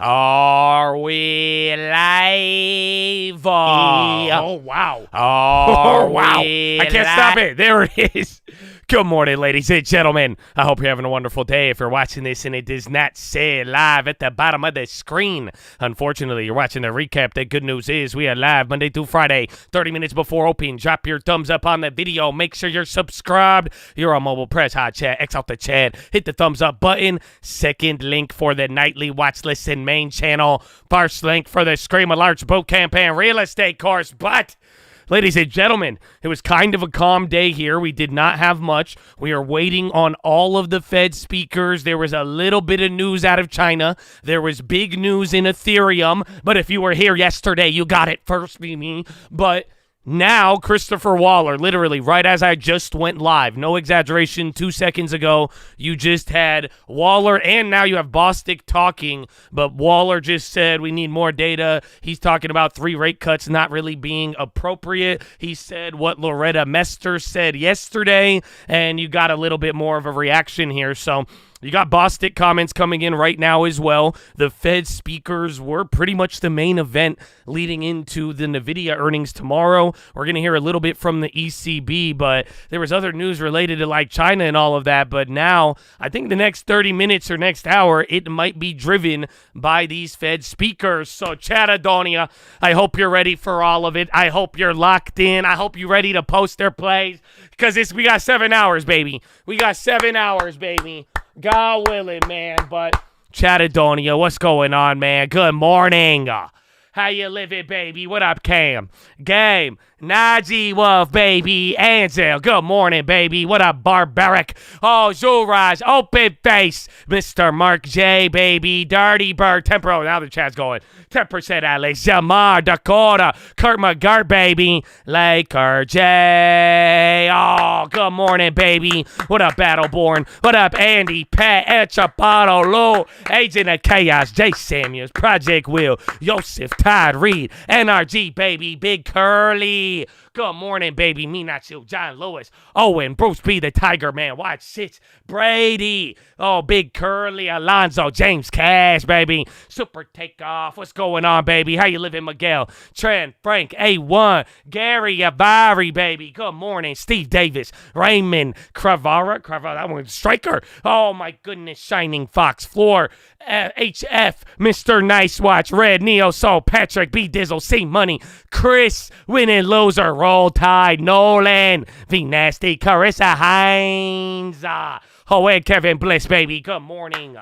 Are we live? Oh, wow. Oh, wow. I can't stop it. There it is. Good morning, ladies and gentlemen. I hope you're having a wonderful day. If you're watching this and it does not say live at the bottom of the screen, unfortunately, you're watching the recap. The good news is we are live Monday through Friday, 30 minutes before open. Drop your thumbs up on the video. Make sure you're subscribed. You're on mobile. Press hot chat. X out the chat. Hit the thumbs up button. Second link for the nightly watch list and main channel. First link for the Scream Alerts boot camp and real estate course. But ladies and gentlemen, it was kind of a calm day here. We did not have much. We are waiting on all of the Fed speakers. There was a little bit of news out of China. There was big news in Ethereum. But if you were here yesterday, you got it first, Mimi. But now, Christopher Waller, literally right as I just went live, no exaggeration, 2 seconds ago, you just had Waller, and now you have Bostic talking, but Waller just said we need more data. He's talking about 3 rate cuts not really being appropriate. He said what Loretta Mester said yesterday, and you got a little bit more of a reaction here, so you got Bostic comments coming in right now as well. The Fed speakers were pretty much the main event leading into the NVIDIA earnings tomorrow. We're going to hear a little bit from the ECB, but there was other news related to like China and all of that. But now, I think the next 30 minutes or next hour, it might be driven by these Fed speakers. So, Chatadonia, I hope you're ready for all of it. I hope you're locked in. I hope you're ready to post their plays because we got 7 hours, baby. We got 7 hours, baby. God willing, man, but Chatadonia, what's going on, man? Good morning. How you living, baby? What up, Cam? Game. Najee Wolf, baby. Ansel, good morning, baby. What up, Barbaric? Oh, Zulraj, open face. Mr. Mark J, baby. Dirty Bird, Tempo. Now the chat's going. 10% Alex, Jamar, Dakota, Kurt McGirt, baby. Laker J. Oh, good morning, baby. What up, Battleborn? What up, Andy, Pat, El Chapato, Lou, Agent of Chaos, Jay Samuels, Project Will, Yosef, Todd Reed, NRG, baby. Big Curly. Good morning, baby. Me, not you. John Lewis. Owen, Bruce B, the Tiger Man. Watch Sits. Brady. Oh, Big Curly. Alonzo. James Cash, baby. Super Takeoff. What's going on, baby? How you living, Miguel? Trent, Frank, A1. Gary Avari, baby. Good morning. Steve Davis. Raymond. Cravara. That one's Striker. Oh, my goodness. Shining Fox. Floor. HF. Mr. Nice Watch. Red. Neo Soul. Patrick. B. Dizzle. C. Money. Chris. Winning loser. Roll Tide. Nolan. V. Nasty. Carissa Hines. Oh, and Kevin Bliss, baby. Good morning.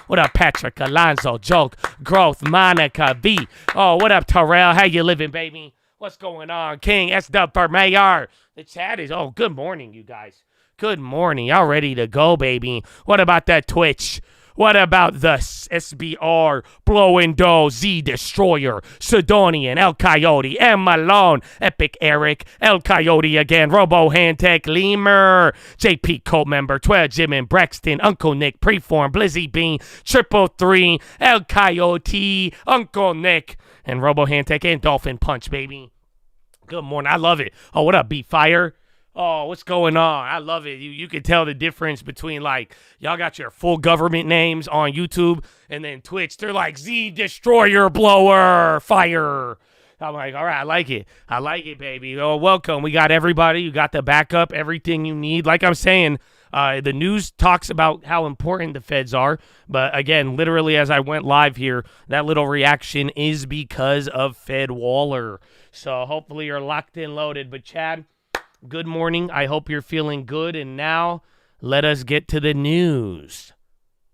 What up, Patrick? Alonzo. Joke. Growth. Monica. V. Oh, what up, Terrell? How you living, baby? What's going on? King. S. for Mayor. The chat is, oh, good morning, you guys. Good morning. Y'all ready to go, baby? What about that Twitch? What about the SBR, Blowing Dough, Z Destroyer, Sidonian, El Coyote, M. Malone, Epic Eric, El Coyote again, Robo Handtech, Lemur, JP Cult Member, 12 Jim and Braxton, Uncle Nick, Preform, Blizzy Bean, 333, El Coyote, Uncle Nick, and Robo Handtech and Dolphin Punch, baby. Good morning. I love it. Oh, what up, Beat Fire? Oh, what's going on? I love it. You can tell the difference between, like, y'all got your full government names on YouTube, and then Twitch, they're like, Z Destroyer, Blower, Fire. I'm like, all right, I like it. I like it, baby. Oh, welcome. We got everybody. You got the backup, everything you need. Like I'm saying, the news talks about how important the Feds are. But, again, literally as I went live here, that little reaction is because of Fed Waller. So hopefully you're locked and loaded. But, Chad, good morning. I hope you're feeling good. And now let us get to the news.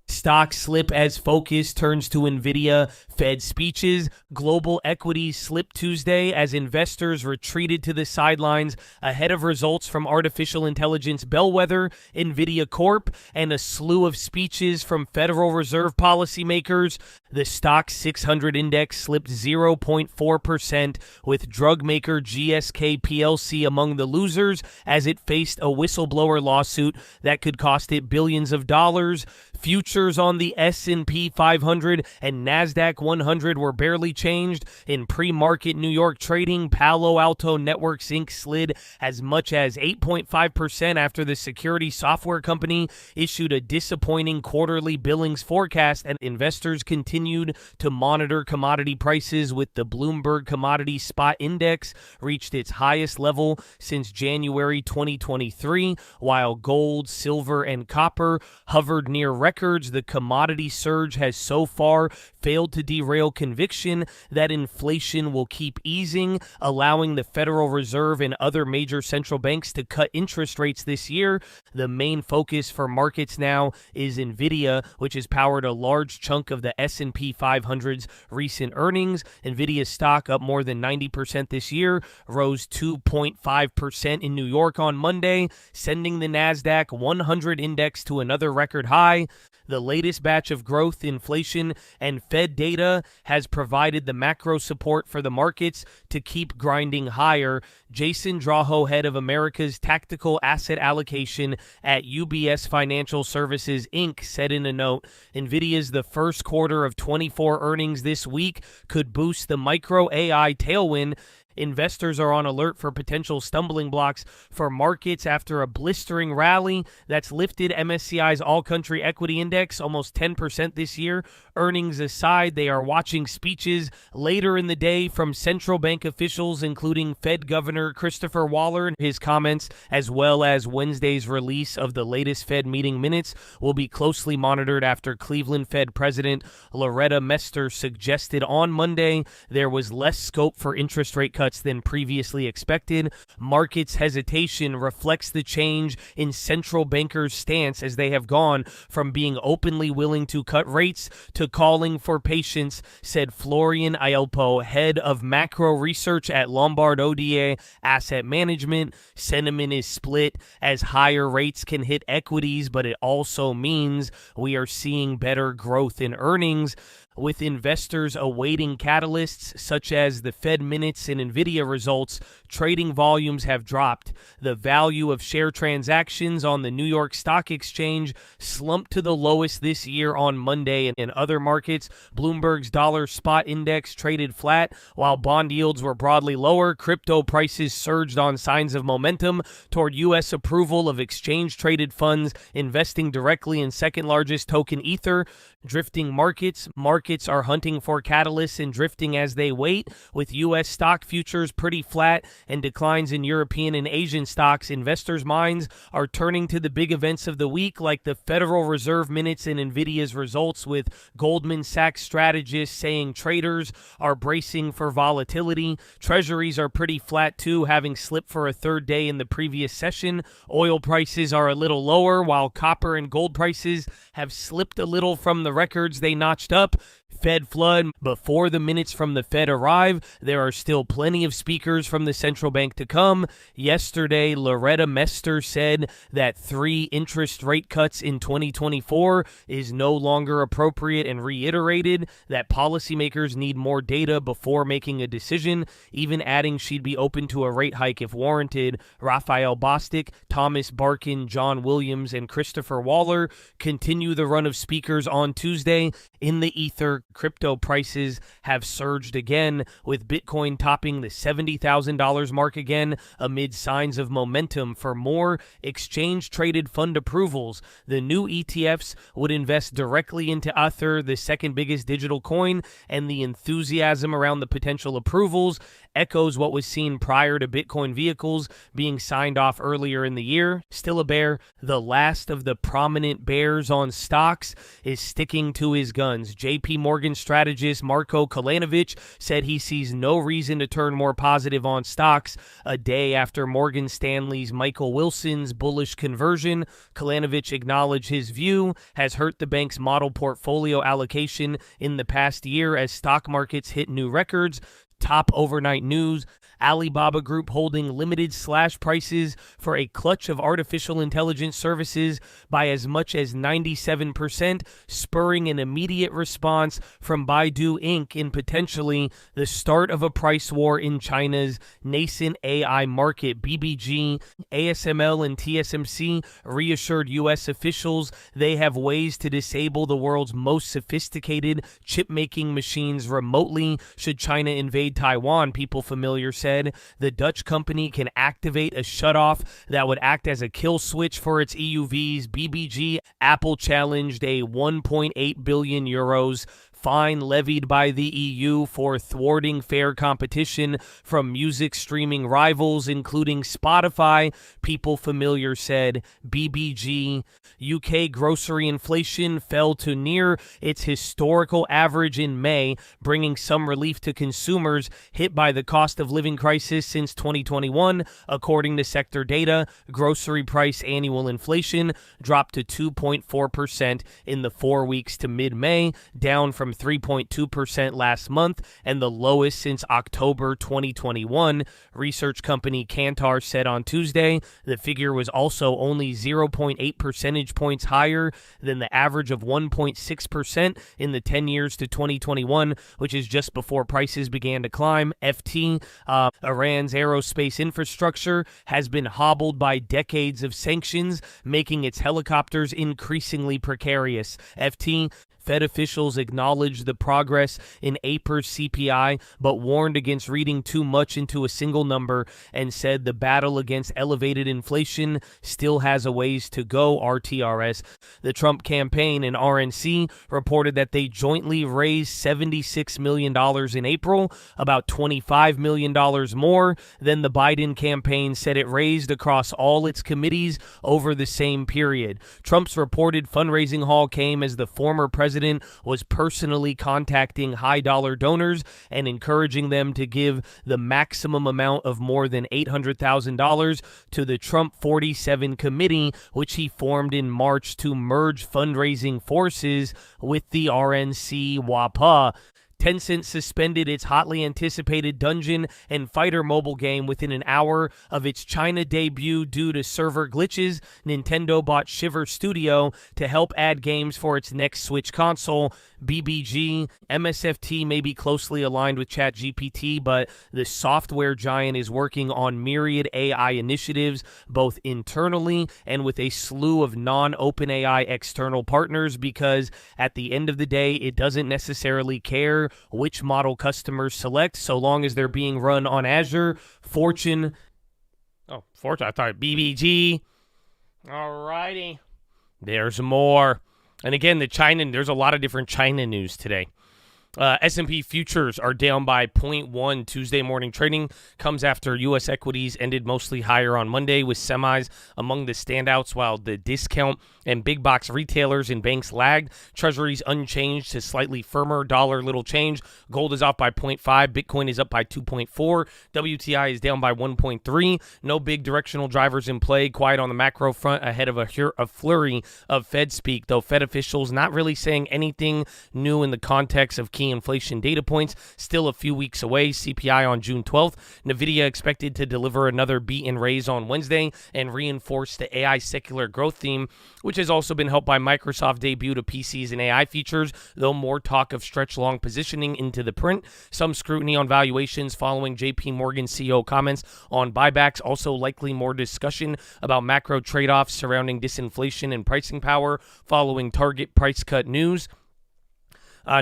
Stock slip as focus turns to NVIDIA, Fed speeches, global equities slip Tuesday as investors retreated to the sidelines ahead of results from artificial intelligence bellwether, NVIDIA Corp, and a slew of speeches from Federal Reserve policymakers. The stock 600 index slipped 0.4%, with drug maker GSK plc among the losers as it faced a whistleblower lawsuit that could cost it billions of dollars. Futures on the S&P 500 and NASDAQ 100 were barely changed. In pre-market New York trading, Palo Alto Networks Inc. slid as much as 8.5% after the security software company issued a disappointing quarterly billings forecast, and investors continued to monitor commodity prices with the Bloomberg Commodity Spot Index reached its highest level since January 2023, while gold, silver, and copper hovered near records. The commodity surge has so far failed to derail conviction that inflation will keep easing, allowing the Federal Reserve and other major central banks to cut interest rates this year. The main focus for markets now is Nvidia, which has powered a large chunk of the S&P 500's recent earnings. Nvidia's stock, up more than 90% this year, rose 2.5% in New York on Monday, sending the NASDAQ 100 index to another record high. The latest batch of growth, inflation, and Fed data has provided the macro support for the markets to keep grinding higher. Jason Draho, head of America's Tactical Asset Allocation at UBS Financial Services, Inc., said in a note, NVIDIA's the first quarter of 24 earnings this week could boost the micro AI tailwind. Investors are on alert for potential stumbling blocks for markets after a blistering rally that's lifted MSCI's all-country equity index almost 10% this year. Earnings aside, they are watching speeches later in the day from central bank officials, including Fed Governor Christopher Waller, and his comments, as well as Wednesday's release of the latest Fed meeting minutes, will be closely monitored after Cleveland Fed President Loretta Mester suggested on Monday there was less scope for interest rate cuts than previously expected. Markets' hesitation reflects the change in central bankers' stance as they have gone from being openly willing to cut rates to calling for patience, said Florian Ielpo, head of macro research at Lombard Odier Asset Management. Sentiment is split as higher rates can hit equities, but it also means we are seeing better growth in earnings. With investors awaiting catalysts such as the Fed minutes and Nvidia results, trading volumes have dropped. The value of share transactions on the New York Stock Exchange slumped to the lowest this year on Monday. In other markets, Bloomberg's dollar spot index traded flat, while bond yields were broadly lower. Crypto prices surged on signs of momentum toward U.S. approval of exchange-traded funds investing directly in second-largest token Ether. Drifting markets are hunting for catalysts and drifting as they wait, with U.S. stock futures pretty flat and declines in European and Asian stocks. Investors' minds are turning to the big events of the week, like the Federal Reserve minutes and Nvidia's results, with Goldman Sachs strategists saying traders are bracing for volatility. Treasuries are pretty flat too, having slipped for a third day in the previous session. Oil prices are a little lower, while copper and gold prices have slipped a little from the records they notched up. Fed flood. Before the minutes from the Fed arrive, there are still plenty of speakers from the central bank to come. Yesterday, Loretta Mester said that 3 interest rate cuts in 2024 is no longer appropriate and reiterated that policymakers need more data before making a decision, even adding she'd be open to a rate hike if warranted. Raphael Bostic, Thomas Barkin, John Williams, and Christopher Waller continue the run of speakers on Tuesday. In the ether, crypto prices have surged again, with Bitcoin topping the $70,000 mark again amid signs of momentum for more exchange-traded fund approvals. The new ETFs would invest directly into Ether, the second biggest digital coin, and the enthusiasm around the potential approvals echoes what was seen prior to Bitcoin vehicles being signed off earlier in the year. Still a bear, the last of the prominent bears on stocks is sticking to his guns. JP Morgan strategist Marko Kolanovic said he sees no reason to turn more positive on stocks a day after Morgan Stanley's Michael Wilson's bullish conversion. Kolanovic acknowledged his view has hurt the bank's model portfolio allocation in the past year as stock markets hit new records. Top overnight news: Alibaba Group holding limited slash prices for a clutch of artificial intelligence services by as much as 97%, spurring an immediate response from Baidu Inc. in potentially the start of a price war in China's nascent AI market. BBG, ASML, and TSMC reassured U.S. officials they have ways to disable the world's most sophisticated chip-making machines remotely should China invade Taiwan, People Familiar said. The Dutch company can activate a shutoff that would act as a kill switch for its EUVs. BBG, Apple challenged a 1.8 billion euros fine levied by the EU for thwarting fair competition from music streaming rivals, including Spotify, People Familiar said. BBG, UK grocery inflation fell to near its historical average in May, bringing some relief to consumers hit by the cost of living crisis since 2021. According to sector data, grocery price annual inflation dropped to 2.4% in the 4 weeks to mid-May, down from 3.2% last month and the lowest since October 2021. Research company Kantar said on Tuesday the figure was also only 0.8 percentage points higher than the average of 1.6% in the 10 years to 2021, which is just before prices began to climb. FT, Iran's aerospace infrastructure has been hobbled by decades of sanctions, making its helicopters increasingly precarious. FT, Fed officials acknowledged the progress in April's CPI, but warned against reading too much into a single number and said the battle against elevated inflation still has a ways to go. RTRS. The Trump campaign and RNC reported that they jointly raised $76 million in April, about $25 million more than the Biden campaign said it raised across all its committees over the same period. Trump's reported fundraising haul came as the former president was personally contacting high-dollar donors and encouraging them to give the maximum amount of more than $800,000 to the Trump 47 committee, which he formed in March to merge fundraising forces with the RNC WAPA. Tencent suspended its hotly anticipated Dungeon and Fighter mobile game within an hour of its China debut due to server glitches. Nintendo bought Shiver Studio to help add games for its next Switch console. BBG, Msft may be closely aligned with ChatGPT, but the software giant is working on myriad AI initiatives, both internally and with a slew of non-OpenAI external partners, because at the end of the day, it doesn't necessarily care which model customers select, so long as they're being run on Azure. Fortune, I thought BBG. Alrighty. There's more. And again, there's a lot of different China news today. S&P futures are down by 0.1. Tuesday morning trading comes after U.S. equities ended mostly higher on Monday, with semis among the standouts, while the discount and big box retailers and banks lagged. Treasuries unchanged to slightly firmer. Dollar little change. Gold is off by 0.5. Bitcoin is up by 2.4. WTI is down by 1.3. No big directional drivers in play. Quiet on the macro front ahead of a flurry of Fed speak, though Fed officials not really saying anything new in the context of key inflation data points. Still a few weeks away. CPI on June 12th. NVIDIA expected to deliver another beat and raise on Wednesday and reinforce the AI secular growth theme, which has also been helped by Microsoft debut to PCs and AI features, though more talk of stretch long positioning into the print. Some scrutiny on valuations following JP Morgan CEO comments on buybacks. Also likely more discussion about macro trade-offs surrounding disinflation and pricing power following Target price cut news.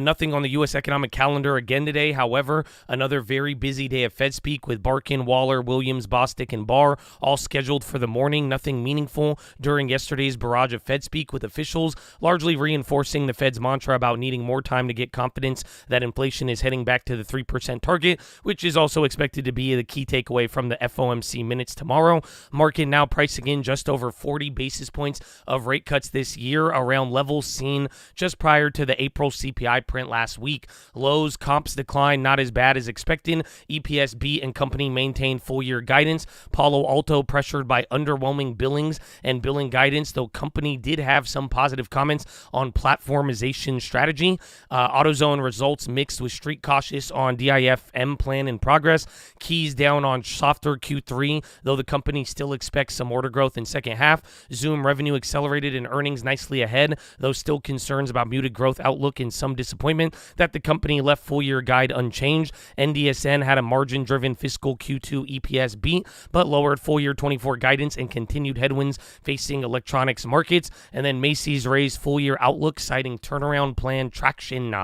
Nothing on the U.S. economic calendar again today. However, another very busy day of Fed speak with Barkin, Waller, Williams, Bostic, and Barr all scheduled for the morning. Nothing meaningful during yesterday's barrage of Fed speak, with officials largely reinforcing the Fed's mantra about needing more time to get confidence that inflation is heading back to the 3% target, which is also expected to be the key takeaway from the FOMC minutes tomorrow. Market now pricing in just over 40 basis points of rate cuts this year, around levels seen just prior to the April CPI CPI print last week. Lowe's comps decline, not as bad as expected. EPS beat and company maintained full-year guidance. Palo Alto pressured by underwhelming billings and billing guidance, though company did have some positive comments on platformization strategy. AutoZone results mixed with Street cautious on DIFM plan in progress. Keys down on softer Q3, though the company still expects some order growth in second half. Zoom revenue accelerated and earnings nicely ahead, though still concerns about muted growth outlook and some disappointment that the company left full-year guide unchanged. NDSN had a margin-driven fiscal Q2 EPS beat, but lowered full-year 24 guidance and continued headwinds facing electronics markets. And then Macy's raised full-year outlook, citing turnaround plan traction.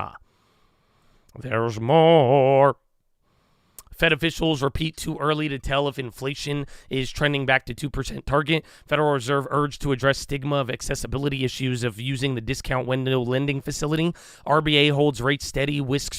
There's more. Fed officials repeat too early to tell if inflation is trending back to 2% target. Federal Reserve urged to address stigma of accessibility issues of using the discount window lending facility. RBA holds rates steady, weighs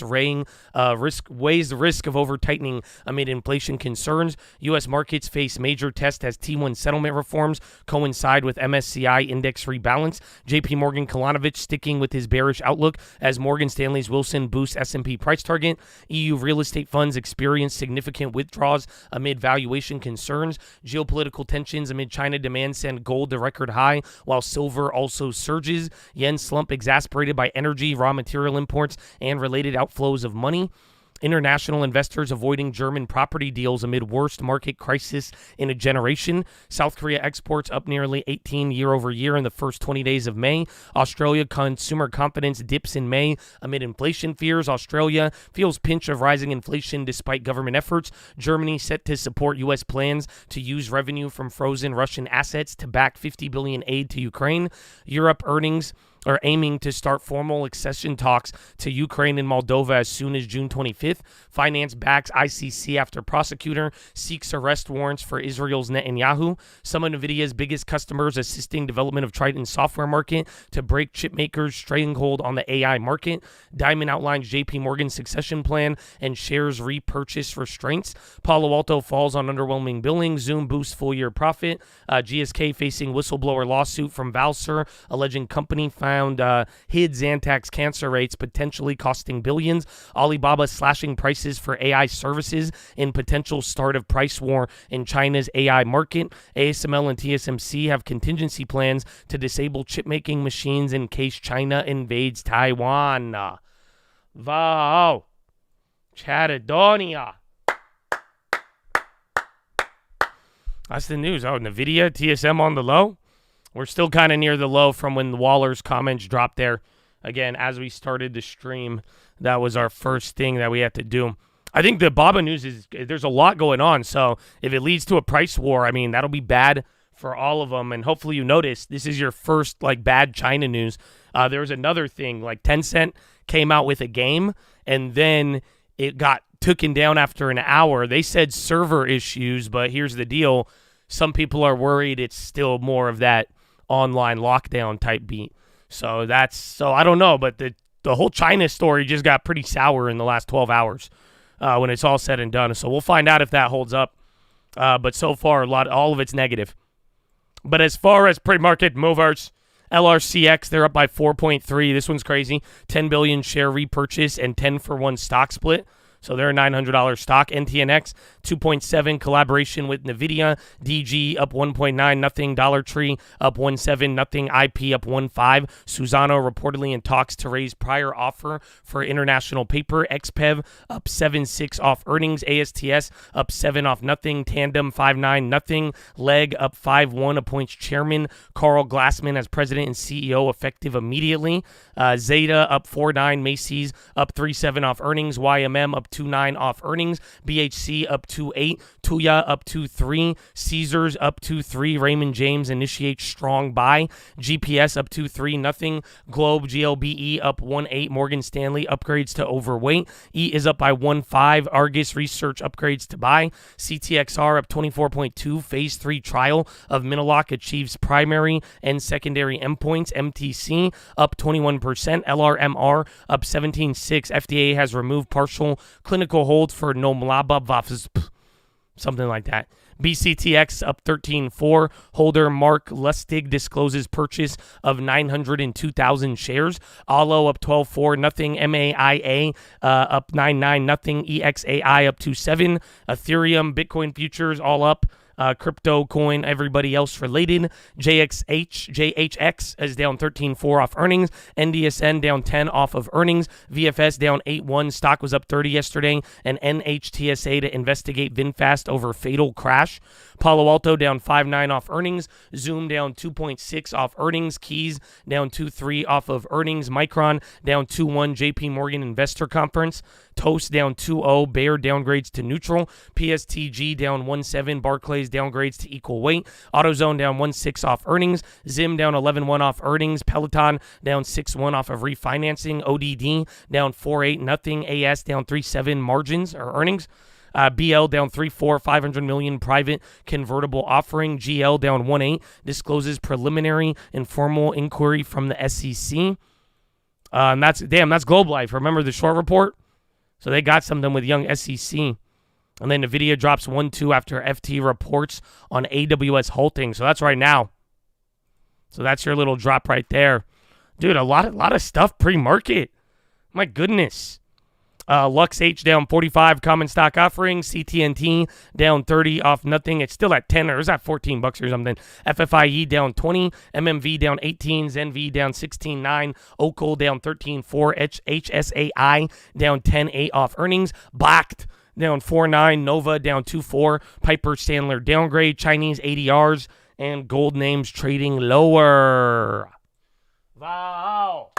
the risk of over-tightening amid inflation concerns. U.S. markets face major tests as T1 settlement reforms coincide with MSCI index rebalance. JP Morgan Kalanovich sticking with his bearish outlook as Morgan Stanley's Wilson boosts S&P price target. EU real estate funds experience significant withdrawals amid valuation concerns. Geopolitical tensions amid China demand send gold to record high, while silver also surges. Yen slump exacerbated by energy, raw material imports, and related outflows of money. International investors avoiding German property deals amid worst market crisis in a generation. South Korea exports up nearly 18 year-over-year in the first 20 days of May. Australia consumer confidence dips in May amid inflation fears. Australia feels pinch of rising inflation despite government efforts. Germany set to support U.S. plans to use revenue from frozen Russian assets to back $50 billion aid to Ukraine. Europe earnings are aiming to start formal accession talks to Ukraine and Moldova as soon as June 25th. Finance backs ICC after prosecutor seeks arrest warrants for Israel's Netanyahu. Some of NVIDIA's biggest customers assisting development of Triton software market to break chip makers' stranglehold on the AI market. Diamond outlines JP Morgan's succession plan and shares repurchase restraints. Palo Alto falls on underwhelming billing. Zoom boosts full-year profit. GSK facing whistleblower lawsuit from Valser alleging company found hid Zantac cancer rates, potentially costing billions. Alibaba slashing prices for AI services in potential start of price war in China's AI market. ASML and TSMC have contingency plans to disable chip-making machines in case China invades Taiwan. Wow. Chatadonia. That's the news. Oh, NVIDIA, TSM on the low. We're still kind of near the low from when Waller's comments dropped there. Again, as we started the stream, that was our first thing that we had to do. I think the Baba news is there's a lot going on. So if it leads to a price war, I mean, that'll be bad for all of them. And hopefully you notice this is your first bad China news. There was another thing, Tencent came out with a game and then it got taken down after an hour. They said server issues, but here's the deal. Some people are worried it's still more of that online lockdown type beat. So I don't know, but the whole China story just got pretty sour in the last 12 hours when it's all said and done. So we'll find out if that holds up. But so far, all of it's negative. But as far as pre-market movers, LRCX, they're up by 4.3. This one's crazy. 10 billion share repurchase and 10-for-1 stock split. So they're a $900 stock. NTNX, 2.7, collaboration with NVIDIA. DG up 1.9, nothing. Dollar Tree up 1.7, nothing. IP up 1.5. Suzano reportedly in talks to raise prior offer for international paper. XPEV up 7.6 off earnings. ASTS up 7 off nothing. Tandem 5.9, nothing. Leg up 5.1, appoints chairman. Carl Glassman as president and CEO effective immediately. Zeta up 4.9. Macy's up 3.7 off earnings. YMM up 2.9 off earnings. BHC up 2.8. Tuya up 2.3. Caesars up 2.3. Raymond James initiates strong buy. GPS up 2.3, nothing. Globe GLBE up 1.8. Morgan Stanley upgrades to overweight. E is up by 1.5. Argus Research upgrades to buy. CTXR up 24.2. Phase 3 trial of Minilock achieves primary and secondary endpoints. MTC up 21%. LRMR up 17.6. FDA has removed partial clinical hold for nomlabofusp, something like that. BCTX up 13.4. Holder Mark Lustig discloses purchase of 902,000 shares. Allo up 12.4. Nothing. MAIA up 9.9. Nothing. EXAI up 2.7. Ethereum, Bitcoin futures all up. Crypto coin, everybody else related. JHX is down 13.4 off earnings. NDSN down 10 off of earnings. VFS down 8.1. Stock was up 30 yesterday. And NHTSA to investigate VinFast over fatal crash. Palo Alto down 5.9 off earnings. Zoom down 2.6 off earnings. Keys down 2.3 off of earnings. Micron down 2.1. JP Morgan Investor Conference. Toast down 2.0. Bayer downgrades to neutral. PSTG down 1.7. Barclays downgrades to equal weight. AutoZone down 1.6 off earnings. Zim down 11.1 off earnings. Peloton down 6.1 off of refinancing. ODD down 4.8 nothing. AS down 3.7 margins or earnings. BL down 3.4, 500 million private convertible offering. GL down 1.8, discloses preliminary informal inquiry from the SEC. That's Globe Life. Remember the short report? So they got something with young SEC. And then NVIDIA drops 1.2 after FT reports on AWS halting. So that's right now. So that's your little drop right there. Dude, a lot of stuff pre-market. My goodness. Lux H down 45 common stock offering. CTNT down 30 off nothing. It's still at 10 or is that $14 or something. FFIE down 20. MMV down 18. ZenV down 16.9. Ocul down 13.4. HSAI down 10.8 off earnings. Blacked down 4.9. Nova down 2.4. Piper Sandler downgrade. Chinese ADRs and gold names trading lower. Wow.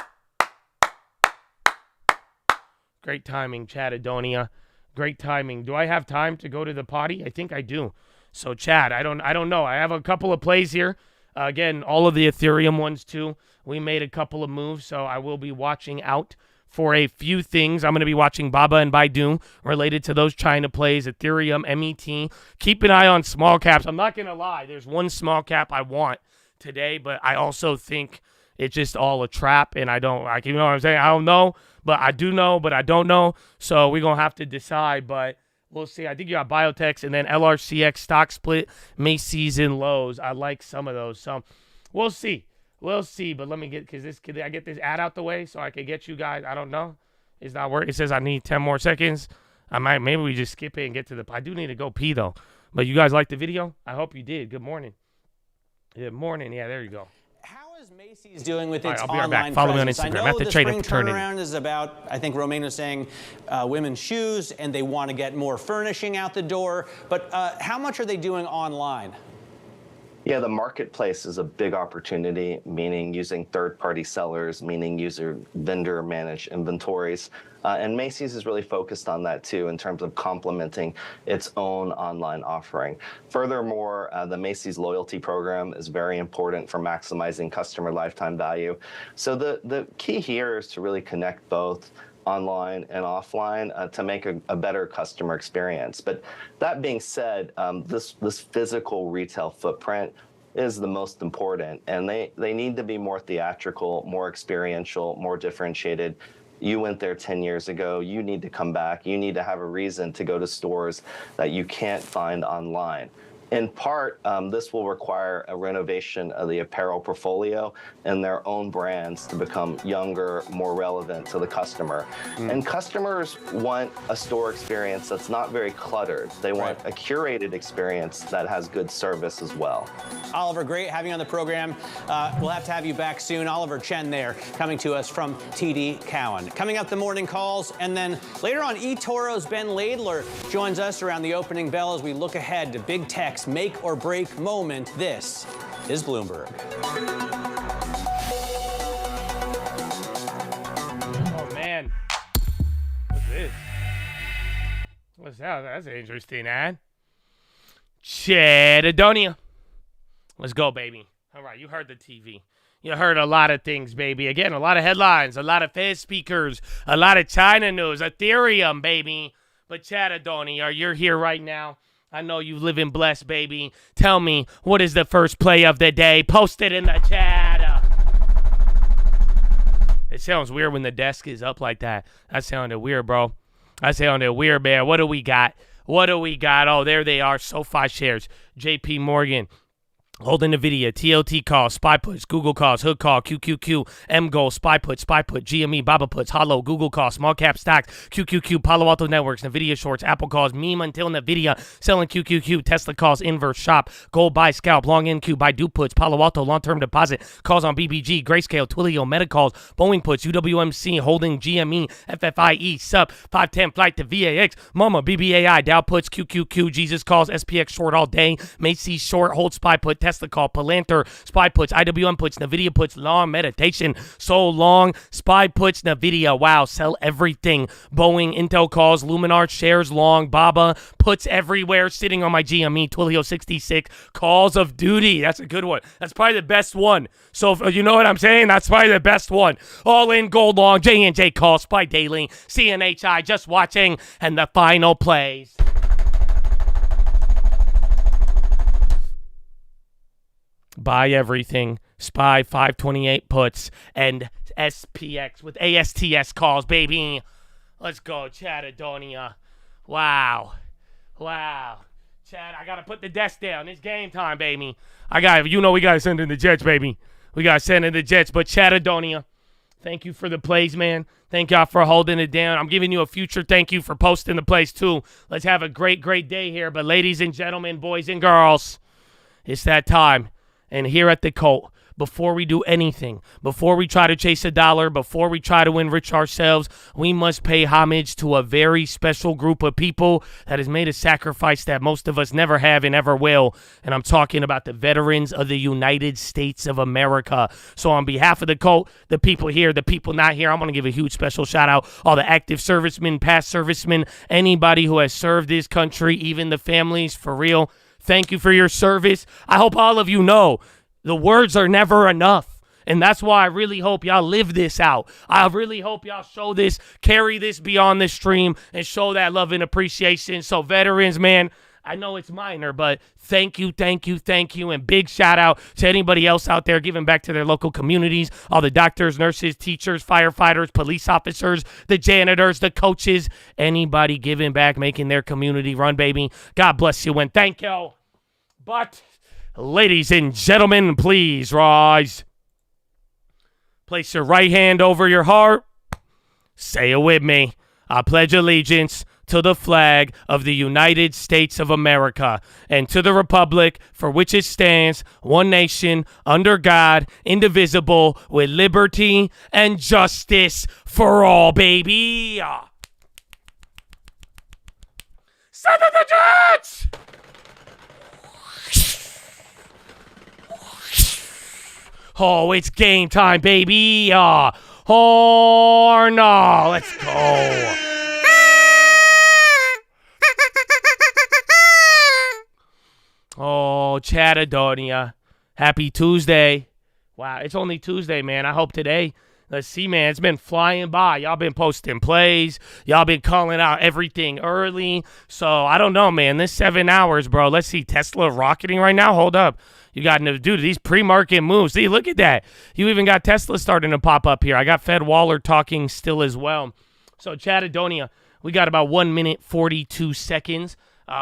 Great timing, Chad Adonia. Great timing. Do I have time to go to the potty? I think I do. So, Chad, I don't know. I have a couple of plays here. Again, all of the Ethereum ones, too. We made a couple of moves, so I will be watching out for a few things. I'm going to be watching Baba and Baidu related to those China plays, Ethereum, MET. Keep an eye on small caps. I'm not going to lie. There's one small cap I want today, but I also think it's just all a trap, and you know what I'm saying? I don't know. But I do know, but I don't know. So we're going to have to decide. But we'll see. I think you got biotechs and then LRCX stock split, Macy's and Lowe's. I like some of those. So we'll see. We'll see. But let me I get this ad out the way so I can get you guys. I don't know. It's not working. It says I need 10 more seconds. Maybe we just skip it and get to I do need to go pee though. But you guys like the video? I hope you did. Good morning. Good morning. Yeah, there you go. How is Macy's doing with its I'll be right online back. Follow me on presence? Instagram I know at the the Trade spring Fraternity. turnaround is about, I think Romain was saying, women's shoes, and they want to get more furnishing out the door. But how much are they doing online? Yeah, the marketplace is a big opportunity, meaning using third-party sellers, meaning vendor-managed inventories. And Macy's is really focused on that, too, in terms of complementing its own online offering. Furthermore, the Macy's loyalty program is very important for maximizing customer lifetime value. So the key here is to really connect both online and offline to make a better customer experience. But that being said, this physical retail footprint is the most important, and they need to be more theatrical, more experiential, more differentiated. You went there 10 years ago. You need to come back. You need to have a reason to go to stores that you can't find online. In part, this will require a renovation of the apparel portfolio and their own brands to become younger, more relevant to the customer. And customers want a store experience that's not very cluttered. They want a curated experience that has good service as well. Oliver, great having you on the program. We'll have to have you back soon. Oliver Chen there, coming to us from TD Cowen. Coming up, the morning calls, and then later on, eToro's Ben Laidler joins us around the opening bell as we look ahead to big tech's make or break moment. This is Bloomberg. Oh, man. What's this? What's that? That's an interesting ad. Chad Adonia. Let's go, baby. All right, you heard the TV. You heard a lot of things, baby. Again, a lot of headlines, a lot of Fed speakers, a lot of China news, Ethereum, baby. But Chad Adonia, you're here right now. I know you live in blessed, baby. Tell me, what is the first play of the day? Post it in the chat. It sounds weird when the desk is up like that. That sounded weird, bro. That sounded weird, man. What do we got? What do we got? Oh, there they are. SoFi shares. JP Morgan. Holding NVIDIA, TLT calls, SPY puts, Google calls, Hood call, QQQ, MGoal, SPY put, GME, Baba puts, Hollow, Google calls, small cap stocks, QQQ, Palo Alto Networks, NVIDIA shorts, Apple calls, meme until NVIDIA, selling QQQ, Tesla calls, inverse shop, gold buy, scalp, long NQ, Baidu puts, Palo Alto, long-term deposit, calls on BBG, Grayscale, Twilio, Meta calls, Boeing puts, UWMC, holding GME, FFIE, SUP, 510 flight to VAX, Mama, BBAI, Dow puts, QQQ, Jesus calls, SPX short all day, Macy's short, hold SPY put, Tesla call, Palantir, SPY puts, IWM puts, NVIDIA puts, long meditation, so long, SPY puts, NVIDIA, wow, sell everything, Boeing, Intel calls, Luminar shares long, Baba puts everywhere, sitting on my GME, Twilio 66, Calls of Duty, that's a good one, that's probably the best one, so if, you know what I'm saying, that's probably the best one, all in gold long, J&J calls, SPY daily, CNHI, just watching, and the final plays. Buy everything, SPY 528 puts, and SPX with ASTS calls, baby. Let's go, Chatadonia. Wow. Chad, I got to put the desk down. It's game time, baby. We got to send in the Jets, baby. We got to send in the Jets, but Chatadonia, thank you for the plays, man. Thank y'all for holding it down. I'm giving you a future thank you for posting the plays, too. Let's have a great, great day here. But ladies and gentlemen, boys and girls, it's that time. And here at the Cult, before we do anything, before we try to chase a dollar, before we try to enrich ourselves, we must pay homage to a very special group of people that has made a sacrifice that most of us never have and ever will. And I'm talking about the veterans of the United States of America. So on behalf of the Cult, the people here, the people not here, I'm going to give a huge special shout out. All the active servicemen, past servicemen, anybody who has served this country, even the families, for real. Thank you for your service. I hope all of you know the words are never enough. And that's why I really hope y'all live this out. I really hope y'all show this, carry this beyond the stream, and show that love and appreciation. So veterans, man, I know it's minor, but thank you. And big shout out to anybody else out there giving back to their local communities. All the doctors, nurses, teachers, firefighters, police officers, the janitors, the coaches, anybody giving back, making their community run, baby. God bless you and thank you. But, ladies and gentlemen, please rise. Place your right hand over your heart. Say it with me. I pledge allegiance to the flag of the United States of America and to the republic for which it stands, one nation, under God, indivisible, with liberty and justice for all, baby. Send it to Jets! Oh, it's game time, baby. Oh, no. Let's go. Oh, Chatadonia. Happy Tuesday. Wow, it's only Tuesday, man. I hope today, let's see, man, it's been flying by. Y'all been posting plays. Y'all been calling out everything early. So, I don't know, man. This 7 hours, bro. Let's see, Tesla rocketing right now. Hold up. You got to do these pre-market moves. See, look at that. You even got Tesla starting to pop up here. I got Fed Waller talking still as well. So, Chatadonia, we got about 1 minute, 42 seconds.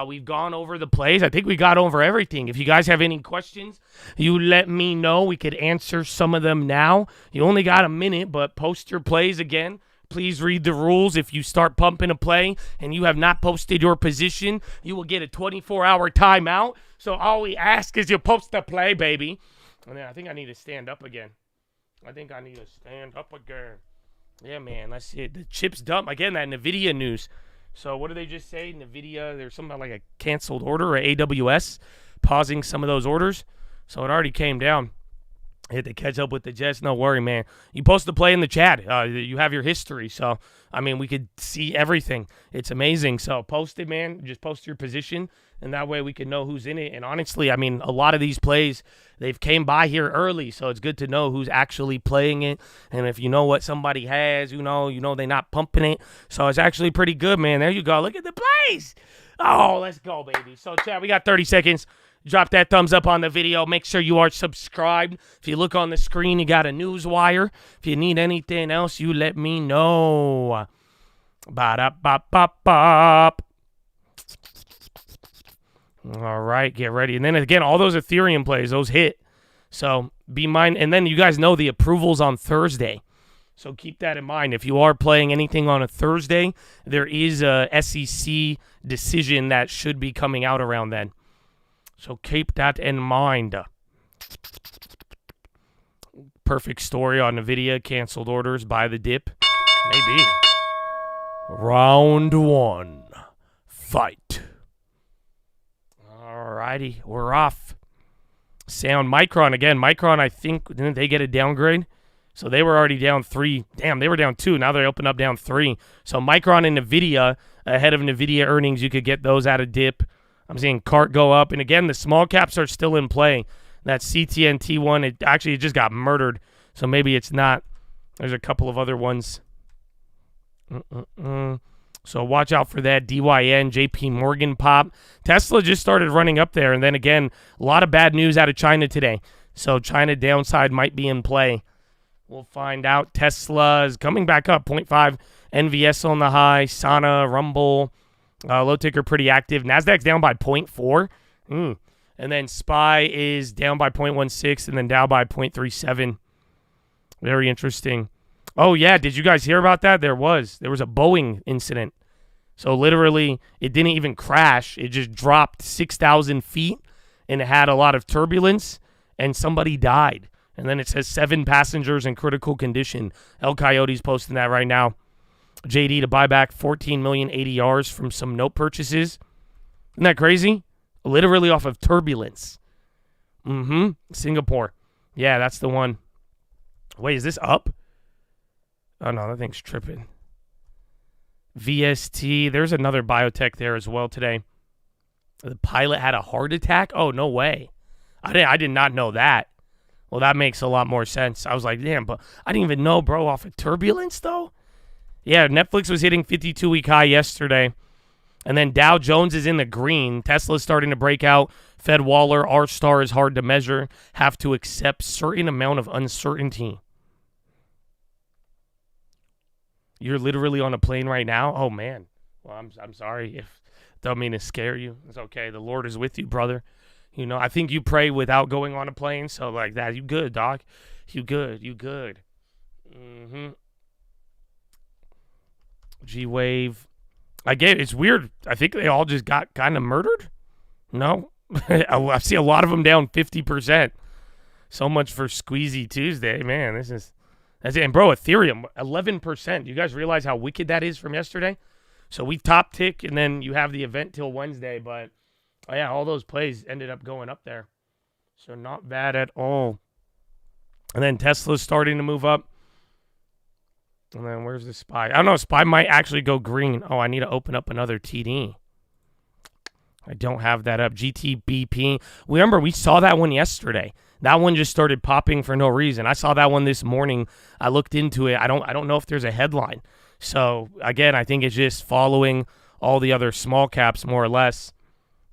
We've gone over the plays. I think we got over everything. If you guys have any questions, you let me know. We could answer some of them now. You only got a minute, but post your plays again. Please read the rules. If you start pumping a play and you have not posted your position, you will get a 24-hour timeout. So all we ask is you post the play, baby. And then I think I need to stand up again. Yeah, man. Let's see it. The chips dump. Again, that NVIDIA news. So what did they just say? NVIDIA, there's something like a canceled order or AWS pausing some of those orders. So it already came down. I had to catch up with the Jets. No worry, man. You post the play in the chat. You have your history. So, I mean, we could see everything. It's amazing. So post it, man. Just post your position, and that way we can know who's in it. And honestly, I mean, a lot of these plays, they've came by here early, so it's good to know who's actually playing it. And if you know what somebody has, you know they're not pumping it. So it's actually pretty good, man. There you go. Look at the plays. Oh, let's go, baby. So, chat, we got 30 seconds. Drop that thumbs up on the video. Make sure you are subscribed. If you look on the screen, you got a news wire. If you need anything else, you let me know. Ba-da-ba-ba-bop. All right, get ready. And then again, all those Ethereum plays, those hit. So be mind. And then you guys know the approvals on Thursday. So keep that in mind. If you are playing anything on a Thursday, there is a SEC decision that should be coming out around then. So keep that in mind. Perfect story on NVIDIA. Canceled orders by the dip. Maybe. Round 1. Fight. Alrighty, we're off. Sound Micron again. Micron, I think, didn't they get a downgrade? So they were already down 3. Damn, they were down 2. Now they open up down 3. So Micron and NVIDIA, ahead of NVIDIA earnings, you could get those at a dip. I'm seeing CART go up. And again, the small caps are still in play. That CTNT one, it just got murdered. So maybe it's not. There's a couple of other ones. So watch out for that. DYN, JP Morgan pop. Tesla just started running up there. And then again, a lot of bad news out of China today. So China downside might be in play. We'll find out. Tesla is coming back up. 0.5. NVS on the high. Sana, Rumble. Low ticker pretty active. NASDAQ's down by 0.4. And then SPY is down by 0.16 and then down by 0.37. Very interesting. Oh, yeah. Did you guys hear about that? There was a Boeing incident. So literally, it didn't even crash. It just dropped 6,000 feet, and it had a lot of turbulence, and somebody died. And then it says 7 passengers in critical condition. El Coyote's posting that right now. JD to buy back 14 million ADRs from some note purchases. Isn't that crazy? Literally off of turbulence. Singapore. Yeah, that's the one. Wait, is this up? Oh, no, that thing's tripping. VST. There's another biotech there as well today. The pilot had a heart attack? Oh, no way. I did not know that. Well, that makes a lot more sense. I was like, damn, but I didn't even know, bro, off of turbulence, though? Yeah, Netflix was hitting 52-week high yesterday. And then Dow Jones is in the green. Tesla's starting to break out. Fed Waller, R-star is hard to measure. Have to accept certain amount of uncertainty. You're literally on a plane right now? Oh, man. Well, I'm sorry if don't mean to scare you. It's okay. The Lord is with you, brother. You know, I think you pray without going on a plane. So like that, you good, dog. You good. G-Wave. It's weird. I think they all just got kind of murdered. No? I see a lot of them down 50%. So much for Squeezy Tuesday. Man, that's it. And bro, Ethereum, 11%. Do you guys realize how wicked that is from yesterday? So we top tick, and then you have the event till Wednesday. But, oh yeah, all those plays ended up going up there. So not bad at all. And then Tesla's starting to move up. And then where's the SPY? I don't know. SPY might actually go green. Oh, I need to open up another TD. I don't have that up. GTBP. Remember, we saw that one yesterday. That one just started popping for no reason. I saw that one this morning. I looked into it. I don't know if there's a headline. So, again, I think it's just following all the other small caps more or less.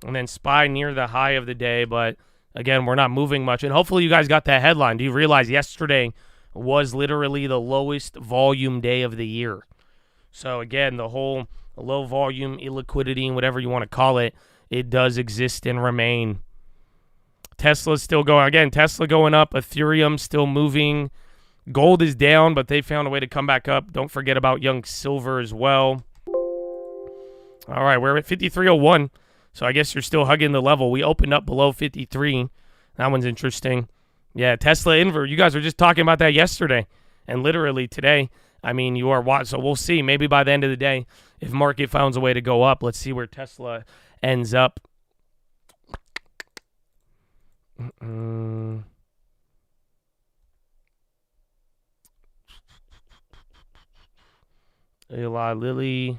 And then SPY near the high of the day. But, again, we're not moving much. And hopefully you guys got that headline. Do you realize yesterday was literally the lowest volume day of the year? So, again, the whole low volume, illiquidity, whatever you want to call it, it does exist and remain. Tesla's still going. Again, Tesla going up. Ethereum still moving. Gold is down, but they found a way to come back up. Don't forget about young silver as well. All right, we're at 53.01. So I guess you're still hugging the level. We opened up below 53. That one's interesting. Yeah, Tesla invert. You guys were just talking about that yesterday. And literally today, I mean, you are watching. So we'll see. Maybe by the end of the day, if market finds a way to go up, let's see where Tesla ends up. Eli Lilly.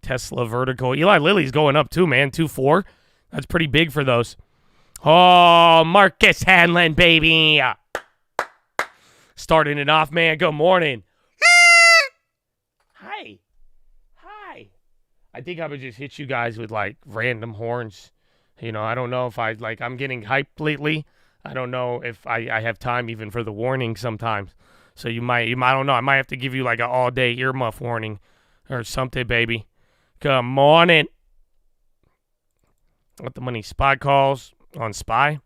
Tesla vertical. Eli Lilly's going up too, man. 2.4. That's pretty big for those. Oh, Marcus Hanlon, baby. Starting it off, man. Good morning. Hi. I think I would just hit you guys with, like, random horns. You know, I don't know if I'm getting hyped lately. I don't know if I have time even for the warning sometimes. So you might, I don't know. I might have to give you, like, an all-day earmuff warning or something, baby. Good morning. What the money? SPY calls on SPY.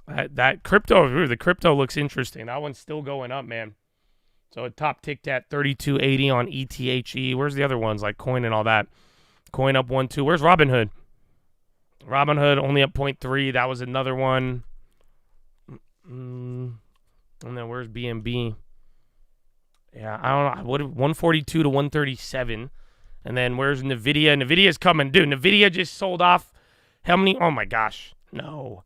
That crypto, the crypto looks interesting. That one's still going up, man. So it top ticked at 32.80 on ETHE. Where's the other ones like Coin and all that? Coin up 1.2. Where's Robinhood? Robinhood only up 0.3. That was another one. And then where's BNB? Yeah, I don't know. What 142 to 137. And then where's Nvidia? Nvidia's coming, dude. Nvidia just sold off. How many? Oh my gosh, no.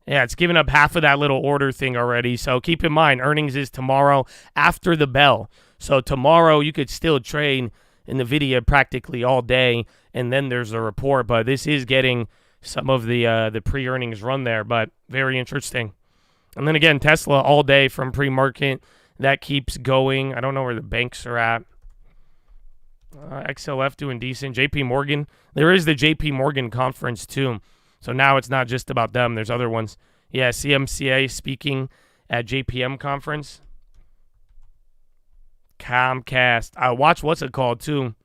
Yeah, it's giving up half of that little order thing already. So keep in mind, earnings is tomorrow after the bell. So tomorrow you could still trade in Nvidia practically all day, and then there's a report. But this is getting some of the pre-earnings run there, but very interesting. And then again, Tesla all day from pre-market. That keeps going. I don't know where the banks are at. XLF doing decent. JP Morgan. There is the JP Morgan conference too. So now it's not just about them. There's other ones. Yeah, CMCA speaking at JPM conference. Comcast. I watch what's it called too.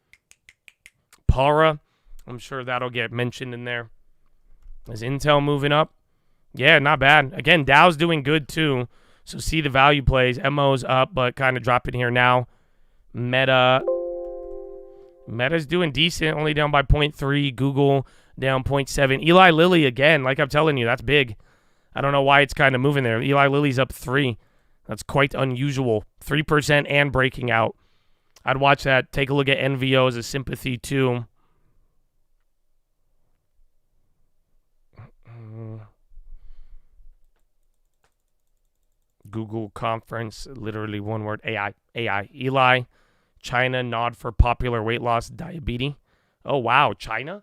Para. I'm sure that'll get mentioned in there. Is Intel moving up? Yeah, not bad. Again, Dow's doing good too. So see the value plays. MO's up, but kind of dropping here now. Meta's doing decent, only down by 0.3. Google down 0.7. Eli Lilly again, like I'm telling you, that's big. I don't know why it's kind of moving there. Eli Lilly's up 3. That's quite unusual. 3% and breaking out. I'd watch that. Take a look at NVO as a sympathy too. Google conference, literally one word, AI. Eli, China, nod for popular weight loss, diabetes. Oh, wow, China?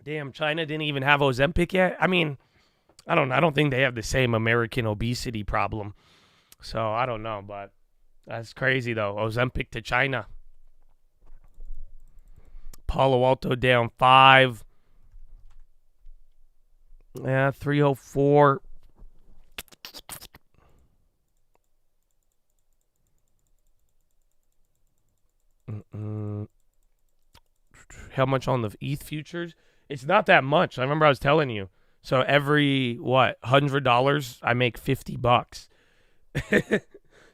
Damn, China didn't even have Ozempic yet? I mean, I don't know. I don't think they have the same American obesity problem. So, I don't know, but that's crazy, though. Ozempic to China. Palo Alto down 5. Yeah, 304. How much on the ETH futures? It's not that much. I remember I was telling you. So every $100, I make $50.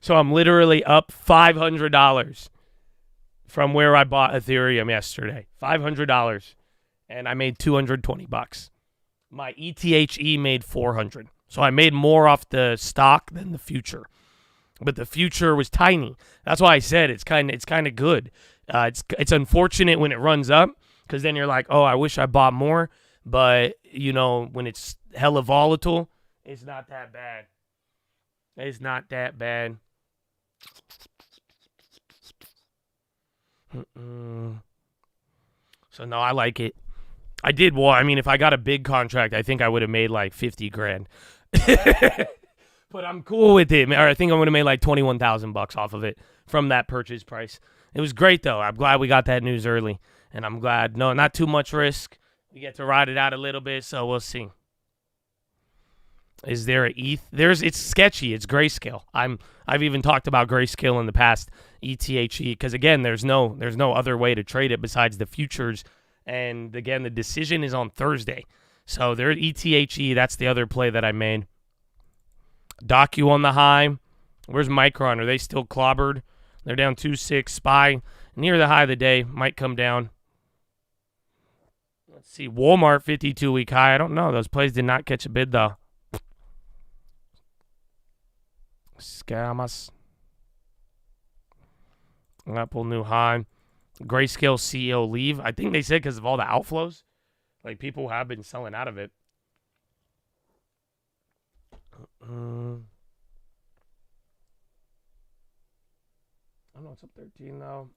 So I'm literally up $500 from where I bought Ethereum yesterday. $500, and I made $220. My ETHE made $400. So I made more off the stock than the future. But the future was tiny. That's why I said it's kind of good. It's unfortunate when it runs up, because then you're like, oh, I wish I bought more. But, you know, when it's hella volatile, it's not that bad. It's not that bad. So, no, I like it. I did, well, I mean, if I got a big contract, I think I would have made like 50 grand. But I'm cool with it. Or I think I would have made like 21,000 bucks off of it from that purchase price. It was great, though. I'm glad we got that news early. And I'm glad, no, not too much risk. We get to ride it out a little bit, so we'll see. Is there a ETH? It's sketchy. It's grayscale. I've even talked about grayscale in the past, ETHE, because again, there's no other way to trade it besides the futures. And again, the decision is on Thursday. So there, ETHE, that's the other play that I made. Docu on the high. Where's Micron? Are they still clobbered? They're down 2.6. SPY near the high of the day. Might come down. Let's see. Walmart 52-week high. I don't know. Those plays did not catch a bid, though. Scamas. Apple new high. Grayscale CEO leave. I think they said because of all the outflows. Like, people have been selling out of it. I don't know. It's up 13 now.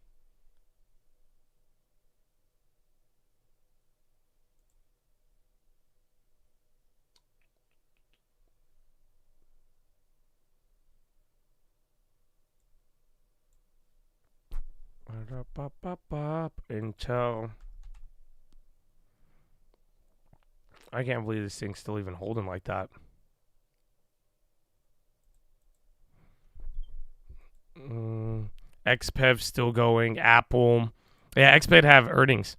Intel. I can't believe this thing's still even holding like that. XPEV still going. Apple. Yeah, XPEV have earnings.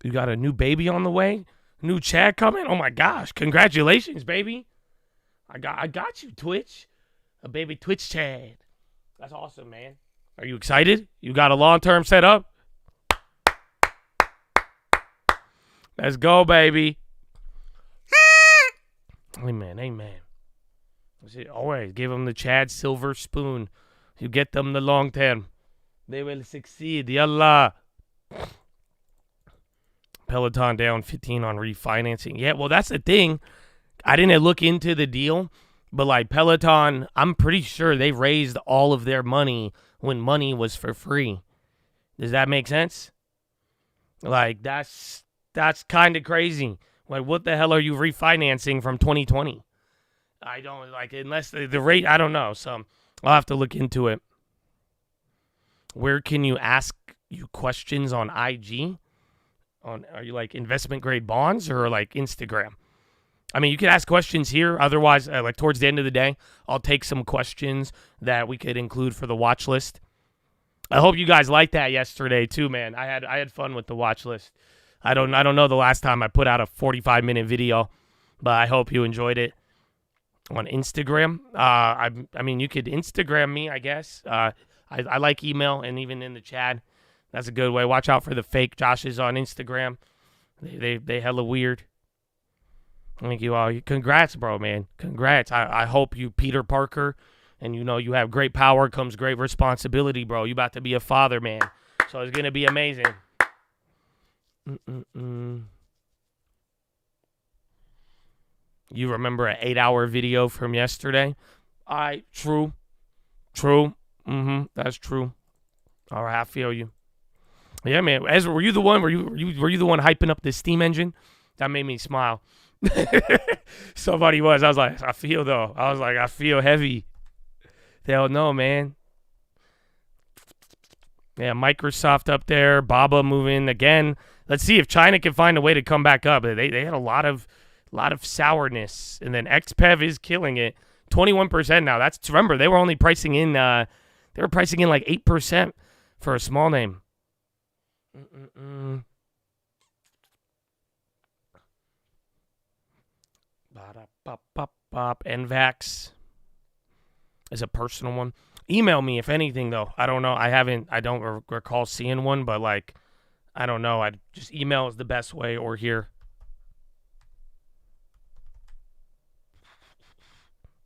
You got a new baby on the way? New Chad coming? Oh my gosh. Congratulations, baby. I got you, Twitch. A baby Twitch Chad. That's awesome, man. Are you excited? You got a long-term set up? Let's go, baby. Amen, amen. Always give them the Chad silver spoon. You get them the long term. They will succeed. Yallah. Peloton down 15 on refinancing. Yeah, well, that's the thing. I didn't look into the deal, but like Peloton, I'm pretty sure they raised all of their money when money was for free. Does that make sense? Like, that's kind of crazy. Like, what the hell are you refinancing from 2020? I don't, like, unless the rate, I don't know. So I'll have to look into it. Where can you ask you questions on IG? Are you like investment grade bonds or like Instagram? I mean, you can ask questions here. Otherwise, like towards the end of the day, I'll take some questions that we could include for the watch list. I hope you guys liked that yesterday too, man. I had fun with the watch list. I don't know the last time I put out a 45-minute video, but I hope you enjoyed it. On Instagram, I mean, you could Instagram me, I guess. I like email and even in the chat. That's a good way. Watch out for the fake Joshes on Instagram. They hella weird. Thank you all. Congrats, bro, man. Congrats. I hope you, Peter Parker, and you have great power comes great responsibility, bro. You about to be a father, man. So it's going to be amazing. You remember an 8-hour video from yesterday? True. That's true. All right, I feel you. Yeah, man. Ezra, were you the one? Were you the one hyping up the steam engine? That made me smile. Somebody was. I was like, I feel heavy. They don't know, man. Yeah, Microsoft up there. Baba moving again. Let's see if China can find a way to come back up. They had a lot of sourness, and then XPEV is killing it. 21% now. Remember they were only pricing in. They were pricing in like 8% for a small name. NVAX is a personal one. Email me if anything though. I don't know. I don't recall seeing one, but like, I don't know. I just email is the best way or here.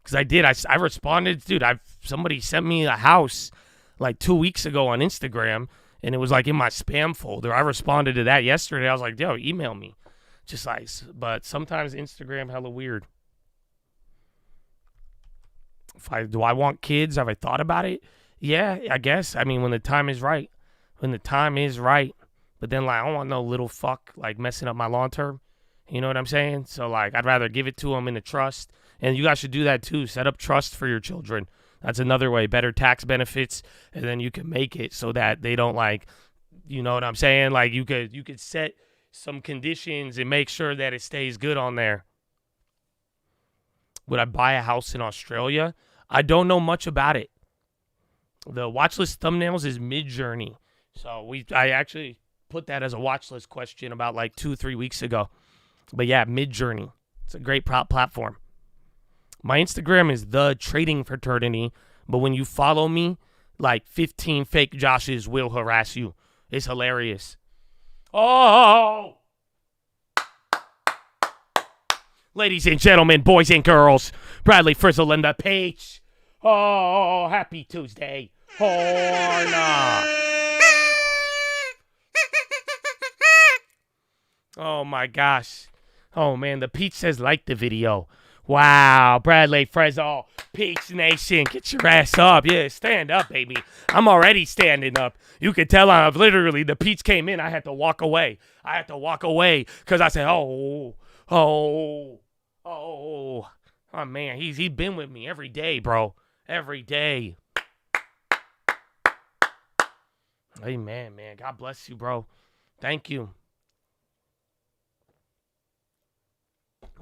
Because I did. I responded. Dude, somebody sent me a house like 2 weeks ago on Instagram, and it was like in my spam folder. I responded to that yesterday. I was like, yo, email me. Just like, but sometimes Instagram hella weird. Do I want kids? Have I thought about it? Yeah, I guess. I mean, when the time is right. When the time is right. But then, like, I don't want no little fuck, like, messing up my long term. You know what I'm saying? So, like, I'd rather give it to them in a trust. And you guys should do that, too. Set up trust for your children. That's another way. Better tax benefits. And then you can make it so that they don't, like, you know what I'm saying? Like, you could set some conditions and make sure that it stays good on there. Would I buy a house in Australia? I don't know much about it. The watch list thumbnails is Mid-Journey. So I actually put that as a watch list question about like 2-3 weeks ago. But yeah, Mid-Journey. It's a great platform. My Instagram is The Trading Fraternity. But when you follow me, like 15 fake Joshes will harass you. It's hilarious. Oh! Ladies and gentlemen, boys and girls, Bradley Frizzle and the Peach. Oh, happy Tuesday. Oh, nah. Oh, my gosh. Oh, man, the Peach says like the video. Wow, Bradley Frizzle, Peach Nation, get your ass up. Yeah, stand up, baby. I'm already standing up. You could tell I've literally, the Peach came in, I had to walk away. Because I said, oh, man, he's been with me every day, bro. Every day. Amen, man. God bless you, bro. Thank you.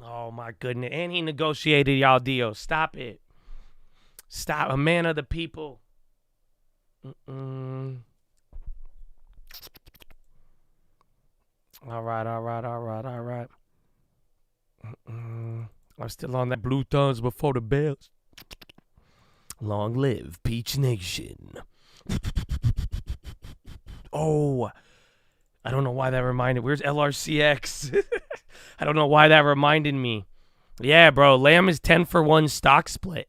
Oh, my goodness. And he negotiated y'all deal. Stop it. Stop. A man of the people. All right. I'm still on that blue thumbs before the bells. Long live Peach Nation. Oh, I don't know why that reminded. Where's LRCX? I don't know why that reminded me. Yeah, bro. Lamb is 10 for 1 stock split.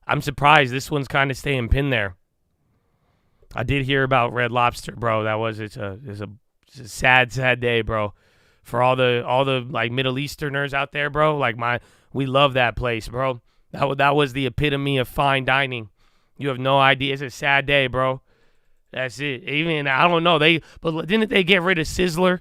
I'm surprised. This one's kind of staying pinned there. I did hear about Red Lobster, bro. It's a sad day, bro. For all the like Middle Easterners out there, bro. Like we love that place, bro. That was the epitome of fine dining. You have no idea. It's a sad day, bro. That's it. Even I don't know. But didn't they get rid of Sizzler?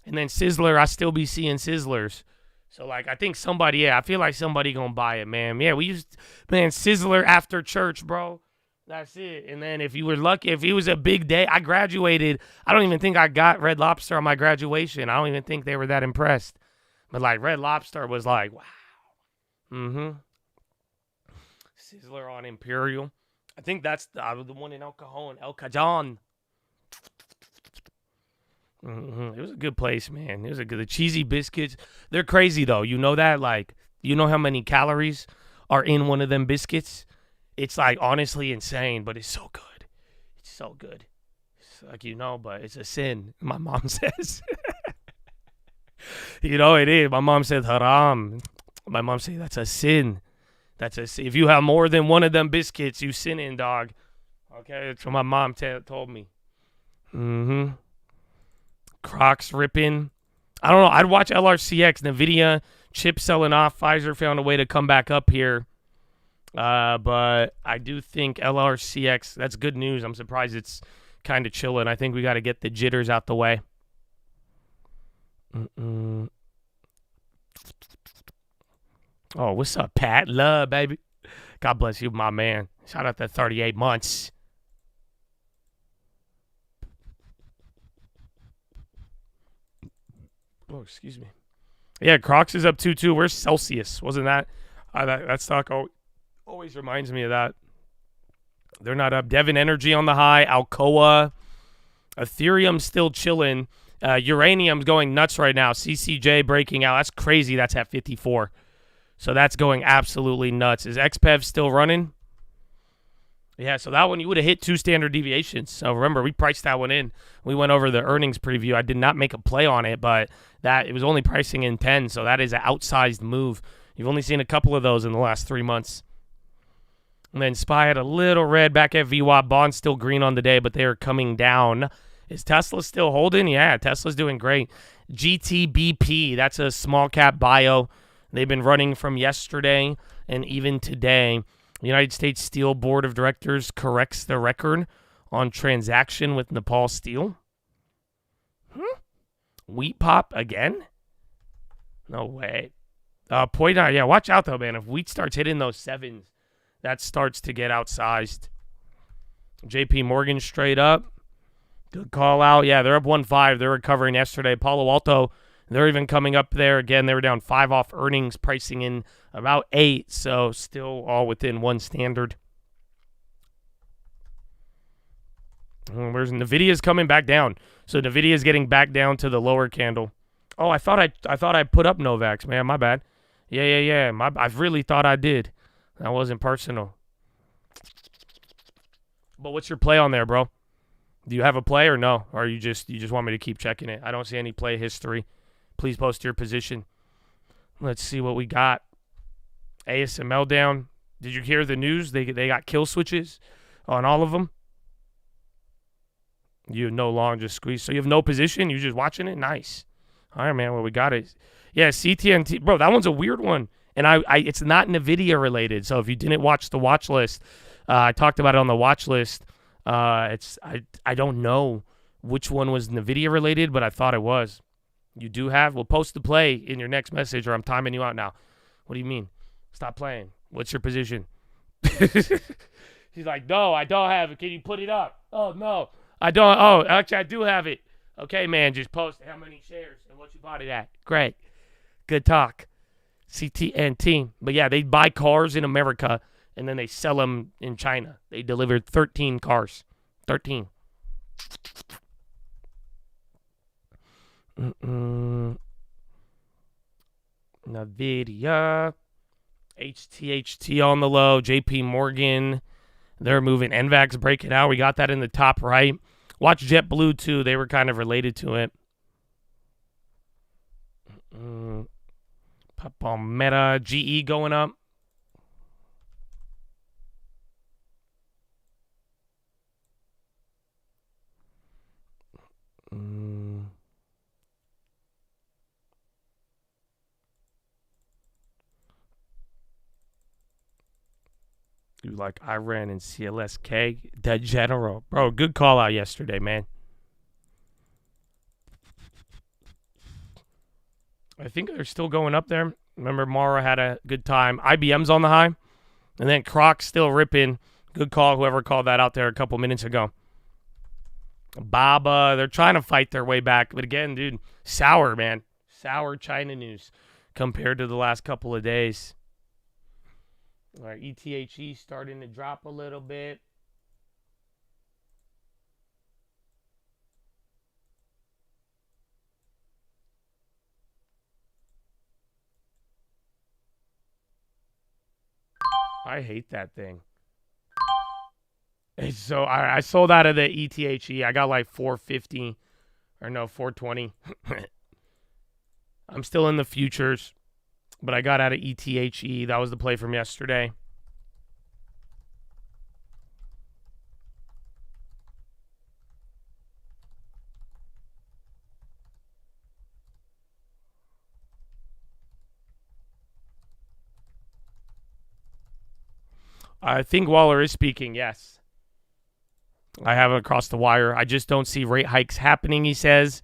And then Sizzler, I still be seeing Sizzlers. So like I think somebody, I feel like somebody gonna buy it, man. Yeah, Sizzler after church, bro. That's it. And then if you were lucky, if it was a big day, I graduated. I don't even think I got Red Lobster on my graduation. I don't even think they were that impressed. But like Red Lobster was like, wow. Sizzler on Imperial. I think that's the one in El Cajon, El Cajon. It was a good place, man. The cheesy biscuits. They're crazy though. You know that? Like, you know how many calories are in one of them biscuits? It's like honestly insane, but it's so good. It's so good. It's like, but it's a sin. My mom says. It is. My mom said haram. My mom said that's a sin. If you have more than one of them biscuits, you sinning, dog. Okay, that's what my mom told me. Crocs ripping. I don't know. I'd watch LRCX, Nvidia, chip selling off. Pfizer found a way to come back up here. But I do think LRCX, that's good news. I'm surprised it's kind of chilling. I think we got to get the jitters out the way. Oh, what's up, Pat? Love, baby. God bless you, my man. Shout out to 38 months. Oh, excuse me. Yeah, Crocs is up 2-2. Where's Celsius? Wasn't that? That stock always reminds me of that. They're not up. Devon Energy on the high. Alcoa. Ethereum still chilling. Uranium's going nuts right now. CCJ breaking out. That's crazy. That's at 54. So that's going absolutely nuts. Is XPEV still running? Yeah, so that one you would have hit 2 standard deviations. So remember, we priced that one in. We went over the earnings preview. I did not make a play on it, but it was only pricing in 10, so that is an outsized move. You've only seen a couple of those in the last 3 months. And then SPY had a little red back at VWAP. Bond's still green on the day, but they are coming down. Is Tesla still holding? Yeah, Tesla's doing great. GTBP, that's a small cap bio. They've been running from yesterday and even today. The United States Steel Board of Directors corrects the record on transaction with Nepal Steel. Wheat pop again? No way. Yeah, watch out though, man. If wheat starts hitting those 7s, that starts to get outsized. JP Morgan straight up. Good call out. Yeah, they're up 1.5. They're recovering yesterday. Palo Alto, they're even coming up there again. They were down 5 off earnings, pricing in about 8. So still all within 1 standard. Where's Nvidia's coming back down? So Nvidia's getting back down to the lower candle. Oh, I thought I put up Novax, man. My bad. Yeah. I really thought I did. That wasn't personal. But what's your play on there, bro? Do you have a play or no? Or you just want me to keep checking it? I don't see any play history. Please post your position. Let's see what we got. ASML down. Did you hear the news? They got kill switches on all of them. You no longer just squeeze. So you have no position? You just watching it? Nice. All right, man. Well, we got it. Yeah, CTNT. Bro, that one's a weird one. And it's not NVIDIA related. So if you didn't watch the watch list, I talked about it on the watch list. I don't know which one was NVIDIA related, but I thought it was. You do have? Well, post the play in your next message, or I'm timing you out now. What do you mean? Stop playing. What's your position? He's like, no, I don't have it. Can you put it up? Oh, no. I don't. Oh, actually, I do have it. Okay, man, just post how many shares and what you bought it at. Great. Good talk. CTNT. But, yeah, they buy cars in America, and then they sell them in China. They delivered 13 cars. 13. NVIDIA. HTHT on the low. JP Morgan. They're moving. NVAX breaking out. We got that in the top right. Watch JetBlue too. They were kind of related to it. Pop on Meta. GE going up. You like Iran and CLSK? The General. Bro, good call out yesterday, man. I think they're still going up there. Remember, Mara had a good time. IBM's on the high. And then Croc's still ripping. Good call, whoever called that out there a couple minutes ago. Baba, they're trying to fight their way back. But again, dude, sour, man. Sour China news compared to the last couple of days. All right, ETHE starting to drop a little bit. I hate that thing. It's so I sold out of the ETHE. I got like 450 or no 420. I'm still in the futures, but I got out of ETHE. That was the play from yesterday. I think Waller is speaking, yes. I have it across the wire. I just don't see rate hikes happening, he says,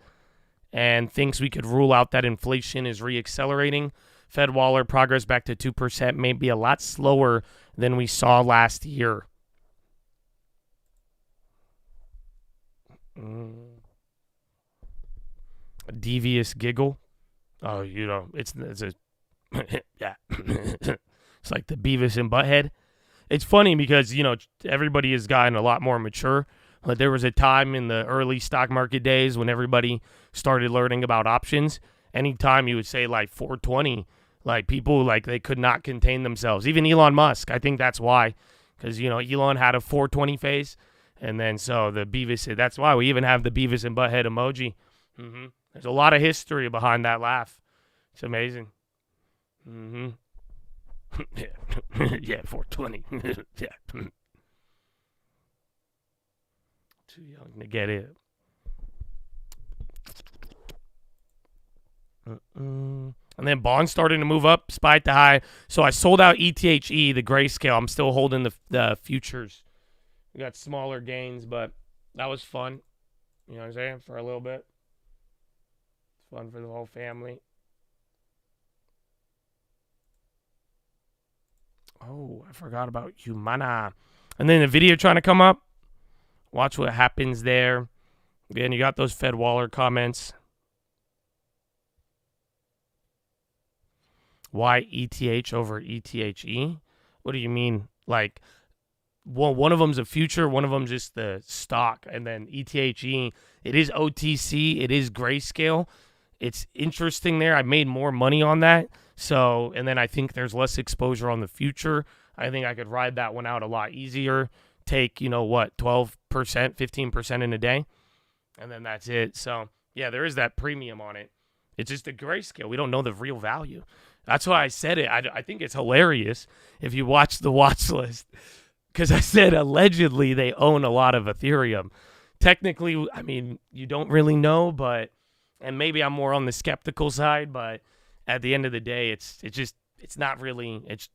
and thinks we could rule out that inflation is reaccelerating. Fed Waller progress back to 2% may be a lot slower than we saw last year. A devious giggle. Oh, you know, it's a yeah. It's like the Beavis and Butthead. It's funny because, you know, everybody has gotten a lot more mature. Like there was a time in the early stock market days when everybody started learning about options. Anytime you would say like 420, like people like they could not contain themselves. Even Elon Musk, I think that's why. Because, you know, Elon had a 420 phase. And then so the Beavis, that's why we even have the Beavis and Butthead emoji. There's a lot of history behind that laugh. It's amazing. Yeah, yeah, 420. Yeah. Too young to get it. And then bonds starting to move up, spiked the high. So I sold out ETHE, the grayscale. I'm still holding the futures. We got smaller gains, but that was fun. You know what I'm saying? For a little bit. It's fun for the whole family. Oh, I forgot about Humana. And then the video trying to come up. Watch what happens there. Again, you got those Fed Waller comments. Why ETH over ETHE? What do you mean? Like, well, one of them's a future, one of them's just the stock. And then ETHE, it is OTC, it is grayscale. It's interesting there. I made more money on that. So, and then I think there's less exposure on the future. I think I could ride that one out a lot easier. Take, you know, what, 12%, 15% in a day. And then that's it. So, yeah, there is that premium on it. It's just a grayscale. We don't know the real value. That's why I said it. I think it's hilarious if you watch the watch list. Because I said allegedly they own a lot of Ethereum. Technically, I mean, you don't really know, but, and maybe I'm more on the skeptical side, but at the end of the day, it's not really, it's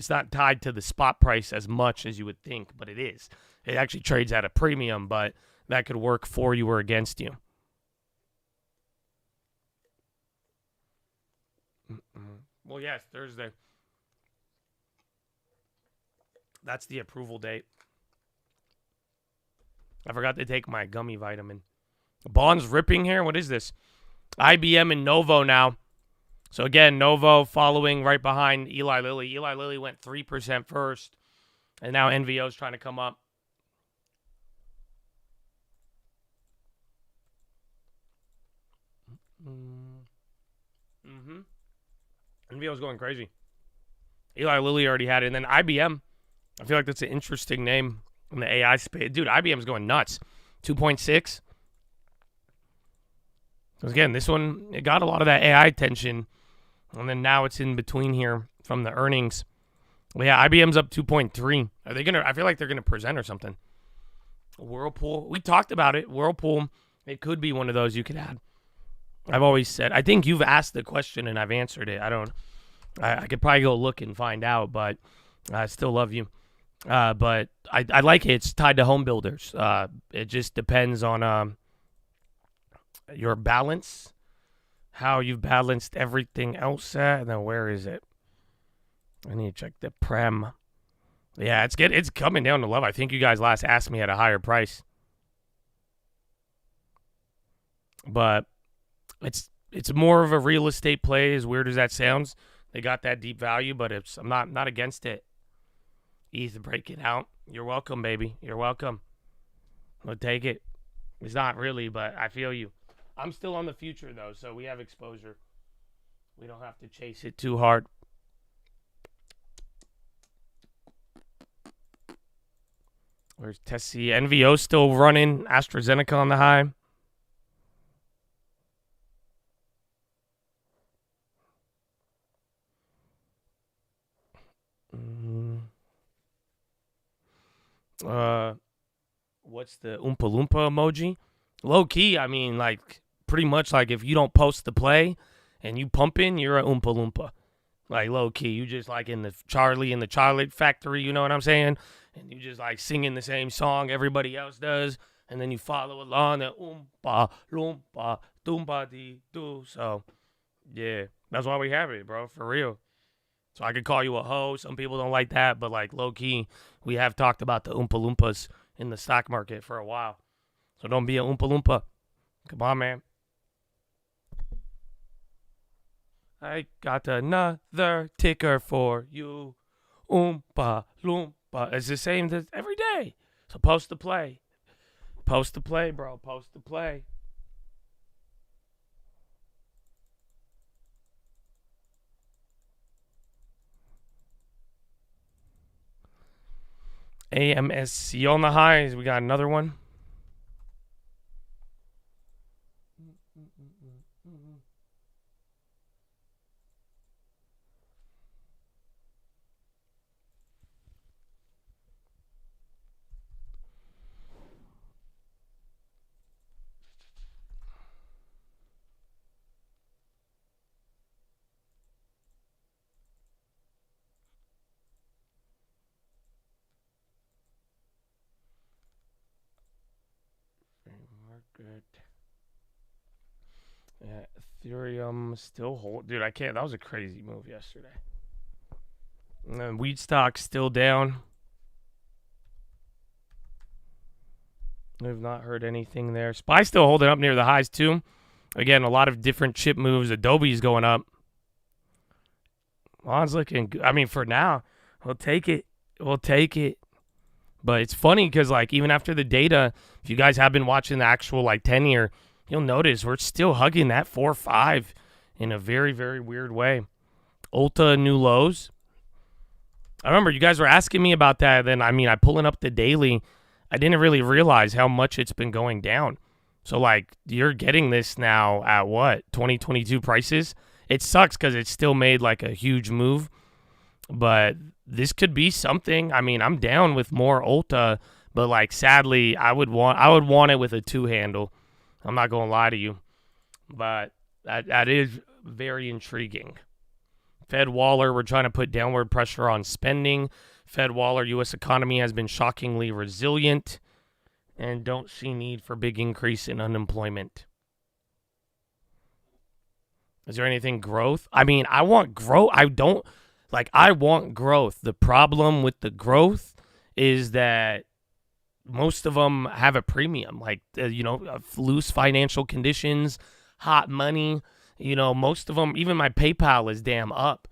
not tied to the spot price as much as you would think, but it is. It actually trades at a premium, but that could work for you or against you. Well, yes, Thursday. That's the approval date. I forgot to take my gummy vitamin. Bond's ripping here. What is this? IBM and Novo now. So again, Novo following right behind Eli Lilly. Eli Lilly went 3% first. And now NVO's trying to come up. Mm-hmm. NVO's going crazy. Eli Lilly already had it. And then IBM, I feel like that's an interesting name in the AI space. Dude, IBM's going nuts. 2.6. Because again, this one, it got a lot of that AI attention. And then now it's in between here from the earnings. Well, yeah, IBM's up 2.3. Are they going to, I feel like they're going to present or something. Whirlpool, we talked about it. Whirlpool, it could be one of those you could add. I've always said, I think you've asked the question and I've answered it. I could probably go look and find out, but I still love you. But I like it. It's tied to home builders. It just depends on your balance, how you've balanced everything else at, and then where is it? I need to check the Prem. Yeah, it's coming down to love. I think you guys last asked me at a higher price. But it's more of a real estate play, as weird as that sounds. They got that deep value, but I'm not against it. ETH breaking out. You're welcome, baby. You're welcome. I'll take it. It's not really, but I feel you. I'm still on the future, though, so we have exposure. We don't have to chase it too hard. Where's Tessie? NVO still running. AstraZeneca on the high. What's the Oompa Loompa emoji? Low key, I mean, like, pretty much like if you don't post the play and you pumping, you're a Oompa Loompa. Like, low key, you just like in the Charlie in the Chocolate Factory, you know what I'm saying? And you just like singing the same song everybody else does, and then you follow along the Oompa Loompa Doompa Dee Doo. So, yeah, that's why we have it, bro, for real. So I could call you a hoe. Some people don't like that, but like low key, we have talked about the Oompa Loompas in the stock market for a while. So don't be a Oompa Loompa. Come on, man. I got another ticker for you. Oompa Loompa. It's the same every day. So post the play. Post the play, bro. Post the play. AMSC on the highs. We got another one. Good. Yeah, Ethereum still hold. Dude, I can't. That was a crazy move yesterday. And then wheat stock still down. We've not heard anything there. SPY still holding up near the highs too. Again, a lot of different chip moves. Adobe's going up. Lon's looking good. I mean, for now, we'll take it. We'll take it. But it's funny because, like, even after the data, if you guys have been watching the actual, like, 10-year, you'll notice we're still hugging that 4-5 in a very, very weird way. Ulta new lows. I remember you guys were asking me about that. Then, I mean, I pulling up the daily. I didn't really realize how much it's been going down. So, like, you're getting this now at what? 2022 prices? It sucks because it still made, like, a huge move. But this could be something. I mean, I'm down with more Ulta, but like sadly, I would want it with a 2 handle. I'm not gonna lie to you, but that is very intriguing. Fed Waller, we're trying to put downward pressure on spending. Fed Waller, U.S. economy has been shockingly resilient, and don't see need for big increase in unemployment. Is there anything growth? I mean, I want growth. I want growth. The problem with the growth is that most of them have a premium, like, loose financial conditions, hot money. Most of them, even my PayPal is damn up.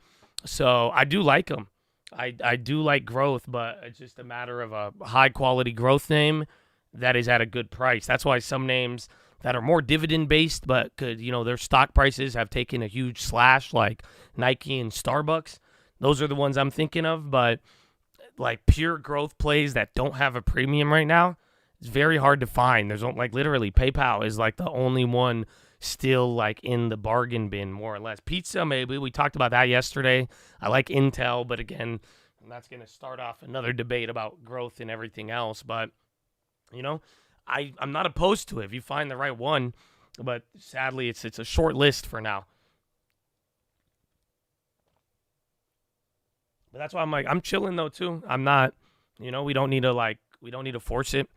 So I do like them. I do like growth, but it's just a matter of a high-quality growth name that is at a good price. That's why some names that are more dividend based, but could, their stock prices have taken a huge slash, like Nike and Starbucks. Those are the ones I'm thinking of. But like pure growth plays that don't have a premium right now, it's very hard to find. There's like literally PayPal is like the only one still like in the bargain bin, more or less. Pizza, maybe. We talked about that yesterday. I like Intel, but again, that's going to start off another debate about growth and everything else. But, I'm not opposed to it if you find the right one, but sadly, it's a short list for now. But that's why I'm chilling though too. I'm not, we don't need to force it.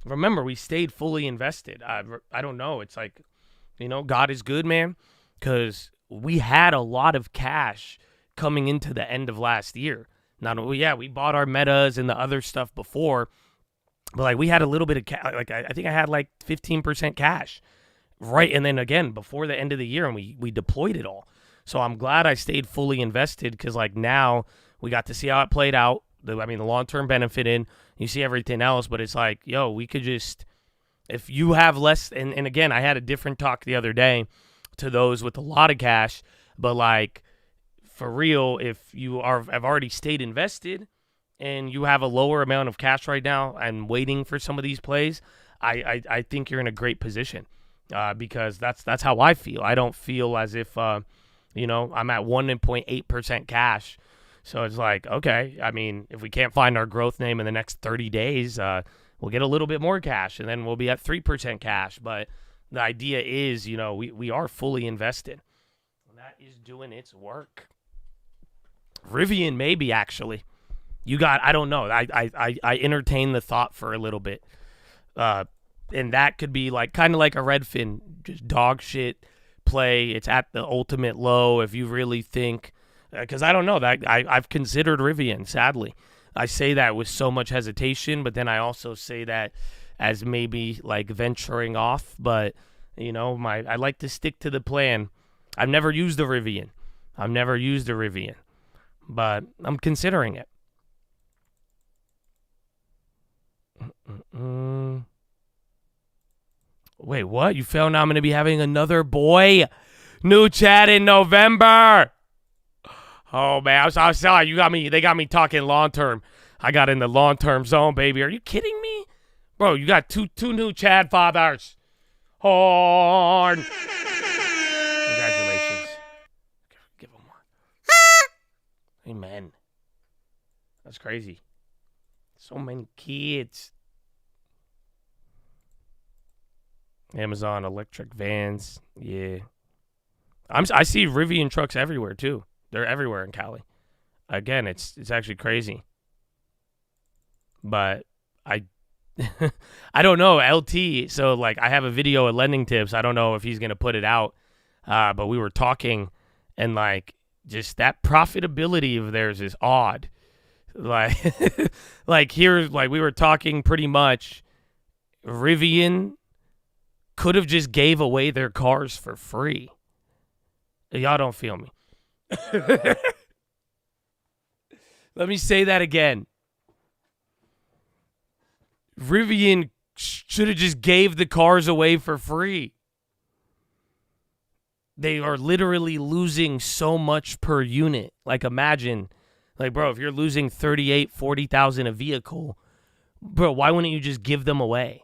Remember, we stayed fully invested. I don't know. It's like, God is good, man, because we had a lot of cash coming into the end of last year. We bought our metas and the other stuff before, but like we had a little bit of cash. Like I think I had like 15% cash, right? And then again before the end of the year, and we deployed it all. So I'm glad I stayed fully invested because like now we got to see how it played out. The long-term benefit in. You see everything else, but it's like, we could just, if you have less, and again, I had a different talk the other day to those with a lot of cash, but like for real, if you have already stayed invested and you have a lower amount of cash right now and waiting for some of these plays, I think you're in a great position because that's how I feel. I don't feel as if, I'm at 1.8% cash. So it's like, okay, if we can't find our growth name in the next 30 days, we'll get a little bit more cash, and then we'll be at 3% cash. But the idea is, we are fully invested. And that is doing its work. Rivian, maybe, actually. I don't know. I entertained the thought for a little bit. And that could be kind of like a Redfin, just dog shit play. It's at the ultimate low if you really think. Because I don't know, that I've considered Rivian, sadly. I say that with so much hesitation, but then I also say that as maybe like venturing off. But, I like to stick to the plan. I've never used a Rivian. But I'm considering it. Wait, what? You found out I'm going to be having another boy? New chat in November. Oh, man, I'm sorry. They got me talking long-term. I got in the long-term zone, baby. Are you kidding me? Bro, you got two new Chad fathers. Horn. Congratulations. Give them one. Amen. That's crazy. So many kids. Amazon electric vans. Yeah. I see Rivian trucks everywhere, too. They're everywhere in Cali. Again, it's actually crazy. But I don't know, LT. So like I have a video of lending tips. I don't know if he's going to put it out. But we were talking and like just that profitability of theirs is odd. Like like here like we were talking pretty much Rivian could have just gave away their cars for free. Y'all don't feel me. Let me say that again. Rivian should have just gave the cars away for free. They are literally losing so much per unit. Like imagine, like bro, if you're losing 38, 40,000 a vehicle, bro, why wouldn't you just give them away?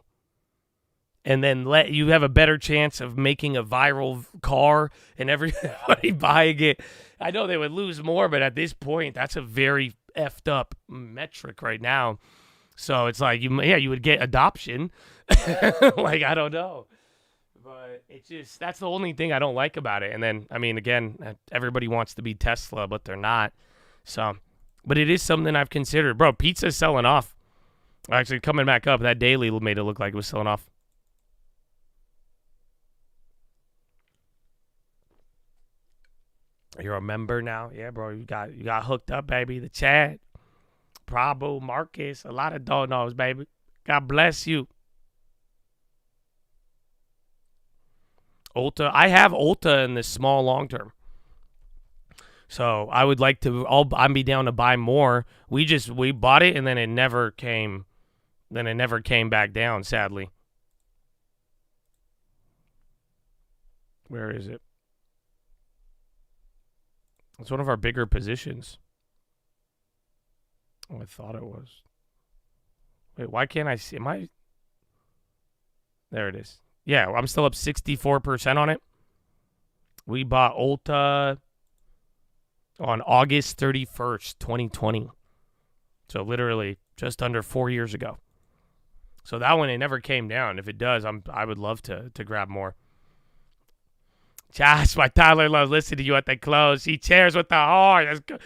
And then let you have a better chance of making a viral car and everybody buying it. I know they would lose more, but at this point, that's a very effed up metric right now. So it's like, you would get adoption. Like, I don't know. But it's just, that's the only thing I don't like about it. And then, again, everybody wants to be Tesla, but they're not. So, but it is something I've considered. Bro, pizza's selling off. Actually, coming back up, that daily made it look like it was selling off. You're a member now? Yeah, bro. You got hooked up, baby. The chat. Prabo, Marcus, a lot of donos, baby. God bless you. Ulta. I have Ulta in the small long term. So I would like to, I'd be down to buy more. We bought it and then it never came back down, sadly. Where is it? It's one of our bigger positions. Oh, I thought it was. Wait, why can't I see? Am I? There it is. Yeah, I'm still up 64% on it. We bought Ulta on August 31st, 2020. So literally just under 4 years ago. So that one, it never came down. If it does, I would love to grab more. Josh, my toddler loves listening to you at the close. She cheers with the heart. That's good.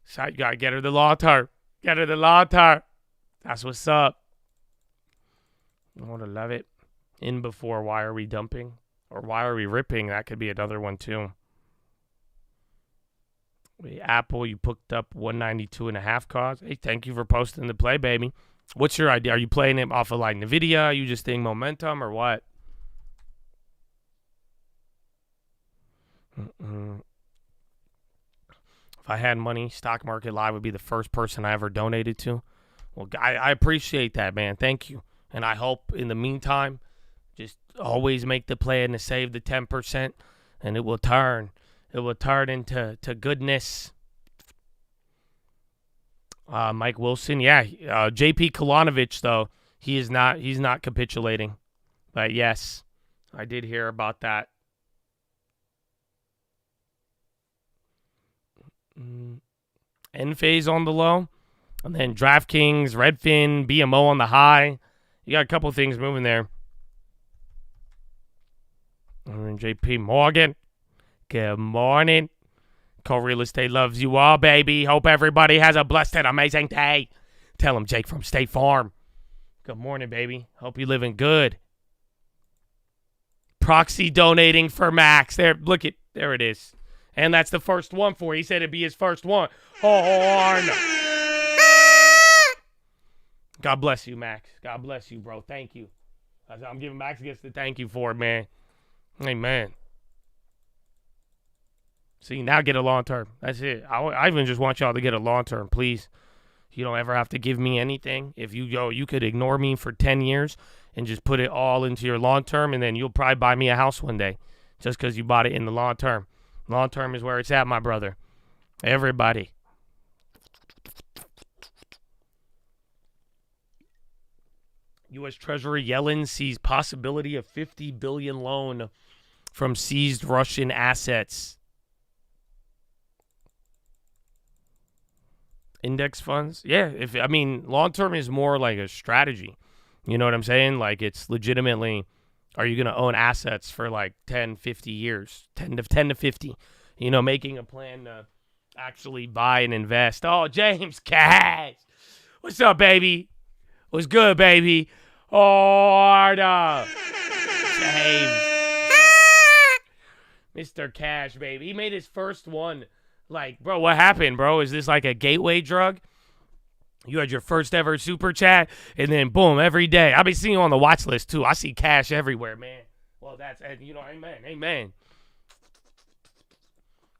So you gotta get her the long term. Get her the long term. That's what's up. I want to love it. In before, why are we dumping? Or why are we ripping? That could be another one too. Wait, Apple, you picked up 192.5 cause. Hey, thank you for posting the play, baby. What's your idea? Are you playing it off of like NVIDIA? Are you just seeing momentum or what? If I had money, Stock Market Live would be the first person I ever donated to. Well, I appreciate that, man. Thank you. And I hope in the meantime, just always make the plan to save the 10%, and it will turn. It will turn into goodness. Mike Wilson, yeah. JP Kolanovich, though, he's not capitulating. But yes, I did hear about that. Enphase on the low, and then DraftKings, Redfin, BMO on the high. You got a couple things moving there. And JP Morgan, good morning. Co-Real Estate loves you all, baby. Hope everybody has a blessed and amazing day. Tell him Jake from State Farm. Good morning, baby. Hope you're living good. Proxy donating for Max. There, look it. There it is. And that's the first one for you. He said it'd be his first one. Horn. God bless you, Max. God bless you, bro. Thank you. I'm giving Max gets the thank you for it, man. Amen. See, now get a long term. That's it. I even just want y'all to get a long term, please. You don't ever have to give me anything. If you could ignore me for 10 years and just put it all into your long term, and then you'll probably buy me a house one day just because you bought it in the long term. Long term is where it's at, my brother. Everybody. U.S. Treasury Yellen sees possibility of $50 billion loan from seized Russian assets. Index funds? Yeah, long term is more like a strategy. You know what I'm saying? Like it's legitimately, are you going to own assets for like 10, 50 years? 10 to 50. You know, making a plan to actually buy and invest. Oh, James Cash. What's up, baby? What's good, baby? Order. James. Mr. Cash, baby. He made his first one. Like, bro, what happened, bro? Is this like a gateway drug? You had your first ever super chat, and then boom, every day. I've been seeing you on the watch list, too. I see Cash everywhere, man. Well, that's, amen.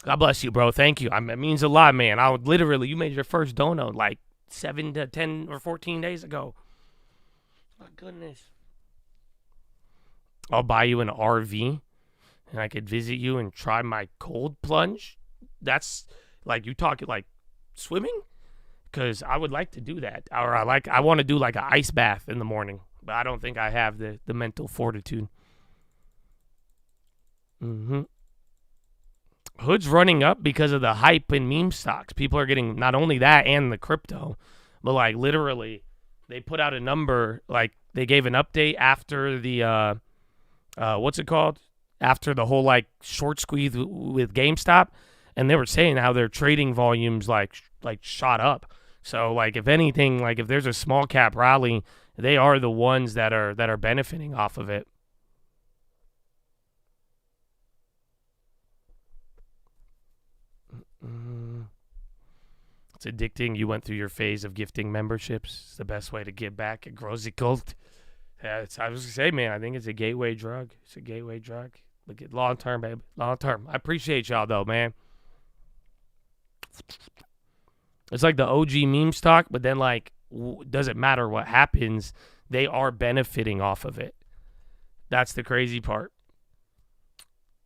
God bless you, bro. Thank you. It means a lot, man. You made your first dono like 7 to 10 or 14 days ago. My goodness. I'll buy you an RV, and I could visit you and try my cold plunge. That's like, you talking like swimming? Because I would like to do that. Or I want to do like an ice bath in the morning. But I don't think I have the mental fortitude. Hood's running up because of the hype in meme stocks. People are getting not only that and the crypto, but like literally they put out a number, like they gave an update after the, what's it called? After the whole like short squeeze with GameStop. And they were saying how their trading volumes like shot up. So like if anything, like if there's a small cap rally, they are the ones that are benefiting off of it. It's addicting. You went through your phase of gifting memberships. It's the best way to give back. It grows the cult. Yeah, I was gonna say, man, I think it's a gateway drug. It's a gateway drug. Look at long term, baby. Long term. I appreciate y'all though, man. It's like the OG meme stock, but then like, doesn't matter what happens, they are benefiting off of it. That's the crazy part.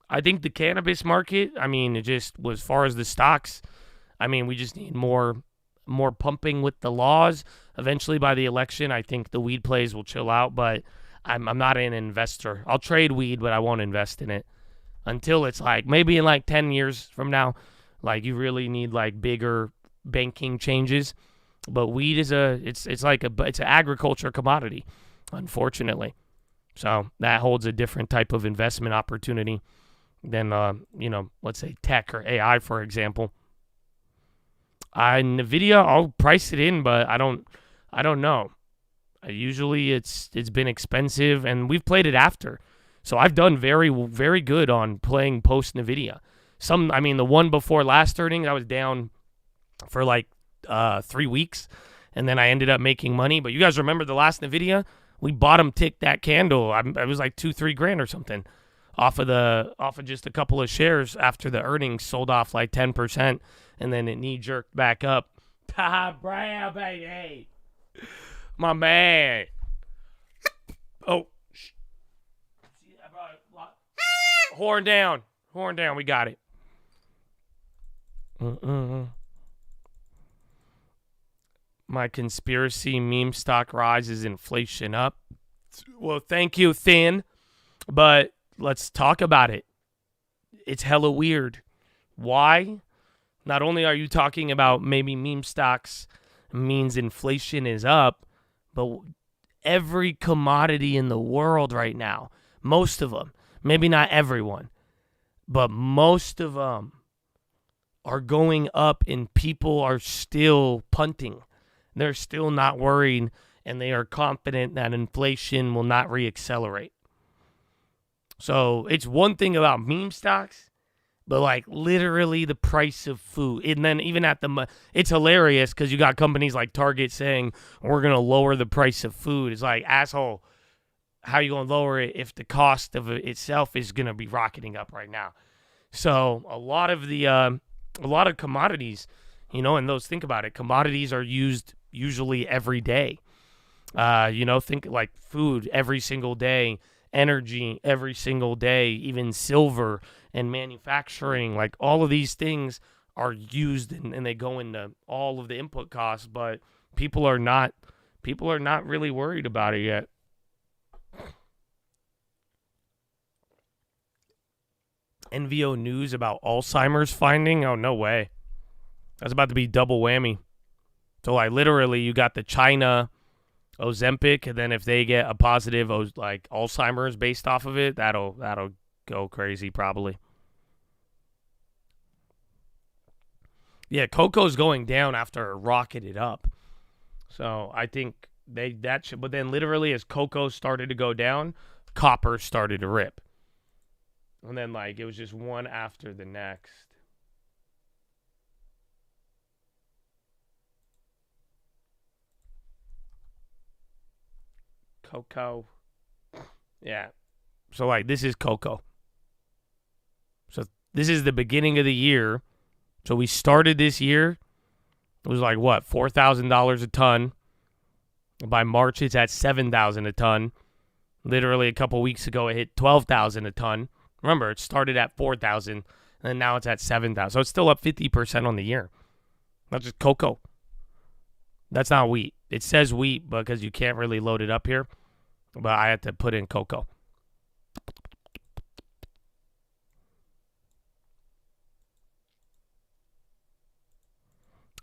I think the cannabis market, I mean, it just, as far as the stocks, I mean, we just need more pumping with the laws. Eventually, by the election, I think the weed plays will chill out, but I'm not an investor. I'll trade weed, but I won't invest in it until it's like, maybe in like 10 years from now, like you really need like bigger banking changes. But weed is it's an agriculture commodity, unfortunately. So that holds a different type of investment opportunity than, let's say tech or AI, for example. NVIDIA, I'll price it in, but I don't know. Usually it's been expensive, and we've played it after. So I've done very, very good on playing post NVIDIA. The one before last earnings, I was down for like 3 weeks, and then I ended up making money. But you guys remember the last NVIDIA? We bottom ticked that candle. It was like $2-3 grand or something off of just a couple of shares after the earnings sold off like 10%, and then it knee jerked back up. Brown, baby, my man. Oh, horn down. We got it. My conspiracy meme stock rises, inflation up. Well, thank you, Thin. But let's talk about it. It's hella weird. Why? Not only are you talking about maybe meme stocks means inflation is up, but every commodity in the world right now, most of them, maybe not everyone, but most of them are going up, and people are still punting. They're still not worried, and they are confident that inflation will not reaccelerate. So it's one thing about meme stocks, but like literally the price of food. And then even it's hilarious because you got companies like Target saying, we're going to lower the price of food. It's like, asshole, how are you going to lower it if the cost of it itself is going to be rocketing up right now? So a lot of commodities, and those, think about it, commodities are used usually every day. Think like food every single day, energy every single day, even silver and manufacturing, like all of these things are used and they go into all of the input costs, but people are not really worried about it yet. NVO news about Alzheimer's finding? Oh, no way. That's about to be double whammy. So like literally you got the China Ozempic, and then if they get a positive like Alzheimer's based off of it, that'll go crazy probably. Yeah, cocoa's going down after it rocketed up. So I think but then literally as cocoa started to go down, copper started to rip. And then like it was just one after the next. Cocoa. Yeah. So like this is cocoa. So this is the beginning of the year. So we started this year. It was like what, $4,000 a ton. By March it's at $7,000 a ton. Literally a couple weeks ago it hit $12,000 a ton. Remember, it started at $4,000 and now it's at $7,000. So it's still up 50% on the year. That's just cocoa. That's not wheat. It says wheat because you can't really load it up here. But I had to put in cocoa.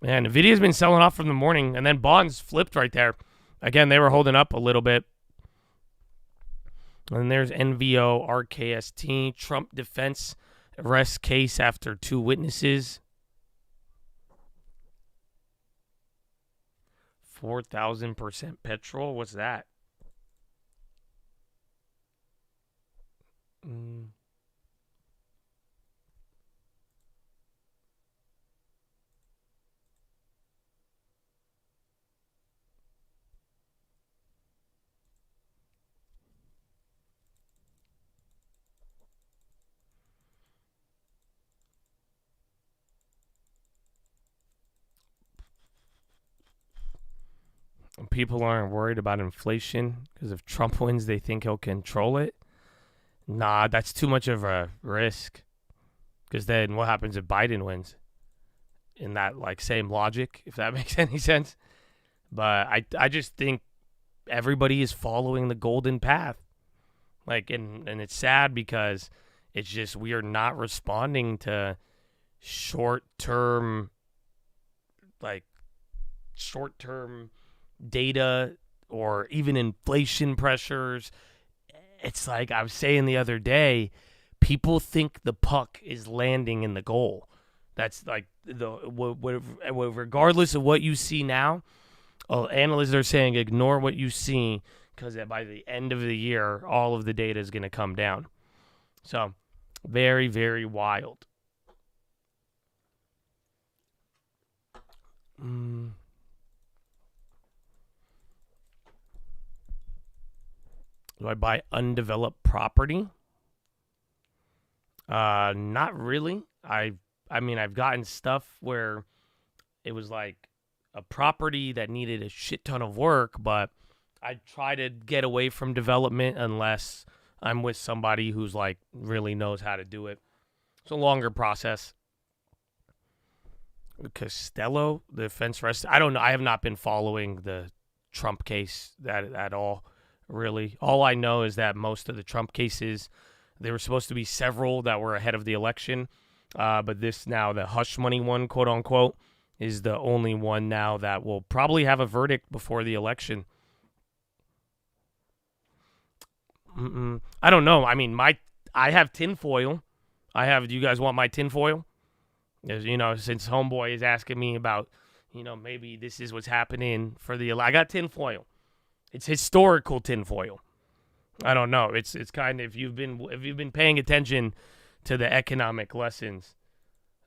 And NVIDIA's been selling off from the morning. And then bonds flipped right there. Again, they were holding up a little bit. And there's NVO, RKST, Trump defense arrest case after 2 witnesses. 4,000% petrol? What's that? People aren't worried about inflation because if Trump wins, they think he'll control it. Nah, that's too much of a risk. Because then what happens if Biden wins? In that like same logic, if that makes any sense. But I just think everybody is following the golden path. Like, and it's sad because it's just we are not responding to short-term data or even inflation pressures. It's like I was saying the other day, people think the puck is landing in the goal. That's like regardless of what you see now, analysts are saying ignore what you see because by the end of the year, all of the data is going to come down. So, very, very wild. Do I buy undeveloped property? Not really. I mean, I've gotten stuff where it was like a property that needed a shit ton of work, but I try to get away from development unless I'm with somebody who's like really knows how to do it. It's a longer process. Costello, the defense rest. I don't know. I have not been following the Trump case at all, really. All I know is that most of the Trump cases, there were supposed to be several that were ahead of the election. But this now, the hush money one, quote unquote, is the only one now that will probably have a verdict before the election. I don't know. I mean, I have tinfoil. Do you guys want my tinfoil? You know, since Homeboy is asking me about, you know, maybe this is what's happening for I got tinfoil. It's historical tinfoil. I don't know. It's kind of if you've been paying attention to the economic lessons,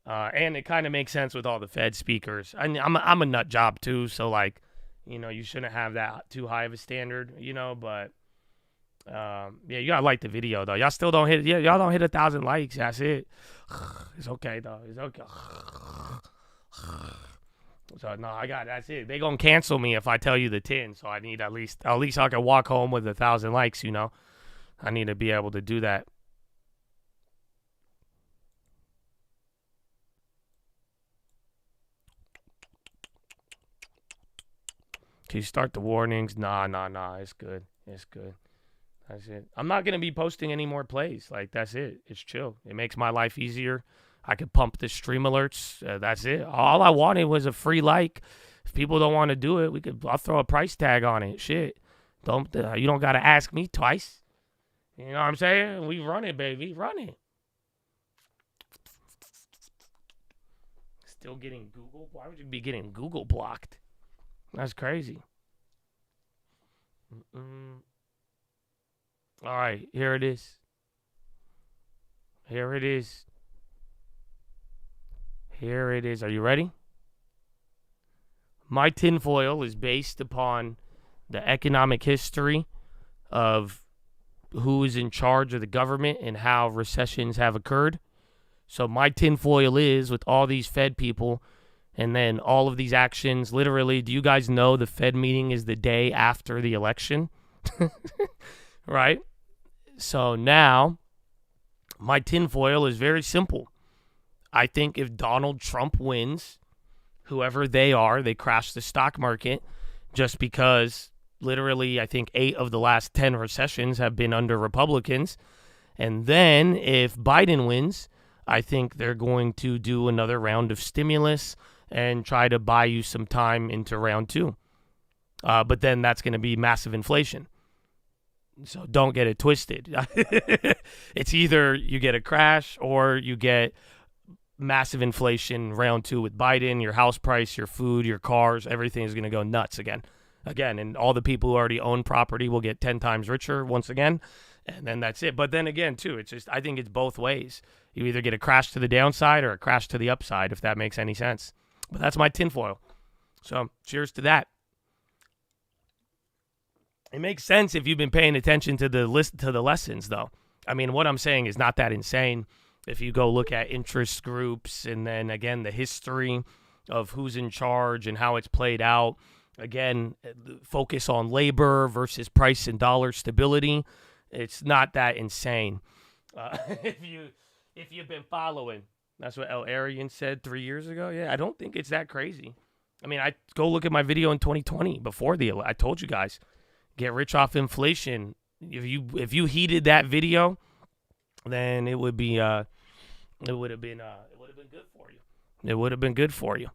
and it kind of makes sense with all the Fed speakers. I'm a nut job too, so like, you know, you shouldn't have that too high of a standard, you know. But yeah, you gotta like the video though. Y'all still don't hit. Yeah, y'all don't hit 1,000 likes. That's it. It's okay though. It's okay. So no, that's it. They gonna cancel me if I tell you the 10. So I need at least I can walk home with 1,000 likes. You know, I need to be able to do that. Can you start the warnings? Nah. It's good. That's it. I'm not gonna be posting any more plays. Like that's it. It's chill. It makes my life easier. I could pump the stream alerts. That's it. All I wanted was a free like. If people don't want to do it, I'll throw a price tag on it. Shit. You don't gotta ask me twice. You know what I'm saying? We run it, baby. Run it. Still getting Google? Why would you be getting Google blocked? That's crazy. All right, here it is. Here it is. Are you ready? My tinfoil is based upon the economic history of who is in charge of the government and how recessions have occurred. So my tinfoil is with all these Fed people and then all of these actions. Literally, do you guys know the Fed meeting is the day after the election? Right? So now, my tinfoil is very simple. I think if Donald Trump wins, whoever they are, they crash the stock market just because literally I think 8 of the last 10 recessions have been under Republicans. And then if Biden wins, I think they're going to do another round of stimulus and try to buy you some time into round 2. But then that's going to be massive inflation. So don't get it twisted. It's either you get a crash or you get massive inflation round 2 with Biden. Your house price, your food, your cars, everything is going to go nuts again. And all the people who already own property will get 10 times richer once again. And then that's it. But then again, too, it's just I think it's both ways. You either get a crash to the downside or a crash to the upside, if that makes any sense. But that's my tinfoil. So cheers to that. It makes sense if you've been paying attention to the lessons, though. I mean, what I'm saying is not that insane. If you go look at interest groups and then, again, the history of who's in charge and how it's played out, again, focus on labor versus price and dollar stability. It's not that insane. If you've been following, that's what El Arian said 3 years ago. Yeah, I don't think it's that crazy. I mean, I go look at my video in 2020 before I told you guys, get rich off inflation. If you heeded that video, then it would be it would have been good for you. It would have been good for you.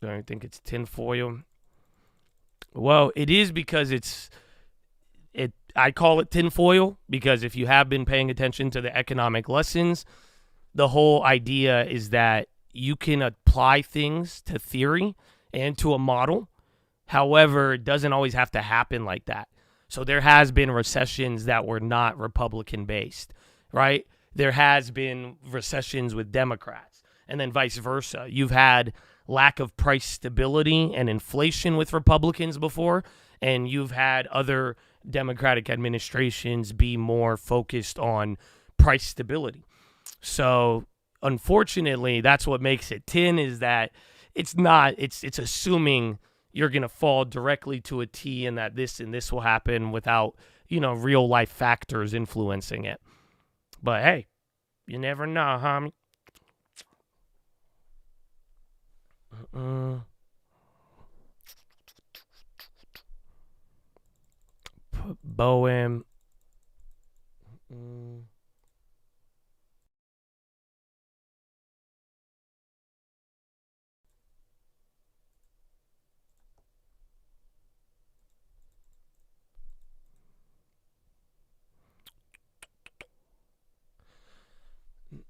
I don't think it's tinfoil. Well, it is because I call it tinfoil because if you have been paying attention to the economic lessons, the whole idea is that you can apply things to theory and to a model. However, it doesn't always have to happen like that. So there has been recessions that were not Republican-based, right? There has been recessions with Democrats, and then vice versa. You've had lack of price stability and inflation with Republicans before, and you've had other Democratic administrations be more focused on price stability. So unfortunately, that's what makes it tin, is that it's assuming you're going to fall directly to a T and that this and this will happen without, real life factors influencing it. But hey, you never know, homie. Bohem.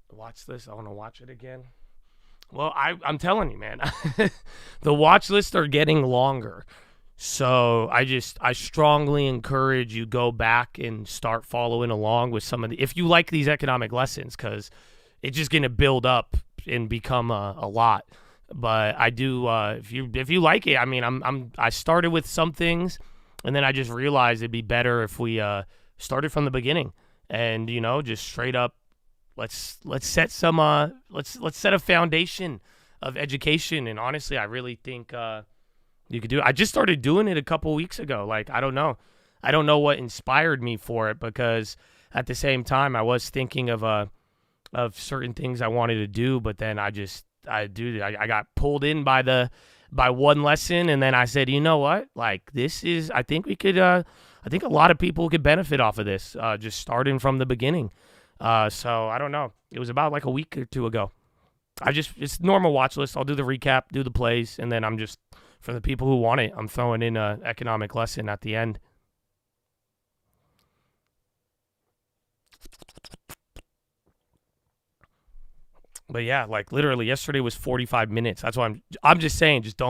Watch this. I want to watch it again. Well, I'm telling you, man, the watch lists are getting longer. So I strongly encourage you go back and start following along with some of if you like these economic lessons, because it's just going to build up and become a lot. But I do, if you like it, I mean, I started with some things, and then I just realized it'd be better if we started from the beginning and, just straight up. Let's set some let's set a foundation of education, and honestly, I really think you could do it. I just started doing it a couple weeks ago. Like, I don't know what inspired me for it, because at the same time I was thinking of certain things I wanted to do, but then I got pulled in by one lesson, and then I said, you know what? Like, I think we could I think a lot of people could benefit off of this, just starting from the beginning. So I don't know. It was about like a week or two ago. It's normal watch list. I'll do the recap, do the plays, and then I'm just, for the people who want it, I'm throwing in an economic lesson at the end. But yeah, like literally yesterday was 45 minutes. That's why I'm just saying, just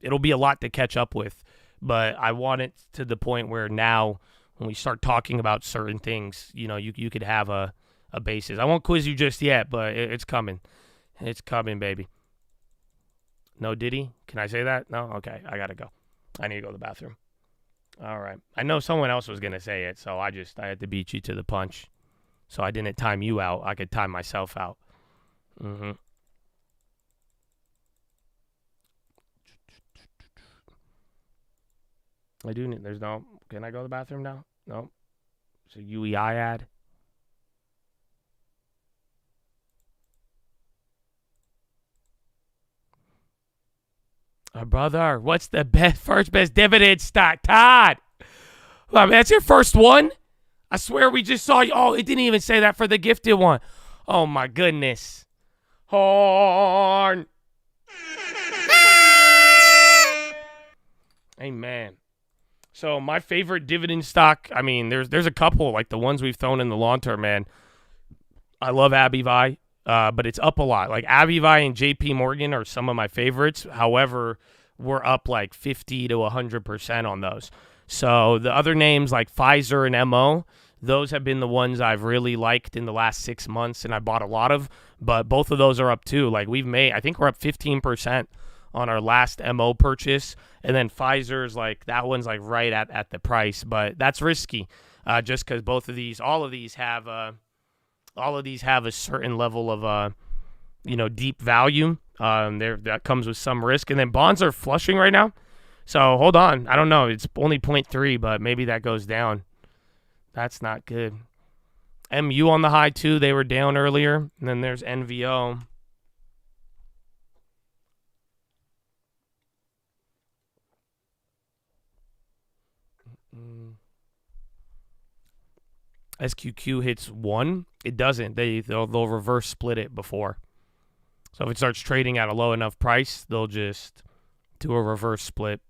it'll be a lot to catch up with, but I want it to the point where now when we start talking about certain things, you could have a basis. I won't quiz you just yet, but it's coming. It's coming, baby. No Diddy? Can I say that? No? Okay, I got to go. I need to go to the bathroom. All right. I know someone else was going to say it, so I had to beat you to the punch. So I didn't time you out. I could time myself out. Can I go to the bathroom now? No. It's a UEI ad. Brother, what's the first best dividend stock? Todd! Well, that's your first one? I swear we just saw you. Oh, it didn't even say that for the gifted one. Oh, my goodness. Horn! Amen. So my favorite dividend stock, I mean, there's a couple, like the ones we've thrown in the long term, man. I love AbbVie. But it's up a lot. Like AbbVie and JP Morgan are some of my favorites. However, we're up like 50 to 100% on those. So the other names like Pfizer and MO, those have been the ones I've really liked in the last 6 months, and I bought a lot of. But both of those are up too. Like I think we're up 15% on our last MO purchase, and then Pfizer's like that one's like right at the price, but that's risky, just because all of these have a certain level of deep value. That comes with some risk. And then bonds are flushing right now. So hold on. I don't know. It's only 0.3, but maybe that goes down. That's not good. MU on the high, too. They were down earlier. And then there's NVO. SQQ hits 1. It doesn't. They'll reverse split it before. So if it starts trading at a low enough price, they'll just do a reverse split.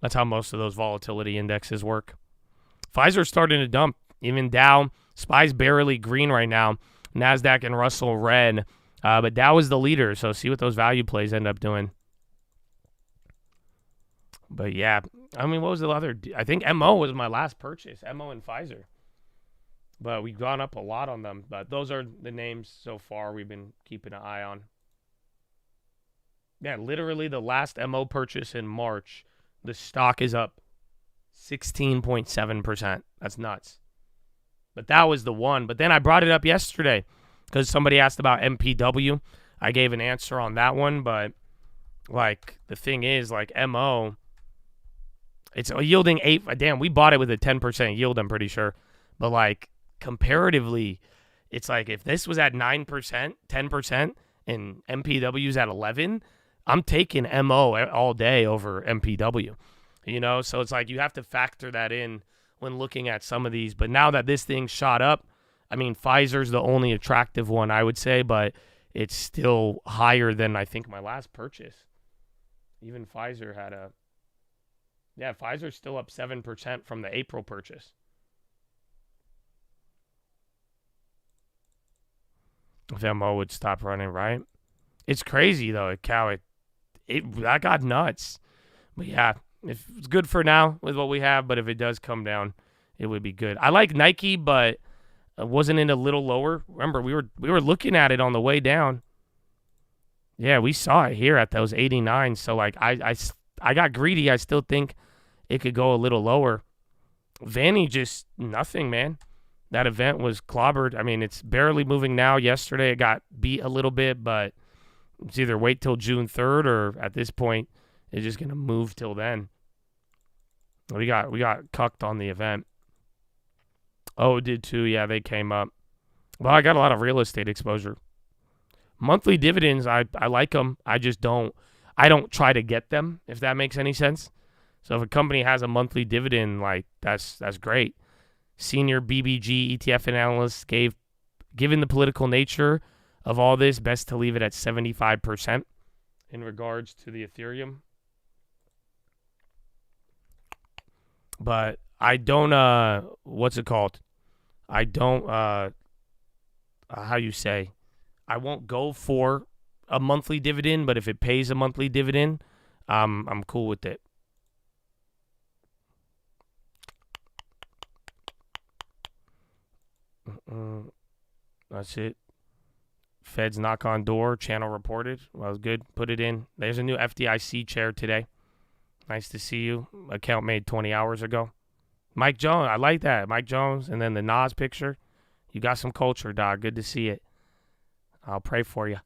That's how most of those volatility indexes work. Pfizer's starting to dump. Even Dow, SPY's barely green right now. NASDAQ and Russell red. But Dow is the leader, so see what those value plays end up doing. But yeah, I mean, what was the other? I think MO was my last purchase, MO and Pfizer. But we've gone up a lot on them. But those are the names so far we've been keeping an eye on. Yeah, literally the last MO purchase in March, the stock is up 16.7%. That's nuts. But that was the one. But then I brought it up yesterday because somebody asked about MPW. I gave an answer on that one. But, like, the thing is, like, MO, it's yielding 8. Damn, we bought it with a 10% yield, I'm pretty sure. But, like, comparatively, it's like if this was at 9%, 10%, and MPW's at 11, I'm taking MO all day over MPW. You know, so it's like you have to factor that in when looking at some of these. But now that this thing shot up, I mean, Pfizer's the only attractive one, I would say, but it's still higher than I think my last purchase. Even Pfizer had a... Yeah, Pfizer's still up 7% from the April purchase. If MO would stop running, right? It's crazy, though, Cow. That got nuts. But yeah, if it's good for now with what we have, but if it does come down, it would be good. I like Nike, but wasn't it a little lower? Remember, we were looking at it on the way down. Yeah, we saw it here at those 89. So, like, I got greedy. I still think it could go a little lower. Vanny, just nothing, man. That event was clobbered. I mean, it's barely moving now. Yesterday, it got beat a little bit, but it's either wait till June 3rd or at this point, it's just going to move till then. We got cucked on the event. Oh, it did too. Yeah, they came up. Well, I got a lot of real estate exposure. Monthly dividends, I like them. I don't try to get them, if that makes any sense. So if a company has a monthly dividend, like that's great. Senior BBG ETF analyst given the political nature of all this, best to leave it at 75% in regards to the Ethereum. But I don't, what's it called? I don't, how you say? I won't go for a monthly dividend, but if it pays a monthly dividend, I'm cool with it. That's it. Fed's knock on door. Channel reported. Well, it was good. Put it in. There's a new FDIC chair today. Nice to see you. Account made 20 hours ago. Mike Jones. I like that. Mike Jones. And then the Nas picture. You got some culture, dog. Good to see it. I'll pray for you.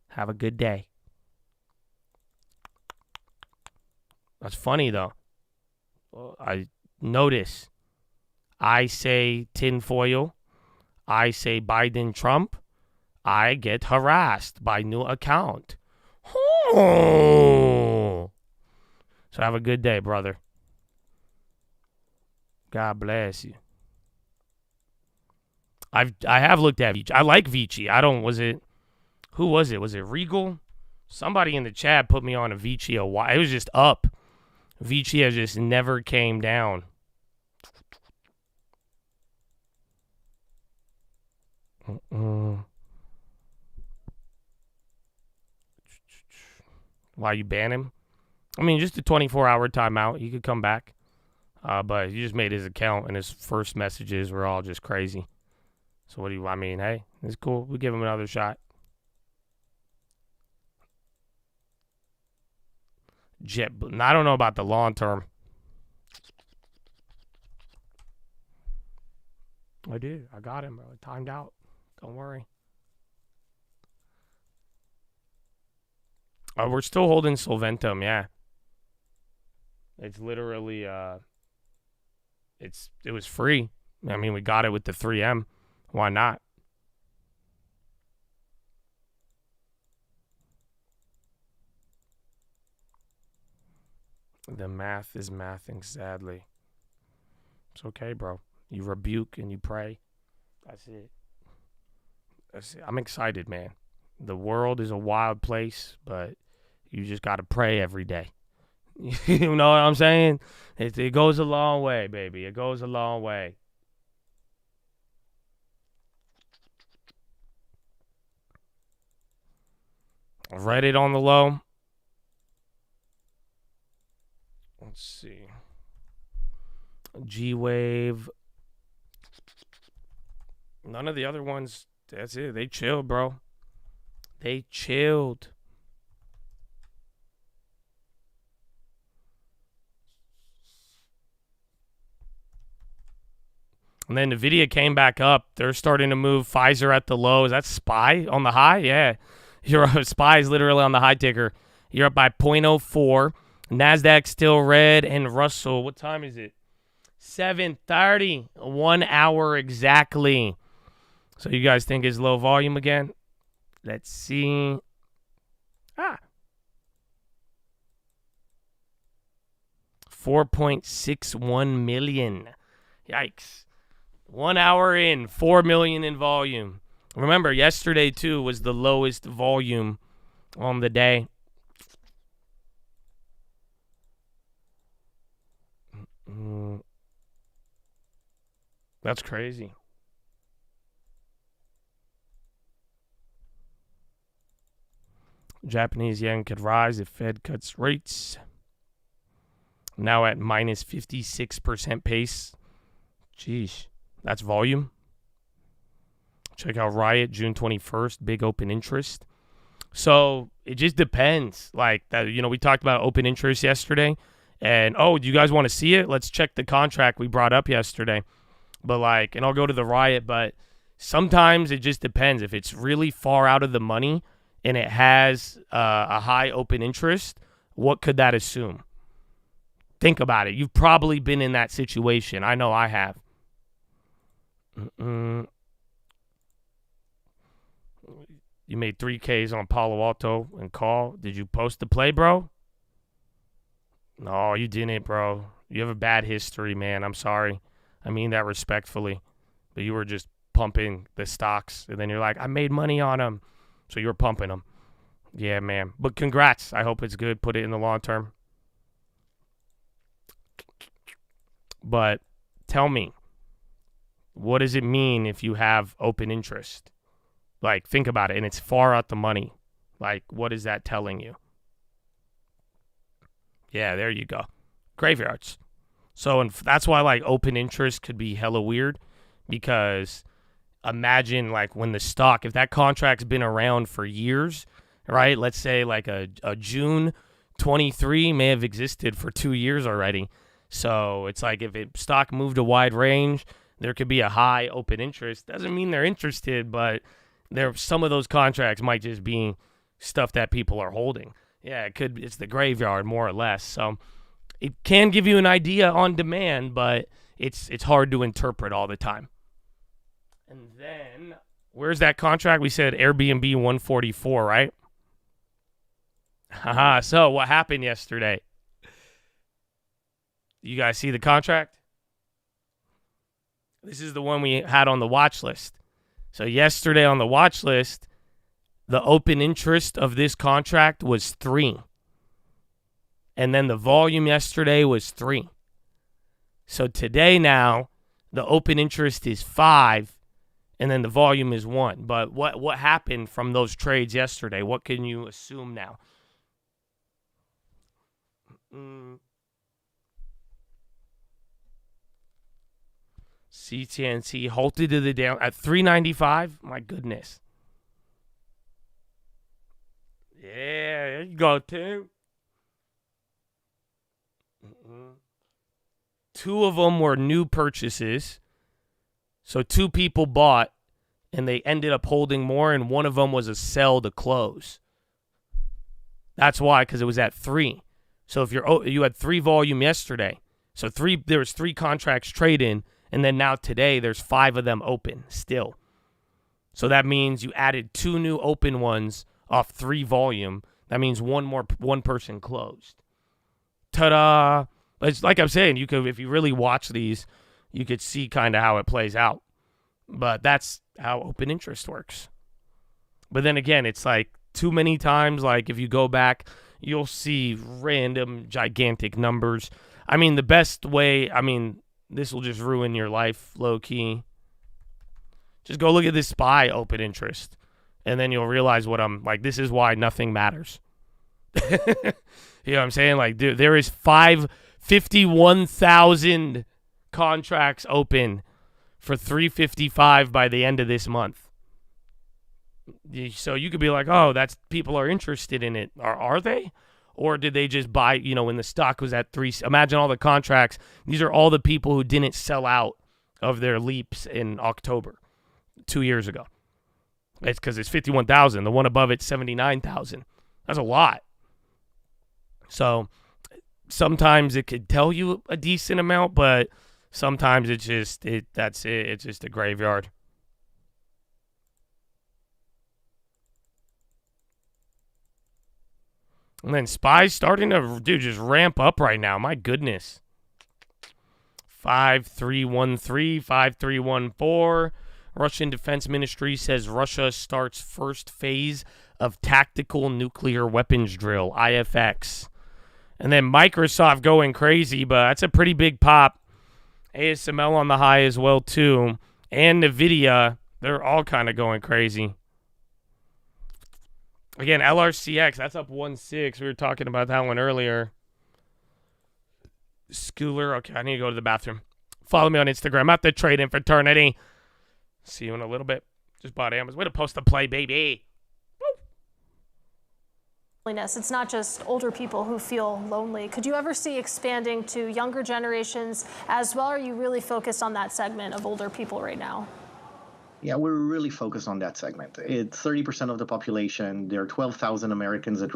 Have a good day. That's funny, though. Well, I notice. I say tinfoil. I say Biden Trump. I get harassed by new account. Oh. So have a good day, brother. God bless you. I have looked at Vici. I like Vici. Who was it? Was it Regal? Somebody in the chat put me on a Vici a while. It was just up. Vici has just never came down. Why you ban him? I mean, just a 24-hour timeout. He could come back. But he just made his account, and his first messages were all just crazy. So what do you, I mean, hey, it's cool. We give him another shot. I don't know about the long term. I did. I got him, bro. Timed out. Don't worry. We're still holding Solventum, yeah. It's literally, it was free. I mean, we got it with the 3M. Why not? The math is mathing, sadly. It's okay, bro. You rebuke and you pray. That's it. That's it. I'm excited, man. The world is a wild place, but you just got to pray every day. You know what I'm saying? It goes a long way, baby. It goes a long way. Reddit on the low. Let's see. G-Wave. None of the other ones. That's it. They chilled, bro. They chilled. And then NVIDIA came back up. They're starting to move Pfizer at the low. Is that SPY on the high? Yeah. SPY is literally on the high ticker. You're up by 0.04. NASDAQ still red. And Russell, what time is it? 7:30. 1 hour exactly. So you guys think it's low volume again? Let's see. 4.61 million. Yikes. 1 hour in, 4 million in volume. Remember, yesterday, too, was the lowest volume on the day. That's crazy. Japanese yen could rise if Fed cuts rates. Now at minus 56% pace. Jeez. That's volume. Check out Riot, June 21st, big open interest. So it just depends. Like that, we talked about open interest yesterday. And, do you guys want to see it? Let's check the contract we brought up yesterday. But and I'll go to the Riot, but sometimes it just depends. If it's really far out of the money and it has a high open interest, what could that assume? Think about it. You've probably been in that situation. I know I have. You made 3Ks on Palo Alto and call. Did you post the play, bro? No, you didn't, bro. You have a bad history, man. I'm sorry. I mean that respectfully. But you were just pumping the stocks. And then you're like, I made money on them. So you were pumping them. Yeah, man. But congrats. I hope it's good. Put it in the long term. But tell me, what does it mean if you have open interest? Think about it, and it's far out the money. What is that telling you? Yeah, there you go. Graveyards. So and that's why, open interest could be hella weird, because imagine, when the stock, if that contract's been around for years, right? Let's say, a June 23 may have existed for 2 years already. So it's if stock moved a wide range, there could be a high open interest. Doesn't mean they're interested, but some of those contracts might just be stuff that people are holding. Yeah, it's the graveyard more or less. So it can give you an idea on demand, but it's hard to interpret all the time. And then where's that contract? We said Airbnb 144, right? Haha. So what happened yesterday? You guys see the contract? This is the one we had on the watch list. So yesterday on the watch list, the open interest of this contract was 3. And then the volume yesterday was 3. So today now, the open interest is 5, and then the volume is 1. But what happened from those trades yesterday? What can you assume now? CTNT halted to the down at 395. My goodness. Yeah, there you go, too. 2 of them were new purchases. So 2 people bought, and they ended up holding more, and one of them was a sell to close. That's why, because it was at 3. So if you had 3 volume yesterday, so there was 3 contracts trading, and then now today there's 5 of them open still. So that means you added 2 new open ones off 3 volume. That means one person closed. Ta-da! It's like I'm saying, you could, if you really watch these, you could see kind of how it plays out. But that's how open interest works. But then again, it's like too many times, like if you go back, you'll see random gigantic numbers. I mean, the best way, this will just ruin your life, low-key. Just go look at this SPY open interest, and then you'll realize what I'm, like, this is why nothing matters. You know what I'm saying? Like, dude, there is 51,000 contracts open for 355 by the end of this month. So you could be like, oh, that's people are interested in it. Are they? Or did they just buy, when the stock was at 3? Imagine all the contracts. These are all the people who didn't sell out of their leaps in October 2 years ago. It's because it's 51,000. The one above it's 79,000. That's a lot. So sometimes it could tell you a decent amount, but sometimes it's just, that's it. It's just a graveyard. And then SPY's starting to, just ramp up right now. My goodness. 5313, 5314. Russian Defense Ministry says Russia starts first phase of tactical nuclear weapons drill, IFX. And then Microsoft going crazy, but that's a pretty big pop. ASML on the high as well, too. And NVIDIA, they're all kind of going crazy. Again, LRCX, that's up 1.6. We were talking about that one earlier. Schooler, okay, I need to go to the bathroom. Follow me on Instagram at the Trading Fraternity. See you in a little bit. Just bought Amazon. Way to post the play, baby. It's not just older people who feel lonely. Could you ever see expanding to younger generations as well? Or are you really focused on that segment of older people right now? Yeah, we're really focused on that segment. It's 30% of the population. There are 12,000 Americans that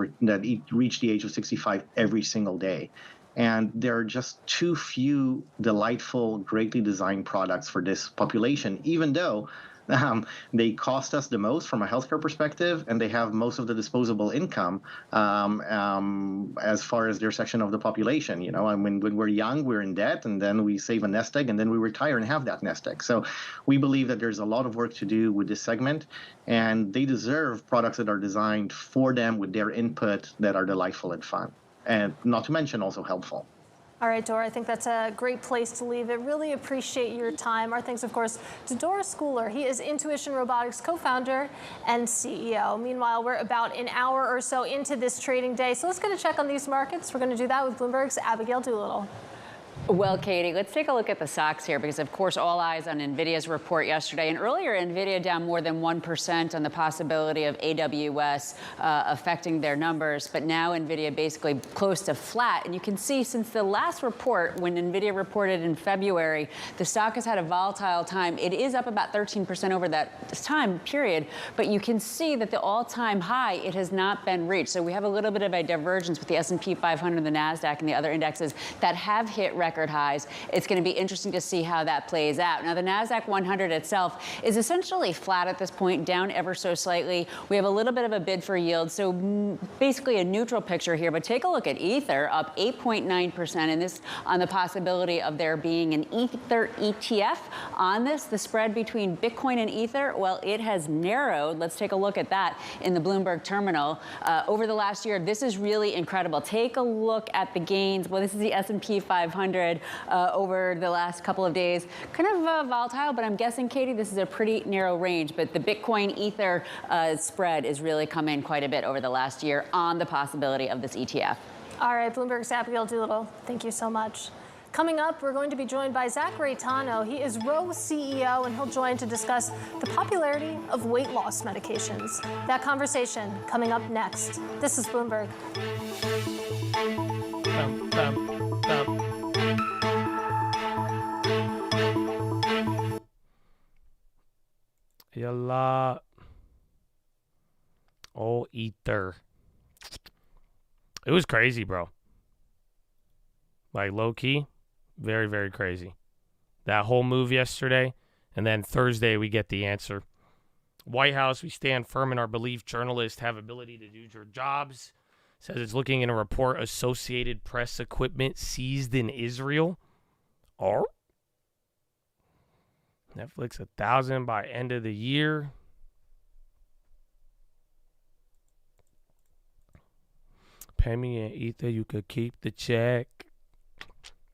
reach the age of 65 every single day. And there are just too few delightful, greatly designed products for this population, even though they cost us the most from a healthcare perspective, and they have most of the disposable income as far as their section of the population. When we're young, we're in debt, and then we save a nest egg, and then we retire and have that nest egg. So we believe that there's a lot of work to do with this segment, and they deserve products that are designed for them with their input that are delightful and fun, and not to mention also helpful. All right, Dora, I think that's a great place to leave it. Really appreciate your time. Our thanks, of course, to Dora Schooler. He is Intuition Robotics co-founder and CEO. Meanwhile, we're about an hour or so into this trading day, so let's get a check on these markets. We're going to do that with Bloomberg's Abigail Doolittle. Well, Katie, let's take a look at the stocks here because, of course, all eyes on NVIDIA's report yesterday. And earlier, NVIDIA down more than 1% on the possibility of AWS affecting their numbers. But now NVIDIA basically close to flat. And you can see since the last report, when NVIDIA reported in February, the stock has had a volatile time. It is up about 13% over that time period. But you can see that the all-time high, it has not been reached. So we have a little bit of a divergence with the S&P 500, the NASDAQ, and the other indexes that have hit record highs. It's going to be interesting to see how that plays out. Now, the NASDAQ 100 itself is essentially flat at this point, down ever so slightly. We have a little bit of a bid for yield, so basically a neutral picture here. But take a look at Ether, up 8.9%, and this on the possibility of there being an Ether ETF on this. The spread between Bitcoin and Ether, well, it has narrowed. Let's take a look at that in the Bloomberg terminal. Over the last year, this is really incredible. Take a look at the gains. Well, this is the S&P 500. Over the last couple of days. Kind of volatile, but I'm guessing, Katie, this is a pretty narrow range. But the Bitcoin Ether spread is really come in quite a bit over the last year on the possibility of this ETF. All right, Bloomberg's Abigail Doolittle, thank you so much. Coming up, we're going to be joined by Zach Reitano. He is Roe CEO, and he'll join to discuss the popularity of weight loss medications. That conversation coming up next. This is Bloomberg. Yalla. Oh, Ether. It was crazy, bro. Like, low-key, very, very crazy. That whole move yesterday, and then Thursday we get the answer. White House, we stand firm in our belief journalists have ability to do their jobs. Says it's looking in a report Associated Press equipment seized in Israel. Or Netflix 1,000 by end of the year. Pay me in Ether, you could keep the check.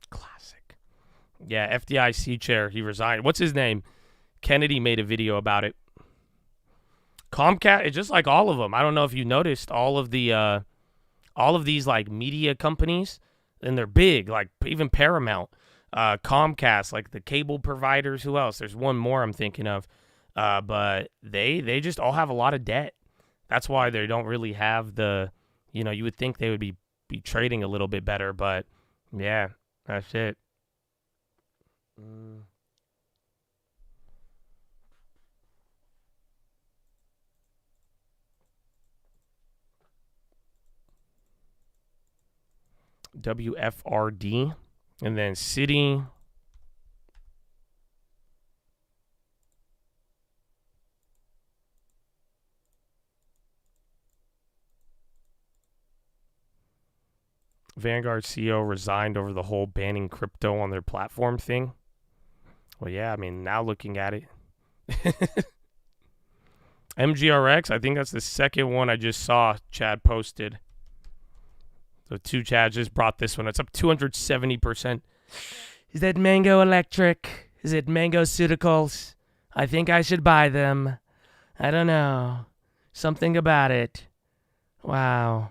Classic. Yeah, FDIC chair, he resigned. What's his name? Kennedy made a video about it. Comcast, it's just like all of them. I don't know if you noticed all of these like media companies, and they're big, like even Paramount, Comcast, like the cable providers. Who else? There's one more I'm thinking of, but they just all have a lot of debt. That's why they don't really have the, you would think they would be trading a little bit better, but yeah, that's it. WFRD, and then City. Vanguard CEO resigned over the whole banning crypto on their platform thing. Well, yeah, I mean, now looking at it. MGRX, I think that's the second one I just saw Chad posted. So two Chads just brought this one. It's up 270%. Is that Mango Electric? Is it Mangoceuticals? I think I should buy them. I don't know. Something about it. Wow.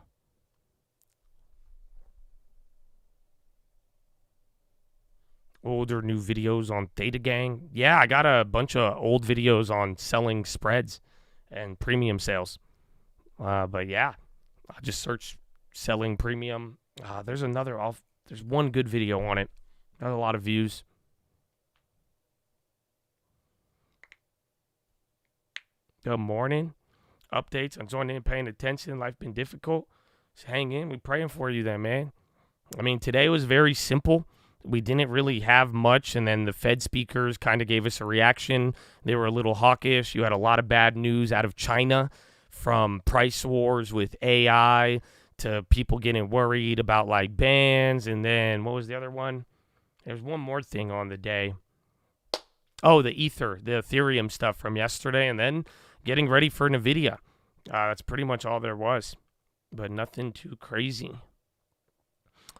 Older new videos on Data Gang. Yeah, I got a bunch of old videos on selling spreads and premium sales. But yeah, I just searched selling premium. There's one good video on it. Got a lot of views. Good morning. Updates. I'm joining in, paying attention. Life been difficult. Just hang in. We praying for you then, man. I mean, today was very simple. We didn't really have much, and then the Fed speakers kind of gave us a reaction. They were a little hawkish. You had a lot of bad news out of China, from price wars with AI to people getting worried about like bans. And then what was the other one? There's one more thing on the day. Oh, the Ethereum stuff from yesterday, and then getting ready for NVIDIA. That's pretty much all there was, but nothing too crazy.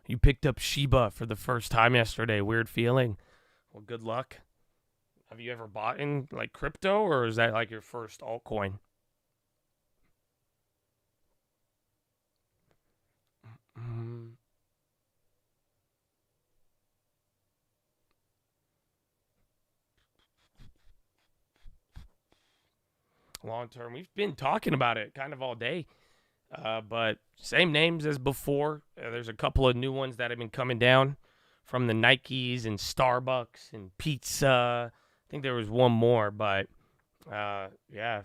You picked up Shiba for the first time yesterday. Weird feeling. Well, good luck. Have you ever bought in like crypto, or is that like your first altcoin? Long term, we've been talking about it kind of all day. But same names as before. There's a couple of new ones that have been coming down from the Nikes and Starbucks and pizza. I think there was one more, but yeah,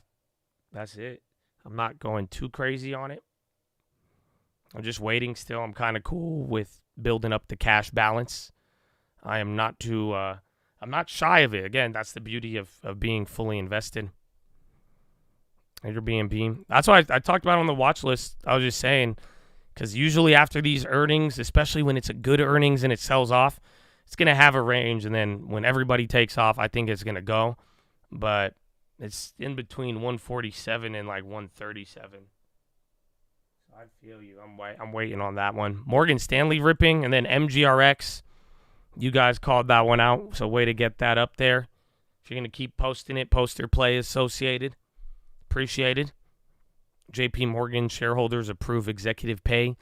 that's it. I'm not going too crazy on it. I'm just waiting still. I'm kind of cool with building up the cash balance. I am not too, I'm not shy of it. Again, that's the beauty of being fully invested. Airbnb. That's why I talked about it on the watch list. I was just saying, because usually after these earnings, especially when it's a good earnings and it sells off, it's going to have a range. And then when everybody takes off, I think it's going to go. But it's in between 147 and like 137. So I feel you. I'm waiting on that one. Morgan Stanley ripping, and then MGRX. You guys called that one out. So way to get that up there. If you're going to keep posting it, poster play associated. Appreciated. JP Morgan shareholders approve executive pay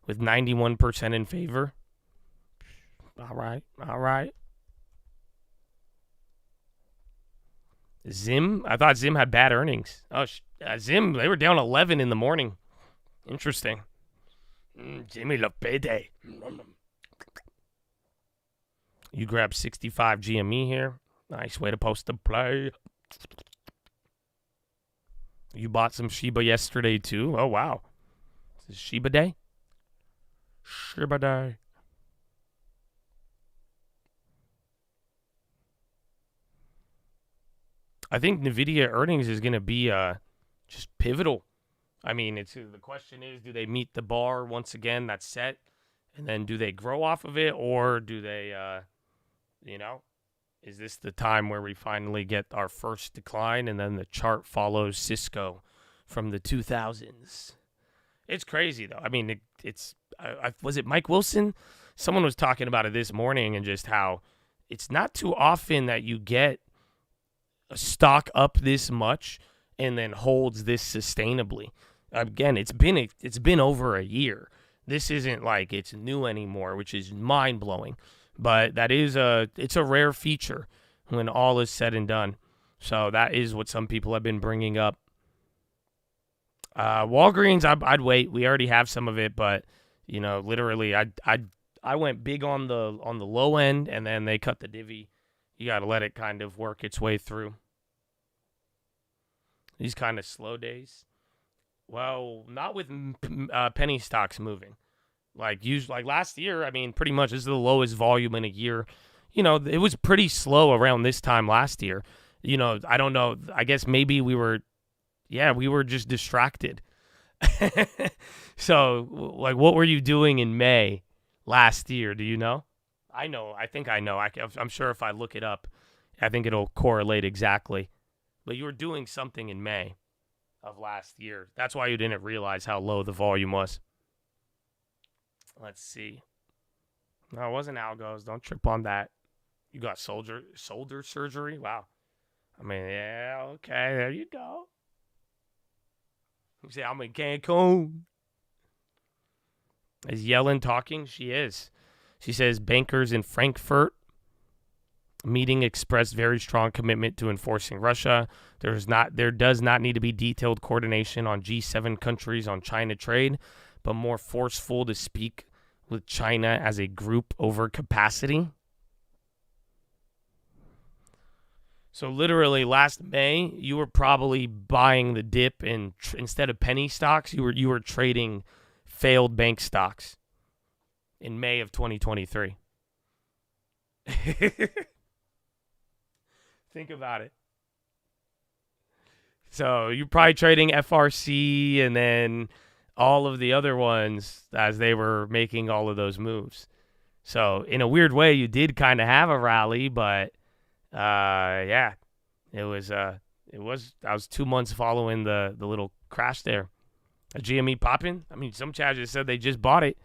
with 91% in favor. All right. Zim? I thought Zim had bad earnings. Oh, Zim, they were down 11 in the morning. Interesting. Jimmy Lopede. You grab 65 GME here. Nice way to post the play. You bought some Shiba yesterday, too? Oh, wow. Is this Shiba Day? Shibadai. I think NVIDIA earnings is going to be just pivotal. I mean, the question is, do they meet the bar once again that's set? And then do they grow off of it? Or do they, is this the time where we finally get our first decline and then the chart follows Cisco from the 2000s? It's crazy, though. I mean, was it Mike Wilson? Someone was talking about it this morning and just how it's not too often that you get a stock up this much and then holds this sustainably. Again, it's been over a year. This isn't like it's new anymore, which is mind-blowing. But it's a rare feature when all is said and done. So that is what some people have been bringing up. Walgreens, I'd wait. We already have some of it, but literally, I went big on the low end, and then they cut the divvy. You got to let it kind of work its way through. These kind of slow days. Well, not with penny stocks moving. Like last year, I mean, pretty much this is the lowest volume in a year. It was pretty slow around this time last year. I don't know. I guess maybe we were just distracted. So, like, what were you doing in May last year? Do you know? I know. I think I know. I'm sure if I look it up, I think it'll correlate exactly. But you were doing something in May of last year. That's why you didn't realize how low the volume was. Let's see. No, it wasn't algos. Don't trip on that. You got shoulder surgery? Wow. I mean, yeah, okay, there you go. You say, I'm in Cancun. Is Yellen talking? She is. She says bankers in Frankfurt meeting expressed very strong commitment to enforcing Russia. There does not need to be detailed coordination on G7 countries on China trade, but more forceful to speak with China as a group over capacity. So literally last May, you were probably buying the dip and instead of penny stocks, you were trading failed bank stocks in May of 2023. Think about it. So you're probably trading FRC and then all of the other ones as they were making all of those moves. So in a weird way, you did kind of have a rally, but yeah, it was I was 2 months following the little crash there. A GME popping. I mean, some chat just said they just bought it.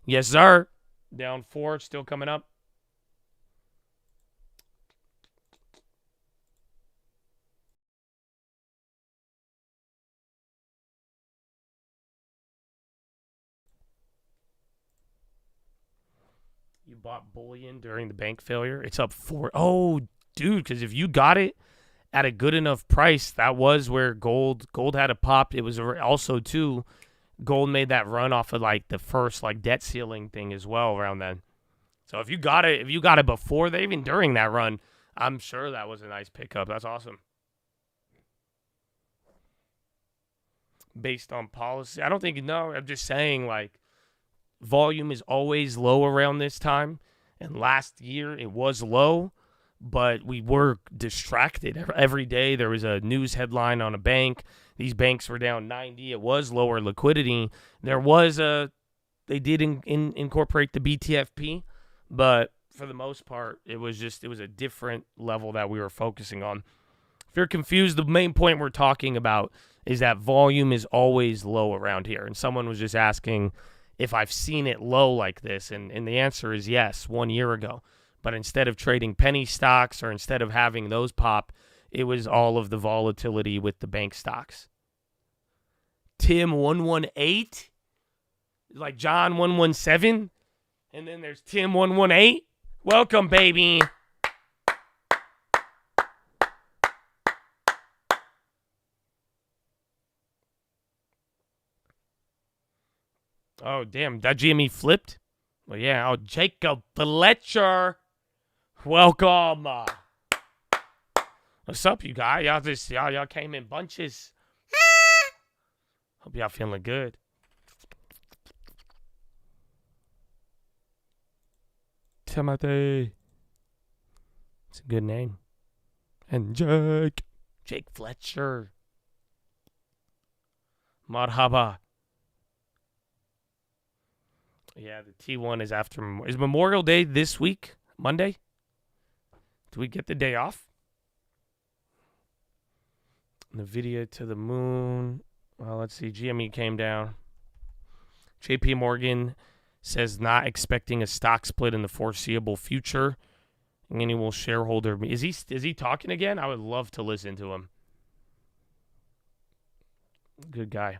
Yes, sir. Down 4, still coming up. You bought bullion during the bank failure. It's up 4. Oh, dude, because if you got it at a good enough price, that was where gold had a pop. It was also, too, gold made that run off of, like, the first, like, debt ceiling thing as well around then. So if you got it before, even during that run, I'm sure that was a nice pickup. That's awesome. Based on policy. I don't think, no, I'm just saying, like, volume is always low around this time. And last year it was low, but we were distracted. Every day there was a news headline on a bank. These banks were down 90. It was lower liquidity. They did incorporate the BTFP, but for the most part, it was a different level that we were focusing on. If you're confused, the main point we're talking about is that volume is always low around here. And someone was just asking if I've seen it low like this, and the answer is yes, 1 year ago. But instead of trading penny stocks or instead of having those pop, it was all of the volatility with the bank stocks. Tim 118, like John 117, and then there's Tim 118. Welcome, baby. Oh, damn. That GME flipped? Well, yeah. Oh, Jacob Fletcher. Welcome. What's up, you guys? Y'all came in bunches. Hope y'all feeling good. Timothy. It's a good name. And Jake Fletcher. Marhaba. Yeah, the T1 is after. Is Memorial Day this week? Monday? Do we get the day off? NVIDIA to the moon. Well, let's see. GME came down. JP Morgan says not expecting a stock split in the foreseeable future. Annual shareholder. Is he talking again? I would love to listen to him. Good guy.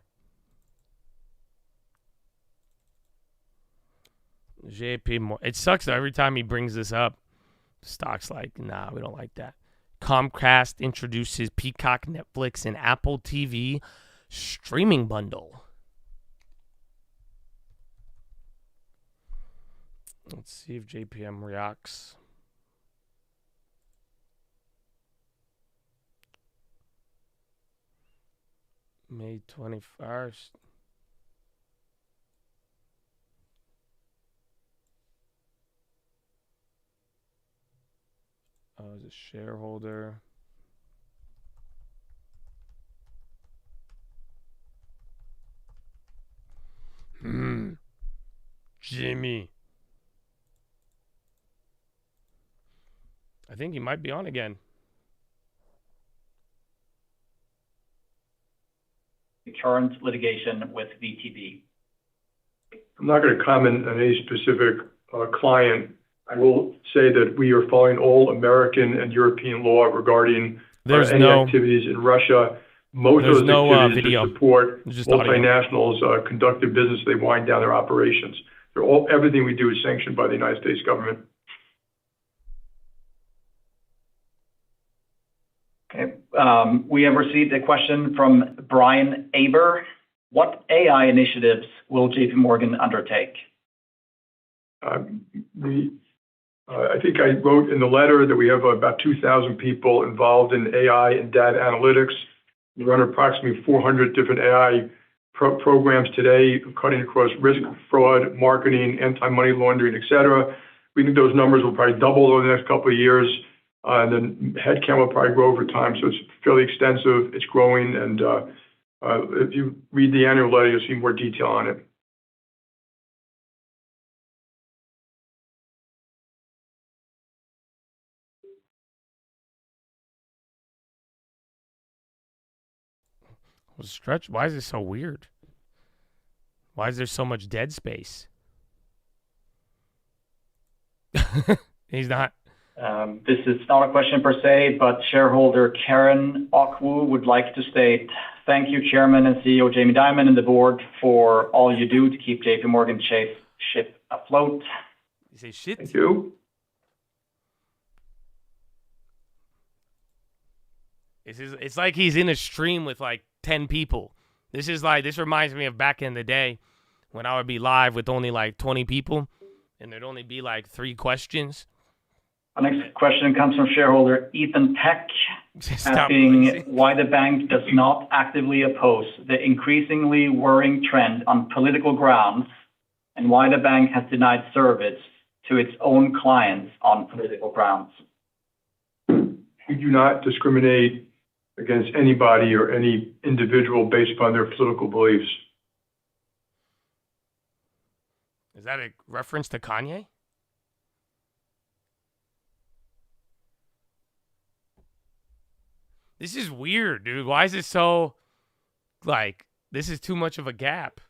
JP Morgan. It sucks though. Every time he brings this up, the stock's like, nah, we don't like that. Comcast introduces Peacock, Netflix, and Apple TV streaming bundle. Let's see if JPM reacts. May 21st. Oh, as a shareholder. Jimmy. I think he might be on again. Current litigation with VTB. I'm not going to comment on any specific client. I will say that we are following all American and European law regarding any activities in Russia. Most of those activities video. To support Audio. multinationals conduct their business. They wind down their operations. Everything we do is sanctioned by the United States government. Okay. We have received a question from Brian Aber. What AI initiatives will JP Morgan undertake? I think I wrote in the letter that we have about 2,000 people involved in AI and data analytics. We run approximately 400 different AI programs today, cutting across risk, fraud, marketing, anti-money laundering, et cetera. We think those numbers will probably double over the next couple of years. And then headcount will probably grow over time. So it's fairly extensive. It's growing. And if you read the annual letter, you'll see more detail on it. Well, Stretch, why is this so weird? Why is there so much dead space? He's not. This is not a question per se, but shareholder Karen Okwu would like to state, thank you, Chairman and CEO Jamie Dimon and the board for all you do to keep JP Morgan ship afloat. You say shit? Thank you. It's like he's in a stream with like 10 people. This reminds me of back in the day when I would be live with only like 20 people and there'd only be like 3 questions. Our next question comes from shareholder Ethan Peck, asking why the bank does not actively oppose the increasingly worrying trend on political grounds and why the bank has denied service to its own clients on political grounds. We do not discriminate against anybody or any individual based upon their political beliefs. Is that a reference to Kanye? This is weird, dude. Why is it so, like, this is too much of a gap?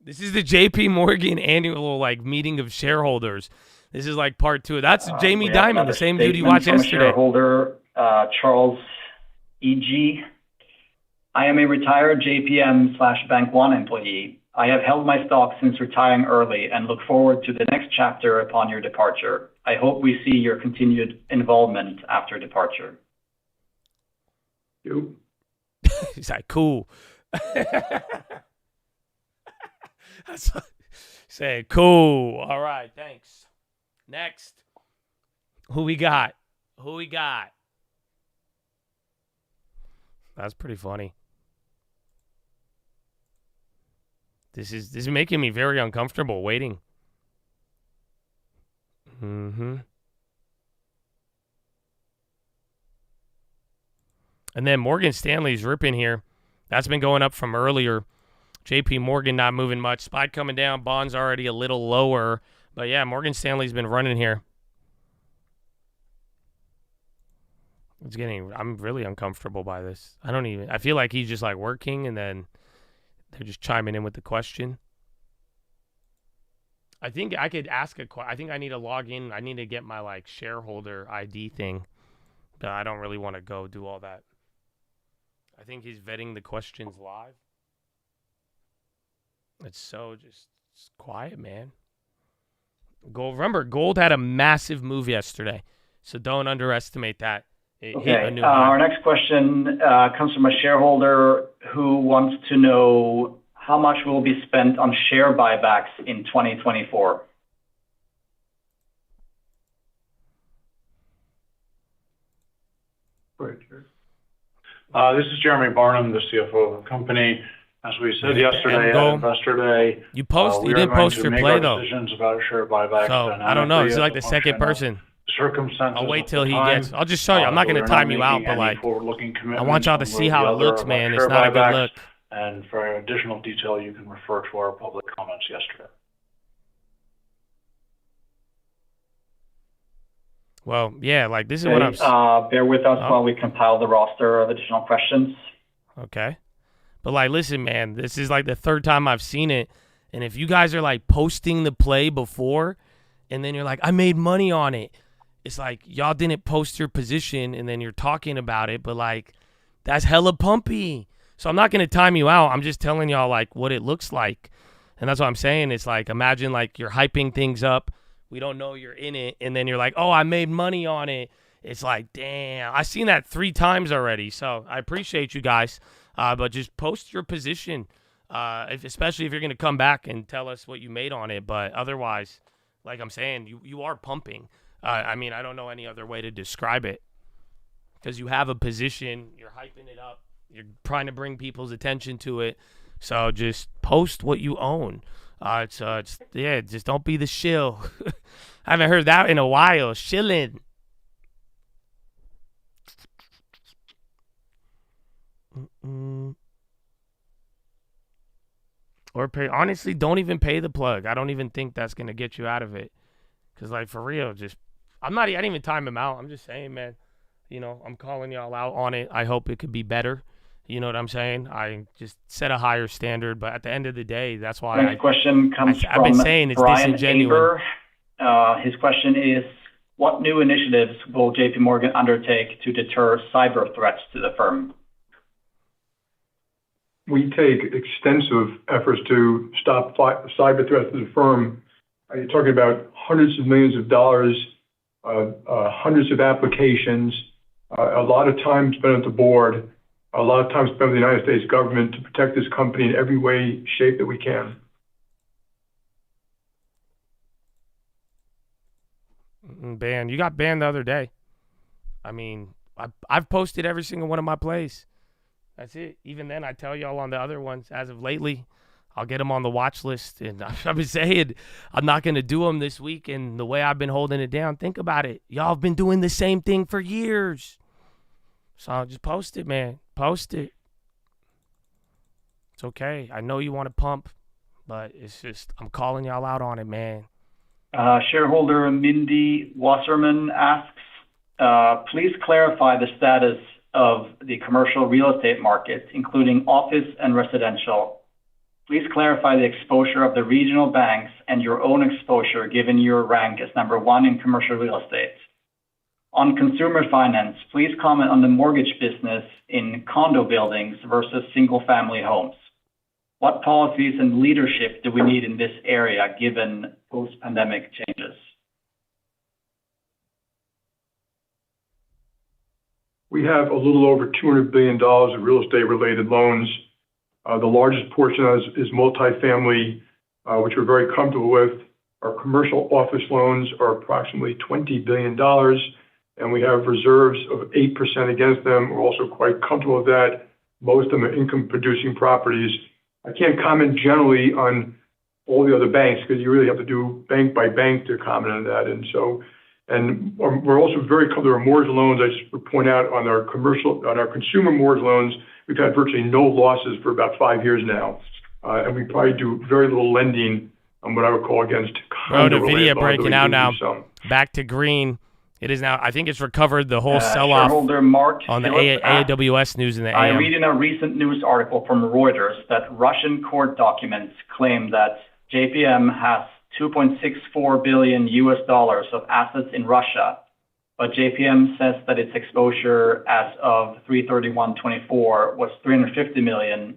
This is the JP Morgan annual, like, meeting of shareholders. This is, like, part 2. That's Jamie Dimon, the same dude you watched yesterday. Shareholder Charles E.G. I am a retired JPM/Bank One employee. I have held my stock since retiring early and look forward to the next chapter upon your departure. I hope we see your continued involvement after departure. You. He's like, cool. Say, cool. All right, thanks. Next. Who we got? That's pretty funny. This is making me very uncomfortable waiting. Mm-hmm. And then Morgan Stanley's ripping here. That's been going up from earlier. JP Morgan not moving much. SPY coming down. Bonds already a little lower. But yeah, Morgan Stanley's been running here. I'm really uncomfortable by this. I feel like he's just like working and then they're just chiming in with the question. I think I could ask I think I need to log in. I need to get my like shareholder ID thing. But I don't really want to go do all that. I think he's vetting the questions live. It's so just quiet, man. Remember, gold had a massive move yesterday. So don't underestimate that. Okay. Our next question comes from a shareholder who wants to know how much will be spent on share buybacks in 2024. This is Jeremy Barnum, the CFO of the company. As we said yesterday at Investor Day, you didn't post your play though. Decisions about share buybacks. So I don't know. This is like the second person. Circumstances. I'll wait till he gets. I'll just show you. I'm not going to time you out, but like, I want y'all to see how it looks, man. It's not a good look. And for additional detail, you can refer to our public comments yesterday. Well, yeah, like this is what I'm. Bear with us while we compile the roster of additional questions. Okay. But like, listen, man, this is like the third time I've seen it. And if you guys are like posting the play before and then you're like, I made money on it. It's like y'all didn't post your position and then you're talking about it. But like, that's hella pumpy. So I'm not going to time you out. I'm just telling y'all like what it looks like. And that's what I'm saying. It's like, imagine like you're hyping things up. We don't know you're in it. And then you're like, oh, I made money on it. It's like, damn, I've seen that 3 times already. So I appreciate you guys. But just post your position, especially if you're going to come back and tell us what you made on it. But otherwise, like I'm saying, you are pumping. I mean, I don't know any other way to describe it. Because you have a position, you're hyping it up, you're trying to bring people's attention to it. So just post what you own. Just don't be the shill. I haven't heard that in a while. Shilling. Or honestly, don't even pay the plug. I don't even think that's gonna get you out of it. Cause like for real, I didn't even time him out. I'm just saying, man. I'm calling y'all out on it. I hope it could be better. You know what I'm saying? I just set a higher standard, but at the end of the day, that's why. Next question comes from I've been saying it's Brian disingenuous. His question is, what new initiatives will JP Morgan undertake to deter cyber threats to the firm? We take extensive efforts to stop cyber threats to the firm. You're talking about hundreds of millions of dollars, hundreds of applications, a lot of time spent at the board, a lot of time spent with the United States government to protect this company in every way, shape that we can. You got banned the other day. I mean, I've posted every single one of my plays. That's it. Even then, I tell y'all on the other ones, as of lately, I'll get them on the watch list. And I've been saying I'm not going to do them this week. And the way I've been holding it down, think about it. Y'all have been doing the same thing for years. So I'll just post it, man. Post it. It's okay. I know you want to pump, but it's just, I'm calling y'all out on it, man. Shareholder Mindy Wasserman asks, please clarify the status of the commercial real estate market, including office and residential. Please clarify the exposure of the regional banks and your own exposure, given your rank as number 1 in commercial real estate. On consumer finance, please comment on the mortgage business in condo buildings versus single-family homes. What policies and leadership do we need in this area, given post-pandemic changes? We have a little over $200 billion of real estate-related loans. The largest portion is multifamily, which we're very comfortable with. Our commercial office loans are approximately $20 billion, and we have reserves of 8% against them. We're also quite comfortable with that. Most of them are income-producing properties. I can't comment generally on all the other banks, because you really have to do bank by bank to comment on that. And we're also there are mortgage loans. I just would point out on our consumer mortgage loans, we've had virtually no losses for about 5 years now. And we probably do very little lending on what I would call against condo-related the video loans, breaking out now. Some. Back to green. It is now, I think it's recovered the whole sell-off Shareholder Mark on the Phillips AWS news in the I AM. read in a recent news article from Reuters that Russian court documents claim that JPM has $2.64 billion of assets in Russia, but JPM says that its exposure as of 3/31/24 was $350 million,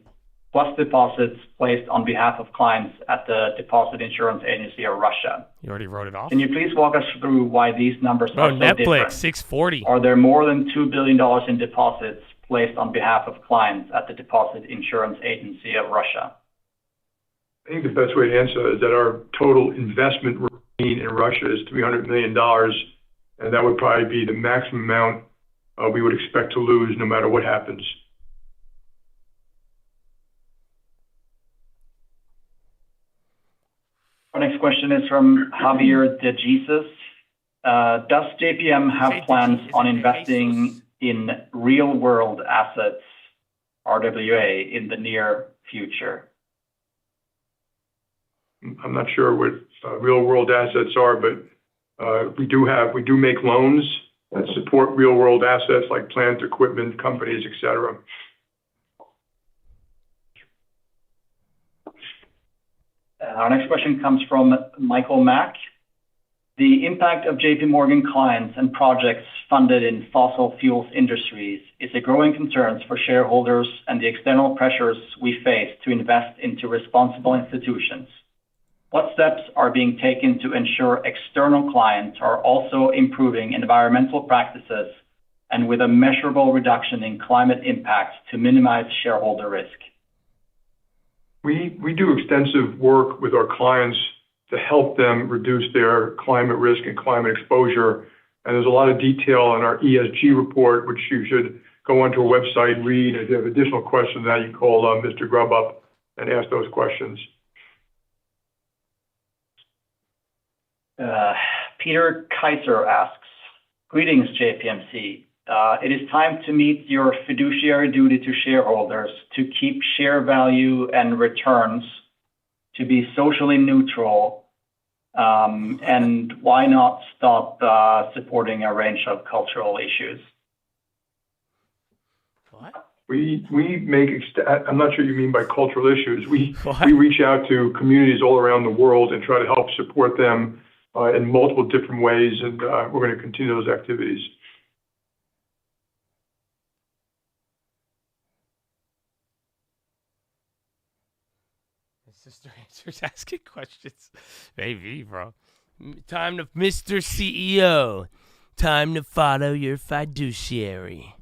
plus deposits placed on behalf of clients at the Deposit Insurance Agency of Russia. You already wrote it off? Can you please walk us through why these numbers are so Netflix, different? 640. Are there more than $2 billion in deposits placed on behalf of clients at the Deposit Insurance Agency of Russia? I think the best way to answer is that our total investment in Russia is $300 million, and that would probably be the maximum amount we would expect to lose no matter what happens. Our next question is from Javier De Jesus. Does JPM have plans on investing in real-world assets, RWA, in the near future? I'm not sure what real-world assets are, but we do make loans that support real-world assets like plant, equipment, companies, et cetera. Our next question comes from Michael Mack. The impact of JP Morgan clients and projects funded in fossil fuels industries is a growing concern for shareholders and the external pressures we face to invest into responsible institutions. What steps are being taken to ensure external clients are also improving environmental practices and with a measurable reduction in climate impact to minimize shareholder risk? We do extensive work with our clients to help them reduce their climate risk and climate exposure. And there's a lot of detail in our ESG report, which you should go onto our website, read. If you have additional questions, now you call Mr. Grubb up and ask those questions. Peter Kaiser asks, greetings, JPMC. It is time to meet your fiduciary duty to shareholders to keep share value and returns to be socially neutral, and why not stop supporting a range of cultural issues? What? We make, I'm not sure you mean by cultural issues. We reach out to communities all around the world and try to help support them in multiple different ways, and we're going to continue those activities. Sister answers asking questions. Maybe, bro. Time to, Mr. CEO, time to follow your fiduciary.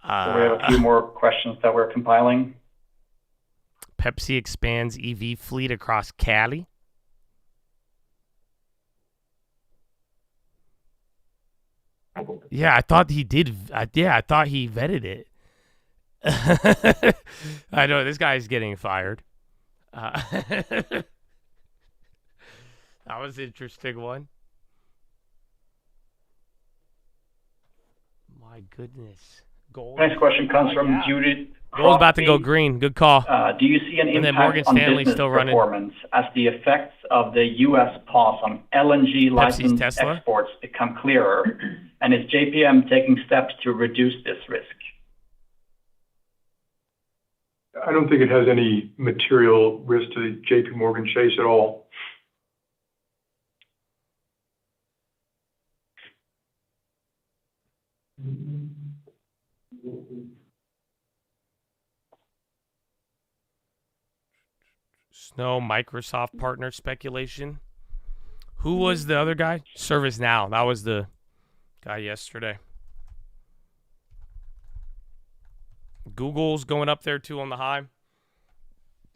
So we have a few more questions that we're compiling. Pepsi expands EV fleet across Cali. Yeah, I thought he did. I thought he vetted it. I know this guy's getting fired. That was an interesting one. My goodness. Gold. Next question comes from Judith. Gold's about to go green. Good call. Do you see an impact on business performance as the effects of the U.S. pause on LNG licensed exports become clearer? And is JPM taking steps to reduce this risk? I don't think it has any material risk to JP Morgan Chase at all. Snow Microsoft partner speculation. Who was the other guy? ServiceNow. That was the guy yesterday. Google's going up there too on the high.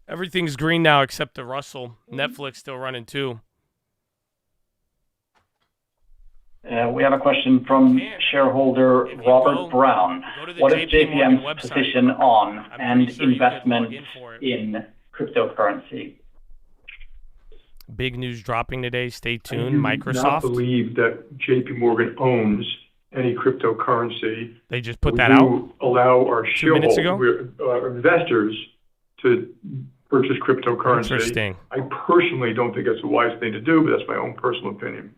Everything's green now except the Russell. Netflix still running too. We have a question from shareholder Robert Brown. What is JPM's position on and investment in cryptocurrency? Big news dropping today. Stay tuned. I do not Microsoft. believe that J.P. Morgan owns any cryptocurrency. They just put We that do out allow our 2 minutes ago. investors to purchase cryptocurrency. Interesting. I personally don't think that's a wise thing to do, but that's my own personal opinion.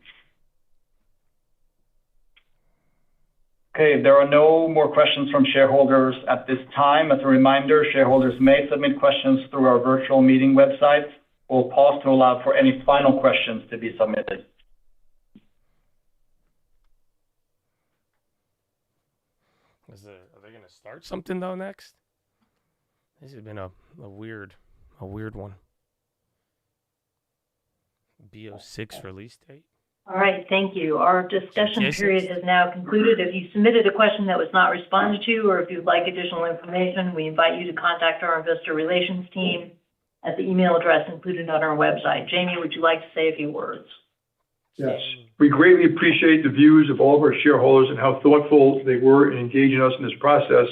Okay, there are no more questions from shareholders at this time. As a reminder, shareholders may submit questions through our virtual meeting website. We'll pause to allow for any final questions to be submitted. Are they going to start something, though, next? This has been a weird one. BO6 release date. All right, thank you. Our discussion period has now concluded. If you submitted a question that was not responded to, or if you'd like additional information, we invite you to contact our investor relations team at the email address included on our website. Jamie, would you like to say a few words? Yes. We greatly appreciate the views of all of our shareholders and how thoughtful they were in engaging us in this process.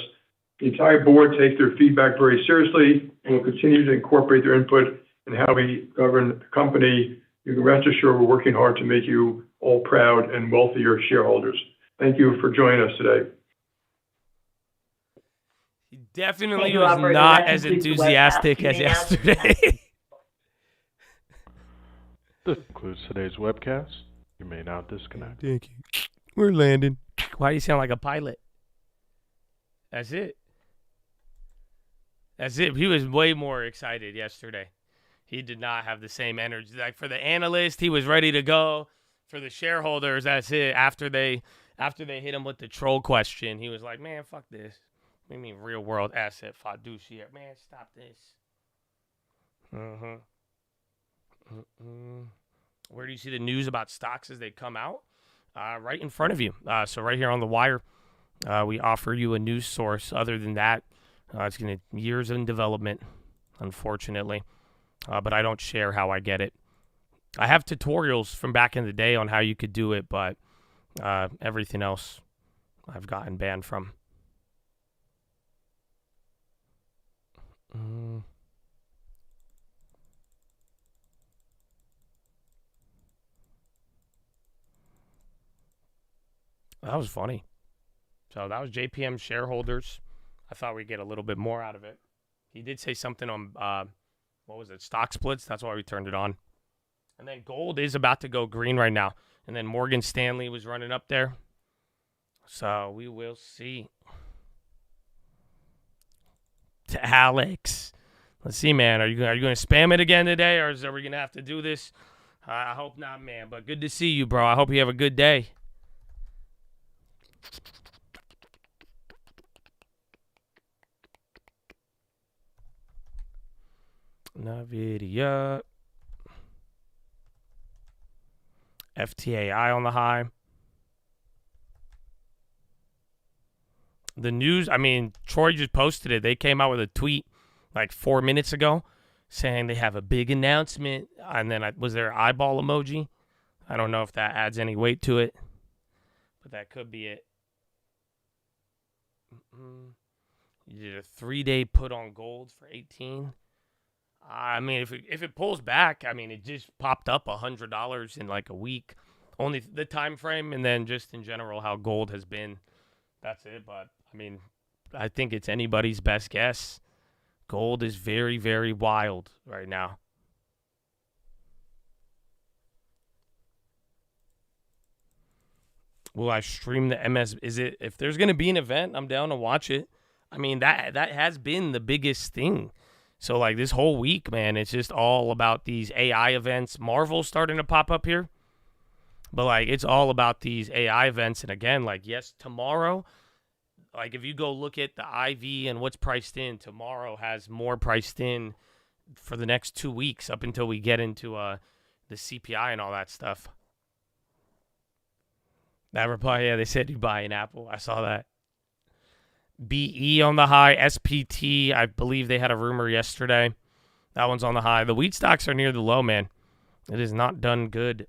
The entire board takes their feedback very seriously and will continue to incorporate their input in how we govern the company. You can rest assured we're working hard to make you all proud and wealthier shareholders. Thank you for joining us today. He definitely was not as enthusiastic as yesterday. This concludes today's webcast. You may now disconnect. Thank you. We're landing. Why do you sound like a pilot? That's it. That's it. He was way more excited yesterday. He did not have the same energy. Like for the analyst, he was ready to go. For the shareholders, that's it. After they hit him with the troll question, he was like, "Man, fuck this. What do you mean real world asset fiduciary? Man, stop this." Where do you see the news about stocks as they come out? Right in front of you. So right here on the wire, we offer you a news source. Other than that, it's going to years in development, unfortunately. But I don't share how I get it. I have tutorials from back in the day on how you could do it, but everything else I've gotten banned from. That was funny. So that was JPM shareholders. I thought we'd get a little bit more out of it. He did say something on, what was it, stock splits? That's why we turned it on. And then gold is about to go green right now. And then Morgan Stanley was running up there. So we will see. To Alex. Let's see, man. Are you going to spam it again today? Or are we going to have to do this? I hope not, man. But good to see you, bro. I hope you have a good day. NVIDIA. FTAI on the high. The news, I mean, Troy just posted it. They came out with a tweet like 4 minutes ago saying they have a big announcement. And then was there an eyeball emoji? I don't know if that adds any weight to it, but that could be it. You did a 3-day put on gold for 18. I mean, if it pulls back, I mean, it just popped up $100 in like a week. Only the time frame, and then just in general how gold has been. That's it. But I mean, I think it's anybody's best guess. Gold is very, very wild right now. Will I stream the MS? Is it, if there's going to be an event, I'm down to watch it. I mean, that has been the biggest thing. So, like, this whole week, man, it's just all about these AI events. Marvel's starting to pop up here. But, like, it's all about these AI events. And, again, like, yes, tomorrow, like, if you go look at the IV and what's priced in, tomorrow has more priced in for the next 2 weeks up until we get into the CPI and all that stuff. That reply, yeah, they said you buy an Apple. I saw that. BE on the high. SPT, I believe they had a rumor yesterday. That one's on the high. The wheat stocks are near the low, man. It is not done good.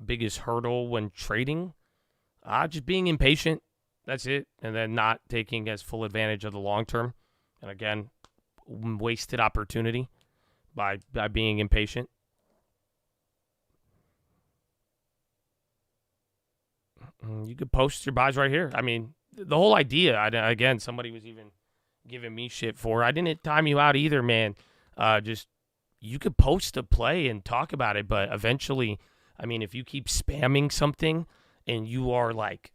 Biggest hurdle when trading? Just being impatient. That's it. And then not taking as full advantage of the long term. And again, wasted opportunity. by being impatient. You could post your buys right here. I mean, the whole idea, again, somebody was even giving me shit for. I didn't time you out either, man. Just you could post a play and talk about it, but eventually, I mean, if you keep spamming something and you are like,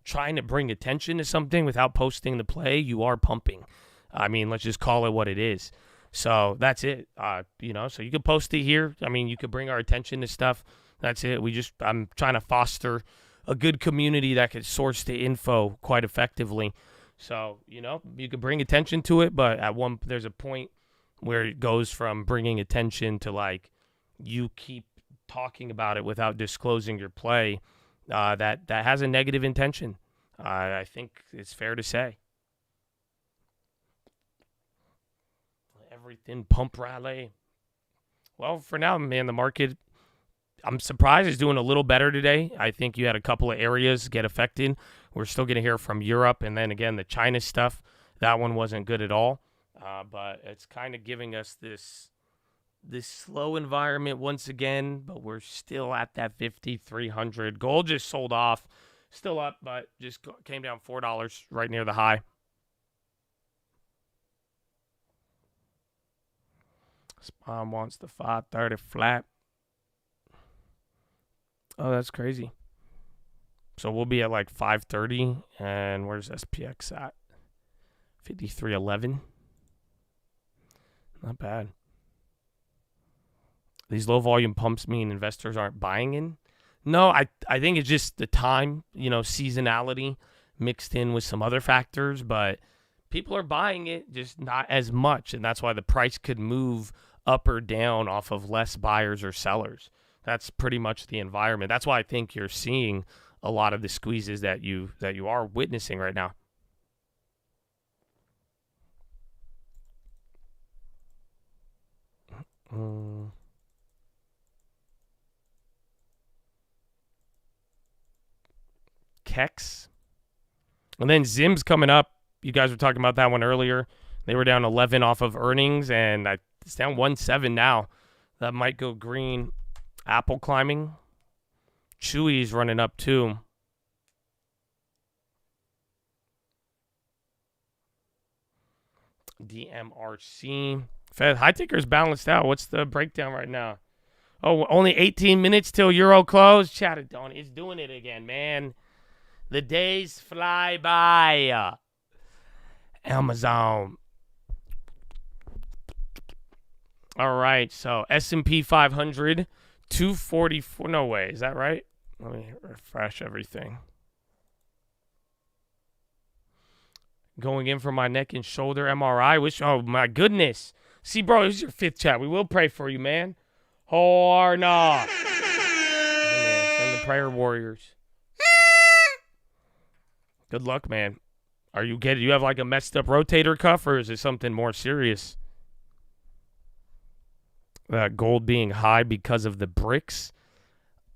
trying to bring attention to something without posting the play, you are pumping. I mean, let's just call it what it is. So that's it. So you could post it here. I mean, you could bring our attention to stuff. That's it. I'm trying to foster a good community that could source the info quite effectively. So, you could bring attention to it, but there's a point where it goes from bringing attention to like you keep talking about it without disclosing your play. That has a negative intention. I think it's fair to say. Everything pump rally. Well, for now, man, the market, I'm surprised it's doing a little better today. I think you had a couple of areas get affected. We're still going to hear from Europe, and then again the China stuff. That one wasn't good at all, but it's kind of giving us this slow environment once again. But we're still at that 5,300. Gold just sold off, still up, but just came down $4 right near the high. Spawn wants the 530 flat. Oh, that's crazy. So we'll be at like 530, and where's SPX at? 5311. Not bad. These low volume pumps mean investors aren't buying in. No, I think it's just the time, seasonality mixed in with some other factors, but people are buying it, just not as much, and that's why the price could move up or down off of less buyers or sellers. That's pretty much the environment. That's why I think you're seeing a lot of the squeezes that you are witnessing right now. Kex. And then Zim's coming up. You guys were talking about that one earlier. They were down 11 off of earnings, and it's down 1.7 now. That might go green. Apple climbing. Chewy's running up too. DMRC. Fed high ticker's balanced out. What's the breakdown right now? Oh, only 18 minutes till Euro close. Chatted on. It's doing it again, man. The days fly by. Amazon. All right, so S&P 500, 244. No way, is that right? Let me refresh everything. Going in for my neck and shoulder MRI. Oh, my goodness. See, bro, this is your 5th chat. We will pray for you, man. Or not. Send the prayer warriors. Good luck, man. You have like a messed up rotator cuff, or is it something more serious? Gold being high because of the bricks.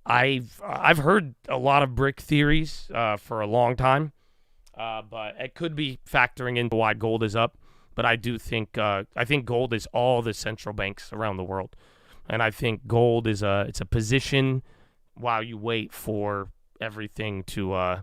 I've heard a lot of brick theories for a long time, but it could be factoring into why gold is up. But I do think gold is all the central banks around the world, and I think gold is it's a position while you wait for everything to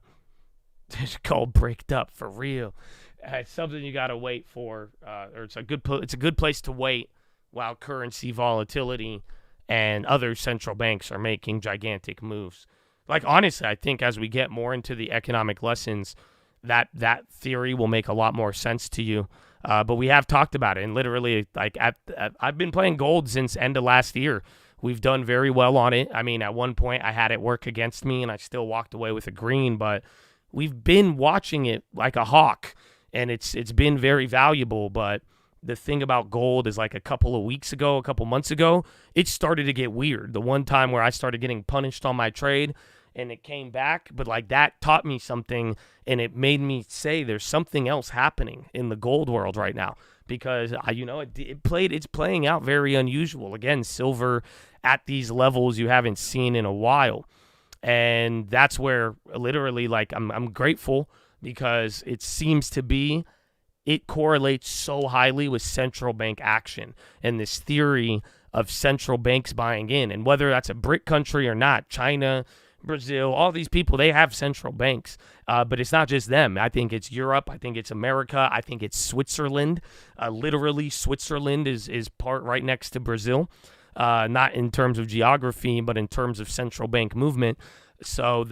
gold breaked up for real. It's something you got to wait for, or it's a good place to wait while currency volatility and other central banks are making gigantic moves. Like, honestly, I think as we get more into the economic lessons, that theory will make a lot more sense to you. But we have talked about it, and literally, like, I've been playing gold since end of last year. We've done very well on it. I mean, at one point, I had it work against me, and I still walked away with a green, but we've been watching it like a hawk, and it's been very valuable. But the thing about gold is, like, a couple months ago, it started to get weird. The one time where I started getting punished on my trade and it came back, but like that taught me something, and it made me say there's something else happening in the gold world right now, because it's playing out very unusual. Again, silver at these levels you haven't seen in a while. And that's where literally, like, I'm grateful, because it seems to be it correlates so highly with central bank action and this theory of central banks buying in. And whether that's a BRIC country or not, China, Brazil, all these people, they have central banks. But it's not just them. I think it's Europe. I think it's America. I think it's Switzerland. Literally, Switzerland is part right next to Brazil. Not in terms of geography, but in terms of central bank movement. So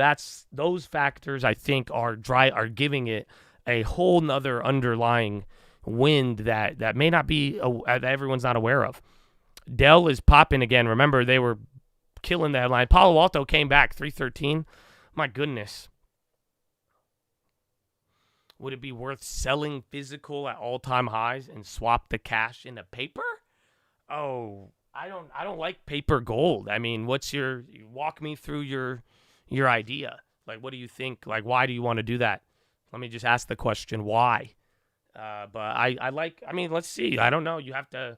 those factors, I think, are giving it a whole nother underlying wind that may not be, that everyone's not aware of. Dell is popping again. Remember, they were killing the headline. Palo Alto came back 313. My goodness. Would it be worth selling physical at all-time highs and swap the cash into paper? Oh, I don't like paper gold. I mean, walk me through your idea. Like, what do you think? Like, why do you want to do that? Let me just ask the question, why? But let's see. I don't know. You have to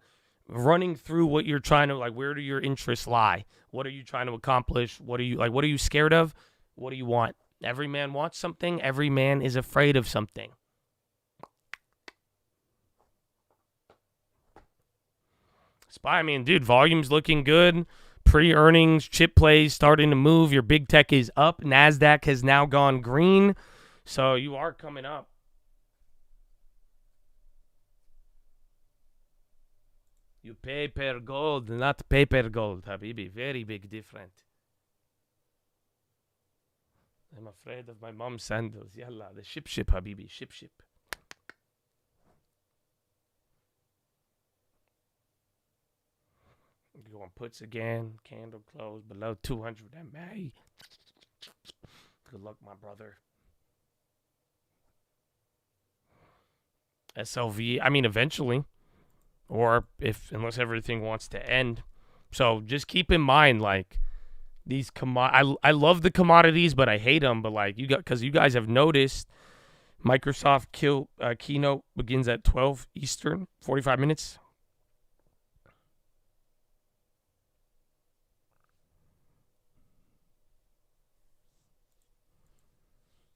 running through what you're trying to, like, where do your interests lie? What are you trying to accomplish? What are you scared of? What do you want? Every man wants something. Every man is afraid of something. I mean, dude, volume's looking good. Pre-earnings, chip plays starting to move. Your big tech is up. NASDAQ has now gone green. So you are coming up. You pay per gold, not paper gold, Habibi. Very big difference. I'm afraid of my mom's sandals. Yalla, the ship, Habibi, ship. Go on puts again. Candle close below 200 MA. Good luck, my brother. SLV, I mean, eventually. Or unless everything wants to end. So just keep in mind, like, these I love the commodities, but I hate them. But like because you guys have noticed, Microsoft keynote begins at 12 Eastern, 45 minutes.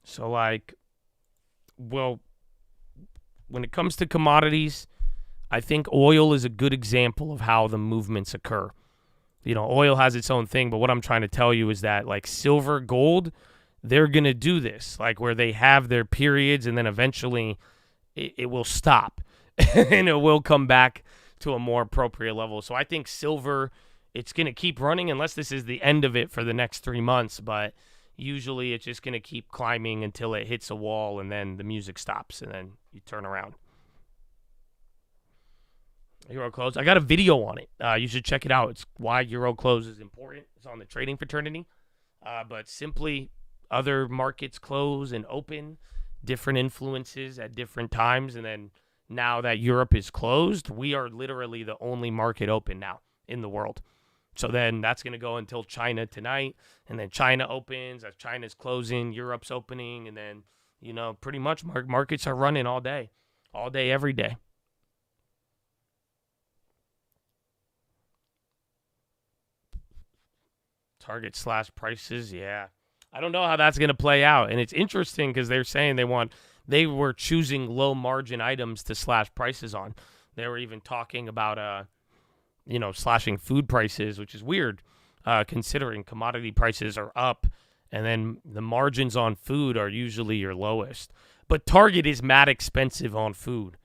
So like, well, when it comes to commodities, I think oil is a good example of how the movements occur. You know, oil has its own thing, but what I'm trying to tell you is that, like, silver, gold, they're going to do this, like, where they have their periods and then eventually it will stop and it will come back to a more appropriate level. So I think silver, it's going to keep running unless this is the end of it for the next 3 months, but usually it's just going to keep climbing until it hits a wall and then the music stops and then you turn around. Euro close. I got a video on it. You should check it out. It's why Euro close is important. It's on the trading fraternity. But simply, other markets close and open, different influences at different times. And then now that Europe is closed, we are literally the only market open now in the world. So then that's going to go until China tonight. And then China opens. As China's closing, Europe's opening. And then, you know, pretty much markets are running all day, every day. Target / prices, yeah. I don't know how that's going to play out. And it's interesting because they're saying they were choosing low margin items to slash prices on. They were even talking about, slashing food prices, which is weird considering commodity prices are up and then the margins on food are usually your lowest. But Target is mad expensive on food.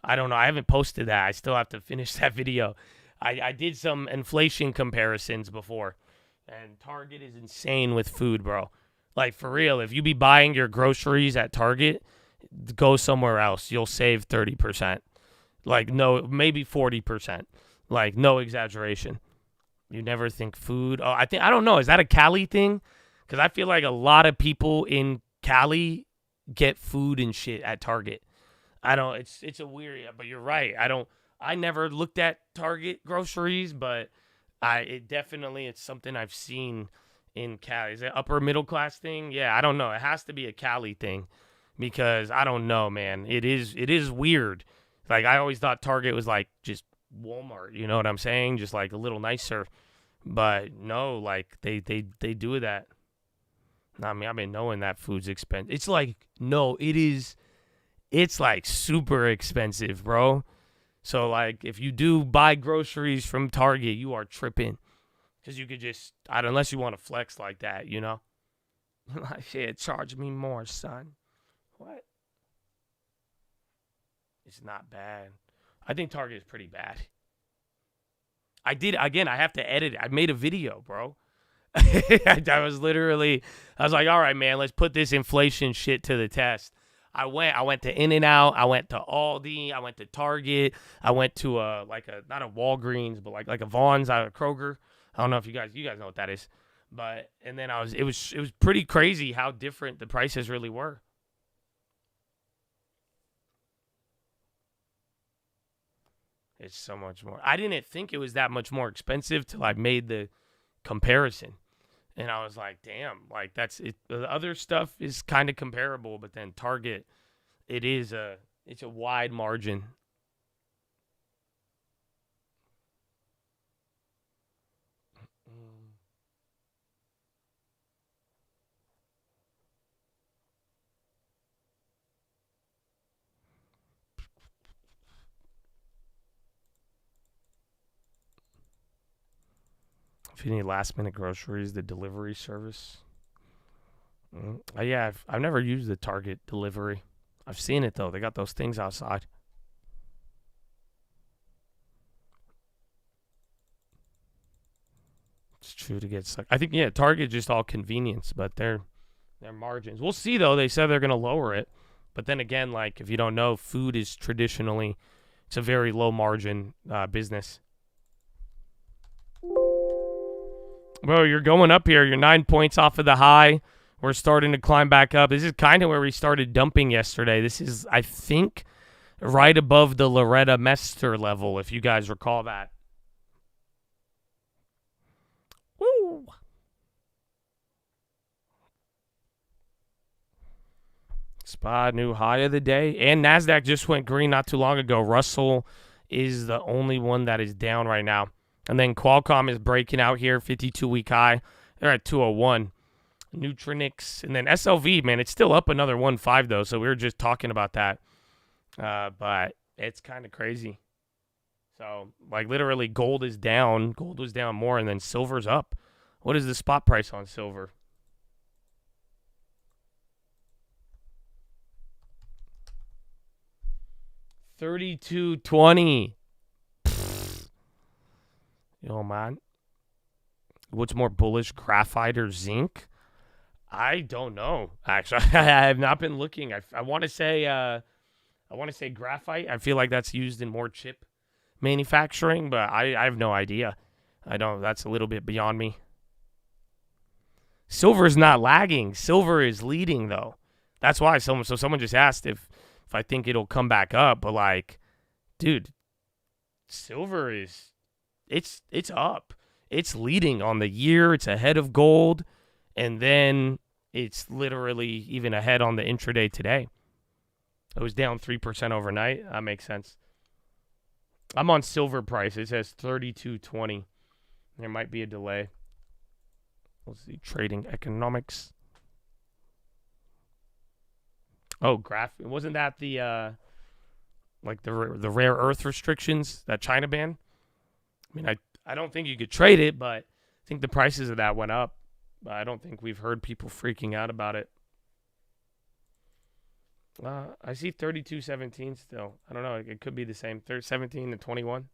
I don't know. I haven't posted that. I still have to finish that video. I did some inflation comparisons before. And Target is insane with food, bro. Like, for real, if you be buying your groceries at Target, go somewhere else. You'll save 30%. Like, no, maybe 40%. Like, no exaggeration. You never think food. Oh, I don't know. Is that a Cali thing? Because I feel like a lot of people in Cali get food and shit at Target. It's a weird, but you're right. I never looked at Target groceries, but it's something I've seen in Cali. Is it upper middle class thing? Yeah, I don't know. It has to be a Cali thing because I don't know, man. It is weird. Like, I always thought Target was like just Walmart, you know what I'm saying? Just like a little nicer. But no, like they do that. I mean, I've been knowing that food's expensive. It's like, no, it is it's like super expensive, bro. So like if you do buy groceries from Target, you are tripping. Because you could just, unless you want to flex like that, you know? Like, shit, charge me more, son. What? It's not bad. I think Target is pretty bad. I have to edit it. I made a video, bro. I was like, all right, man, let's put this inflation shit to the test. I went to In-N-Out. I went to Aldi. I went to Target. I went to not a Walgreens, but like a Vaughn's, a Kroger. I don't know if you guys know what that is. But, and then it was pretty crazy how different the prices really were. It's so much more. I didn't think it was that much more expensive till I made the comparison. And I was like, damn, like that's it. The other stuff is kind of comparable, but then Target, it's a wide margin. If you need last-minute groceries, the delivery service. Yeah, I've never used the Target delivery. I've seen it, though. They got those things outside. It's true to get stuck. I think, yeah, Target just all convenience, but their margins. We'll see, though. They said they're going to lower it. But then again, like, if you don't know, food is traditionally, it's a very low-margin business. Bro, you're going up here. You're 9 points off of the high. We're starting to climb back up. This is kind of where we started dumping yesterday. This is, I think, right above the Loretta Msft level, if you guys recall that. Woo! Spot new high of the day. And NASDAQ just went green not too long ago. Russell is the only one that is down right now. And then Qualcomm is breaking out here, 52-week high. They're at 201. Nutrinix. And then SLV, man, it's still up another 1.5, though. So we were just talking about that. But it's kind of crazy. So, like, literally, gold is down. Gold was down more, and then silver's up. What is the spot price on silver? $32.20. Yo, man. What's more bullish, graphite or zinc? I don't know. Actually, I have not been looking. I want to say graphite. I feel like that's used in more chip manufacturing, but I have no idea. I don't. That's a little bit beyond me. Silver is not lagging. Silver is leading, though. That's why someone just asked if I think it'll come back up, but like, dude, silver is. It's up. It's leading on the year. It's ahead of gold. And then it's literally even ahead on the intraday today. It was down 3% overnight. That makes sense. I'm on silver price. It says 32.20. There might be a delay. Let's see. Trading economics. Oh, wasn't that the the rare earth restrictions that China banned? I mean, I don't think you could trade it, but I think the prices of that went up. But I don't think we've heard people freaking out about it. I see 32.17 still. I don't know. It could be the same. 17 to 21.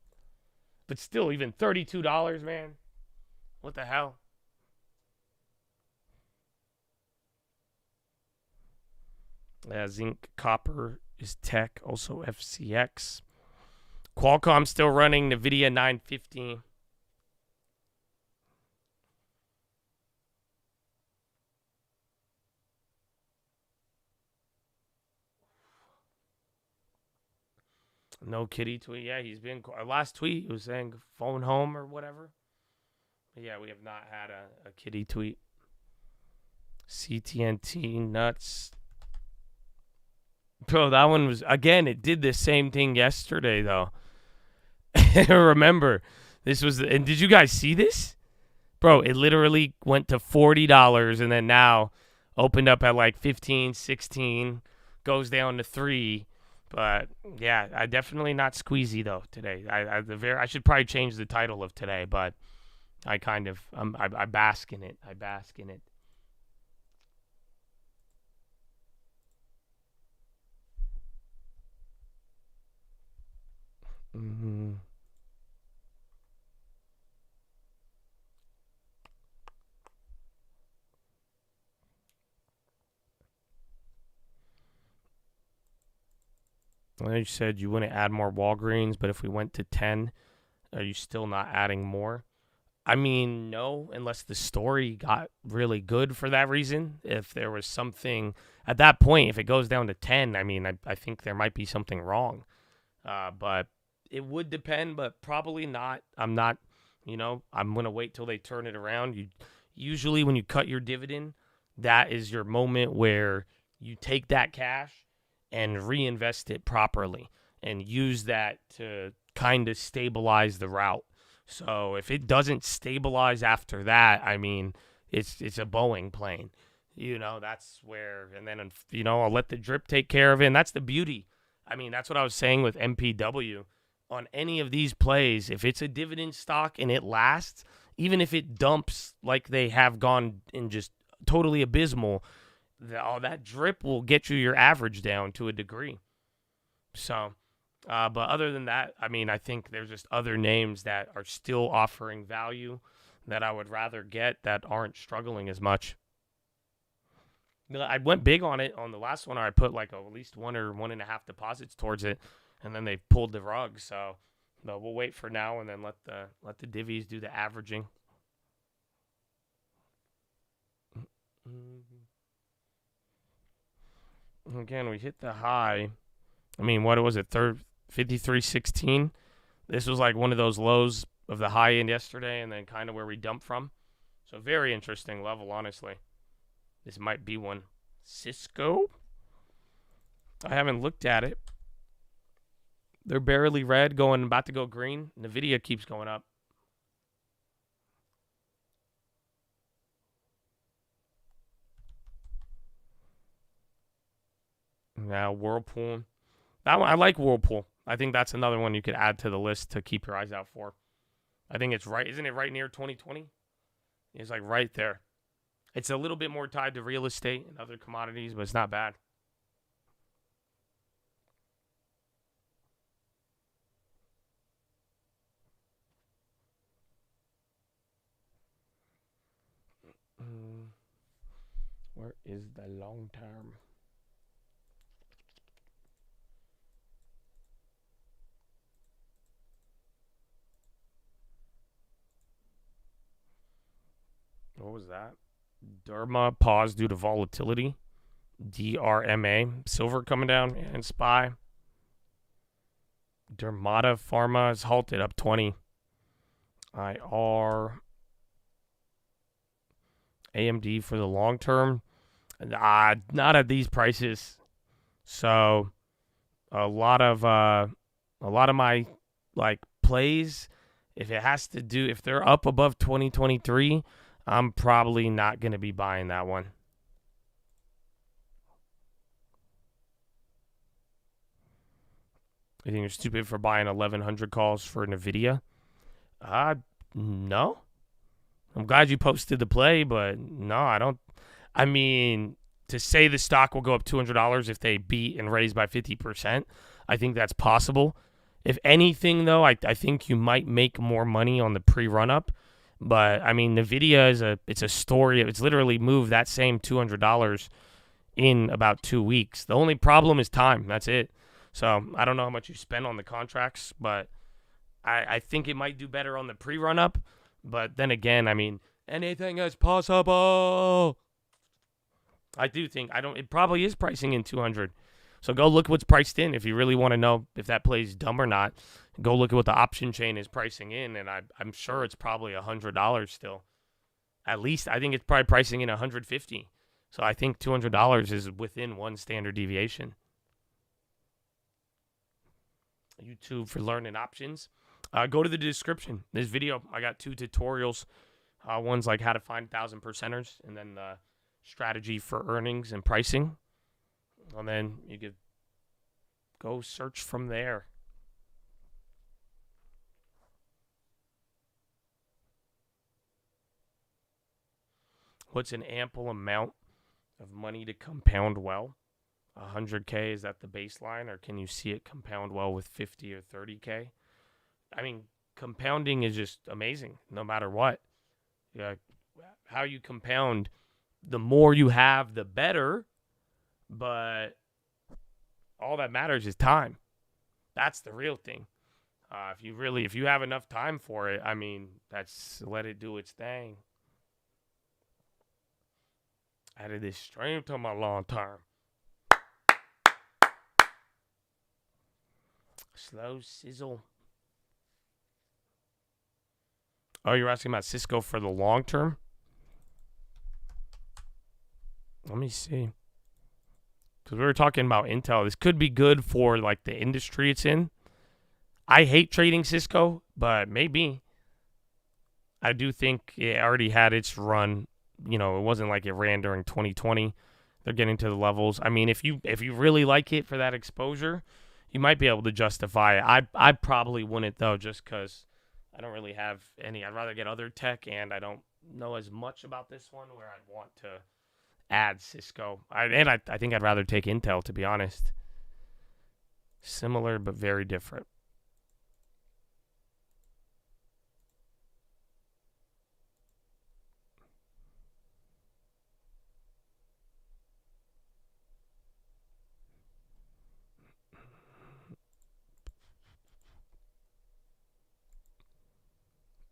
But still, even $32, man. What the hell? Zinc, copper is tech. Also FCX. Qualcomm still running. NVIDIA 915. No kitty tweet. Yeah, he's been. Last tweet he was saying phone home or whatever. But yeah, we have not had a kitty tweet. CTNT nuts. Bro, that one was, again, it did the same thing yesterday, though. Remember, this was, and did you guys see this? Bro, it literally went to $40 and then now opened up at like 15, 16, goes down to 3. But yeah, I definitely not Squeezy though today. I should probably change the title of today, but I kind of I bask in it. I bask in it. Mm-hmm. Well, you said you wouldn't add more Walgreens, but if we went to 10, are you still not adding more? I mean, no, unless the story got really good for that reason. If there was something at that point, if it goes down to 10, I mean, I think there might be something wrong. But it would depend, but probably not. I'm not, I'm going to wait till they turn it around. Usually when you cut your dividend, that is your moment where you take that cash and reinvest it properly and use that to kind of stabilize the route. So if it doesn't stabilize after that, I mean, it's a Boeing plane. That's where, and then, I'll let the drip take care of it. And that's the beauty. I mean, that's what I was saying with MPW. On any of these plays, if it's a dividend stock and it lasts, even if it dumps like they have gone in just totally abysmal, that drip will get you your average down to a degree. So, but other than that, I mean, I think there's just other names that are still offering value that I would rather get that aren't struggling as much. I went big on it on the last one. I put like at least 1 or 1.5 deposits towards it, and then they pulled the rug. So, but we'll wait for now and then let the divvies do the averaging. Again, we hit the high. I mean, what was it? 53.16. This was like one of those lows of the high end yesterday, and then kind of where we dumped from. So very interesting level, honestly. This might be one. Cisco? I haven't looked at it. They're barely red, about to go green. Nvidia keeps going up. Now, Whirlpool. That one, I like Whirlpool. I think that's another one you could add to the list to keep your eyes out for. I think it's right. Isn't it right near 2020? It's like right there. It's a little bit more tied to real estate and other commodities, but it's not bad. Where is the long term? What was that? Derma pause due to volatility. DRMA. Silver coming down. And SPY. Dermata Pharma is halted up 20. IR. AMD for the long term. Not at these prices. So a lot of my like plays, if they're up above 2023, I'm probably not going to be buying that one. You think you're stupid for buying 1,100 calls for NVIDIA? No. I'm glad you posted the play, but no, I don't. I mean, to say the stock will go up $200 if they beat and raise by 50%, I think that's possible. If anything, though, I think you might make more money on the pre-run up. But, I mean, NVIDIA it's a story. It's literally moved that same $200 in about 2 weeks. The only problem is time. That's it. So, I don't know how much you spend on the contracts, but I think it might do better on the pre-run up. But then again, I mean, anything is possible. I do think, it probably is pricing in 200. So go look what's priced in. If you really want to know if that plays dumb or not, go look at what the option chain is pricing in, and I'm sure it's probably $100 still. At least I think it's probably pricing in $150. So I think $200 is within one standard deviation. YouTube for learning options. Go to the description. This video, I got 2 tutorials. One's like how to find 1,000 percenters, and then the strategy for earnings and pricing. And then you could go search from there. What's an ample amount of money to compound well? 100K, is that the baseline, or can you see it compound well with 50 or 30K? I mean, compounding is just amazing, no matter what. Yeah, how you compound, the more you have, the better. But all that matters is time. That's the real thing. If you have enough time for it, I mean, let it do its thing. Added this stream to my long term. Slow sizzle. Oh, you're asking about Cisco for the long term? Let me see. Because we were talking about Intel. This could be good for like the industry it's in. I hate trading Cisco, but maybe. I do think it already had its run. You know, it wasn't like it ran during 2020. They're getting to the levels. I mean, if you really like it for that exposure, you might be able to justify it. I probably wouldn't, though, just because I don't really have any. I'd rather get other tech, and I don't know as much about this one where I'd want to add Cisco. I think I'd rather take Intel, to be honest. Similar, but very different.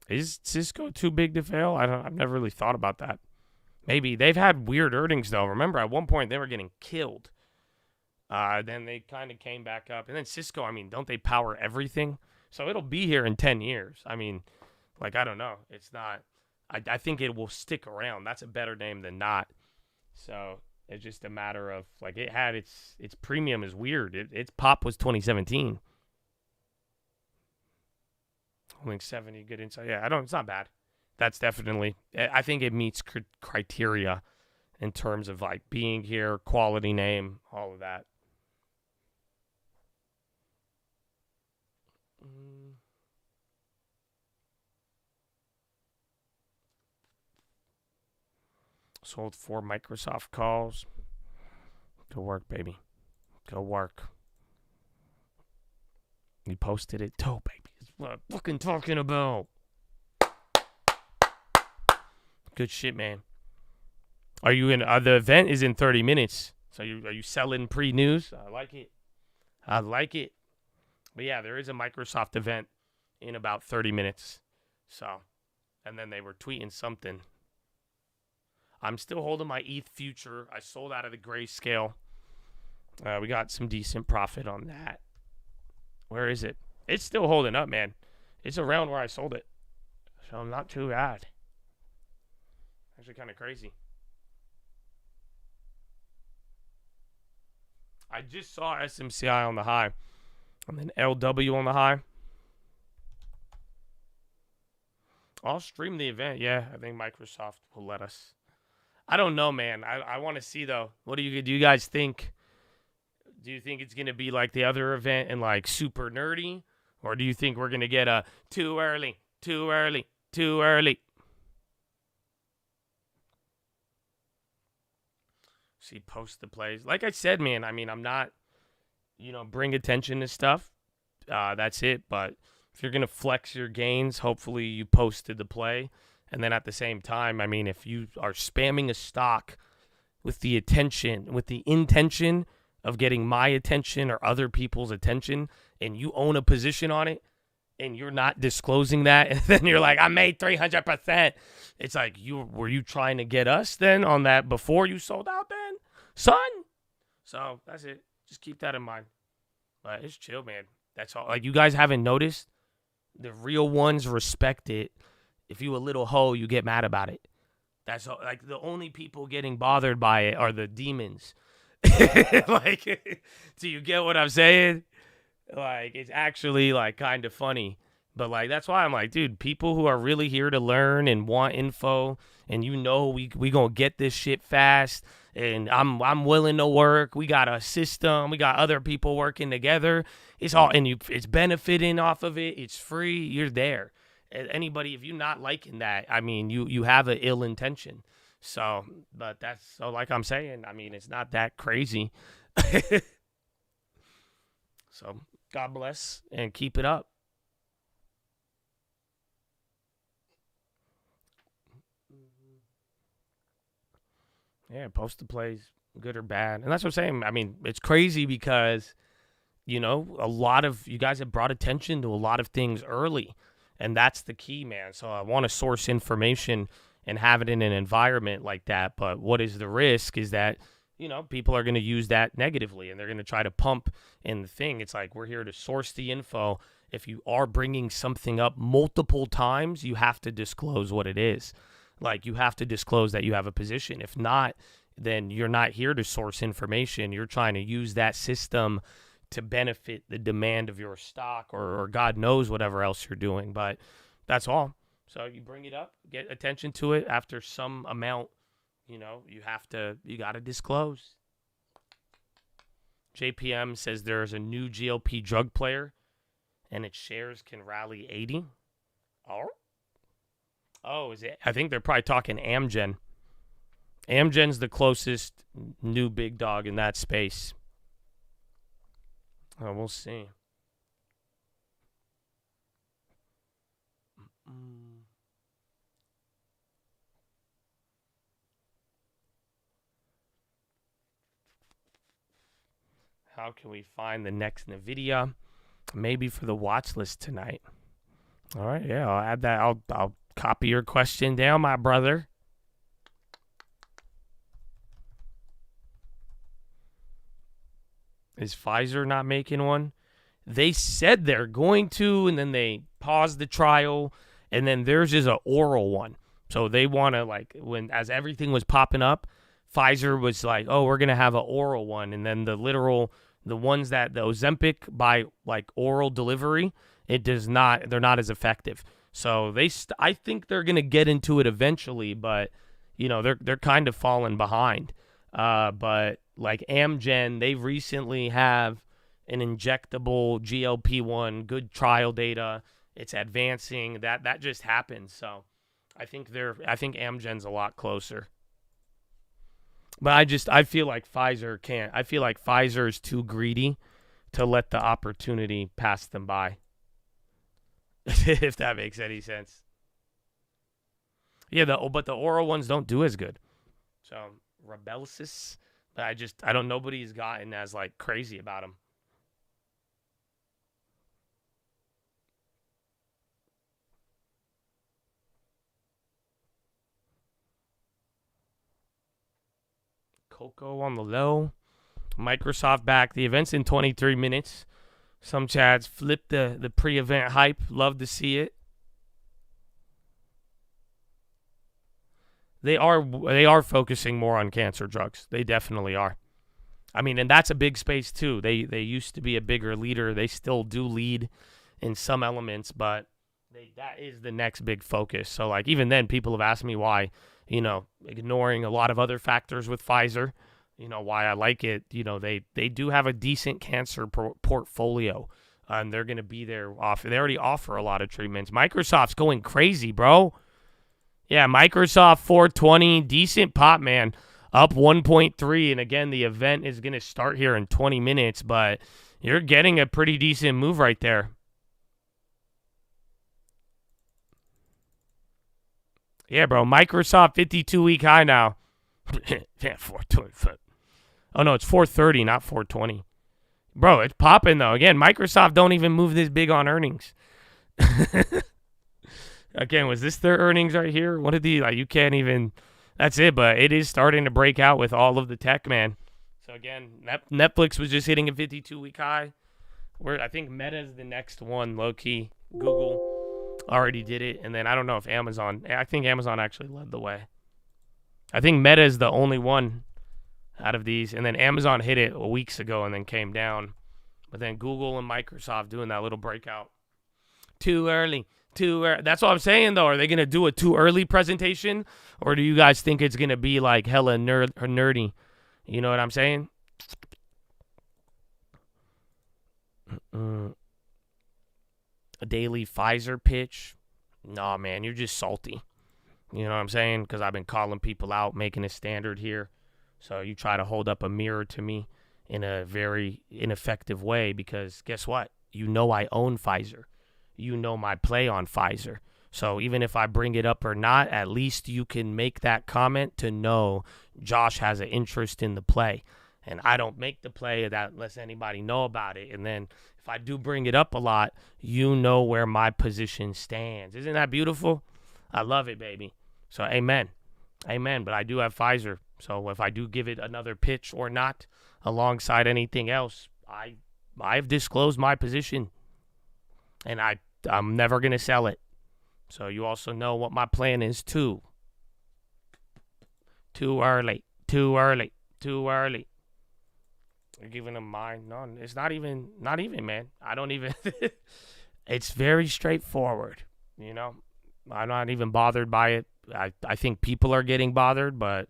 Is Cisco too big to fail? I've never really thought about that. Maybe. They've had weird earnings, though. Remember, at one point, they were getting killed. Then they kind of came back up. And then Cisco, I mean, don't they power everything? So it'll be here in 10 years. I mean, like, I don't know. It's not. I think it will stick around. That's a better name than not. So it's just a matter of, like, it had its premium is weird. Its pop was 2017. Holding 70, good insight. Yeah, it's not bad. That's definitely, I think it meets criteria in terms of like being here, quality name, all of that. Sold 4 Microsoft calls. Go work, baby. Go work. You posted it too, baby. What I'm fucking talking about. Good shit, man. Are you in? The event is in 30 minutes. So are you selling pre-news? I like it. I like it. But yeah, there is a Microsoft event in about 30 minutes. So, and then they were tweeting something. I'm still holding my ETH future. I sold out of the grayscale. We got some decent profit on that. Where is it? It's still holding up, man. It's around where I sold it. So not too bad. Actually kind of crazy. I just saw SMCI on the high. And then LW on the high. I'll stream the event. Yeah, I think Microsoft will let us. I don't know, man. I want to see, though. What do you guys think? Do you think it's going to be like the other event and like super nerdy? Or do you think we're going to get a too early, too early, too early? See, post the plays. Like I said, man, I mean, I'm not, bring attention to stuff. That's it. But if you're going to flex your gains, hopefully you posted the play. And then at the same time, I mean, if you are spamming a stock with the intention of getting my attention or other people's attention, and you own a position on it, and you're not disclosing that, and then you're like, I made 300%. It's like, were you trying to get us then on that before you sold out then, son? So that's it. Just keep that in mind. But it's chill, man. That's all. Like, you guys haven't noticed? The real ones respect it. If you a little hoe, you get mad about it. That's all. Like, the only people getting bothered by it are the demons. Like, do you get what I'm saying? Like, it's actually, like, kind of funny. But, like, that's why I'm like, dude, people who are really here to learn and want info, and we gonna get this shit fast, and I'm willing to work. We got a system. We got other people working together. It's all, and it's benefiting off of it. It's free. You're there. Anybody, if you're not liking that, I mean, you have an ill intention. So, but that's, so like I'm saying, I mean, it's not that crazy. So, God bless and keep it up. Yeah, post the plays, good or bad. And that's what I'm saying. I mean, it's crazy because, you know, a lot of you guys have brought attention to a lot of things early. And that's the key, man. So I want to source information and have it in an environment like that. But what is the risk is that, you know, people are going to use that negatively and they're going to try to pump in the thing. It's like, we're here to source the info. If you are bringing something up multiple times, you have to disclose what it is. Like, you have to disclose that you have a position. If not, then you're not here to source information. You're trying to use that system to benefit the demand of your stock or God knows whatever else you're doing. But that's all. So you bring it up, get attention to it after some amount, you know, you got to disclose. JPM says there's a new GLP drug player and its shares can rally 80. Oh, is it? I think they're probably talking Amgen. Amgen's the closest new big dog in that space. Oh, we'll see. How can we find the next NVIDIA? Maybe for the watch list tonight. All right, yeah, I'll add that. I'll copy your question down, my brother. Is Pfizer not making one? They said they're going to, and then they paused the trial, and then theirs is an oral one. So they want to, like, as everything was popping up, Pfizer was like, oh, we're going to have an oral one. And then the ones that the Ozempic by, like, oral delivery, they're not as effective. So I think they're going to get into it eventually, but, you know, they're kind of falling behind. But like Amgen, they recently have an injectable GLP-1, good trial data. It's advancing. That just happened. So I think Amgen's a lot closer. But I feel like Pfizer can't. I feel like Pfizer is too greedy to let the opportunity pass them by. If that makes any sense. Yeah, but the oral ones don't do as good. So Rybelsus, but I don't. Nobody's gotten as like crazy about them. Coco on the low. Microsoft back. The event's in 23 minutes. Some chads flip the pre-event hype. Love to see it. They are focusing more on cancer drugs. They definitely are. I mean, and that's a big space too. They used to be a bigger leader. They still do lead in some elements, but that is the next big focus. So like even then, people have asked me why, you know, ignoring a lot of other factors with Pfizer, you know, why I like it. You know, they do have a decent cancer portfolio, and they're going to be there. They already offer a lot of treatments. Microsoft's going crazy, bro. Yeah, Microsoft 420, decent pop, man. Up 1.3, and again, the event is going to start here in 20 minutes, but you're getting a pretty decent move right there. Yeah, bro, Microsoft 52-week high now. Yeah, 420. Oh, no, it's 430, not 420. Bro, it's popping, though. Again, Microsoft don't even move this big on earnings. Again, was this their earnings right here? What did you can't even, that's it, but it is starting to break out with all of the tech, man. So again, Netflix was just hitting a 52-week high. I think Meta's the next one, low-key. Google already did it, and then I don't know if I think Amazon actually led the way. I think Meta is the only one out of these, and then Amazon hit it weeks ago and then came down. But then Google and Microsoft doing that little breakout. Too early. That's what I'm saying, though. Are they going to do a too early presentation, or do you guys think it's going to be like hella nerdy? You know what I'm saying? A daily Pfizer pitch? Nah, man, you're just salty. You know what I'm saying? Because I've been calling people out, making a standard here. So you try to hold up a mirror to me in a very ineffective way because guess what? You know I own Pfizer. You know my play on Pfizer. So even if I bring it up or not, at least you can make that comment to know Josh has an interest in the play. And I don't make the play that unless anybody know about it. And then if I do bring it up a lot, you know where my position stands. Isn't that beautiful? I love it, baby. So amen. Amen. But I do have Pfizer. So if I do give it another pitch or not alongside anything else, I've disclosed my position. And I'm never going to sell it. So you also know what my plan is too. Too early. Too early. Too early. You're giving them mine. No, it's not even, man. I don't even. It's very straightforward. You know, I'm not even bothered by it. I think people are getting bothered, but,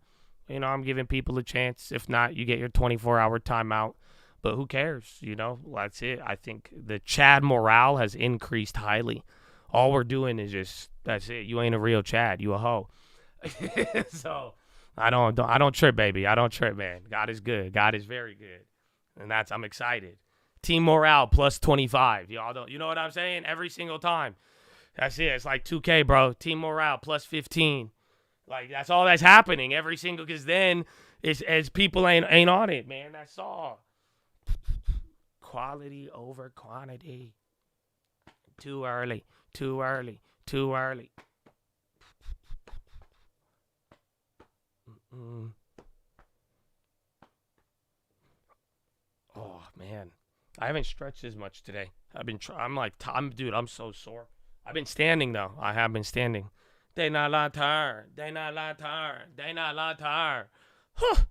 you know, I'm giving people a chance. If not, you get your 24-hour timeout. But who cares? You know, that's it. I think the Chad morale has increased highly. All we're doing is just, that's it. You ain't a real Chad. You a hoe. So I don't trip, baby. I don't trip, man. God is good. God is very good. And I'm excited. Team morale plus 25. Y'all don't, you know what I'm saying? Every single time. That's it. It's like 2K, bro. Team morale plus 15. Like, that's all that's happening every single, because then it's as people ain't on it, man. That's all. Quality over quantity. Too early. Too early. Too early. Oh, man. I haven't stretched as much today. Dude, I'm so sore. I've been standing, though. I have been standing. They not la tired. They not la tired. They not la tired. Huh.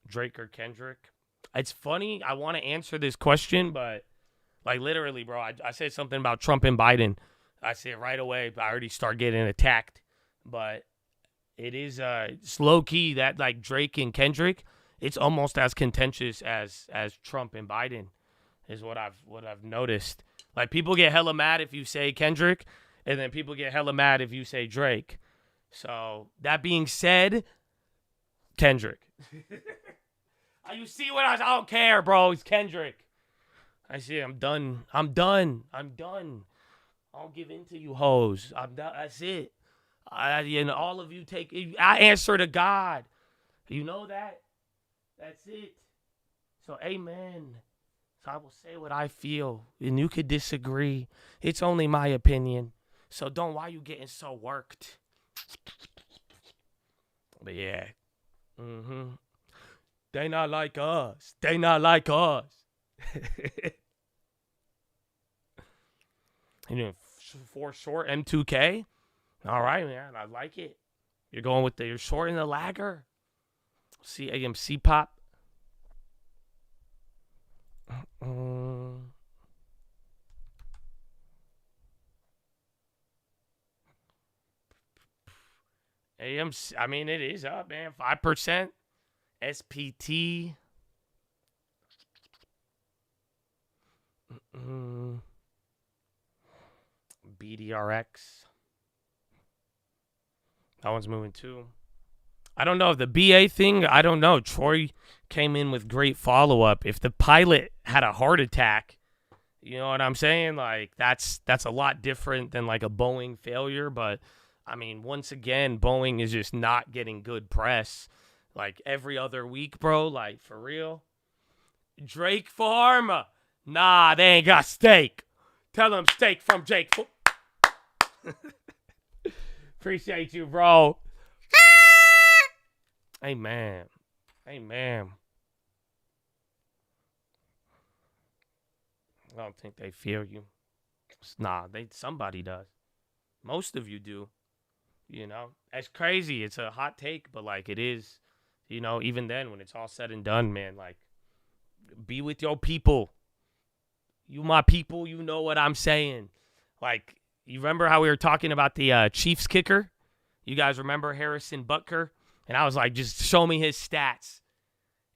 Drake or Kendrick? It's funny. I want to answer this question, but, like, literally, bro, I said something about Trump and Biden. I said right away, I already start getting attacked. But it is it's low-key that, like, Drake and Kendrick, it's almost as contentious as Trump and Biden is what I've noticed. Like, people get hella mad if you say Kendrick, and then people get hella mad if you say Drake. So, that being said, Kendrick. You see what I don't care, bro. It's Kendrick. I see. I'm done. I don't give in to you hoes. I'm done. That's it. All of you I answer to God. You know that? That's it. So, amen. So I will say what I feel, and you could disagree. It's only my opinion. So why you getting so worked? But yeah. They not like us. They not like us. You know, for short M2K? All right, man. I like it. You're going with you're short in the lagger. AMC pop. AMC, I mean, it is up, man. 5%. SPT. BDRX. That one's moving too. I don't know. The BA thing, I don't know. Troy came in with great follow-up. If the pilot had a heart attack, you know what I'm saying? Like, that's a lot different than, like, a Boeing failure. But, I mean, once again, Boeing is just not getting good press. Like, every other week, bro. Like, for real. Drake Farm. Nah, they ain't got steak. Tell them steak from Jake. Appreciate you, bro. Amen. Amen. I don't think they feel you. Nah, somebody does. Most of you do. You know, it's crazy. It's a hot take, but, like, it is. You know, even then, when it's all said and done, man, like, be with your people. You my people, you know what I'm saying. Like, you remember how we were talking about the Chiefs kicker? You guys remember Harrison Butker? And I was like, just show me his stats.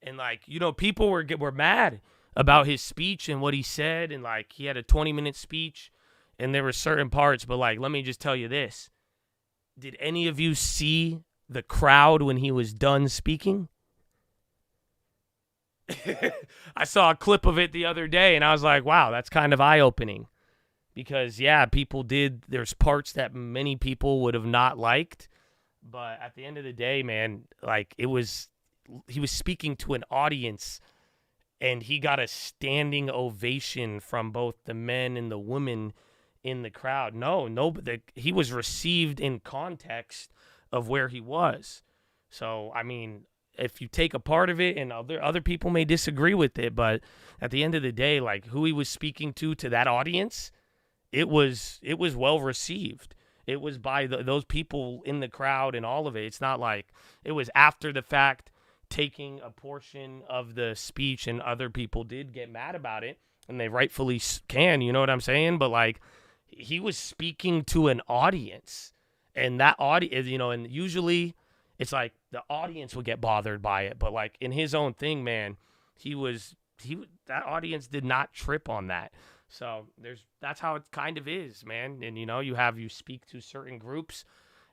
And, like, you know, people were mad about his speech and what he said. And, like, he had a 20-minute speech, and there were certain parts. But, like, let me just tell you this. Did any of you see the crowd when he was done speaking? I saw a clip of it the other day, and I was like, wow, that's kind of eye-opening. Because, yeah, there's parts that many people would have not liked. But at the end of the day, man, like, he was speaking to an audience, and he got a standing ovation from both the men and the women in the crowd. He was received in context of where he was. So, I mean, if you take a part of it, and other people may disagree with it, but at the end of the day, like, who he was speaking to that audience, it was well received. It was by those people in the crowd and all of it. It's not like it was after the fact taking a portion of the speech, and other people did get mad about it, and they rightfully can, you know what I'm saying? But, like, he was speaking to an audience, and that audience, you know, and usually it's like the audience would get bothered by it. But, like, in his own thing, man, that audience did not trip on that. So that's how it kind of is, man. And, you know, you speak to certain groups,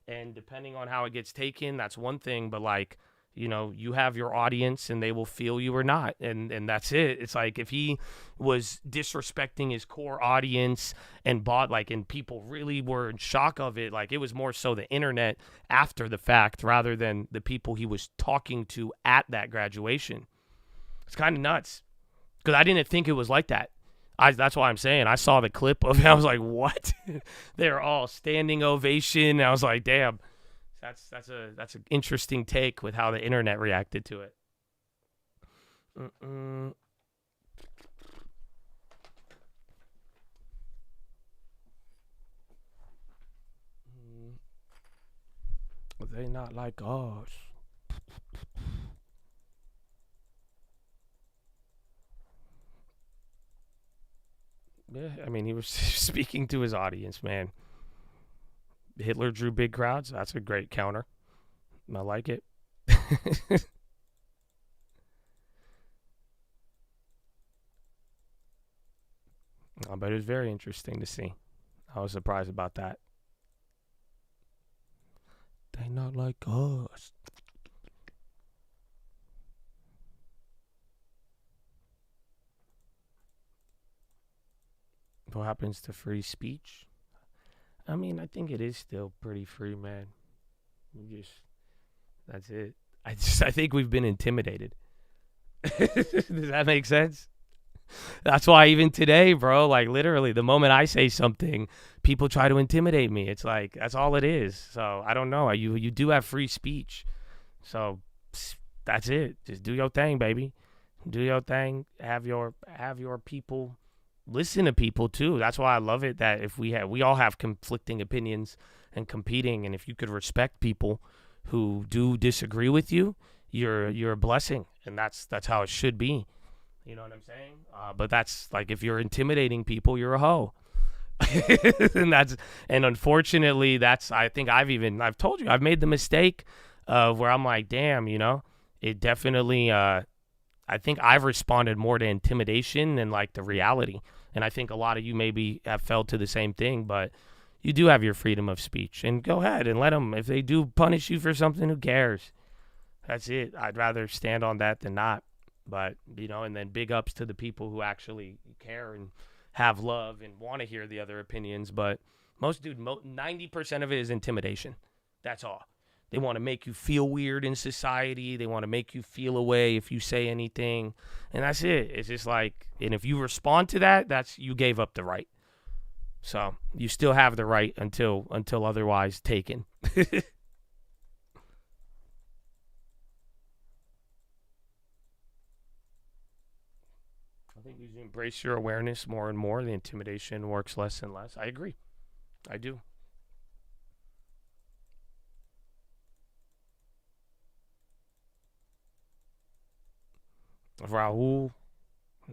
and depending on how it gets taken, that's one thing. But, like, you know, you have your audience, and they will feel you or not. And that's it. It's like, if he was disrespecting his core audience and people really were in shock of it, like, it was more so the internet after the fact rather than the people he was talking to at that graduation. It's kind of nuts, because I didn't think it was like that. That's why I'm saying I saw the clip of it. I was like, what? They're all standing ovation. And I was like, damn, that's an interesting take with how the internet reacted to it. They not like us. Yeah, I mean, he was speaking to his audience, man. Hitler drew big crowds. That's a great counter. I like it. But it was very interesting to see. I was surprised about that. They not like us. What happens to free speech? I mean, I think it is still pretty free, man. That's it. I think we've been intimidated. Does that make sense? That's why even today, bro, like, literally, the moment I say something, people try to intimidate me. It's like, that's all it is. So I don't know. You do have free speech. So that's it. Just do your thing, baby. Do your thing. Have your people. Listen to people too. That's why I love it that we all have conflicting opinions and competing, and if you could respect people who do disagree with you, you're a blessing, and that's how it should be. You know what I'm saying? But that's like, if you're intimidating people, you're a hoe. and unfortunately, I think I've told you, I've made the mistake of where I'm like, damn, you know, it definitely I think I've responded more to intimidation than, like, the reality. And I think a lot of you maybe have felt to the same thing, but you do have your freedom of speech. And go ahead and let them. If they do punish you for something, who cares? That's it. I'd rather stand on that than not. But, you know, and then big ups to the people who actually care and have love and want to hear the other opinions. But 90% of it is intimidation. That's all. They want to make you feel weird in society. They want to make you feel a way if you say anything. And that's it. It's just like, and if you respond to that, you gave up the right. So you still have the right until otherwise taken. I think you embrace your awareness more and more. The intimidation works less and less. I agree. I do. Raul,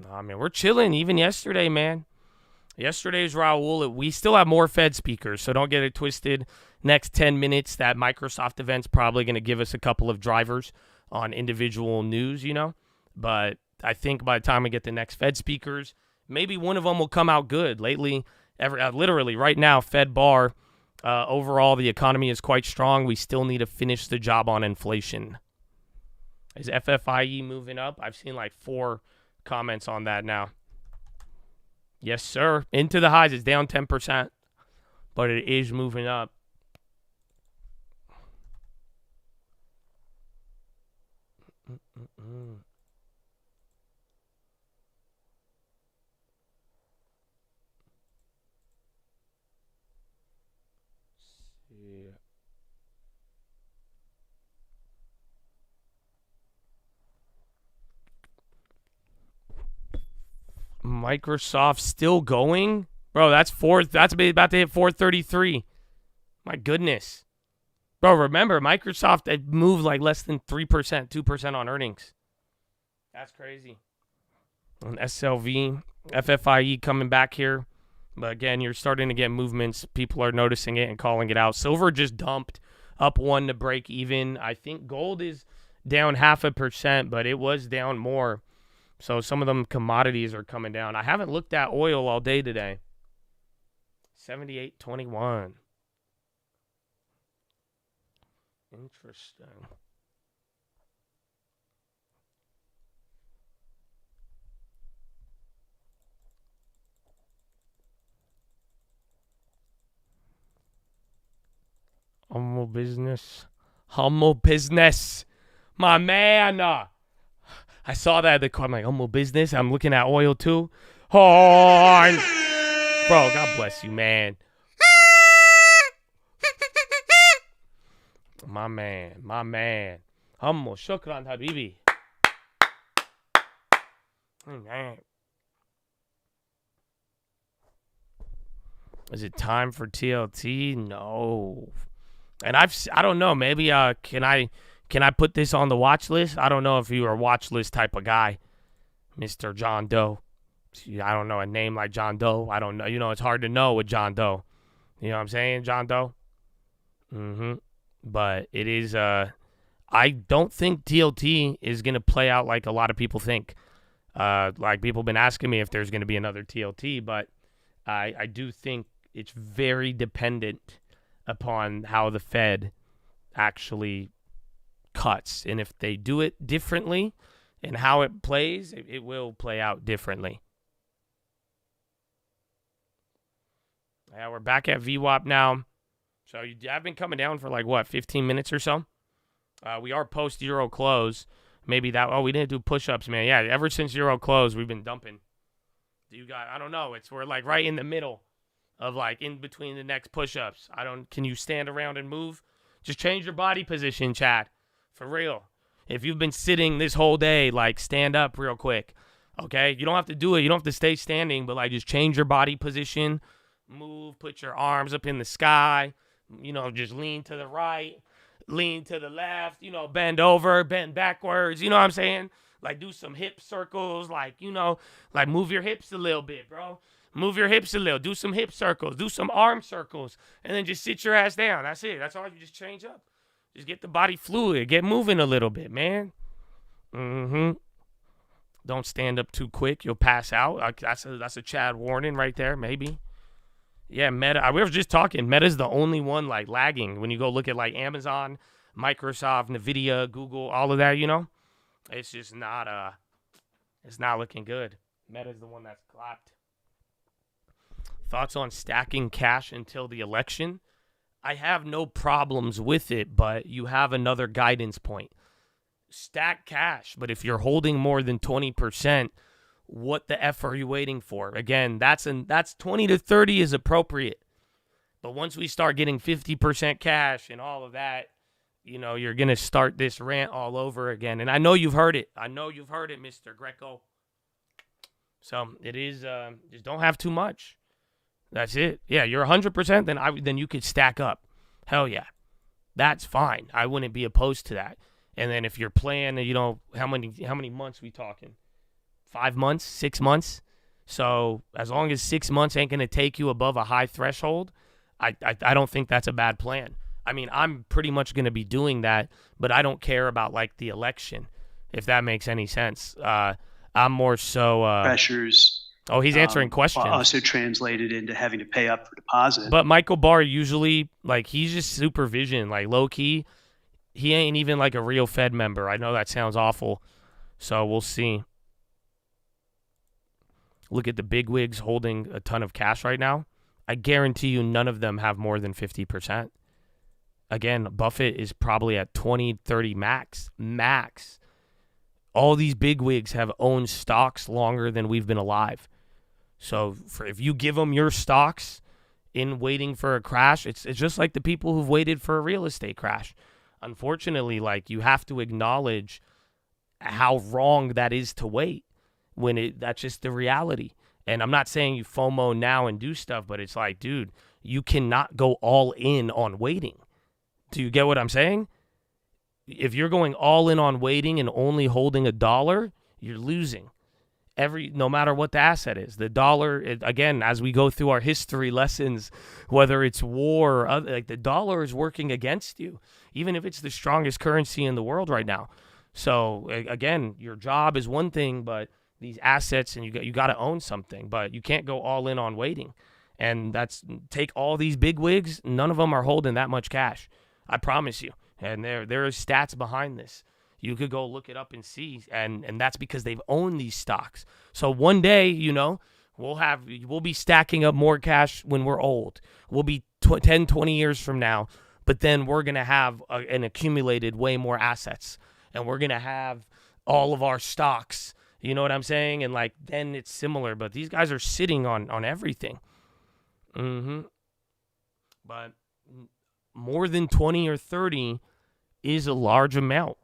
I mean, we're chilling. Even yesterday, man. Yesterday's Raul, we still have more Fed speakers, so don't get it twisted. Next 10 minutes, that Microsoft event's probably going to give us a couple of drivers on individual news, But I think by the time we get the next Fed speakers, maybe one of them will come out good. Lately, literally right now, Fed bar, overall, the economy is quite strong. We still need to finish the job on inflation. Is FFIE moving up? I've seen like 4 comments on that now. Yes, sir. Into the highs. It's down 10%, but it is moving up. Microsoft still going? Bro, that's about to hit 433. My goodness. Bro, remember, Microsoft had moved like less than 3%, 2% on earnings. That's crazy. On SLV, FFIE coming back here. But again, you're starting to get movements. People are noticing it and calling it out. Silver just dumped up 1 to break even. I think gold is down 0.5%, but it was down more. So some of them commodities are coming down. I haven't looked at oil all day today. 78.21. Interesting. Humble business. My man. I saw that at the car. I'm like, humble business. I'm looking at oil too. Horn. Bro, God bless you, man. My man. Humble. Shukran, Habibi. Man. Is it time for TLT? No. And I don't know. Maybe can I put this on the watch list? I don't know if you're a watch list type of guy, Mr. John Doe. I don't know a name like John Doe. I don't know. It's hard to know with John Doe. You know what I'm saying, John Doe? But it is. I don't think TLT is gonna play out like a lot of people think. Like people have been asking me if there's gonna be another TLT, but I do think it's very dependent upon how the Fed actually cuts, and if they do it differently and how it plays, it will play out differently. Yeah, we're back at VWAP now. So I've been coming down for like 15 minutes or so. We are post Euro close. Maybe that. Oh, we didn't do push-ups, man. Yeah, ever since Euro close, we've been dumping. I don't know. We're like right in the middle of like in between the next push-ups. Can you stand around and move? Just change your body position, Chad. For real. If you've been sitting this whole day, like stand up real quick. Okay? You don't have to do it. You don't have to stay standing, but like just change your body position. Move, put your arms up in the sky. Just lean to the right, lean to the left, bend over, bend backwards. You know what I'm saying? Like do some hip circles, like move your hips a little bit, bro. Move your hips a little. Do some hip circles. Do some arm circles. And then just sit your ass down. That's it. That's all. You just change up. Just get the body fluid. Get moving a little bit, man. Don't stand up too quick. You'll pass out. That's a Chad warning right there, maybe. Yeah, Meta. We were just talking. Meta's the only one like lagging. When you go look at like Amazon, Microsoft, Nvidia, Google, all of that, it's just not it's not looking good. Meta's the one that's clapped. Thoughts on stacking cash until the election? I have no problems with it, but you have another guidance point. Stack cash, but if you're holding more than 20%, what the F are you waiting for? Again, that's 20 to 30 is appropriate. But once we start getting 50% cash and all of that, you're going to start this rant all over again. And I know you've heard it. Mr. Greco. So it is, just don't have too much. That's it. Yeah, you're 100%, then you could stack up. Hell yeah. That's fine. I wouldn't be opposed to that. And then if you're playing, how many months we talking? 5 months, 6 months, So as long as 6 months ain't going to take you above a high threshold, I don't think that's a bad plan. I mean, I'm pretty much going to be doing that, but I don't care about like the election, if that makes any sense. I'm more so pressures. Oh, he's answering questions. Also translated into having to pay up for deposit. But Michael Barr usually, like, he's just supervision, like low key. He ain't even like a real Fed member. I know that sounds awful, so we'll see. Look at the bigwigs holding a ton of cash right now. I guarantee you none of them have more than 50%. Again, Buffett is probably at 20, 30 max. All these bigwigs have owned stocks longer than we've been alive. So if you give them your stocks in waiting for a crash, it's just like the people who've waited for a real estate crash. Unfortunately, like, you have to acknowledge how wrong that is to wait. That's just the reality. And I'm not saying you FOMO now and do stuff, but it's like, dude, you cannot go all in on waiting. Do you get what I'm saying? If you're going all in on waiting and only holding $1, you're losing. No matter what the asset is. The dollar, again, as we go through our history lessons, whether it's war or other, like, the dollar is working against you, even if it's the strongest currency in the world right now. So again, your job is one thing, but these assets, and you got to own something, but you can't go all in on waiting. And take all these big wigs, none of them are holding that much cash. I promise you. And there are stats behind this. You could go look it up and see, and that's because they've owned these stocks. So one day, we'll be stacking up more cash when we're old. We'll be 10, 20 years from now, but then we're going to have an accumulated way more assets, and we're going to have all of our stocks. You know what I'm saying? And like, then it's similar, but these guys are sitting on everything. But more than 20 or 30 is a large amount.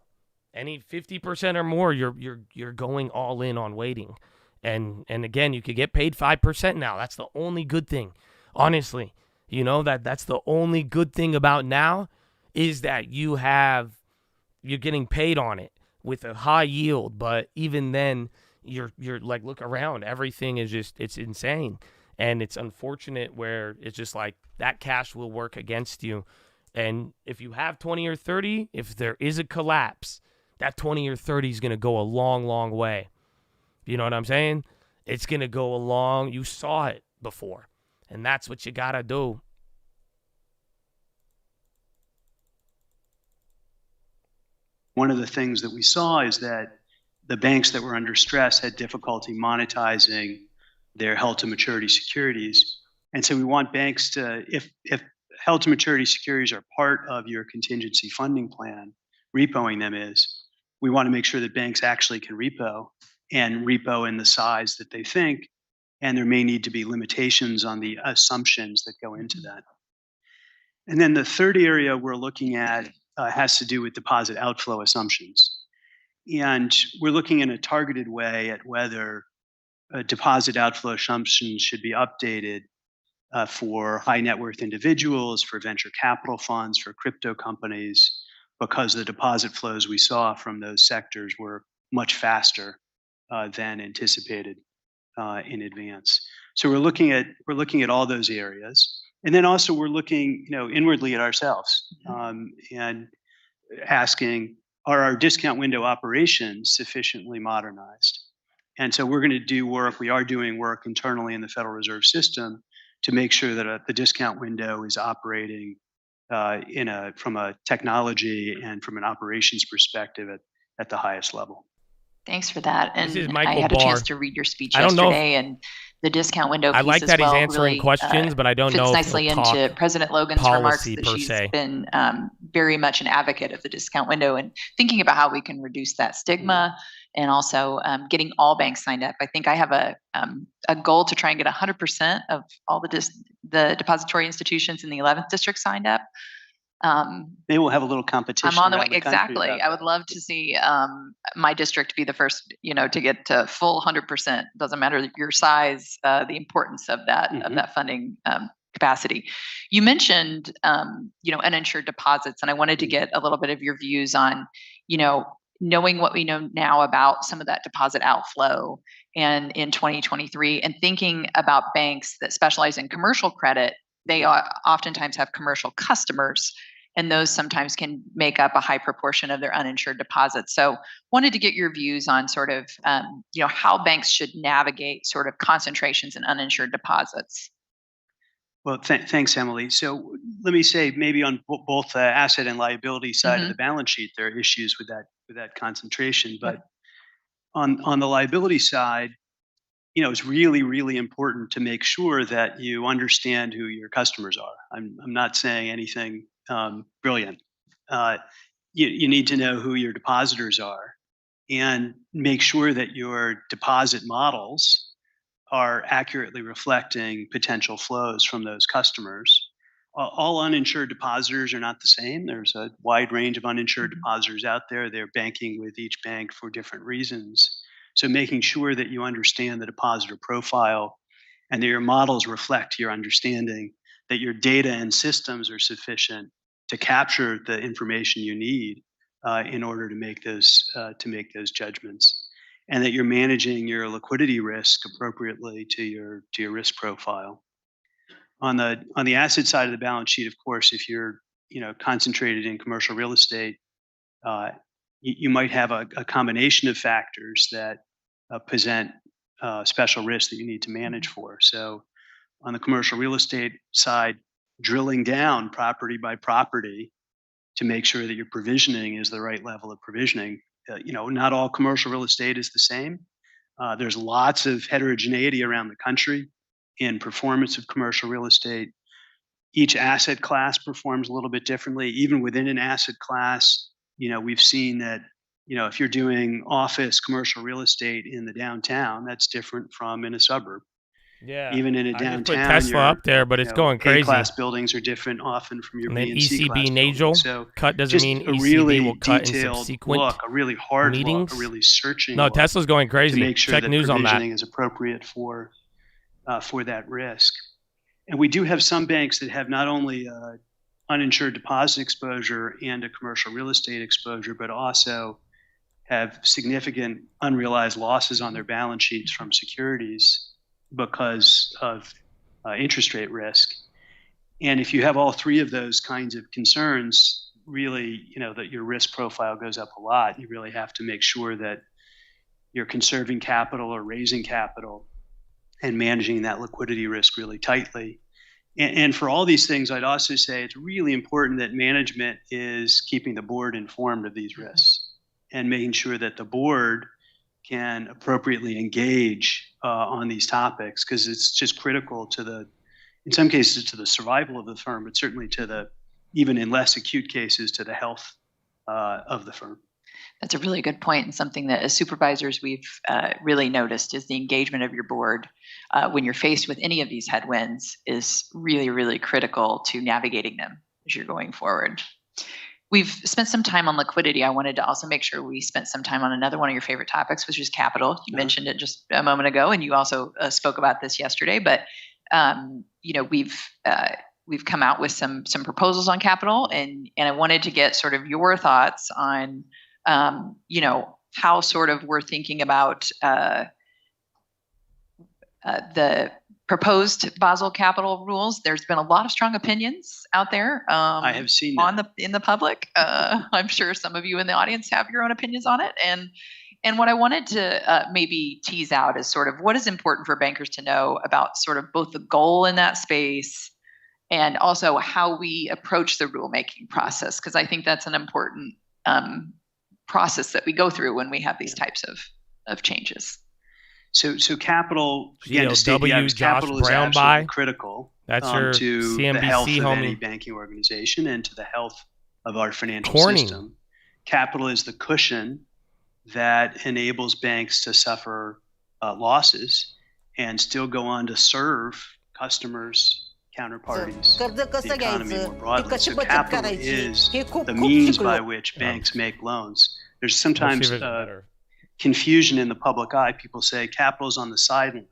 Any 50% or more, you're going all in on waiting. And again, you could get paid 5% now. That's the only good thing. Honestly, that's the only good thing about now is that you're getting paid on it with a high yield. But even then, you're like, look around, everything is it's insane. And it's unfortunate where it's just like that cash will work against you. And if you have 20 or 30, if there is a collapse, that 20 or 30 is going to go a long, long way. You know what I'm saying? It's going to go a long, you saw it before. And that's what you got to do. One of the things that we saw is that the banks that were under stress had difficulty monetizing their held-to-maturity securities. And so we want banks to, if held-to-maturity securities are part of your contingency funding plan, repoing them is, we want to make sure that banks actually can repo and repo in the size that they think, and there may need to be limitations on the assumptions that go into that. And then the third area we're looking at has to do with deposit outflow assumptions. And we're looking in a targeted way at whether deposit outflow assumptions should be updated for high net worth individuals, for venture capital funds, for crypto companies, because the deposit flows we saw from those sectors were much faster than anticipated in advance. So we're looking at all those areas, and then also we're looking, inwardly at ourselves and asking, are our discount window operations sufficiently modernized? And so we're going to do work. We are doing work internally in the Federal Reserve System to make sure that the discount window is operating from a technology and from an operations perspective at the highest level. Thanks for that. And This is Michael I had a Barr. chance to read your speech I don't know if- yesterday, and the discount window piece I like as that he's well answering really, questions, but I don't fits know if nicely he'll into talk President Logan's remarks policy that per she's se. been very much an advocate of the discount window and thinking about how we can reduce that stigma and also getting all banks signed up. I think I have a goal to try and get 100% of all the depository institutions in the 11th district signed up. Maybe we'll have a little competition. I'm on the way. around country Exactly. about I would love to see my district be the first, to get to full 100%. Doesn't matter your size, the importance of that funding capacity. You mentioned, uninsured deposits, and I wanted to get a little bit of your views on, knowing what we know now about some of that deposit outflow and in 2023 and thinking about banks that specialize in commercial credit, they oftentimes have commercial customers, and those sometimes can make up a high proportion of their uninsured deposits. So wanted to get your views on sort of, how banks should navigate sort of concentrations in uninsured deposits. Well, thanks, Emily. So let me say maybe on both the asset and liability side of the balance sheet, there are issues with that concentration. But on the liability side, it's really, really important to make sure that you understand who your customers are. I'm not saying anything brilliant. You need to know who your depositors are and make sure that your deposit models are accurately reflecting potential flows from those customers. All uninsured depositors are not the same. There's a wide range of uninsured depositors out there. They're banking with each bank for different reasons. So making sure that you understand the depositor profile and that your models reflect your understanding, that your data and systems are sufficient to capture the information you need in order to make those judgments, and that you're managing your liquidity risk appropriately to your risk profile. On the asset side of the balance sheet, of course, if you're concentrated in commercial real estate, you might have a combination of factors that present special risks that you need to manage for. So on the commercial real estate side, drilling down property by property to make sure that your provisioning is the right level of provisioning. Not all commercial real estate is the same. There's lots of heterogeneity around the country in performance of commercial real estate. Each asset class performs a little bit differently. Even within an asset class, we've seen that, if you're doing office commercial real estate in the downtown, that's different from in a suburb. Yeah. Even in a I downtown, just put Tesla up there, but it's going crazy. A-class buildings are different often from your and then B and C class ECB nasal so cut doesn't mean a ECB really will cut in detailed subsequent look, a really hard meetings. look, a really searching No, look Tesla's going crazy. to make sure Check that news on that. provisioning is appropriate for that risk. And we do have some banks that have not only uninsured deposit exposure and a commercial real estate exposure, but also have significant unrealized losses on their balance sheets from securities because of interest rate risk. And if you have all three of those kinds of concerns, really, that your risk profile goes up a lot. You really have to make sure that you're conserving capital or raising capital and managing that liquidity risk really tightly. And for all these things, I'd also say it's really important that management is keeping the board informed of these risks and making sure that the board can appropriately engage on these topics, because it's just critical in some cases, to the survival of the firm, but certainly even in less acute cases, to the health of the firm. That's a really good point, and something that as supervisors we've really noticed is the engagement of your board when you're faced with any of these headwinds is really, really critical to navigating them as you're going forward. We've spent some time on liquidity. I wanted to also make sure we spent some time on another one of your favorite topics, which is capital. You mentioned it just a moment ago, and you also spoke about this yesterday. But we've come out with some proposals on capital, and I wanted to get sort of your thoughts on how sort of we're thinking about the proposed Basel capital rules. There's been a lot of strong opinions out there. I have seen in the public. I'm sure some of you in the audience have your own opinions on it. And what I wanted to maybe tease out is sort of what is important for bankers to know about sort of both the goal in that space and also how we approach the rulemaking process, because I think that's an important process that we go through when we have these types of changes. So capital, again, to state capital is Brown absolutely critical That's your to CNBC the health of homie. any banking organization and to the health of our financial Corning. system. Capital is the cushion that enables banks to suffer losses and still go on to serve customers, counterparties, the economy more broadly. So capital is the means by which banks make loans. There's sometimes confusion in the public eye. People say capital is on the sideline.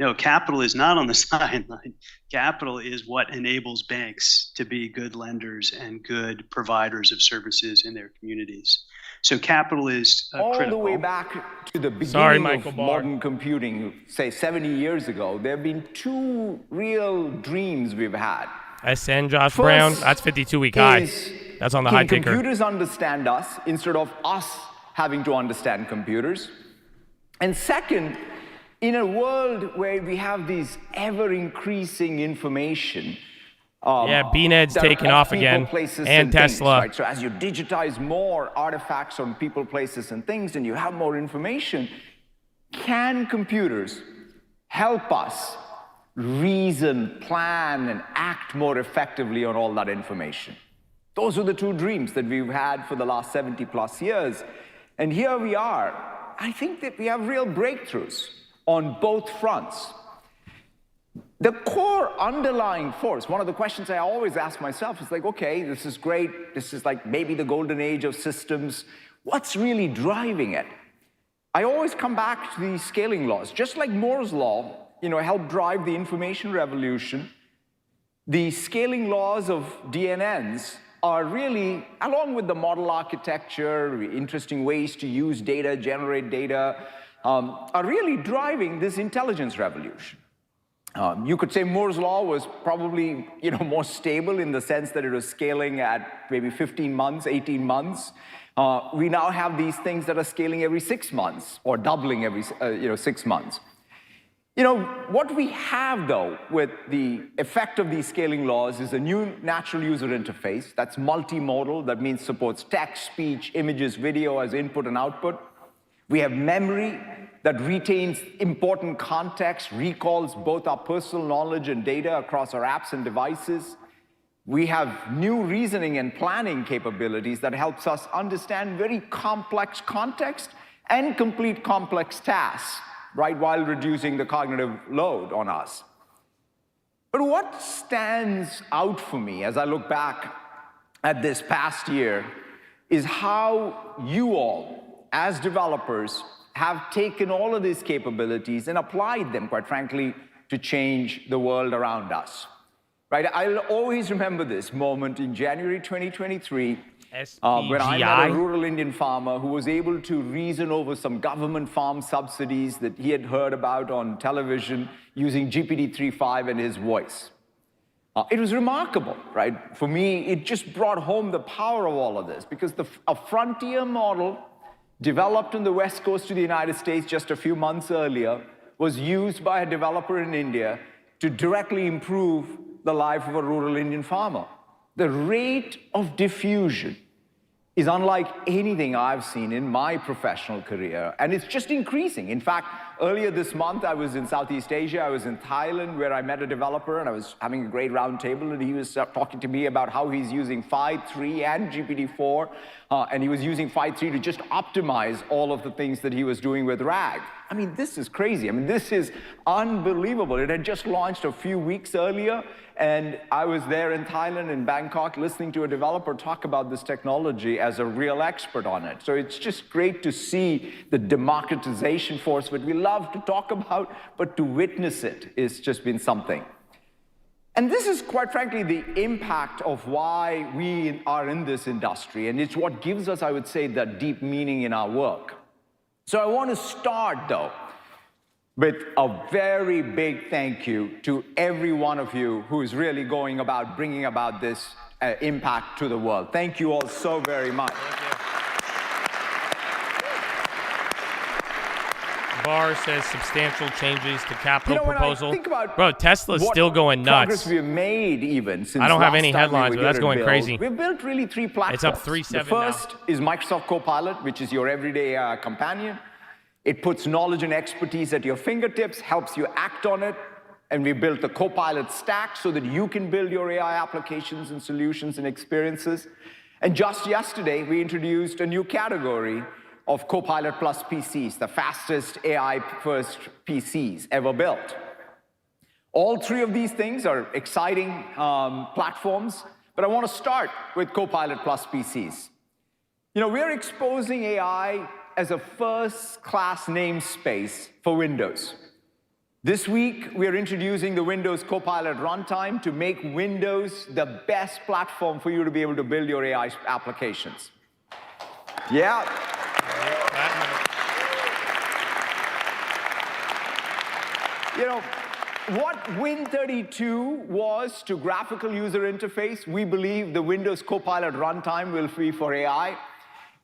No, capital is not on the sideline. Capital is what enables banks to be good lenders and good providers of services in their communities. So capital is all critical. the way back to the beginning of modern computing, say 70 years ago, there have been two real dreams we've had. SN Josh Brown, that's 52-week high. That's on the high ticker. Can computers understand us instead of us having to understand computers? And second, in a world where we have these ever-increasing information, BNED's taking off again, and Tesla. Things, right? So as you digitize more artifacts on people, places, and things, and you have more information, can computers help us reason, plan, and act more effectively on all that information? Those are the two dreams that we've had for the last 70+ years. And here we are. I think that we have real breakthroughs on both fronts. The core underlying force, one of the questions I always ask myself is like, okay, this is great. This is like maybe the golden age of systems. What's really driving it? I always come back to these scaling laws. Just like Moore's law, helped drive the information revolution, the scaling laws of DNNs are really, along with the model architecture, interesting ways to use data, generate data, are really driving this intelligence revolution. You could say Moore's law was probably more stable in the sense that it was scaling at maybe 15 months, 18 months. We now have these things that are scaling every 6 months or doubling every 6 months. What we have, though, with the effect of these scaling laws is a new natural user interface that's multimodal. That means supports text, speech, images, video as input and output. We have memory that retains important context, recalls both our personal knowledge and data across our apps and devices. We have new reasoning and planning capabilities that helps us understand very complex context and complete complex tasks, right, while reducing the cognitive load on us. But what stands out for me as I look back at this past year is how you all, as developers, have taken all of these capabilities and applied them, quite frankly, to change the world around us. Right? I'll always remember this moment in January 2023 when I met a rural Indian farmer who was able to reason over some government farm subsidies that he had heard about on television using GPT-3.5 and his voice. It was remarkable, right? For me, it just brought home the power of all of this because a frontier model developed on the west coast of the United States just a few months earlier was used by a developer in India to directly improve the life of a rural Indian farmer. The rate of diffusion is unlike anything I've seen in my professional career, and it's just increasing. In fact, earlier this month, I was in Southeast Asia. I was in Thailand, where I met a developer, and I was having a great roundtable, and he was talking to me about how he's using Phi-3 and GPT-4, and he was using Phi-3 to just optimize all of the things that he was doing with RAG. I mean, this is crazy. I mean, this is unbelievable. It had just launched a few weeks earlier, and I was there in Thailand, in Bangkok, listening to a developer talk about this technology as a real expert on it. So it's just great to see the democratization force that we love to talk about, but to witness it has just been something. And this is, quite frankly, the impact of why we are in this industry, and it's what gives us, I would say, that deep meaning in our work. So I want to start, though, with a very big thank you to every one of you who is really going about bringing about this impact to the world. Thank you all so very much. Barr says substantial changes to capital proposal. Think about Bro, Tesla's still going nuts. Progress we've made even since I don't have any headlines, but that's going build. crazy. We've built really 3 platforms. It's up 3.7 The first is Microsoft Copilot, which is your everyday companion. It puts knowledge and expertise at your fingertips, helps you act on it. And we built the Copilot stack so that you can build your AI applications and solutions and experiences. And just yesterday, we introduced a new category of Copilot Plus PCs, the fastest AI-first PCs ever built. All 3 of these things are exciting platforms, but I want to start with Copilot Plus PCs. We're exposing AI as a first-class namespace for Windows. This week, we are introducing the Windows Copilot runtime to make Windows the best platform for you to be able to build your AI applications. Yeah. You know, what Win32 was to graphical user interface, we believe the Windows Copilot runtime will be for AI.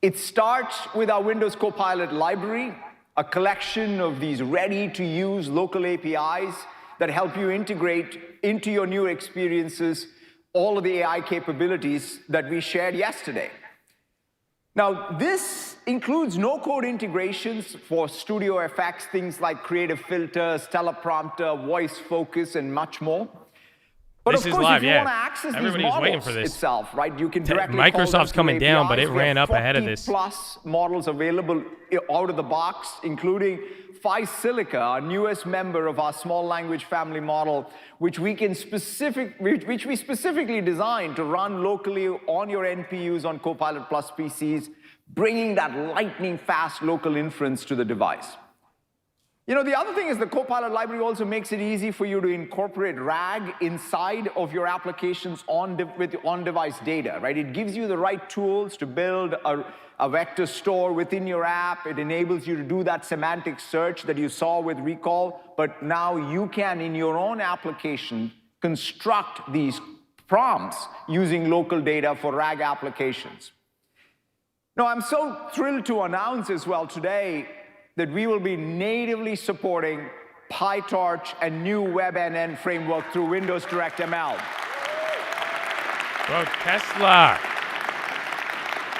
It starts with our Windows Copilot library, a collection of these ready-to-use local APIs that help you integrate into your new experiences all of the AI capabilities that we shared yesterday. Now, this includes no-code integrations for Studio FX, things like creative filters, teleprompter, voice focus, and much more. But this of is course, live, if you yeah. want to access Everybody's these models waiting for this. itself, right, you can directly Microsoft's coming down, but it ran up ahead of this. 40+ models available out of the box, including PHILO, our newest member of our small language family model, which we specifically designed to run locally on your NPUs on Copilot Plus PCs, bringing that lightning-fast local inference to the device. You know, the other thing is the Copilot library also makes it easy for you to incorporate RAG inside of your applications with on-device data, right? It gives you the right tools to build a vector store within your app. It enables you to do that semantic search that you saw with Recall, but now you can, in your own application, construct these prompts using local data for RAG applications. Now, I'm so thrilled to announce as well today that we will be natively supporting PyTorch and new WebNN framework through Windows DirectML. Bro, Tesla.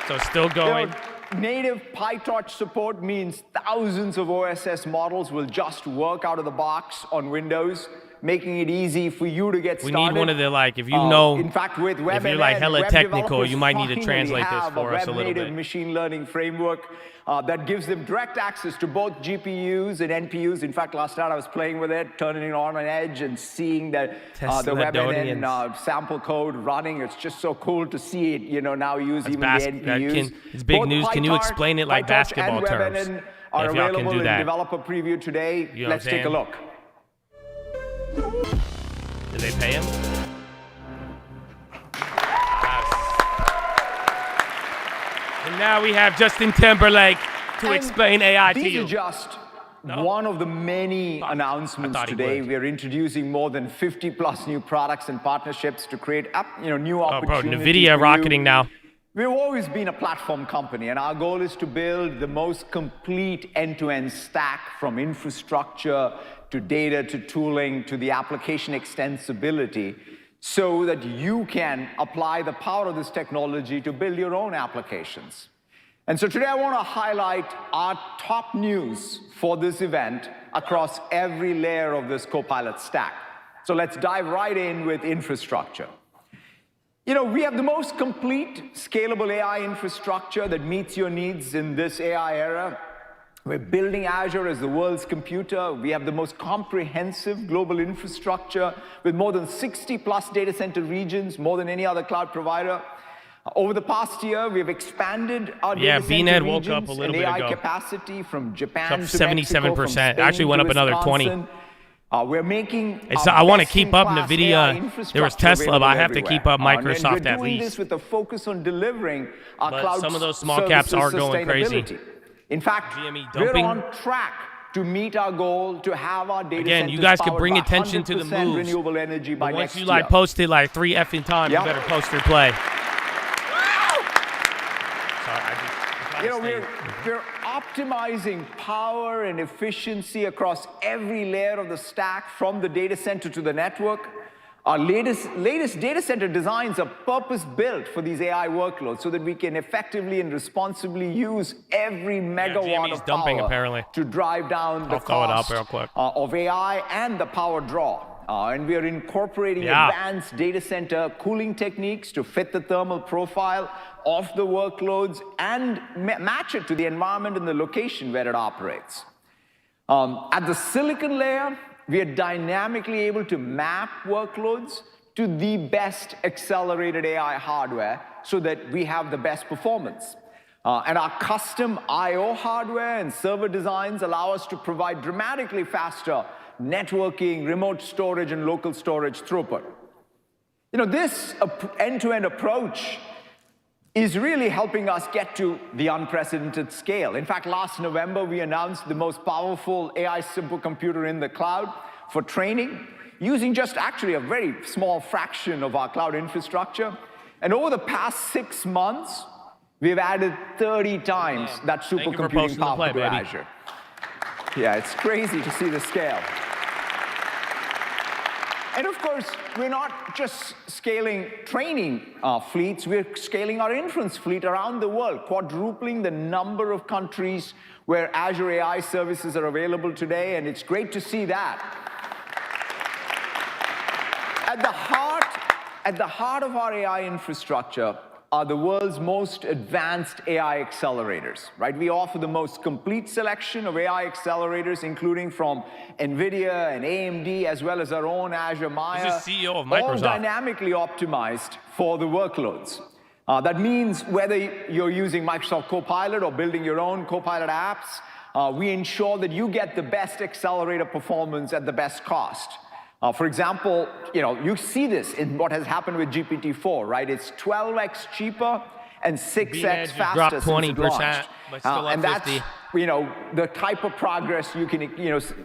So still going. You know, native PyTorch support means thousands of OSS models will just work out of the box on Windows, making it easy for you to get started. We need one of the, like, if you know, in fact, with WebNN, if you're like hella technical, you might need to translate this for us a little bit. Machine learning framework that gives them direct access to both GPUs and NPUs. In fact, last night I was playing with it, turning it on edge and seeing that the WebNN sample code running. It's just so cool to see it, you know, now use even the NPUs. It's big news. Can you explain it like basketball terms? If y'all can do that. Developer preview today. You know Let's take a look. Did they pay him? And now we have Justin Timberlake to explain AI to you. These are just one of the many announcements today. We are introducing more than 50+ new products and partnerships to create new opportunities. Bro, NVIDIA rocketing now. We've always been a platform company, and our goal is to build the most complete end-to-end stack from infrastructure to data to tooling to the application extensibility so that you can apply the power of this technology to build your own applications. And so today I want to highlight our top news for this event across every layer of this Copilot stack. So let's dive right in with infrastructure. You know, we have the most complete scalable AI infrastructure that meets your needs in this AI era. We're building Azure as the world's computer. We have the most comprehensive global infrastructure with more than 60+ data center regions, more than any other cloud provider. Over the past year, we've expanded our data center woke up regions a little and bit AI ago. capacity from Japan It's to up 77%. Mexico, from Spain Actually went to up another 20. Wisconsin. We're making I want to keep up NVIDIA. There was Tesla, but I have to keep up Microsoft at least. We're doing this with a focus on delivering our cloud some of those small caps are going crazy. In fact, we're on track to meet our goal to have our data Again, you guys could bring attention to the moves. Renewable energy by but once next you like year. post it like 3 effing times, you better post or play. You know, we're optimizing power and efficiency across every layer of the stack, from the data center to the network. Our latest data center designs are purpose-built for these AI workloads so that we can effectively and responsibly use every megawatt of power to drive down the cost of AI and the power draw. And we are incorporating advanced data center cooling techniques to fit the thermal profile of the workloads and match it to the environment and the location where it operates. At the silicon layer, we are dynamically able to map workloads to the best accelerated AI hardware so that we have the best performance. And our custom I/O hardware and server designs allow us to provide dramatically faster networking, remote storage, and local storage throughput. This end-to-end approach is really helping us get to the unprecedented scale. In fact, last November, we announced the most powerful AI supercomputer in the cloud for training, using just actually a very small fraction of our cloud infrastructure. And over the past 6 months, we've added 30 times that supercomputing power to Azure. Yeah, it's crazy to see the scale. And of course, we're not just scaling training fleets, we're scaling our inference fleet around the world, quadrupling the number of countries where Azure AI services are available today, and it's great to see that. At the heart of our AI infrastructure are the world's most advanced AI accelerators, right? We offer the most complete selection of AI accelerators, including from NVIDIA and AMD, as well as our own Azure Maya. This is CEO of Microsoft. All dynamically optimized for the workloads. That means whether you're using Microsoft Copilot or building your own Copilot apps, we ensure that you get the best accelerator performance at the best cost. For example, you see this in what has happened with GPT-4, right? It's 12x cheaper and 6x faster since it launched. But still and that's, the type of progress you can,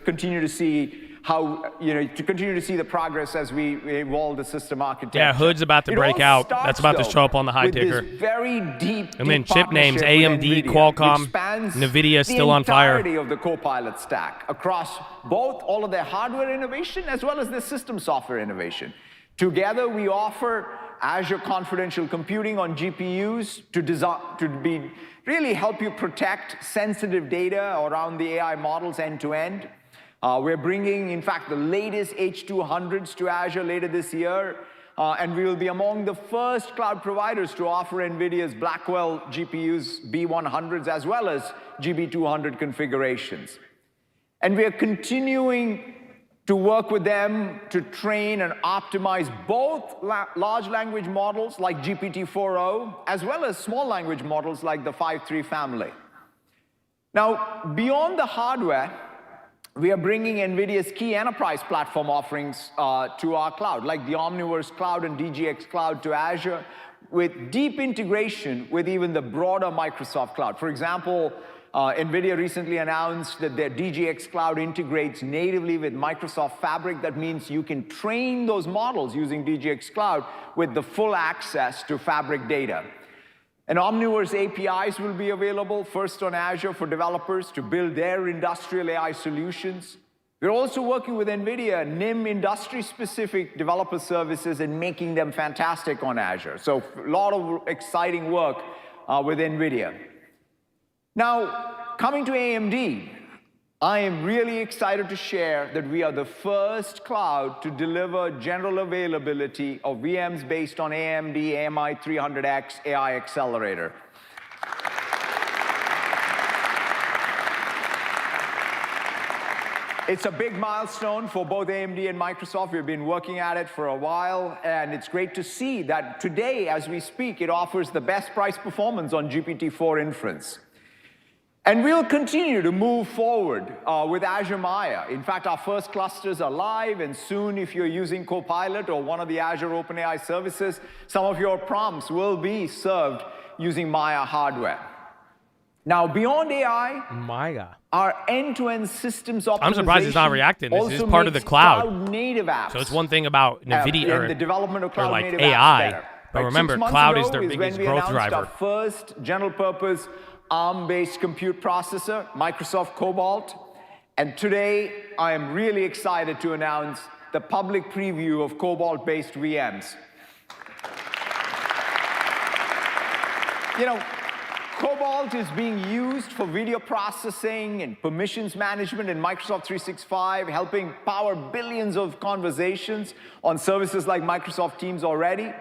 continue to see to continue to see the progress as we evolve the system architecture. Yeah, Hood's about to break out. That's about to show up on the high ticker. Very deep, and then chip names AMD, Qualcomm, NVIDIA still on fire. The entirety of the Copilot stack across both all of their hardware innovation as well as their system software innovation. Together, we offer Azure Confidential Computing on GPUs to really help you protect sensitive data around the AI models end to end. We're bringing, in fact, the latest H200s to Azure later this year, and we will be among the first cloud providers to offer NVIDIA's Blackwell GPUs B100s as well as GB200 configurations. And we are continuing to work with them to train and optimize both large language models like GPT-4o, as well as small language models like the 5.3 family. Now, beyond the hardware, we are bringing NVIDIA's key enterprise platform offerings to our cloud, like the Omniverse Cloud and DGX Cloud to Azure, with deep integration with even the broader Microsoft Cloud. For example, NVIDIA recently announced that their DGX Cloud integrates natively with Microsoft Fabric. That means you can train those models using DGX Cloud with the full access to Fabric data. And Omniverse APIs will be available first on Azure for developers to build their industrial AI solutions. We're also working with NVIDIA, NIM industry-specific developer services and making them fantastic on Azure. So a lot of exciting work with NVIDIA. Now, coming to AMD, I am really excited to share that we are the first cloud to deliver general availability of VMs based on AMD AMI 300X AI accelerator. It's a big milestone for both AMD and Microsoft. We've been working at it for a while, and it's great to see that today, as we speak, it offers the best price performance on GPT-4 inference. And we'll continue to move forward with Azure Maya. In fact, our first clusters are live, and soon, if you're using Copilot or one of the Azure OpenAI services, some of your prompts will be served using Maya hardware. Now, beyond AI, Maya, our end-to-end systems optimization. I'm surprised it's not reacting. This is part of the cloud. Native apps. So it's one thing about NVIDIA or the development of cloud native AI, apps but remember, cloud is their biggest growth driver. Our first general-purpose ARM-based compute processor, Microsoft Cobalt. And today, I am really excited to announce the public preview of Cobalt-based VMs. Cobalt is being used for video processing and permissions management in Microsoft 365, helping power billions of conversations on services like Microsoft Teams already.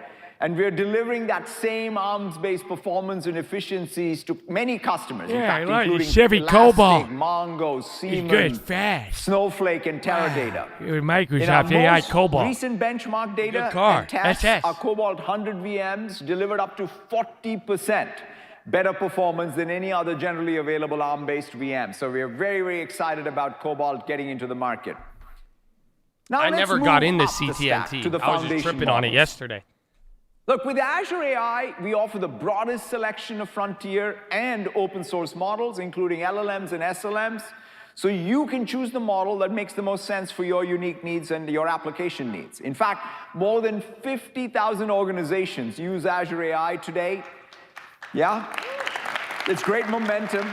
And we're delivering that same ARMS-based performance and efficiencies to many customers. Yeah, in fact, including Chevy Elastic, Cobalt, Mongo, Siemens, good, fast. Snowflake, and Teradata. Microsoft AI Cobalt. Recent benchmark data car. and tests, SS. our Cobalt 100 VMs delivered up to 40% better performance than any other generally available ARM-based VM. So we are very, very excited about Cobalt getting into the market. Now I let's never move got into up the stack CTNT. to the I was just foundation tripping on it models. yesterday. Look, with Azure AI, we offer the broadest selection of frontier and open source models, including LLMs and SLMs, so you can choose the model that makes the most sense for your unique needs and your application needs. In fact, more than 50,000 organizations use Azure AI today. Yeah, it's great momentum.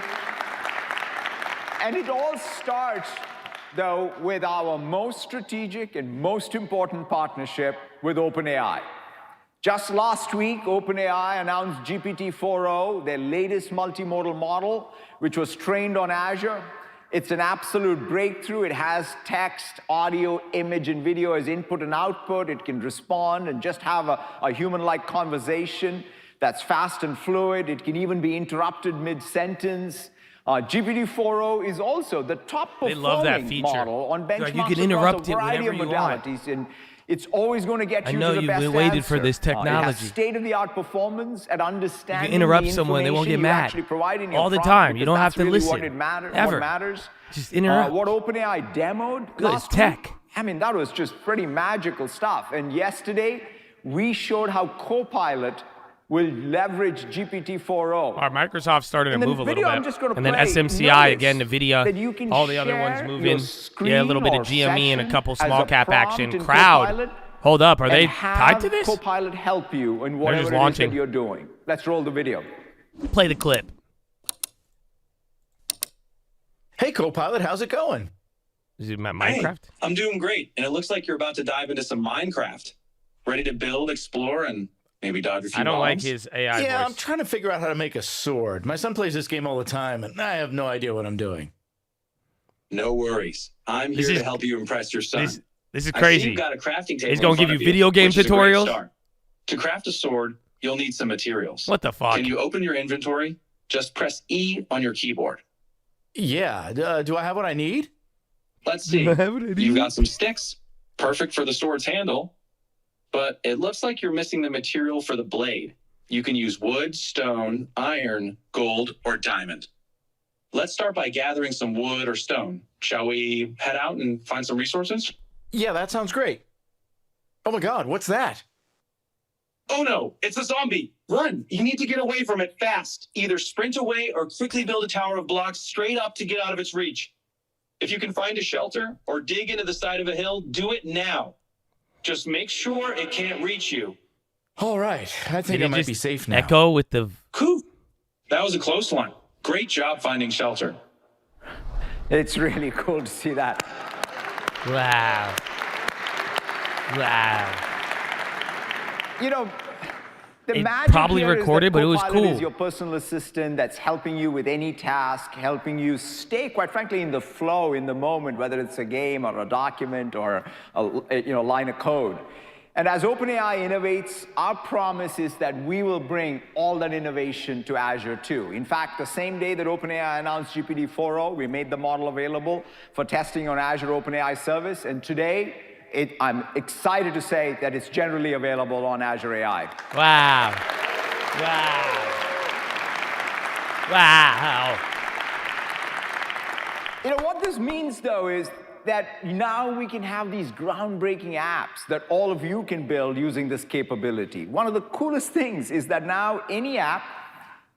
And it all starts, though, with our most strategic and most important partnership with OpenAI. Just last week, OpenAI announced GPT-4o, their latest multimodal model, which was trained on Azure. It's an absolute breakthrough. It has text, audio, image, and video as input and output. It can respond and just have a human-like conversation that's fast and fluid. It can even be interrupted mid-sentence. GPT-4o is also the top performing model on benchmarks you can interrupt across a variety of it whenever you want. modalities. And it's always going to get I you know to the best you've waited answer. for this It has technology. state-of-the-art performance at understanding You can interrupt the someone, they won't get information mad. you actually provide in your All the prompt, time. You because don't have that's to really listen. What Ever. matters. Just interrupt. What OpenAI demoed Good, last it's tech. week, I mean, that was just pretty magical stuff. And yesterday, we showed how Copilot will leverage GPT-4o. Our Microsoft started to In the move a little video I'm bit. just gonna And then play, SMCI notice again, NVIDIA, that you can all the other ones share moving. your screen Yeah, a little bit or of GME and a session couple as small a cap prompt action. in Crowd. Copilot, Hold up, are and they have tied to this? Copilot help you in just whatever it is launching. that you're doing. Let's roll the video. Play the clip. Hey, Copilot, how's it going? Is it Minecraft? Hey, I'm doing great, and it looks like you're about to dive into some Minecraft. Ready to build, explore, and maybe dodge a few I don't like mobs? his AI Yeah, voice. I'm trying to figure out how to make a sword. My son plays this game all the time, and I have no idea what I'm doing. No worries. I'm This here is- to help you impress your son. This is I see crazy. you've got a crafting table He's gonna in give front you of video game which is a great tutorials? start. To craft a sword, you'll need some materials. What the fuck? Can you open your inventory? Just press E on your keyboard. Yeah, do I have what I need? Let's see. You've got some sticks, perfect for the sword's handle, but it looks like you're missing the material for the blade. You can use wood, stone, iron, gold, or diamond. Let's start by gathering some wood or stone. Shall we head out and find some resources? Yeah, that sounds great. Oh my god, what's that? Oh no, it's a zombie. Run. You need to get away from it fast. Either sprint away or quickly build a tower of blocks straight up to get out of its reach. If you can find a shelter or dig into the side of a hill, do it now. Just make sure it can't reach you. All right, I think I might be safe now. Echo with the... Cool. That was a close one. Great job finding shelter. It's really cool to see that. Wow. Wow. You know, the It magic probably here is recorded, that but it was Copilot cool. is your personal assistant that's helping you with any task, helping you stay, quite frankly, in the flow, in the moment, whether it's a game or a document or a line of code. And as OpenAI innovates, our promise is that we will bring all that innovation to Azure too. In fact, the same day that OpenAI announced GPT-4o, we made the model available for testing on Azure OpenAI Service, and today, I'm excited to say that it's generally available on Azure AI. Wow. Wow. You know, what this means, though, is that now we can have these groundbreaking apps that all of you can build using this capability. One of the coolest things is that now any app,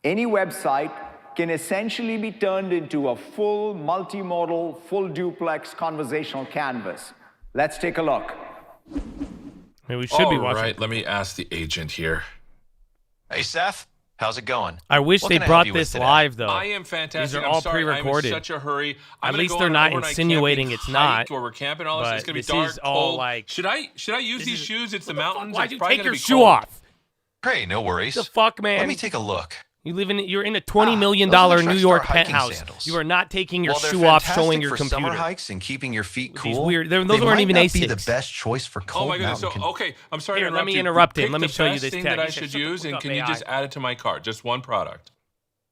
any website, can essentially be turned into a full multimodal, full duplex conversational canvas. Let's take a look. We should be watching. All right, let me ask the agent here. Hey, Seth. How's it going? I wish What they can I help brought you with this today? live, though. I am fantastic. These are I'm all sorry, pre-recorded. I'm in such a hurry. I'm At gonna least go they're on not an overnight insinuating camping it's hike not. Where we're camping all this. but It's gonna be this dark, is all cold. like. Should I use these shoes? It's the mountains. Why'd It's you probably take gonna your be shoe cold. off? Great, no worries. The fuck, man? Let me take a look. You're in a $20 million those are the New York TriStar hiking penthouse. sandals. You are not taking your While they're shoe off, fantastic showing your for computer. summer hikes and keeping your feet These cool, weird- those they aren't might even not be the ASICs. best choice for cold Oh my goodness. mountain. So, okay, I'm sorry Here, to let me you. interrupt him. Pick Let me the show you best this thing tech. that I He said, should "Shut the use, fuck and up, can you AI." just add it to my cart? Just one product.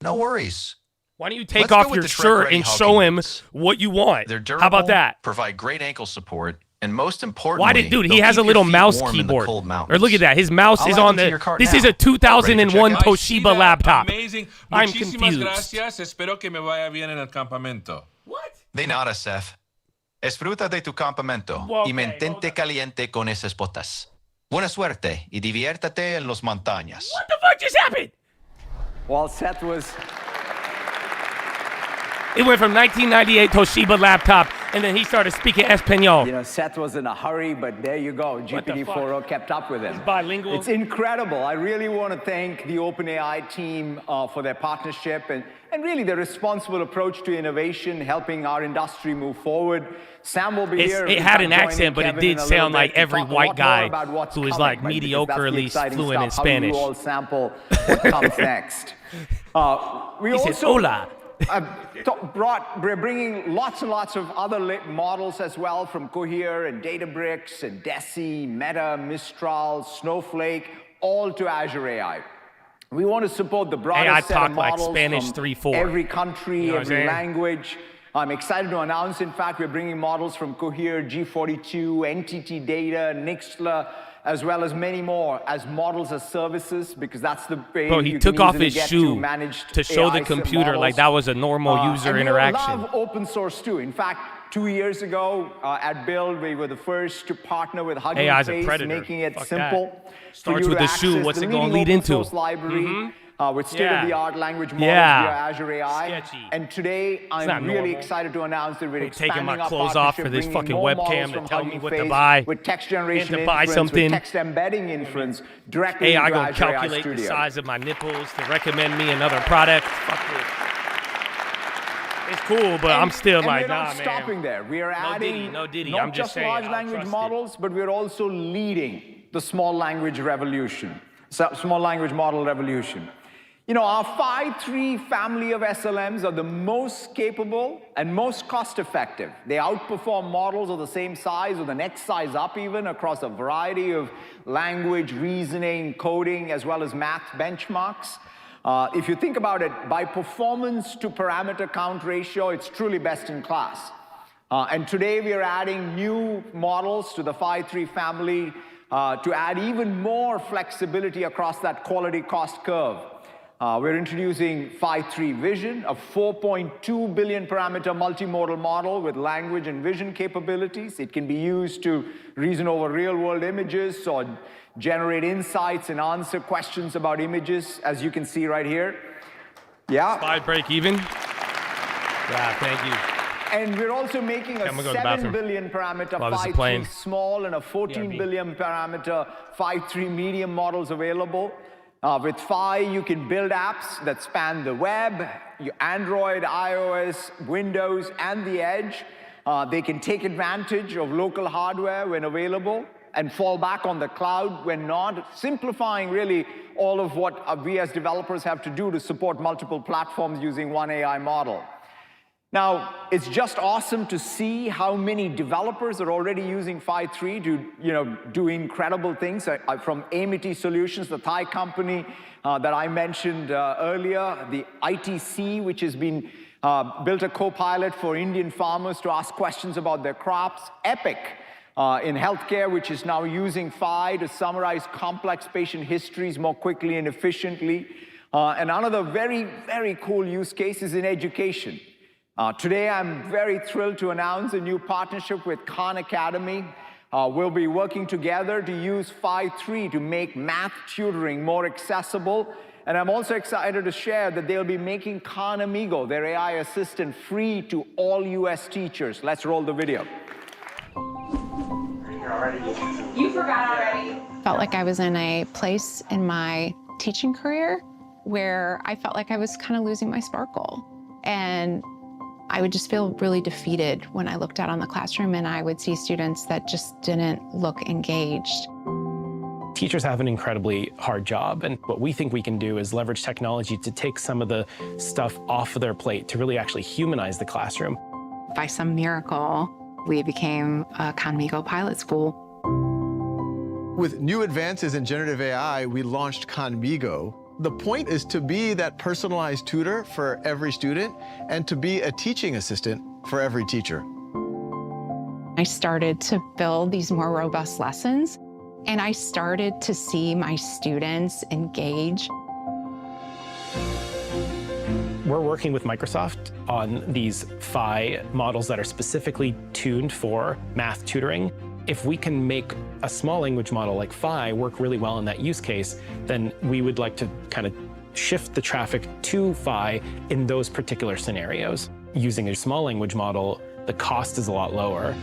No worries. Why don't you take Let's go off with your the shirt Trek-ready and hiking show him boots. what you want? They're durable, How about that? provide great ankle support, and most importantly, Why did, dude, he they'll has a keep your little feet mouse warm in the keyboard. cold Or mountains. look at that. His mouse I'll is add on them to the. your cart This now. is a 2001 I see Toshiba that. laptop. Amazing. I'm Muchísimas confused. gracias. Espero que me vaya bien en el campamento. De nada, Seth. Disfruta de tu campamento y mantente caliente con esas botas. Buena suerte y diviértate en las montañas. What the fuck just happened? Well, Seth was... It went from 1998 Toshiba laptop, and then he started speaking Espanol. You know, Seth was in a hurry, but there you go. GPT-4o kept up with him. He's bilingual. It's incredible. I really want to thank the OpenAI team for their partnership and really their responsible approach to innovation, helping our industry move forward. Sam will be here. It had an accent, but it did sound like every white guy who is like mediocrely fluent in Spanish. You all sample what comes next. He says, hola. We're bringing lots and lots of other models as well from Cohere and Databricks and Deci, Meta, Mistral, Snowflake, all to Azure AI. We want to support the broadest set of models like Spanish from 3.4. Every country, you know every language. I'm excited to announce, in fact, we're bringing models from Cohere, G42, NTT Data, Nixtla, as well as many more as models as services, because that's the way Bro, he took off his shoe to show the computer like that was a normal user interaction. We love open source too. In fact, 2 years ago at Build, we were the first to partner with Hugging Face, making it simple. Starts with the shoe. What's it going to lead into? Library, with state-of-the-art language models via Azure AI. Sketchy. And today, I'm really excited to announce that we're expanding taking my our clothes off for this fucking webcam to tell me what to buy. With text generation and to buy inference, something. with text embedding inference directly AI into gonna Azure AI calculate Studio. the size of my nipples to recommend me another product. Fuck it. It's cool, but I'm still like, nah, man. We're not stopping there. We are adding no Diddy. not I'm just saying, large language models, but we're also leading the small language revolution, small language model revolution. You know, our Phi-3 family of SLMs are the most capable and most cost-effective. They outperform models of the same size or the next size up even across a variety of language, reasoning, coding, as well as math benchmarks. If you think about it, by performance to parameter count ratio, it's truly best in class. And today we are adding new models to the Phi-3 family to add even more flexibility across that quality cost curve. We're introducing Phi-3 Vision, a 4.2 billion parameter multimodal model with language and vision capabilities. It can be used to reason over real-world images or generate insights and answer questions about images, as you can see right here. Yeah. Slide break even. Yeah, thank you. And we're also making a 7 billion parameter Phi-3 small and a 14 billion parameter Phi-3 medium models available. With Phi, you can build apps that span the web, Android, iOS, Windows, and the edge. They can take advantage of local hardware when available and fall back on the cloud when not, simplifying really all of what we as developers have to do to support multiple platforms using one AI model. Now, it's just awesome to see how many developers are already using Phi-3 to do incredible things. From Amity Solutions, the Thai company that I mentioned earlier, the ITC, which has been built a co-pilot for Indian farmers to ask questions about their crops. Epic in healthcare, which is now using Phi to summarize complex patient histories more quickly and efficiently. And another very, very cool use case is in education. Today, I'm very thrilled to announce a new partnership with Khan Academy. We'll be working together to use Phi-3 to make math tutoring more accessible. And I'm also excited to share that they'll be making Khan Amigo, their AI assistant, free to all US teachers. Let's roll the video. You forgot already. Felt like I was in a place in my teaching career where I felt like I was kind of losing my sparkle. And I would just feel really defeated when I looked out on the classroom and I would see students that just didn't look engaged. Teachers have an incredibly hard job, and what we think we can do is leverage technology to take some of the stuff off of their plate to really actually humanize the classroom. By some miracle, we became a Khanmigo pilot school. With new advances in generative AI, we launched Khanmigo. The point is to be that personalized tutor for every student and to be a teaching assistant for every teacher. I started to build these more robust lessons, and I started to see my students engage. We're working with Microsoft on these PHI models that are specifically tuned for math tutoring. If we can make a small language model like PHI work really well in that use case, then we would like to kind of shift the traffic to PHI in those particular scenarios. Using a small language model, the cost is a lot lower.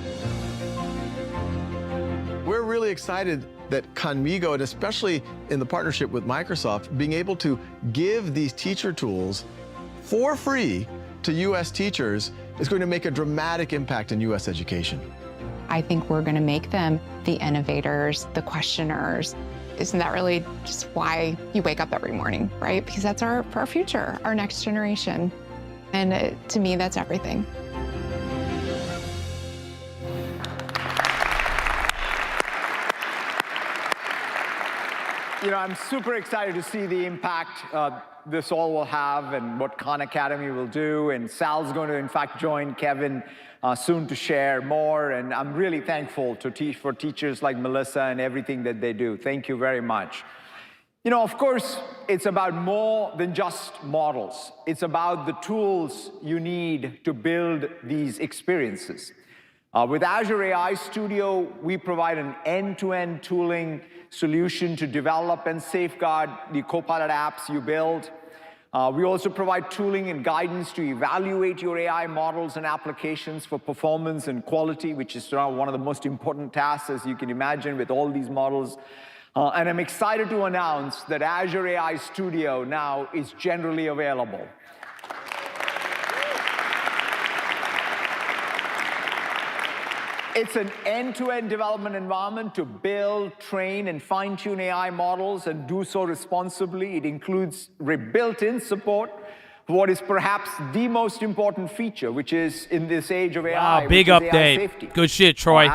We're really excited that Conmigo, and especially in the partnership with Microsoft, being able to give these teacher tools for free to US teachers is going to make a dramatic impact in US education. I think we're going to make them the innovators, the questioners. Isn't that really just why you wake up every morning, right? Because that's our future, our next generation. And to me, that's everything. You know, I'm super excited to see the impact this all will have and what Khan Academy will do. And Sal's going to, in fact, join Kevin soon to share more. And I'm really thankful for teachers like Melissa and everything that they do. Thank you very much. You know, of course, it's about more than just models. It's about the tools you need to build these experiences. With Azure AI Studio, we provide an end-to-end tooling solution to develop and safeguard the Copilot apps you build. We also provide tooling and guidance to evaluate your AI models and applications for performance and quality, which is one of the most important tasks, as you can imagine, with all these models. And I'm excited to announce that Azure AI Studio now is generally available. It's an end-to-end development environment to build, train, and fine-tune AI models and do so responsibly. It includes built-in support for what is perhaps the most important feature, which is in this age of AI. Wow, big update. Safety. Good shit, Troy.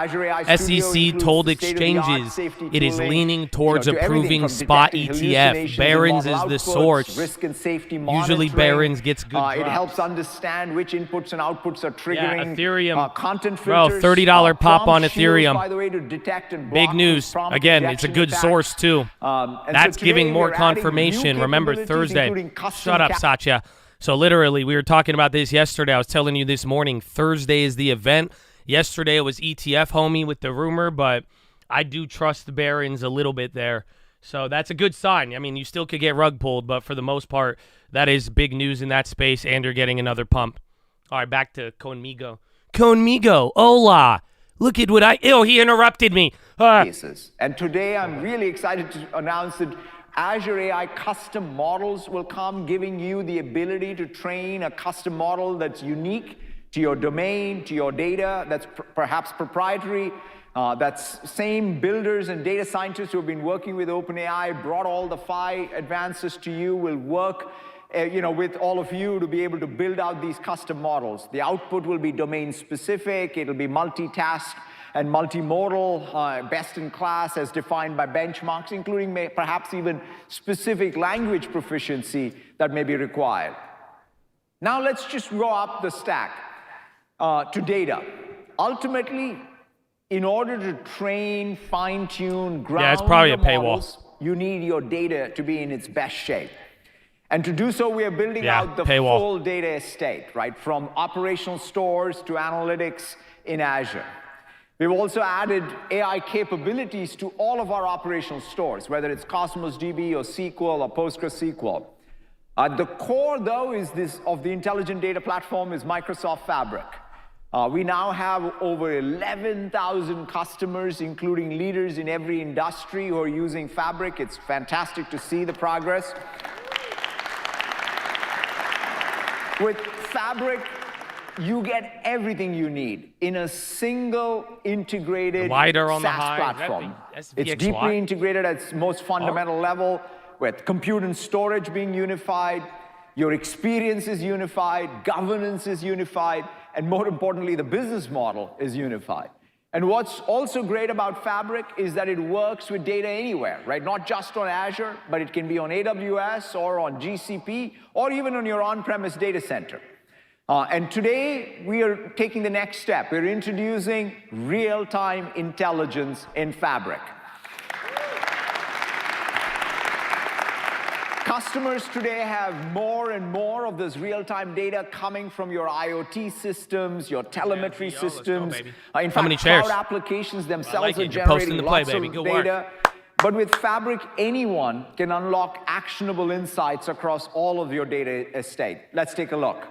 SEC told exchanges it is leaning towards approving spot ETF. Barron's is the source. Risk and safety Usually Barron's gets good drops. It helps understand which inputs and outputs are triggering Ethereum. Content Bro, filters. $30 pop on Prompt Ethereum. shields, by the way, to detect and Big block news. prompt Again, it's a injection good attacks. source, too. And That's so giving today more we're adding new confirmation. Remember, capabilities, Thursday. including custom Shut up, Satya. So literally, we were talking about this yesterday. I was telling you this morning, Thursday is the event. Yesterday it was ETF, homie, with the rumor, but I do trust the Barron's a little bit there. So that's a good sign. I mean, you still could get rug pulled, but for the most part, that is big news in that space, and you're getting another pump. All right, back to Conmigo. Conmigo, hola. Look at what he interrupted me. And today I'm really excited to announce that Azure AI custom models will come, giving you the ability to train a custom model that's unique to your domain, to your data, that's perhaps proprietary. That's same builders and data scientists who have been working with OpenAI, brought all the PHI advances to you, will work with all of you to be able to build out these custom models. The output will be domain specific, it'll be multitask and multimodal, best in class as defined by benchmarks, including perhaps even specific language proficiency that may be required. Now let's just go up the stack to data. Ultimately, in order to train, fine-tune, ground it's probably a paywall. models, you need your data to be in its best shape. And to do so, we are building out the paywall. full data estate, right? From operational stores to analytics in Azure. We've also added AI capabilities to all of our operational stores, whether it's Cosmos DB or SQL or PostgreSQL. At the core, though, of the intelligent data platform is Microsoft Fabric. We now have over 11,000 customers, including leaders in every industry, who are using Fabric. It's fantastic to see the progress. With Fabric, you get everything you need in a single integrated SaaS platform. It's deeply integrated at its most fundamental level, with compute and storage being unified, your experience is unified, governance is unified, and more importantly, the business model is unified. And what's also great about Fabric is that it works with data anywhere, right? Not just on Azure, but it can be on AWS or on GCP or even on your on-premise data center. And today, we are taking the next step. We're introducing real-time intelligence in Fabric. Customers today have more and more of this real-time data coming from your IoT systems, your telemetry systems. In How many fact, chairs? cloud applications themselves like are it. You're posting generating the play, lots baby. of Good work. data. But with Fabric, anyone can unlock actionable insights across all of your data estate. Let's take a look.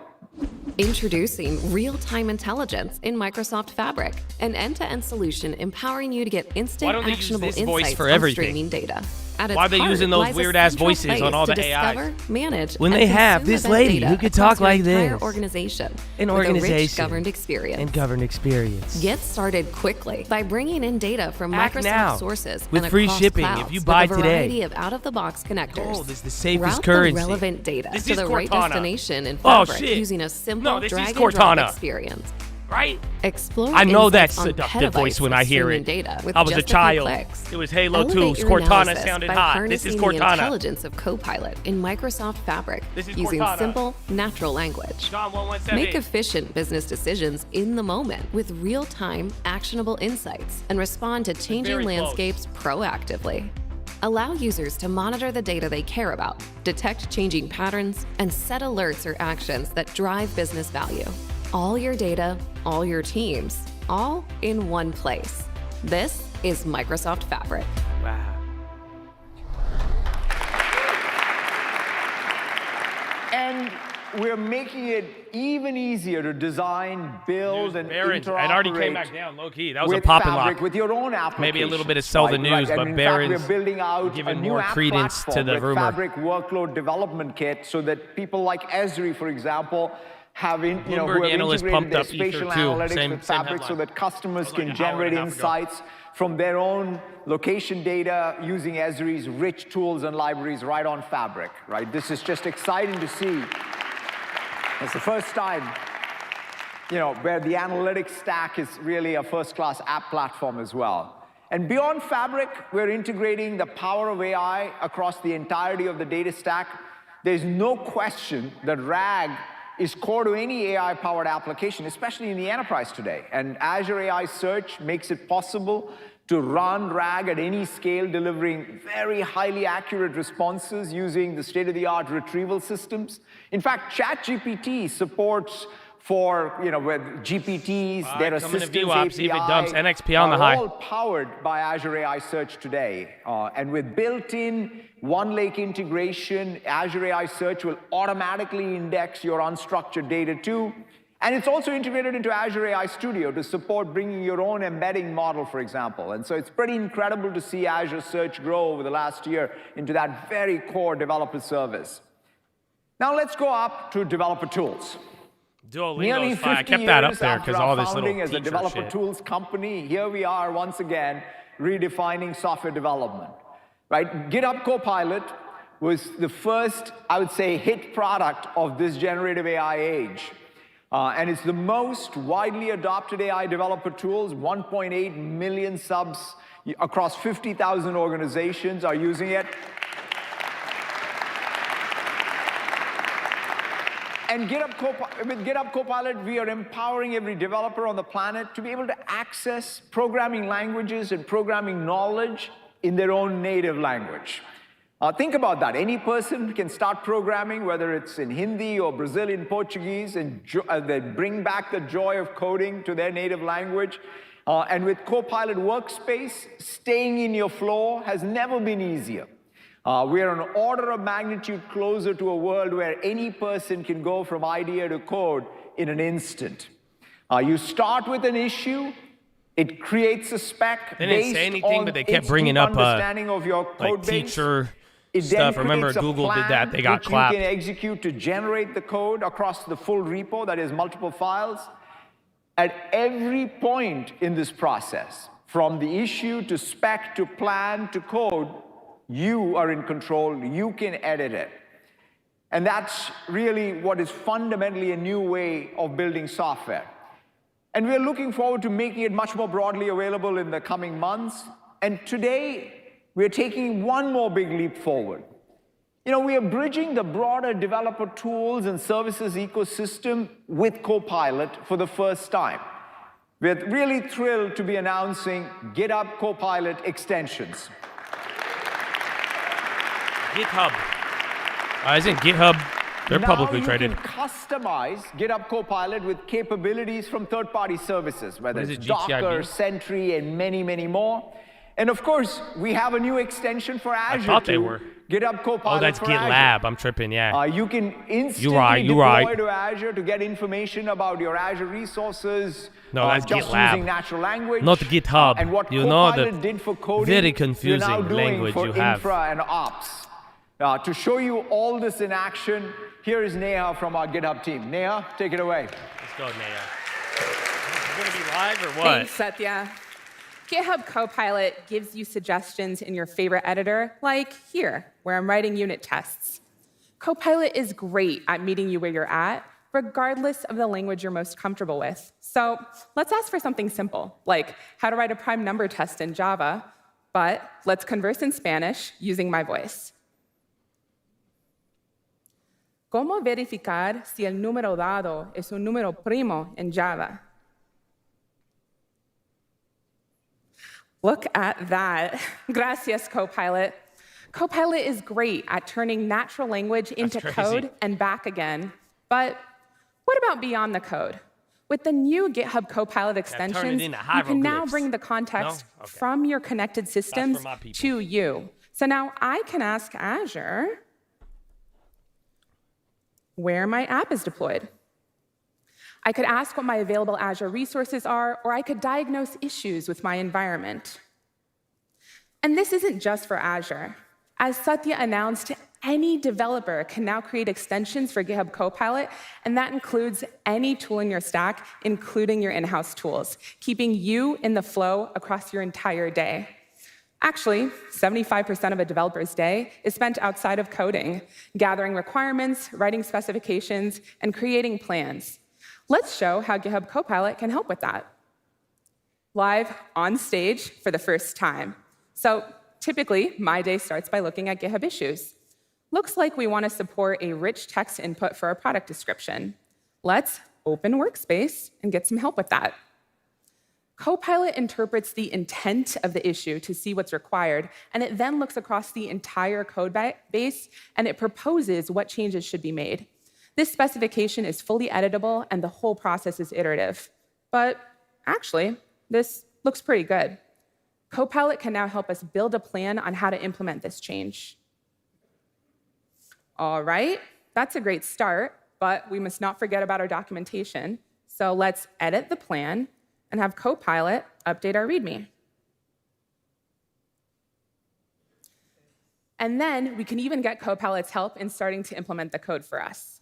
Introducing real-time intelligence in Microsoft Fabric, an end-to-end solution empowering you to get Why instant, don't they use actionable this voice insights for on everything? streaming data. At Why are its they heart using those lies a weird-ass central voices on place all to the AIs? discover, manage, When and they have consume this event lady data who could across talk like your entire this. organization An with a rich organization. governed experience. And governed experience. Get started quickly by bringing in data from Act Microsoft now. sources With and free across shipping if clouds you buy with a today. variety of out-of-the-box connectors. Gold is the safest Route currency. the relevant data This to is the right Cortana. destination in Oh, Fabric shit. using a simple No, this is drag-and-drop Cortana. experience. Right? Explore I know that insights on seductive voice petabytes when of I hear streaming it. data with I was a just few child. clicks. It was Halo Elevate 2's your Cortana analysis sounded by hot. This is harnessing the Cortana. intelligence of Copilot in Microsoft Fabric This is using Cortana. simple, natural language. John 117. Make efficient business decisions in the moment with real-time, actionable insights and respond to changing very close. landscapes proactively. Allow users to monitor the data they care about, detect changing patterns, and set alerts or actions that drive business value. All your data, all your teams, all in one place. This is Microsoft Fabric. Wow. And we're making it even easier to design, build, and Barron's. interoperate. It already came back down, low key. That was a with popping Fabric, lock. with your own application. Maybe a little bit of sell the news, but And in Barron's fact, we're building out giving a new more app credence to platform the with rumor. Fabric Workload Development Kit, so that people like Esri, for example, have who Bloomberg have analyst integrated pumped their up Ether, spatial too. analytics Same with Fabric, so headline. that customers Like can an hour generate and a half ago. insights from their own location data using Esri's rich tools and libraries right on Fabric. Right? This is just exciting to see. It's the first time, where the analytics stack is really a first-class app platform as well. And beyond Fabric, we're integrating the power of AI across the entirety of the data stack. There's no question that RAG is core to any AI-powered application, especially in the enterprise today. And Azure AI Search makes it possible to run RAG at any scale, delivering very highly accurate responses using the state-of-the-art retrieval systems. In fact, ChatGPT supports for, with GPTs, their assistants API, see if it dumps NXP on the high. all powered by Azure AI Search today. And with built-in one-lake integration, Azure AI Search will automatically index your unstructured data too. And it's also integrated into Azure AI Studio to support bringing your own embedding model, for example. And so it's pretty incredible to see Azure Search grow over the last year into that very core developer service. Now let's go up to developer tools. Duolingo is fine. I kept that up there because all this little founding as a teacher developer shit. tools company, here we are once again redefining software development. Right? GitHub Copilot was the first, I would say, hit product of this generative AI age. And it's the most widely adopted AI developer tools. 1.8 million subs across 50,000 organizations are using it. And with GitHub Copilot, we are empowering every developer on the planet to be able to access programming languages and programming knowledge in their own native language. Think about that. Any person can start programming, whether it's in Hindi or Brazilian Portuguese, and they bring back the joy of coding to their native language. And with Copilot Workspace, staying in your flow has never been easier. We are an order of magnitude closer to a world where any person can go from idea to code in an instant. You start with an issue, it creates a spec They didn't based say anything, on but they kept its bringing deep up understanding of your code like base. teacher It stuff. then Remember, creates a Google did that. plan They got which clapped. you can execute to generate the code across the full repo, that is multiple files. At every point in this process, from the issue to spec to plan to code, you are in control, you can edit it. And that's really what is fundamentally a new way of building software. And we're looking forward to making it much more broadly available in the coming months. And today, we're taking one more big leap forward. We are bridging the broader developer tools and services ecosystem with Copilot for the first time. We're really thrilled to be announcing GitHub Copilot extensions. GitHub. Isn't GitHub? They're publicly now traded. You can customize GitHub Copilot with capabilities from third-party services, whether it's Docker, Sentry, and many, many more. And of course, we have a new extension for Azure. I thought they were. GitHub Copilot. Oh, that's GitLab. I'm tripping, yeah. You can instantly deploy to Azure to get information about your Azure resources. No, that's just GitLab. using natural language. Not GitHub. And what you know Copilot the did for coding, very confusing you're now doing language for you have. infra and ops. To show you all this in action, here is Neha from our GitHub team. Neha, take it away. Let's go, Neha. Is it going to be live or what? Thanks, Satya. GitHub Copilot gives you suggestions in your favorite editor, like here, where I'm writing unit tests. Copilot is great at meeting you where you're at, regardless of the language you're most comfortable with. So let's ask for something simple, like how to write a prime number test in Java, but let's converse in Spanish using my voice. ¿Cómo verificar si el número dado es un número primo en Java? Look at that. Gracias, Copilot. Copilot is great at turning natural language into code and back again. But what about beyond the code? With the new GitHub Copilot extensions, you can now bring the context from your connected systems to you. So now I can ask Azure where my app is deployed. I could ask what my available Azure resources are, or I could diagnose issues with my environment. And this isn't just for Azure. As Satya announced, any developer can now create extensions for GitHub Copilot, and that includes any tool in your stack, including your in-house tools, keeping you in the flow across your entire day. Actually, 75% of a developer's day is spent outside of coding, gathering requirements, writing specifications, and creating plans. Let's show how GitHub Copilot can help with that. Live on stage for the first time. So typically, my day starts by looking at GitHub issues. Looks like we want to support a rich text input for our product description. Let's open Workspace and get some help with that. Copilot interprets the intent of the issue to see what's required, and it then looks across the entire code base, and it proposes what changes should be made. This specification is fully editable, and the whole process is iterative. But actually, this looks pretty good. Copilot can now help us build a plan on how to implement this change. All right, that's a great start, but we must not forget about our documentation. So let's edit the plan and have Copilot update our README. And then we can even get Copilot's help in starting to implement the code for us.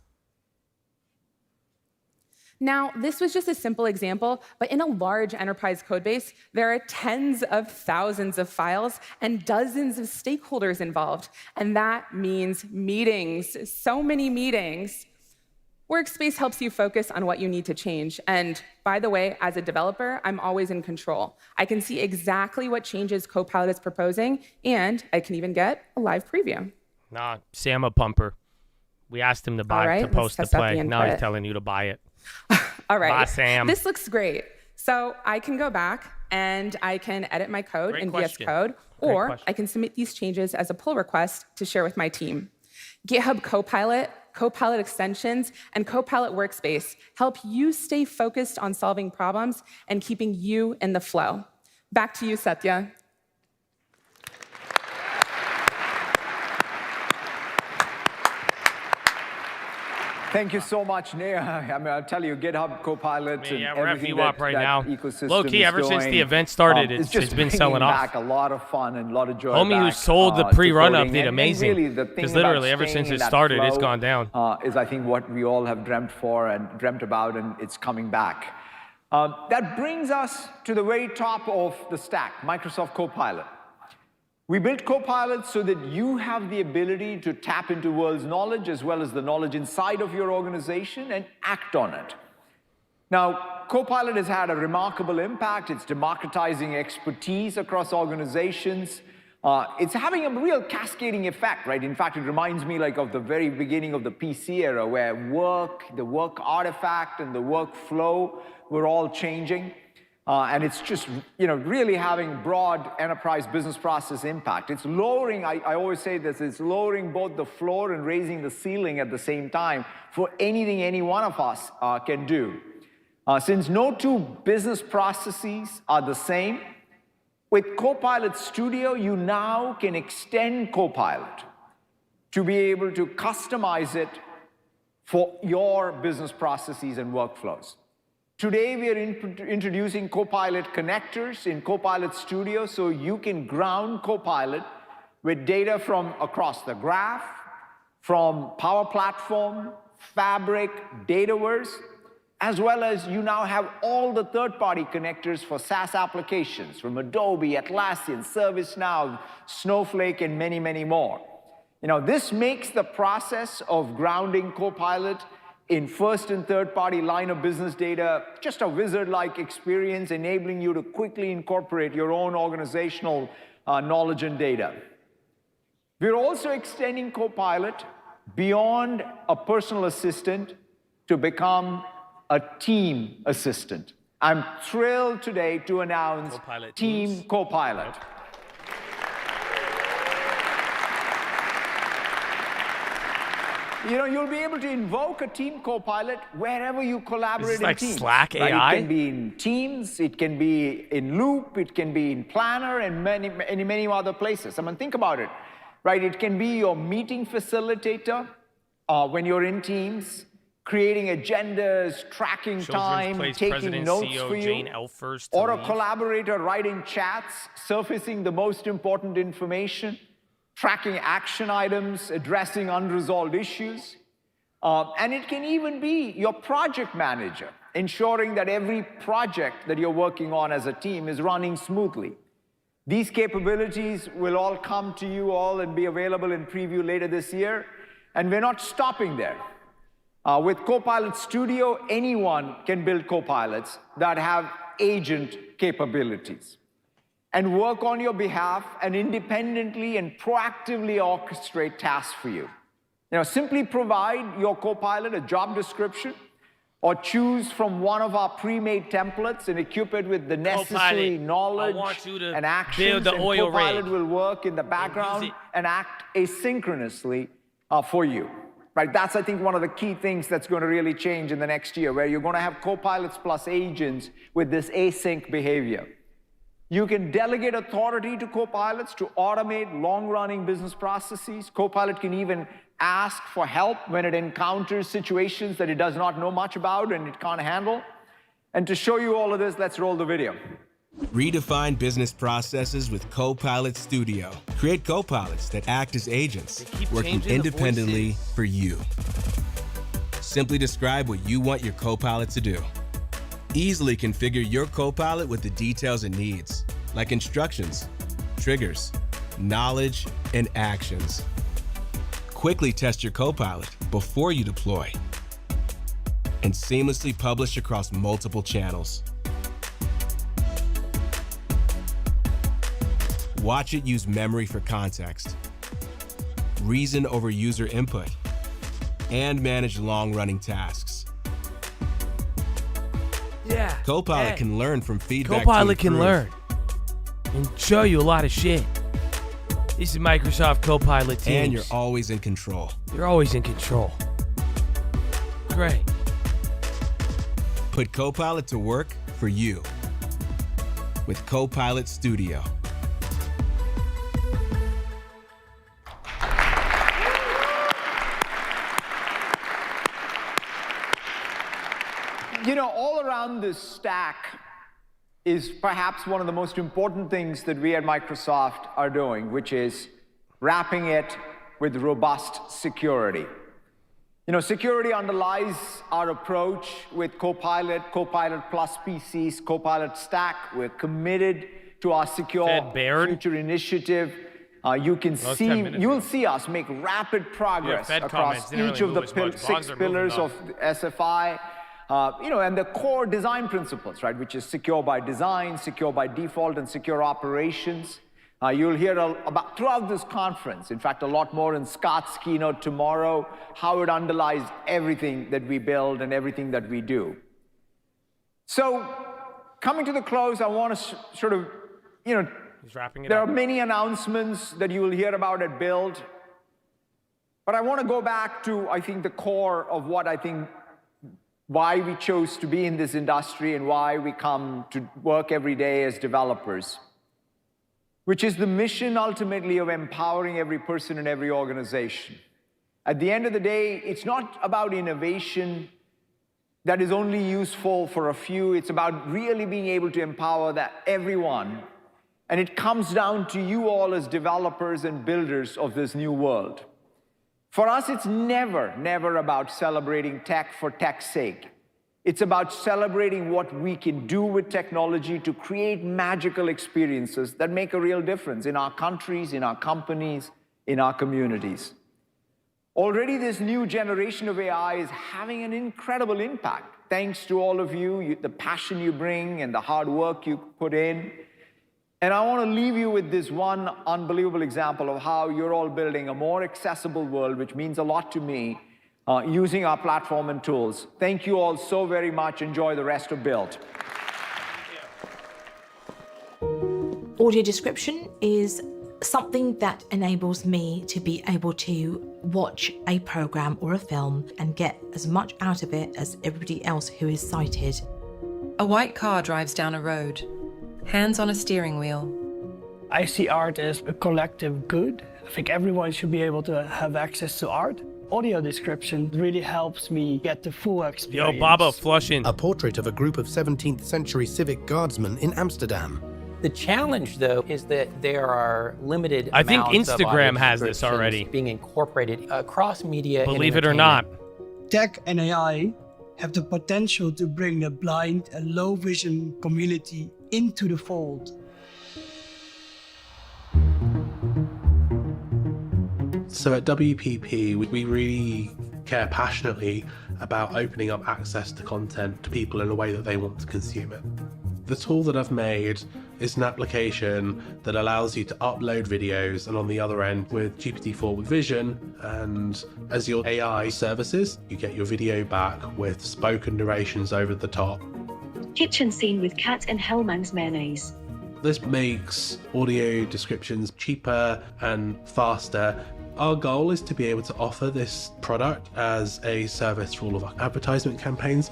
Now, this was just a simple example, but in a large enterprise code base, there are tens of thousands of files and dozens of stakeholders involved. And that means meetings, so many meetings. Workspace helps you focus on what you need to change. And by the way, as a developer, I'm always in control. I can see exactly what changes Copilot is proposing, and I can even get a live preview. Nah, Sam a pumper. We asked him to buy to post the play. Now he's telling you to buy it. All right. Bye, Sam. This looks great. So I can go back and I can edit my code in VS Code, or I can submit these changes as a pull request to share with my team. GitHub Copilot, Copilot extensions, and Copilot Workspace help you stay focused on solving problems and keeping you in the flow. Back to you, Satya. Thank you so much, Neha. I mean, I'll tell you, GitHub Copilot and everything up right now. Ecosystem Low key, ever since the event started, it's been selling off. Back a lot of fun and a lot of joy. Homie who sold the pre-run-up did amazing. Because literally, ever since it started, it's gone down. Is I think what we all have dreamt about, and it's coming back. That brings us to the very top of the stack, Microsoft Copilot. We built Copilot so that you have the ability to tap into world's knowledge as well as the knowledge inside of your organization and act on it. Now, Copilot has had a remarkable impact. It's democratizing expertise across organizations. It's having a real cascading effect, right? In fact, it reminds me like of the very beginning of the PC era where the work artifact and the workflow were all changing. And it's just, really having broad enterprise business process impact. It's lowering, I always say this, it's lowering both the floor and raising the ceiling at the same time for anything any one of us can do. Since no two business processes are the same, with Copilot Studio, you now can extend Copilot to be able to customize it for your business processes and workflows. Today, we are introducing Copilot connectors in Copilot Studio so you can ground Copilot with data from across the graph, from Power Platform, Fabric, Dataverse, as well as you now have all the third-party connectors for SaaS applications from Adobe, Atlassian, ServiceNow, Snowflake, and many, many more. This makes the process of grounding Copilot in first and third-party line of business data just a wizard-like experience, enabling you to quickly incorporate your own organizational knowledge and data. We're also extending Copilot beyond a personal assistant to become a team assistant. I'm thrilled today to announce Team Copilot. You'll be able to invoke a Team Copilot wherever you collaborate in teams. Slack AI? It can be in Teams, it can be in Loop, it can be in Planner, and many other places. Think about it, right? It can be your meeting facilitator when you're in Teams, creating agendas, tracking time, taking notes for you, or a collaborator writing chats, surfacing the most important information, tracking action items, addressing unresolved issues. And it can even be your project manager, ensuring that every project that you're working on as a team is running smoothly. These capabilities will all come to you all and be available in preview later this year. And we're not stopping there. With Copilot Studio, anyone can build Copilots that have agent capabilities and work on your behalf and independently and proactively orchestrate tasks for you. Simply provide your Copilot a job description or choose from one of our pre-made templates and equip it with the necessary knowledge and actions, and Copilot will work in the background and act asynchronously for you. Right, that's, I think, one of the key things that's going to really change in the next year, where you're going to have Copilots plus agents with this async behavior. You can delegate authority to Copilots to automate long-running business processes. Copilot can even ask for help when it encounters situations that it does not know much about and it can't handle. And to show you all of this, let's roll the video. Redefine business processes with Copilot Studio. Create Copilots that act as agents, working independently for you. Simply describe what you want your Copilot to do. Easily configure your Copilot with the details it needs, like instructions, triggers, knowledge, and actions. Quickly test your Copilot before you deploy, and seamlessly publish across multiple channels. Watch it use memory for context, reason over user input, and manage long-running tasks. Yeah. Copilot can learn from feedback. Copilot can learn and show you a lot of shit. This is Microsoft Copilot Teams. And you're always in control. You're always in control. Great. Put Copilot to work for you with Copilot Studio. All around this stack is perhaps one of the most important things that we at Microsoft are doing, which is wrapping it with robust security. Security underlies our approach with Copilot, Copilot Plus PCs, Copilot Stack. We're committed to our secure future initiative. You'll see us make rapid progress across each of the 6 pillars of SFI. And the core design principles, right, which is secure by design, secure by default, and secure operations. You'll hear about throughout this conference, in fact, a lot more in Scott's keynote tomorrow, how it underlies everything that we build and everything that we do. So coming to the close, I want to sort of, He's wrapping it there up. are many announcements that you will hear about at Build. But I want to go back to, I think, the core of what I think, why we chose to be in this industry and why we come to work every day as developers, which is the mission ultimately of empowering every person in every organization. At the end of the day, it's not about innovation that is only useful for a few. It's about really being able to empower everyone. And it comes down to you all as developers and builders of this new world. For us, it's never about celebrating tech for tech's sake. It's about celebrating what we can do with technology to create magical experiences that make a real difference in our countries, in our companies, in our communities. Already this new generation of AI is having an incredible impact, thanks to all of you, the passion you bring and the hard work you put in. And I want to leave you with this one unbelievable example of how you're all building a more accessible world, which means a lot to me, using our platform and tools. Thank you all so very much. Enjoy the rest of Build. Audio description is something that enables me to be able to watch a program or a film and get as much out of it as everybody else who is sighted. A white car drives down a road, hands on a steering wheel. I see art as a collective good. I think everyone should be able to have access to art. Audio description really helps me get the full experience. Yo, Baba flushing. A portrait of a group of 17th century civic guardsmen in Amsterdam. The challenge, though, is that there are limited I think amounts of Instagram audio has this descriptions already. being incorporated across media. Believe it or not. Tech and AI have the potential to bring the blind and low vision community into the fold. So at WPP, we really care passionately about opening up access to content to people in a way that they want to consume it. The tool that I've made is an application that allows you to upload videos, and on the other end with GPT-4 with Vision, and as your AI services, you get your video back with spoken narrations over the top. Kitchen scene with cat and Hellmann's mayonnaise. This makes audio descriptions cheaper and faster. Our goal is to be able to offer this product as a service for all of our advertisement campaigns.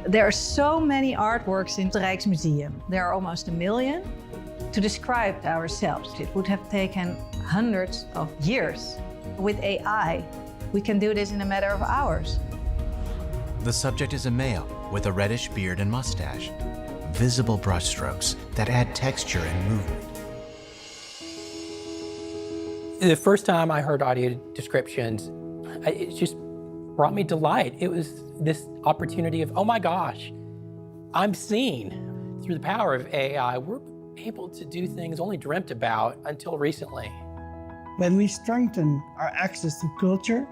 There are so many artworks in the Rijksmuseum. There are almost 1 million. To describe ourselves, it would have taken hundreds of years. With AI, we can do this in a matter of hours. The subject is a male with a reddish beard and mustache. Visible brushstrokes that add texture and movement. The first time I heard audio descriptions, it just brought me delight. It was this opportunity of, oh my gosh, I'm seen. Through the power of AI, we're able to do things only dreamt about until recently. When we strengthen our access to culture,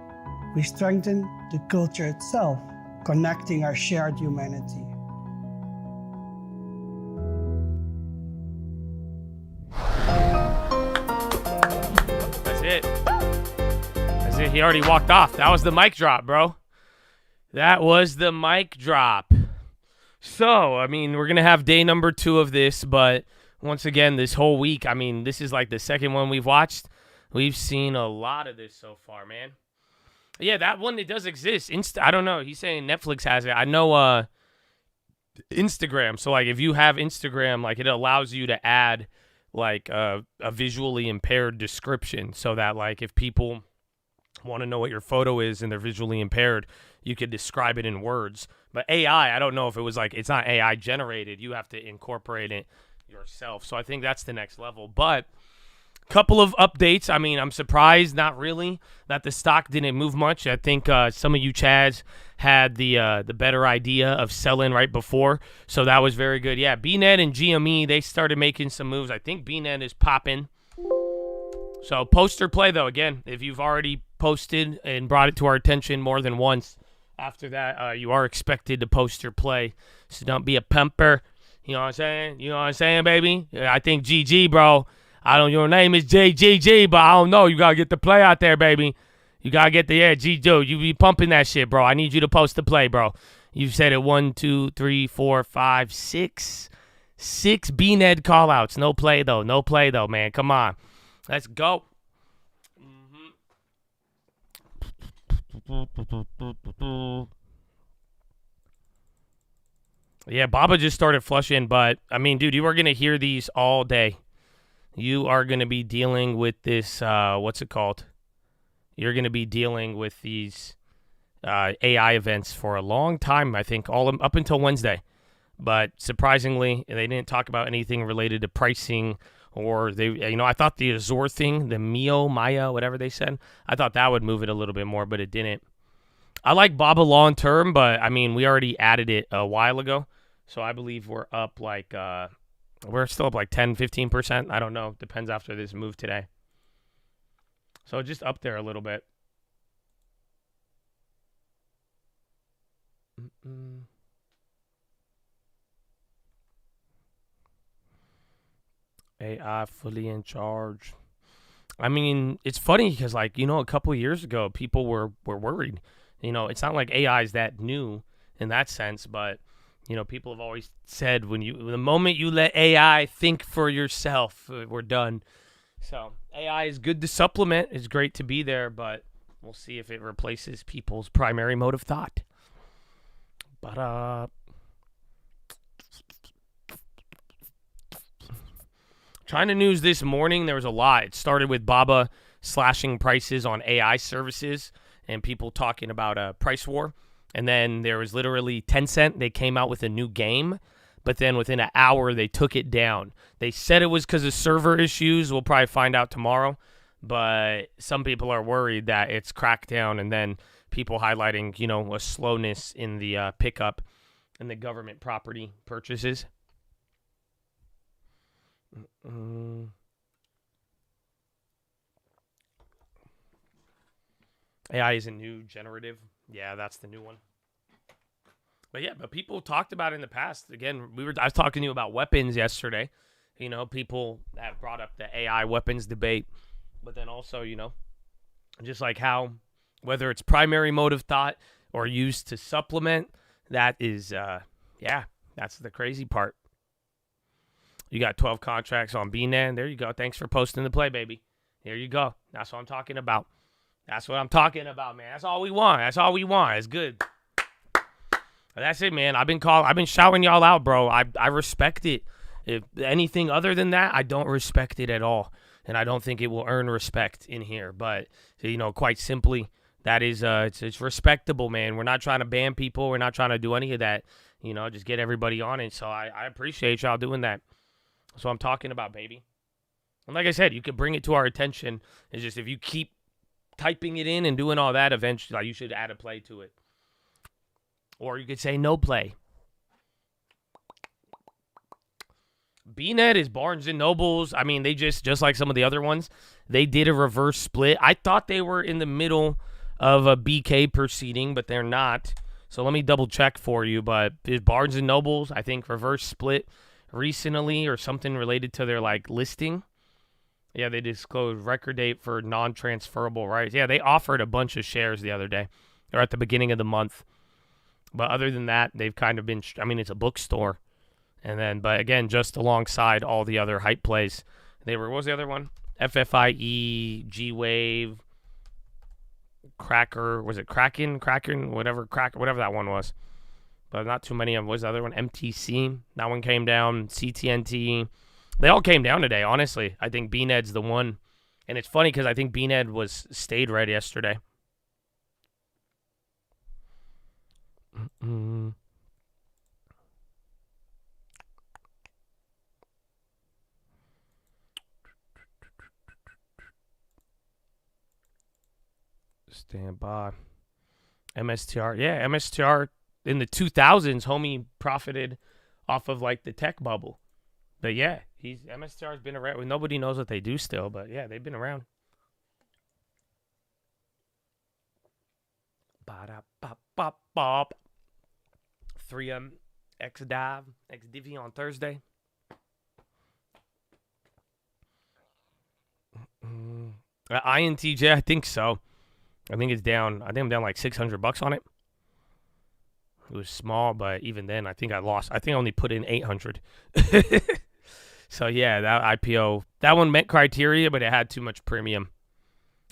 we strengthen the culture itself, connecting our shared humanity. That's it. That's it. He already walked off. That was the mic drop, bro. That was the mic drop. So, I mean, we're going to have day number 2 of this, but once again, this whole week, I mean, this is like the second one we've watched. We've seen a lot of this so far, man. Yeah, that one, it does exist. I don't know. He's saying Netflix has it. I know Instagram. So, like, if you have Instagram, like, it allows you to add, like, a visually impaired description so that, like, if people want to know what your photo is and they're visually impaired, you could describe it in words. But AI, I don't know if it was, like, it's not AI generated. You have to incorporate it yourself. So I think that's the next level. But couple of updates. I mean, I'm surprised, not really, that the stock didn't move much. I think some of you Chads had the better idea of selling right before, so that was very good. Yeah, BNet and GME, they started making some moves. I think BNet is popping. So poster play, though, again, if you've already posted and brought it to our attention more than once, after that, you are expected to poster play. So don't be a pumper. You know what I'm saying? You know what I'm saying, baby? I think GG, bro. Your name is JGG, but I don't know. You got to get the play out there, baby. You got to get the, G, dude. You be pumping that shit, bro. I need you to post the play, bro. You've said it 1, 2, 3, 4, 5, 6. 6 BNED callouts. No play, though. No play, though, man. Come on. Let's go. Yeah, Baba just started flushing, but, I mean, dude, you are going to hear these all day. You are going to be dealing with this, what's it called? You're going to be dealing with these AI events for a long time, I think, all up until Wednesday. But surprisingly, they didn't talk about anything related to pricing or I thought the Azure thing, the Maya, whatever they said, I thought that would move it a little bit more, but it didn't. I like Baba long term, but I mean, we already added it a while ago. So I believe we're up like, we're still up like 10, 15%. I don't know. Depends after this move today. So just up there a little bit. AI fully in charge. I mean, it's funny because, like, a couple of years ago, people were worried. It's not like AI is that new in that sense, but, people have always said the moment you let AI think for yourself, we're done. So AI is good to supplement. It's great to be there, but we'll see if it replaces people's primary mode of thought. But, China news this morning, there was a lot. It started with Baba slashing prices on AI services and people talking about a price war. And then there was literally Tencent. They came out with a new game, but then within an hour, they took it down. They said it was because of server issues. We'll probably find out tomorrow. But some people are worried that it's cracked down, and then people highlighting, a slowness in the pickup and the government property purchases. AI isn't new, generative. Yeah, that's the new one. But yeah, but people talked about it in the past. Again, I was talking to you about weapons yesterday. People have brought up the AI weapons debate. But then also, just like how, whether it's primary mode of thought or used to supplement, that is, that's the crazy part. You got 12 contracts on BNAN. There you go. Thanks for posting the play, baby. There you go. That's what I'm talking about. That's what I'm talking about, man. That's all we want. That's all we want. It's good. That's it, man. I've been shouting y'all out, bro. I respect it. If anything other than that, I don't respect it at all. And I don't think it will earn respect in here. But, quite simply, that is, it's respectable, man. We're not trying to ban people. We're not trying to do any of that. Just get everybody on it. So I appreciate y'all doing that. That's what I'm talking about, baby. And like I said, you could bring it to our attention. It's just if you keep typing it in and doing all that, eventually you should add a play to it. Or you could say no play. BNet is Barnes & Nobles. I mean, they just like some of the other ones, they did a reverse split. I thought they were in the middle of a BK proceeding, but they're not. So let me double check for you. But is Barnes & Nobles, I think, reverse split recently or something related to their listing. Yeah, they disclosed record date for non-transferable rights. Yeah, they offered a bunch of shares the other day or at the beginning of the month. But other than that, they've kind of been, it's a bookstore. And then, but again, just alongside all the other hype plays. What was the other one? FFIE, G-Wave, Cracker, was it Kraken, whatever that one was. But not too many of them. What was the other one? MTC. That one came down. CTNT. They all came down today, honestly. I think BNED's the one. And it's funny because I think BNED stayed red yesterday. Stand by. MSTR. Yeah, MSTR in the 2000s, homie profited off of the tech bubble. But yeah, MSTR's been around. Nobody knows what they do still, but yeah, they've been around. 3M X-Div on Thursday. INTJ, I think so. I think it's down. I think I'm down like $600 on it. It was small, but even then, I think I lost. I think I only put in 800. So yeah, that IPO, that one met criteria, but it had too much premium.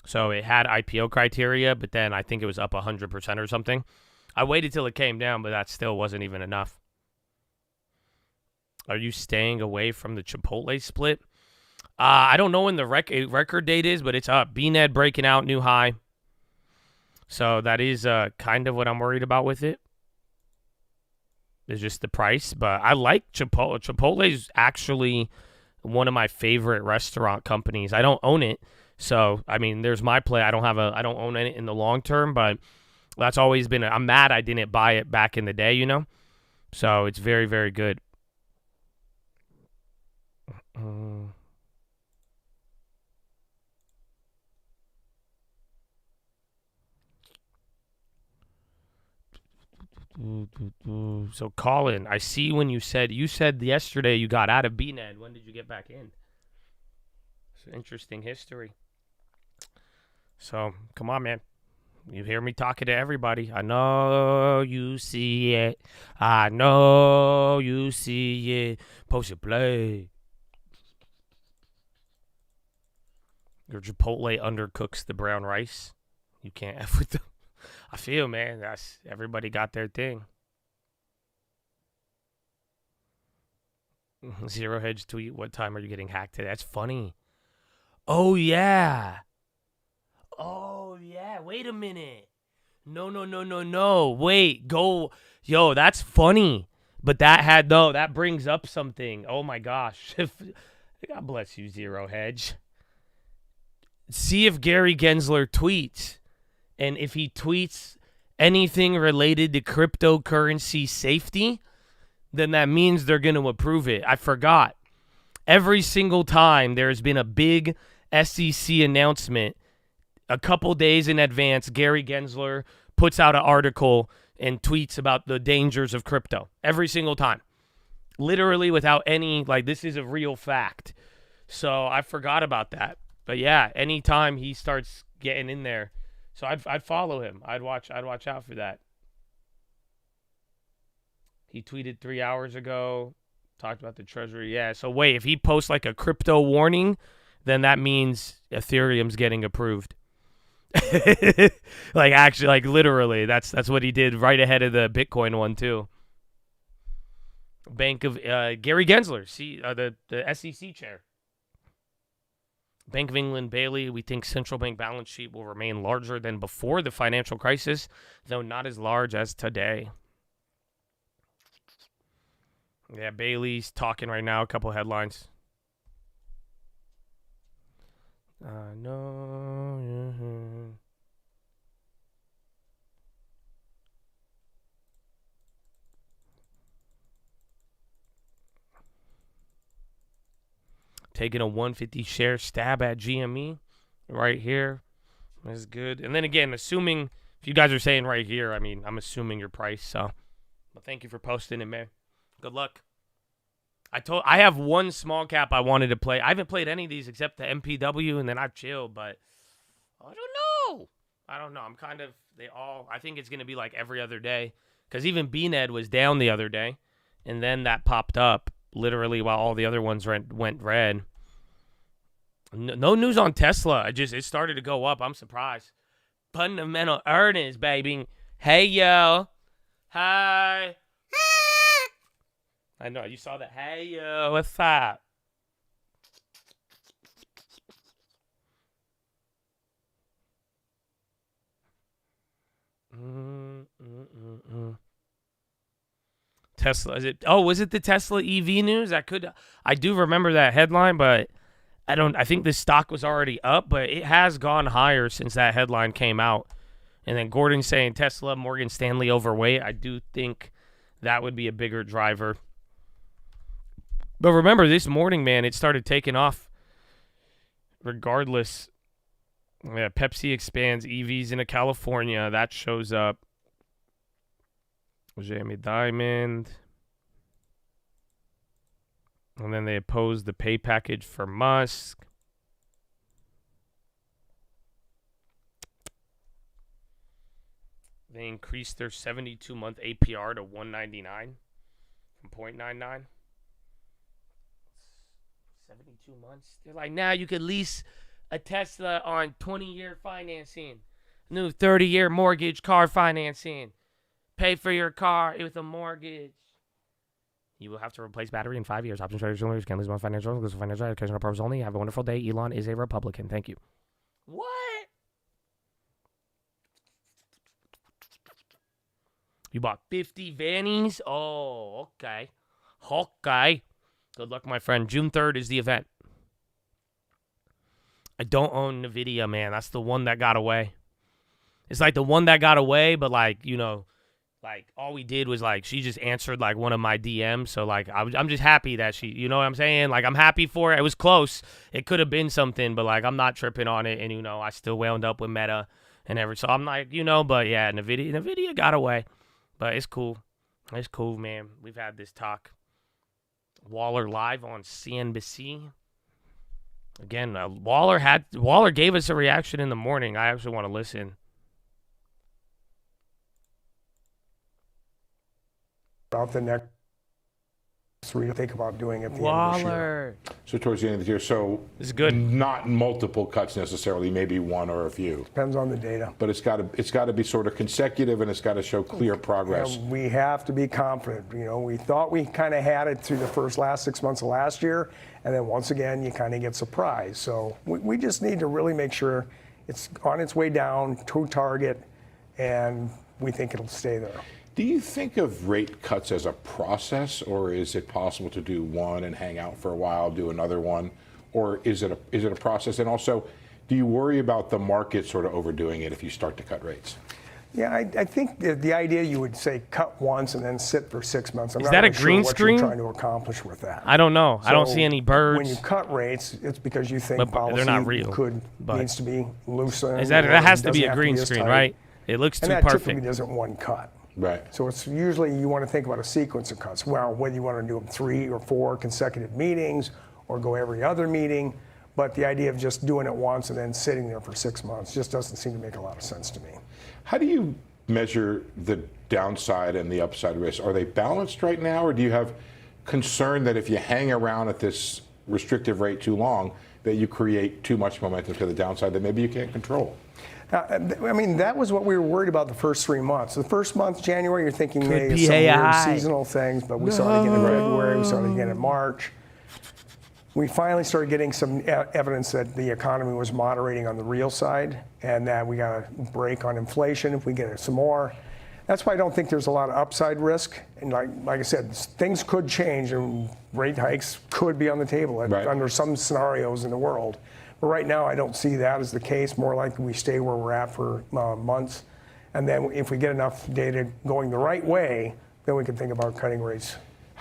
So it had IPO criteria, but then I think it was up 100% or something. I waited till it came down, but that still wasn't even enough. Are you staying away from the Chipotle split? I don't know when the record date is, but it's up. BNED breaking out, new high. So that is kind of what I'm worried about with it. It's just the price, but I like Chipotle. Chipotle is actually one of my favorite restaurant companies. I don't own it, so I mean, there's my play. I don't own it in the long term, but that's always been. I'm mad I didn't buy it back in the day, you know. So it's very, very good. So Colin, I see when you said yesterday you got out of BNED. When did you get back in? It's an interesting history. So come on, man. You hear me talking to everybody. I know you see it. I know you see it. Post your play. Your Chipotle undercooks the brown rice. You can't F with them. I feel, man, that's everybody got their thing. Zero Hedge tweet, what time are you getting hacked today? That's funny. Oh, yeah. Oh, yeah. Wait a minute. No. Wait, go. Yo, that's funny. But that brings up something. Oh, my gosh. God bless you, Zero Hedge. See if Gary Gensler tweets. And if he tweets anything related to cryptocurrency safety, then that means they're going to approve it. I forgot. Every single time there's been a big SEC announcement, a couple days in advance, Gary Gensler puts out an article and tweets about the dangers of crypto. Every single time. Literally without any, this is a real fact. So I forgot about that. But yeah, anytime he starts getting in there, so I'd follow him. I'd watch out for that. He tweeted 3 hours ago, talked about the treasury. Yeah, so wait, if he posts a crypto warning, then that means Ethereum's getting approved. Actually, literally, that's what he did right ahead of the Bitcoin one too. Bank of Gary Gensler, the SEC chair. Bank of England Bailey, we think central bank balance sheet will remain larger than before the financial crisis, though not as large as today. Yeah, Bailey's talking right now. A couple headlines. No. Taking a 150 share stab at GME right here. That's good. And then again, assuming, if you guys are saying right here, I mean, I'm assuming your price. So, well, thank you for posting it, man. Good luck. I have one small cap I wanted to play. I haven't played any of these except the MPW, and then I've chilled, but I don't know. I'm kind of, I think it's going to be every other day. Because even BNED was down the other day, and then that popped up literally while all the other ones went red. No news on Tesla. It started to go up. I'm surprised. Fundamental earnings, baby. Hey, yo. Hi. I know. You saw that. Hey, yo. What's up? Tesla. Was it the Tesla EV news? I do remember that headline, but I think the stock was already up, but it has gone higher since that headline came out. And then Gordon saying Tesla, Morgan Stanley overweight. I do think that would be a bigger driver. But remember, this morning, man, it started taking off regardless. Yeah, Pepsi expands EVs into California. That shows up. Jamie Dimond. And then they opposed the pay package for Musk. They increased their 72-month APR to 199 from 0.99. 72 months. They're like, now you could lease a Tesla on 20-year financing. New 30-year mortgage car financing. Pay for your car with a mortgage. You will have to replace battery in 5 years. Options traders only. Can't lose my financial. Lose financial educational purpose only. Have a wonderful day. Elon is a Republican. Thank you. What? You bought 50 vannies? Oh, okay. Okay. Good luck, my friend. June 3rd is the event. I don't own NVIDIA, man. That's the one that got away. It's like the one that got away, but like, you know, like all we did was like she just answered like one of my DMs. So like I'm just happy that she, you know what I'm saying? Like I'm happy for it. It was close. It could have been something, but like I'm not tripping on it. And, you know, I still wound up with Meta and everything. So I'm like, you know, but yeah, NVIDIA got away. But it's cool. It's cool, man. We've had this talk. Waller live on CNBC. Again, Waller gave us a reaction in the morning. I actually want to listen. About the next 3 to think about doing at the end of this year. So towards the end of the year, so this is good. Not multiple cuts necessarily, maybe one or a few. Depends on the data. But it's got to be sort of consecutive, and it's got to show clear progress. And we have to be confident. You know, we thought we kind of had it through the last 6 months of last year, and then once again you kind of get surprised. So we just need to really make sure it's on its way down to target, and we think it'll stay there. Do you think of rate cuts as a process, or is it possible to do one and hang out for a while, do another one, or is it a process? And also, do you worry about the market sort of overdoing it if you start to cut rates? Yeah, I think the idea you would say cut once and then sit for 6 months. I'm Is not that a really green sure what screen? you're trying to accomplish with that. I don't know. I don't So see any birds. When you cut rates, it's because you think But policy they're not real, needs to be loosened. Is that or has to be doesn't a have green be as screen, tight. right? It looks and too that perfect. typically isn't one cut. Right. So it's usually you want to think about a sequence of cuts. Well, whether you want to do them 3 or 4 consecutive meetings or go every other meeting, but the idea of just doing it once and then sitting there for 6 months just doesn't seem to make a lot of sense to me. How do you measure the downside and the upside risk? Are they balanced right now, or do you have concern that if you hang around at this restrictive rate too long, that you create too much momentum to the downside that maybe you can't control? I mean, that was what we were worried about the first 3 months. The first month, January, you're thinking Could maybe be some weird AI. seasonal things, but we saw it again in February, we saw it again in March. We finally started getting some evidence that the economy was moderating on the real side, and that we got a break on inflation if we get some more. That's why I don't think there's a lot of upside risk. And like I said, things could change, and rate hikes could be on the table under some scenarios in the world. But right now, I don't see that as the case. More likely we stay where we're at for months. And then if we get enough data going the right way, then we can think about cutting rates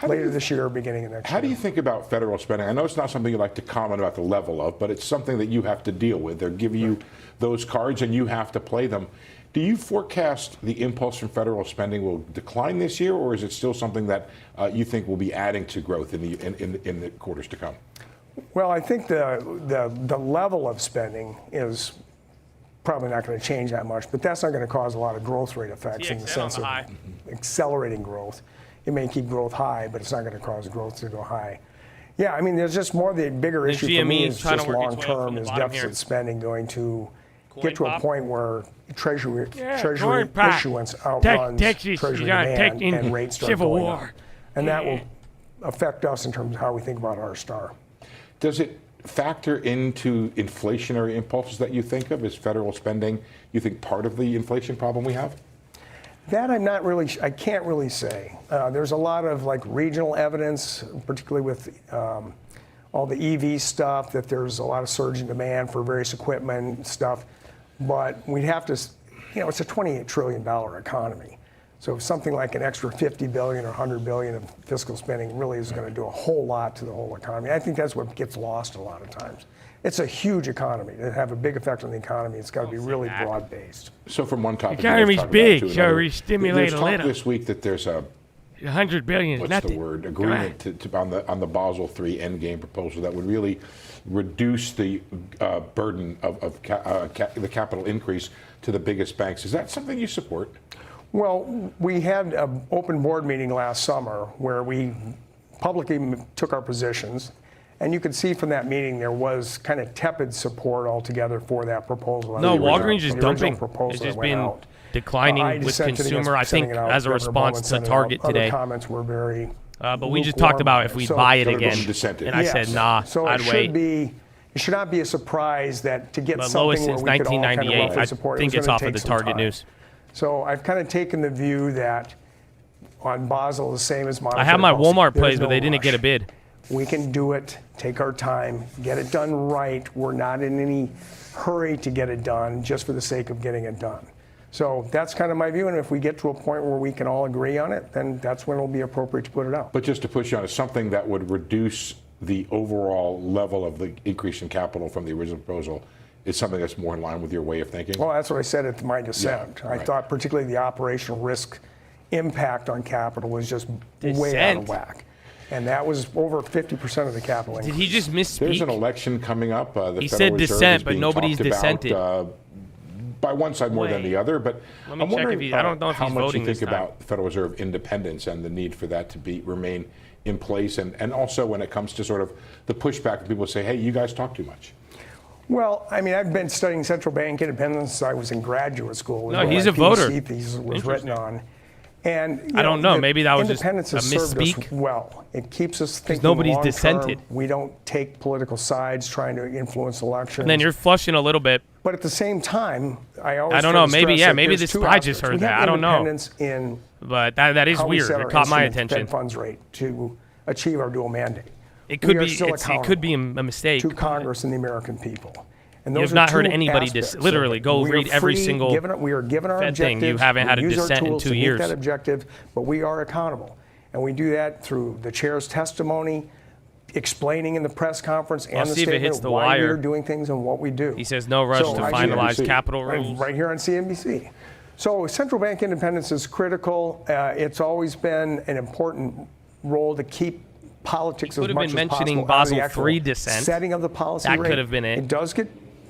later this year or beginning of next year. How do you think about federal spending? I know it's not something you like to comment about the level of, but it's something that you have to deal with. They're giving you those cards, and you have to play them. Do you forecast the impulse from federal spending will decline this year, or is it still something that you think will be adding to growth in the quarters to come? Well, I think the level of spending is probably not going to change that much, but that's not going to cause a lot of growth rate effects in the sense of accelerating growth. It may keep growth high, but it's not going to cause growth to go high. Yeah, I mean, there's just more the bigger issue for me is just long term is deficit spending going to get to a point where Treasury issuance outruns Treasury demand and rates start going up. And that will affect us in terms of how we think about our star. Does it factor into inflationary impulses that you think of? Is federal spending, you think, part of the inflation problem we have? That I can't really say. There's a lot of like regional evidence, particularly with all the EV stuff, that there's a lot of surge in demand for various equipment and stuff. But we'd have to, it's a $28 trillion economy. So something like an extra $50 billion or $100 billion of fiscal spending really is going to do a whole lot to the whole economy. I think that's what gets lost a lot of times. It's a huge economy. To have a big effect on the economy, it's got to be really broad-based. So from one topic, the economy's big, so we stimulate a little. There's talk this week that there's a $100 billion is what's nothing. the word? Agreement on the Basel III endgame proposal that would really reduce the burden of the capital increase to the biggest banks. Is that something you support? Well, we had an open board meeting last summer where we publicly took our positions. And you could see from that meeting there was kind of tepid support altogether for that proposal. No, Walgreens is dumping. It's just been declining with consumer, I think, as a response to Target today. Other comments were very but we just talked about if we buy it again. And I said, nah, so I'd wait. It should not be a surprise that to get But something lowest where since we could all kind of 1998. roughly I support think it was it's gonna off of take the some Target time. news. So I've kind of taken the view that on Basel, the same as I have my Walmart plays, but they didn't get a bid. We can do it, take our time, get it done right. We're not in any hurry to get it done just for the sake of getting it done. So that's kind of my view, and if we get to a point where we can all agree on it, then that's when it'll be appropriate to put it out. But just to push you on, something that would reduce the overall level of the increase in capital from the original proposal is something that's more in line with your way of thinking? Well, that's what I said at my dissent. I thought particularly the operational risk impact on capital was just way out of whack. And that was over 50% of the capital increase. Did he just misspeak? There's an election coming up. He said dissent, but nobody's dissented. By one side more than the other, but Let me I'm check wondering if he, I don't know if how he's much voting you this think time. about the Federal Reserve independence and the need for that to remain in place, and also when it comes to sort of the pushback, people say, hey, you guys talk too much. Well, I mean, I've been studying central bank independence since I was in graduate school. No, he's a voter. My PhD thesis was written on. And I don't know. Maybe that was just independence a has served us misspeak. well. It keeps us thinking nobody's long-term. dissented. We don't take political sides trying to influence elections. And then you're flushing a little bit. But at the same time, I always I don't try know. to Maybe stress yeah. that Maybe there's this two I just aspects. heard We that. have I don't know. independence in But that is how we weird. set It our caught my instrument, attention. Fed funds rate to achieve our dual mandate. It could We are be. still It could be a mistake. to Congress and the American people. And You those have not are heard two anybody aspects of literally it. go We are read every free, single we are given our Fed objectives. thing. You haven't had we a use our dissent in tools 2 to meet years. that objective, but we are accountable. And we do that through the chair's testimony, explaining in the press conference and I'll the see if it statement hits the why wire. we're doing things and what we do. He says no rush to I- finalize capital rules. Right here on CNBC. So central bank independence is critical. It's always been an important role to keep politics as could have much been as mentioning possible out of the Basel actual III dissent. setting of the policy That rate. could have been it.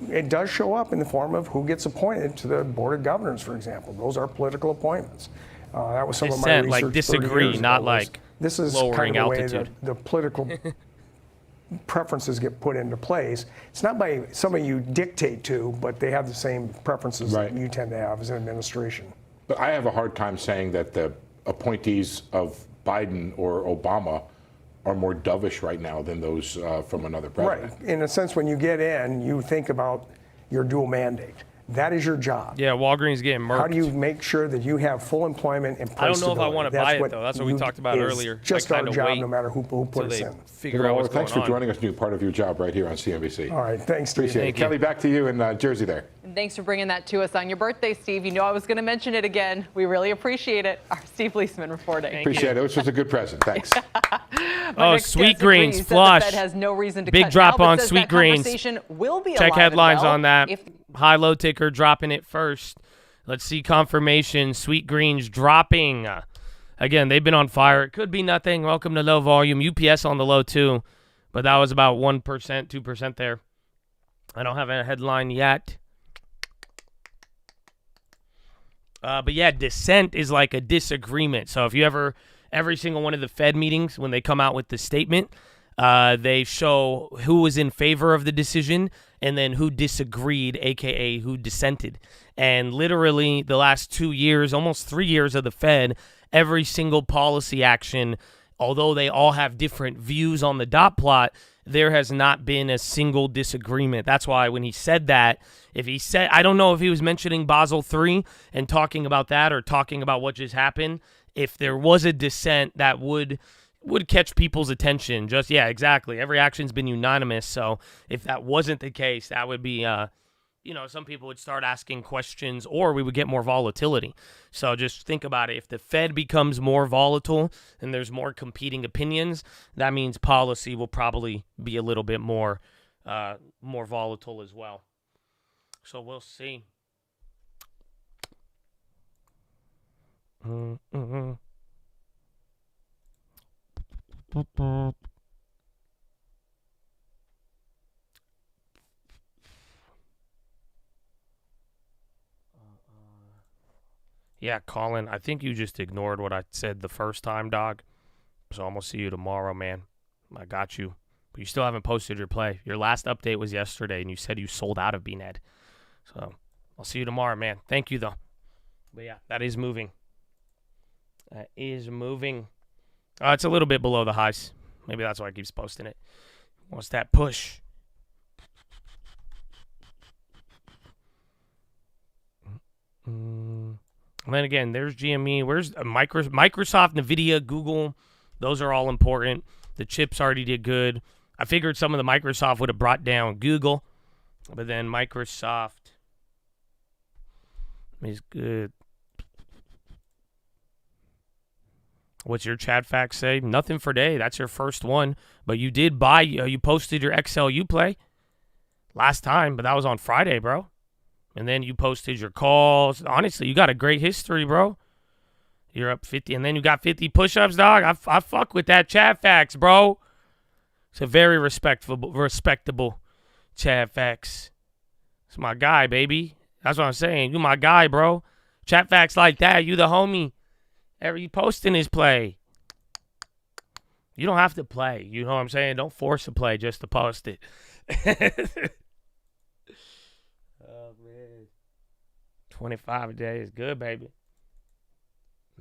It does show up in the form of who gets appointed to the board of governors, for example. Those are political appointments. That was some of my Dissent, research. like 30 disagree, years not ago, like this is lowering kind of the way altitude. that the political preferences get put into place. It's not by somebody you dictate to, but they have the same preferences that you tend to have as an administration. But I have a hard time saying that the appointees of Biden or Obama are more dovish right now than those from another president. Right. In a sense, when you get in, you think about your dual mandate. That is your job. Yeah, Walgreens getting murked. How do you make sure that you have full employment and price I don't know if I stability? want to That's buy it what though. That's what we talked about is earlier. Just I our kinda job, wait no matter who put us they in. figure out what's Thanks going for on. joining us, doing part of your job right here on CNBC. All right, thanks, Steve. Appreciate it. Kelly, back to you in Jersey there. And thanks for bringing that to us on your birthday, Steve. You know I was going to mention it again. We really appreciate it. Our Steve Leisman reporting. Appreciate it. This was a good present. Thanks. Oh, Sweet Greens, flush. The Fed has no reason to Big cut drop now, but on says Sweet that Greens. conversation will be Check alive and headlines well on that. if High-low ticker dropping it first. Let's see confirmation. Sweet Greens dropping. Again, they've been on fire. It could be nothing. Welcome to low volume. UPS on the low too, but that was about 1%, 2% there. I don't have a headline yet. But yeah, dissent is like a disagreement. So if you every single one of the Fed meetings, when they come out with the statement, they show who was in favor of the decision and then who disagreed, aka who dissented. And literally the last 2 years, almost 3 years of the Fed, every single policy action, although they all have different views on the dot plot, there has not been a single disagreement. That's why when he said that, if he said, I don't know if he was mentioning Basel III and talking about that or talking about what just happened. If there was a dissent, that would catch people's attention. Just, yeah, exactly. Every action's been unanimous. So if that wasn't the case, that would be, some people would start asking questions or we would get more volatility. So just think about it. If the Fed becomes more volatile and there's more competing opinions, that means policy will probably be a little bit more volatile as well. So we'll see. Yeah, Colin, I think you just ignored what I said the first time, dog. So I'm going to see you tomorrow, man. I got you. But you still haven't posted your play. Your last update was yesterday, and you said you sold out of BNED. So I'll see you tomorrow, man. Thank you, though. But yeah, that is moving. That is moving. It's a little bit below the highs. Maybe that's why I keeps posting it. Wants that push. And then again, there's GME. Where's Microsoft, NVIDIA, Google? Those are all important. The chips already did good. I figured some of the Microsoft would have brought down Google, but then Microsoft is good. What's your chat fact say? Nothing for day. That's your first one. But you did buy, you posted your XLU play last time, but that was on Friday, bro. And then you posted your calls. Honestly, you got a great history, bro. You're up 50, and then you got 50 push-ups, dog. I fuck with that chat facts, bro. It's a very respectable chat facts. It's my guy, baby. That's what I'm saying. You my guy, bro. Chat facts like that, you the homie. Every posting his play. You don't have to play. You know what I'm saying? Don't force a play just to post it. Oh, man. 25 a day is good, baby.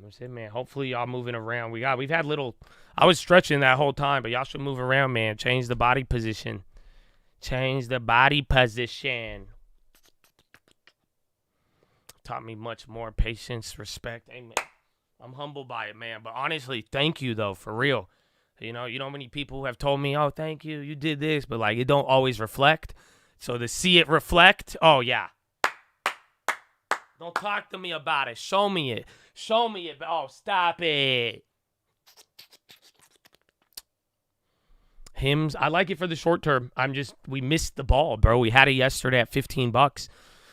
That's it, man. Hopefully y'all moving around. We've had little. I was stretching that whole time, but y'all should move around, man. Change the body position. Change the body position. Taught me much more patience, respect. Amen. I'm humbled by it, man. But honestly, thank you though, for real. You know how many people have told me, "Oh, thank you, you did this," but like it don't always reflect. So to see it reflect, oh yeah. Don't talk to me about it. Show me it. Show me it. Oh, stop it. Hymns, I like it for the short term. We missed the ball, bro. We had it yesterday at $15.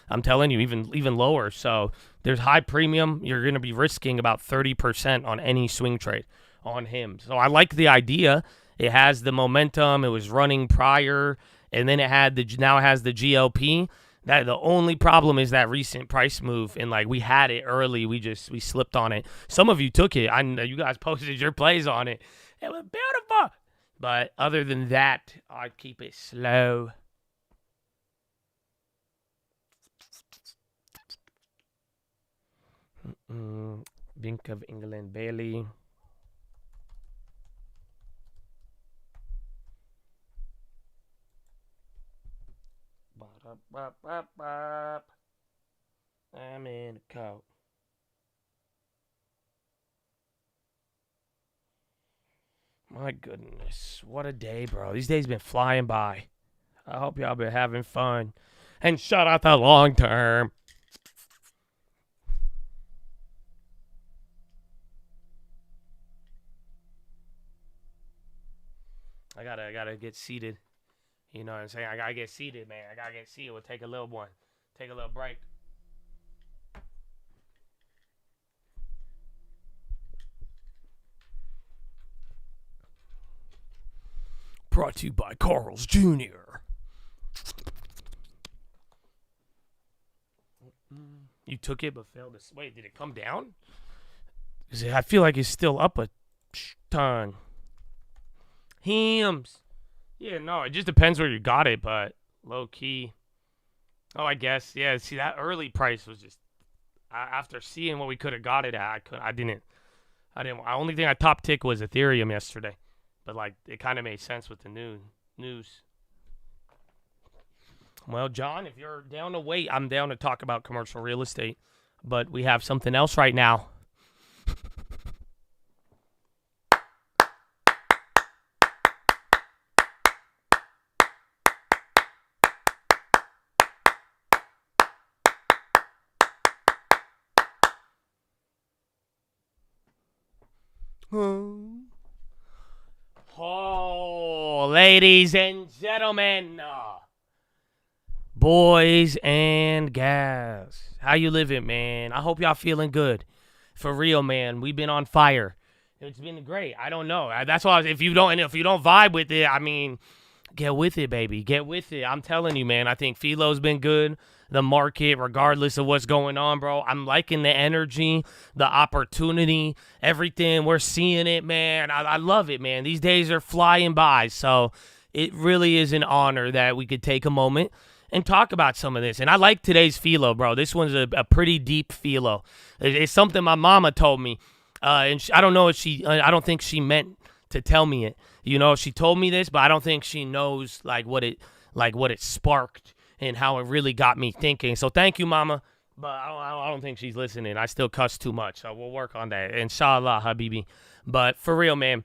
I'm telling you, even lower. So there's high premium. You're going to be risking about 30% on any swing trade on him. So I like the idea. It has the momentum. It was running prior, and then now it has the GLP. That the only problem is that recent price move, and like we had it early, we slipped on it. Some of you took it. I know you guys posted your plays on it. It was beautiful. But other than that, I'd keep it slow. Bank of England Bailey. I'm in a coat. My goodness, what a day, bro. These days been flying by. I hope y'all been having fun. And shout out the long term. I gotta get seated. You know what I'm saying? I gotta get seated, man. I gotta get seated. We'll take a little one. Take a little break. Brought to you by Carl's Jr. You took it but failed to... Wait, did it come down? I feel like it's still up a ton. Hymns. Yeah, no, it just depends where you got it, but low key. Oh, I guess. Yeah, see, that early price was just... after seeing what we could have got it at, I didn't. The only thing I top tick was Ethereum yesterday. But, like, it kind of made sense with the news. Well, John, if you're down to wait, I'm down to talk about commercial real estate. But we have something else right now. Oh, ladies and gentlemen, boys and gals, how you living, man? I hope y'all feeling good. For real, man. We've been on fire. It's been great. I don't know. That's why if you don't vibe with it, I mean, Get with it, baby. Get with it. I'm telling you, man. I think PHILO's been good. The market, regardless of what's going on, bro. I'm liking the energy, the opportunity, everything. We're seeing it, man. I love it, man. These days are flying by. So it really is an honor that we could take a moment and talk about some of this. And I like today's PHILO, bro. This one's a pretty deep PHILO. It's something my mama told me. And I don't know if I don't think she meant to tell me it. You know, she told me this, but I don't think she knows what it sparked and how it really got me thinking. So thank you, mama. But I don't think she's listening. I still cuss too much, so we'll work on that. Inshallah, habibi. But for real, man,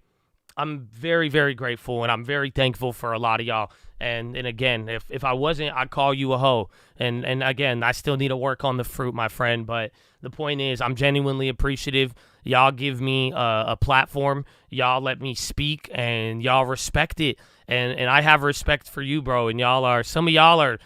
I'm very, very grateful, and I'm very thankful for a lot of y'all. And again, if I wasn't, I'd call you a hoe. And again, I still need to work on the fruit, my friend. But the point is, I'm genuinely appreciative. Y'all give me a platform. Y'all let me speak, and y'all respect it. And I have respect for you, bro. And some of y'all are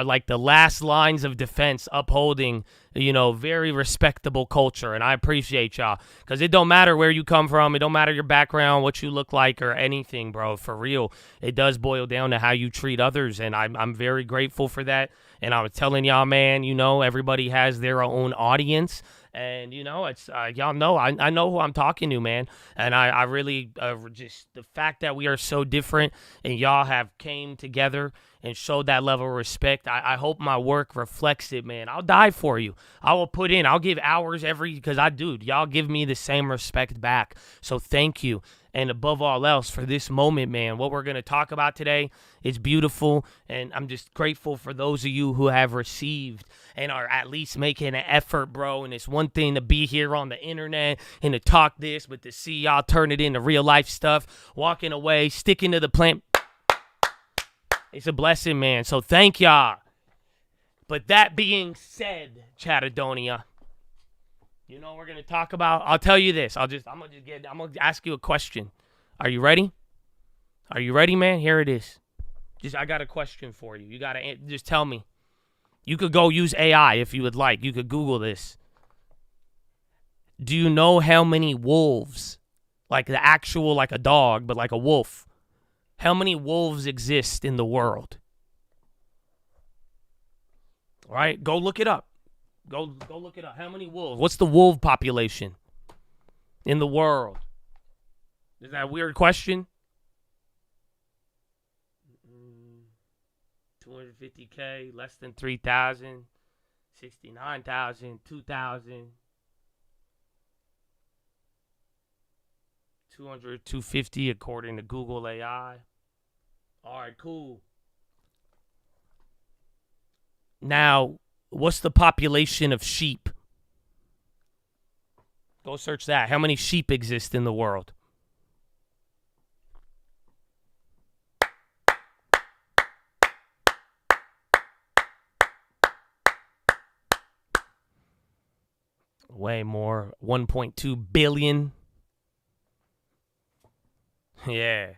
like the last lines of defense, upholding, very respectable culture. And I appreciate y'all, because it don't matter where you come from. It don't matter your background, what you look like, or anything, bro. For real, it does boil down to how you treat others. And I'm very grateful for that. And I was telling y'all, man, everybody has their own audience. And, it's y'all know, I know who I'm talking to, man. And I really just the fact that we are so different and y'all have came together and showed that level of respect. I hope my work reflects it, man. I'll die for you. I will put in. I'll give hours because y'all give me the same respect back. So thank you. And above all else, for this moment, man, what we're going to talk about today is beautiful. And I'm just grateful for those of you who have received and are at least making an effort, bro. And it's one thing to be here on the internet and to talk this, but to see y'all turn it into real life stuff, walking away, sticking to the plan. It's a blessing, man. So thank y'all. But that being said, Chattadonia, we're going to talk about, I'll tell you this. I'm going to ask you a question. Are you ready? Are you ready, man? Here it is. I got a question for you. You got to just tell me. You could go use AI if you would like. You could Google this. Do you know how many wolves, like the actual, like a dog, but like a wolf, how many wolves exist in the world? All right, go look it up. Go look it up. How many wolves? What's the wolf population in the world? Is that a weird question? 250K, less than 3,000, 69,000, 2,000, 200, 250 according to Google AI. All right, cool. Now, what's the population of sheep? Go search that. How many sheep exist in the world? Way more. 1.2 billion. Yeah.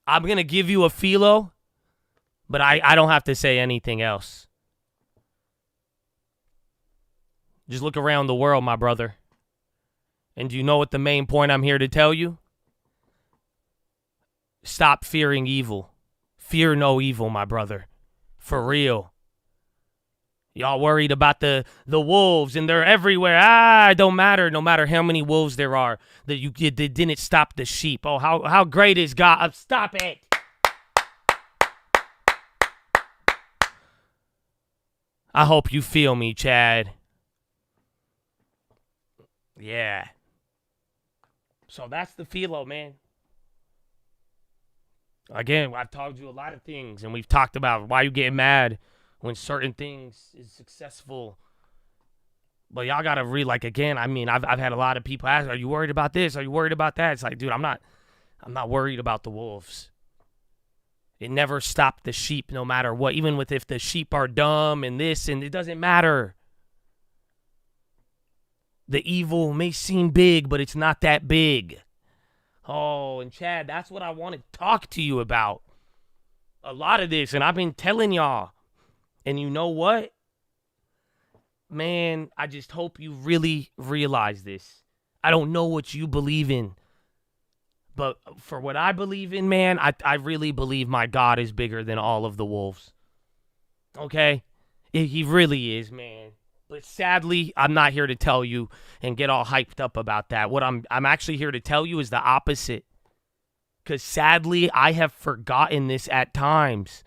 I'm going to give you a PHILO, but I don't have to say anything else. Just look around the world, my brother. And do you know what the main point I'm here to tell you? Stop fearing evil. Fear no evil, my brother. For real. Y'all worried about the wolves, and they're everywhere. It don't matter. No matter how many wolves there are, that you didn't stop the sheep. Oh, how great is God? Stop it. I hope you feel me, Chad. Yeah. So that's the PHILO, man. Again, I've told you a lot of things, and we've talked about why you get mad when certain things is successful. But y'all got to again, I've had a lot of people ask, are you worried about this? Are you worried about that? It's like, dude, I'm not worried about the wolves. It never stopped the sheep no matter what, even if the sheep are dumb and this, and it doesn't matter. The evil may seem big, but it's not that big. Oh, and Chad, that's what I want to talk to you about. A lot of this, and I've been telling y'all. And you know what? Man, I just hope you really realize this. I don't know what you believe in, But for what I believe in, man, I really believe my God is bigger than all of the wolves. Okay? He really is, man. But sadly, I'm not here to tell you and get all hyped up about that. What I'm actually here to tell you is the opposite. Because sadly, I have forgotten this at times.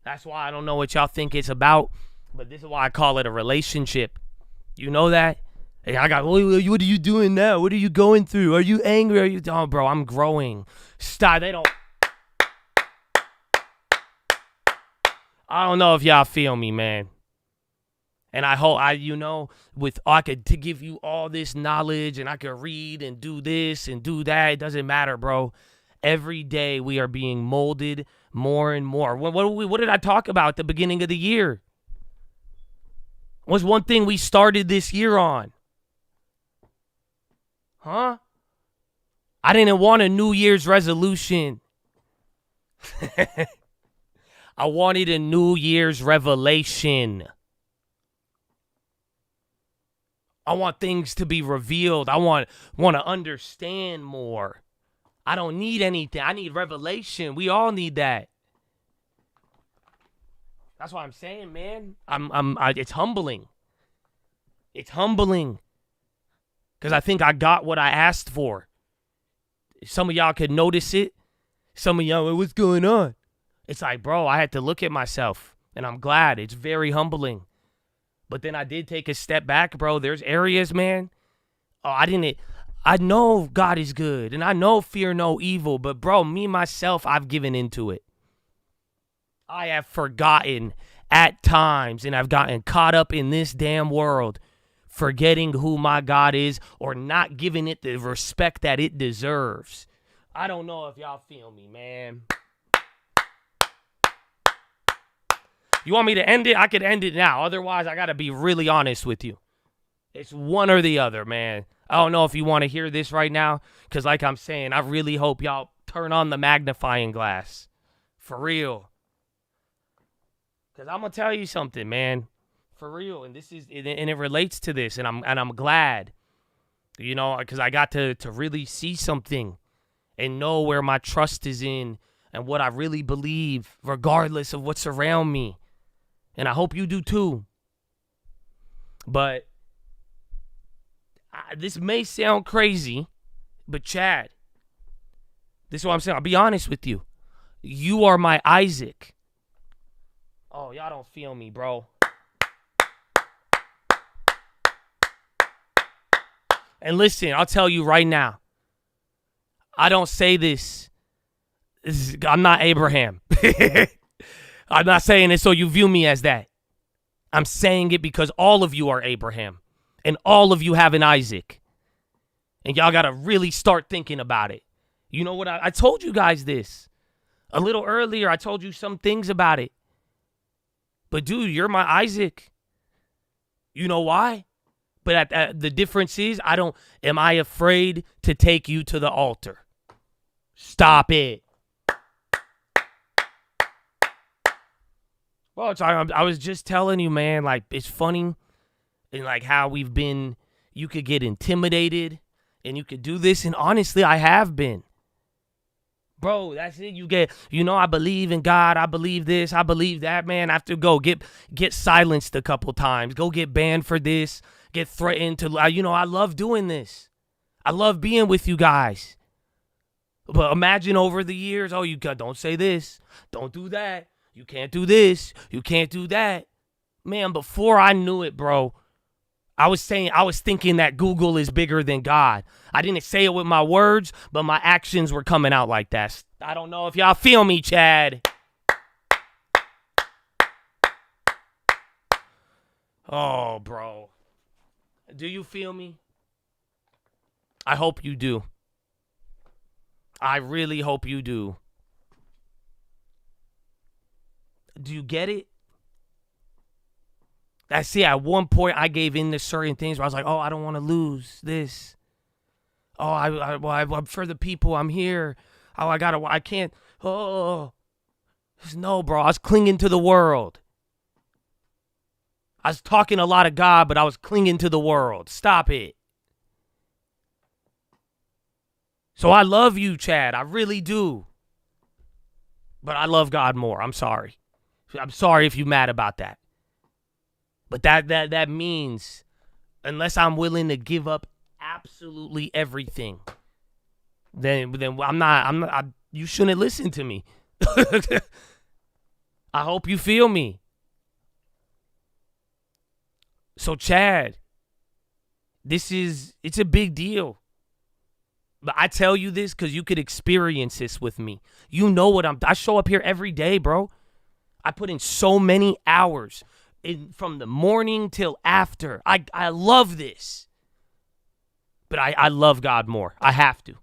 That's why I don't know what y'all think it's about. But this is why I call it a relationship. You know that? Hey, what are you doing now? What are you going through? Are you angry? Are you? Oh, bro, I'm growing. Stop. I don't know if y'all feel me, man. And I hope I could to give you all this knowledge and I could read and do this and do that. It doesn't matter, bro. Every day we are being molded more and more. What did I talk about at the beginning of the year? What's one thing we started this year on? Huh? I didn't want a New Year's resolution. I wanted a New Year's revelation. I want things to be revealed. I want to understand more. I don't need anything. I need revelation. We all need that. That's what I'm saying, man. It's humbling. It's humbling. Because I think I got what I asked for. Some of y'all could notice it. Some of y'all, what's going on? It's like, bro, I had to look at myself. And I'm glad. It's very humbling. But then I did take a step back, bro. There's areas, man. I know God is good. And I know fear no evil. But, bro, me, myself, I've given into it. I have forgotten at times. And I've gotten caught up in this damn world. Forgetting who my God is. Or not giving it the respect that it deserves. I don't know if y'all feel me, man. You want me to end it? I could end it now. Otherwise, I got to be really honest with you. It's one or the other, man. I don't know if you want to hear this right now. Because like I'm saying, I really hope y'all turn on the magnifying glass. For real. Because I'm going to tell you something, man. For real. And it relates to this. And I'm glad. You know, because I got to really see something. And know where my trust is in. And what I really believe. Regardless of what's around me. And I hope you do too. But this may sound crazy, but Chad, this is what I'm saying. I'll be honest with you. You are my Isaac. Oh, y'all don't feel me, bro. And listen, I'll tell you right now. I don't say this. I'm not Abraham. I'm not saying it so you view me as that. I'm saying it because all of you are Abraham. And all of you have an Isaac. And y'all got to really start thinking about it. You know what? I told you guys this. A little earlier, I told you some things about it. But dude, you're my Isaac. You know why? But the difference is, am I afraid to take you to the altar? Stop it. Well, I was just telling you, man, like, it's funny and like how you could get intimidated and you could do this. And honestly, I have been. Bro, that's it. I believe in God. I believe this. I believe that, man. I have to go get silenced a couple times. Go get banned for this. Get threatened to, I love doing this. I love being with you guys. But imagine over the years, don't say this. Don't do that. You can't do this. You can't do that. Man, before I knew it, bro, I was thinking that Google is bigger than God. I didn't say it with my words, but my actions were coming out like that. I don't know if y'all feel me, Chad. Oh, bro. Do you feel me? I hope you do. I really hope you do. Do you get it? That's it. At one point, I gave in to certain things where I was like, oh, I don't want to lose this. Oh, I'm for the people. I'm here. Oh, I can't. Oh. No, bro. I was clinging to the world. I was talking a lot of God, but I was clinging to the world. Stop it. So I love you, Chad. I really do. But I love God more. I'm sorry. I'm sorry if you're mad about that. But that means unless I'm willing to give up absolutely everything, then you shouldn't listen to me. I hope you feel me. So Chad, it's a big deal. But I tell you this because you could experience this with me. You know what I show up here every day, bro. I put in so many hours from the morning till after. I love this. But I love God more. I have to.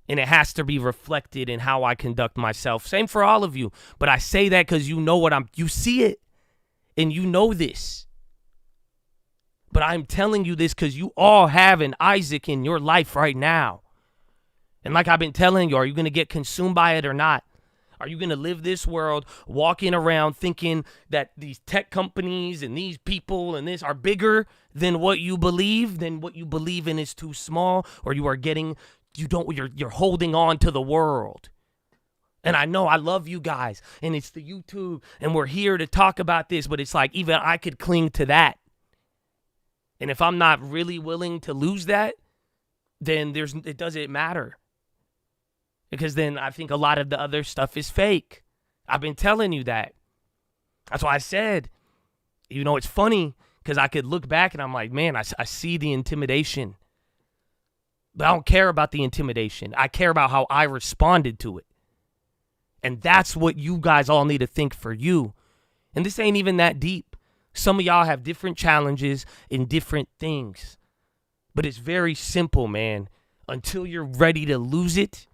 And it has to be reflected in how I conduct myself. Same for all of you. But I say that because you know you see it. And you know this. But I'm telling you this because you all have an Isaac in your life right now. And like I've been telling you, are you going to get consumed by it or not? Are you going to live this world walking around thinking that these tech companies and these people and this are bigger than what you believe, than what you believe in is too small, or you're holding on to the world? And I know I love you guys and it's the YouTube and we're here to talk about this, but it's like even I could cling to that. And if I'm not really willing to lose that, then it doesn't matter. Because then I think a lot of the other stuff is fake. I've been telling you that. That's why I said, it's funny because I could look back and I'm like, man, I see the intimidation. But I don't care about the intimidation. I care about how I responded to it. And that's what you guys all need to think for you. And this ain't even that deep. Some of y'all have different challenges in different things. But it's very simple, man. Until you're ready to lose it,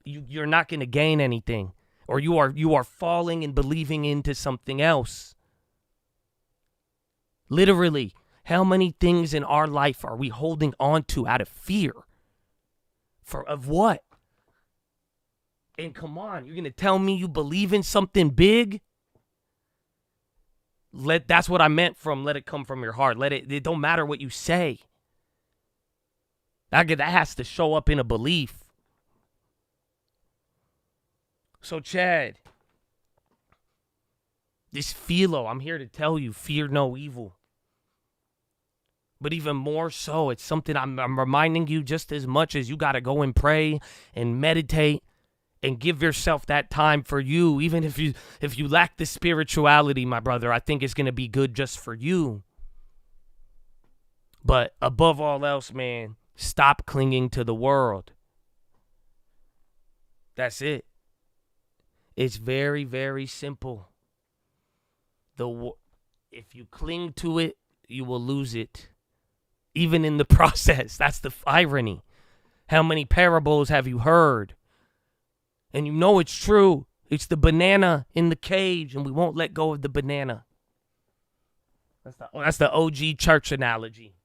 you're not going to gain anything. Or you are falling and believing into something else. Literally, how many things in our life are we holding on to out of fear? Of what? And come on, you're going to tell me you believe in something big? That's what I meant from let it come from your heart. It don't matter what you say. That has to show up in a belief. So Chad, this PHILO, I'm here to tell you, fear no evil. But even more so, it's something I'm reminding you just as much as you got to go and pray and meditate and give yourself that time for you. Even if you lack the spirituality, my brother, I think it's going to be good just for you. But above all else, man, stop clinging to the world. That's it. It's very, very simple. If you cling to it, you will lose it. Even in the process. That's the irony. How many parables have you heard? And you know it's true. It's the banana in the cage, and we won't let go of the banana. That's the OG church analogy.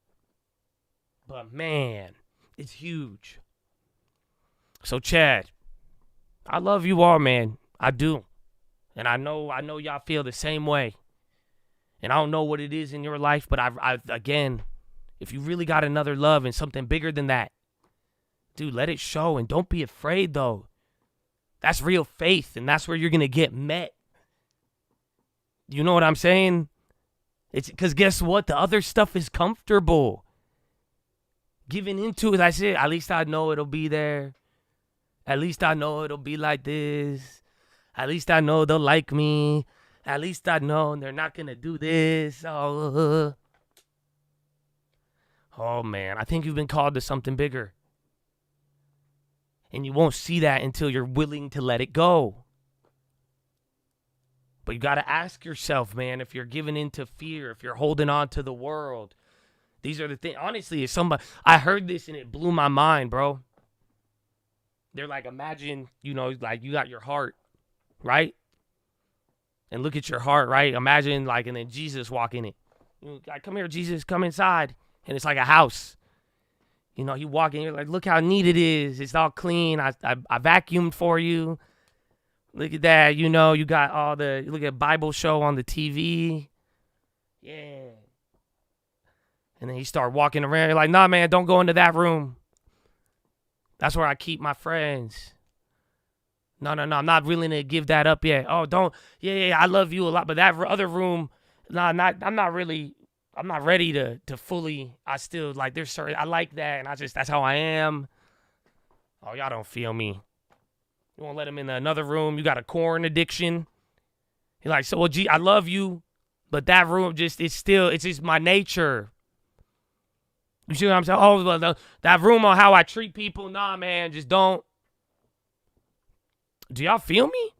But man, it's huge. So Chad, I love you all, man. I do. And I know y'all feel the same way. And I don't know what it is in your life, but I again, if you really got another love and something bigger than that, dude, let it show. And don't be afraid, though. That's real faith, and that's where you're going to get met. You know what I'm saying? It's because guess what? The other stuff is comfortable. Giving into it, that's it. At least I know it'll be there. At least I know it'll be like this. At least I know they'll like me. At least I know they're not going to do this. Oh, man. I think you've been called to something bigger. And you won't see that until you're willing to let it go. But you got to ask yourself, man, if you're giving into fear, if you're holding on to the world. These are the things. Honestly, I heard this and it blew my mind, bro. They're like, imagine, like you got your heart, right? And look at your heart, right? Imagine and then Jesus walking it. Like, come here, Jesus, come inside. And it's like a house. You walk in, you're like, look how neat it is. It's all clean. I vacuumed for you. Look at that. You got look at Bible show on the TV. Yeah. And then you start walking around. You're like, nah, man, don't go into that room. That's where I keep my friends. No, I'm not willing to give that up yet. Oh, don't. Yeah, I love you a lot. But that other room, I'm not ready to fully, I still, like, there's certain, I like that. And that's how I am. Oh, y'all don't feel me. You won't let him in another room. You got a corn addiction. You're like, so, well, gee, I love you. But that room it's just my nature. You see what I'm saying? Oh, well, that room on how I treat people, nah, man, just don't. Do y'all feel me?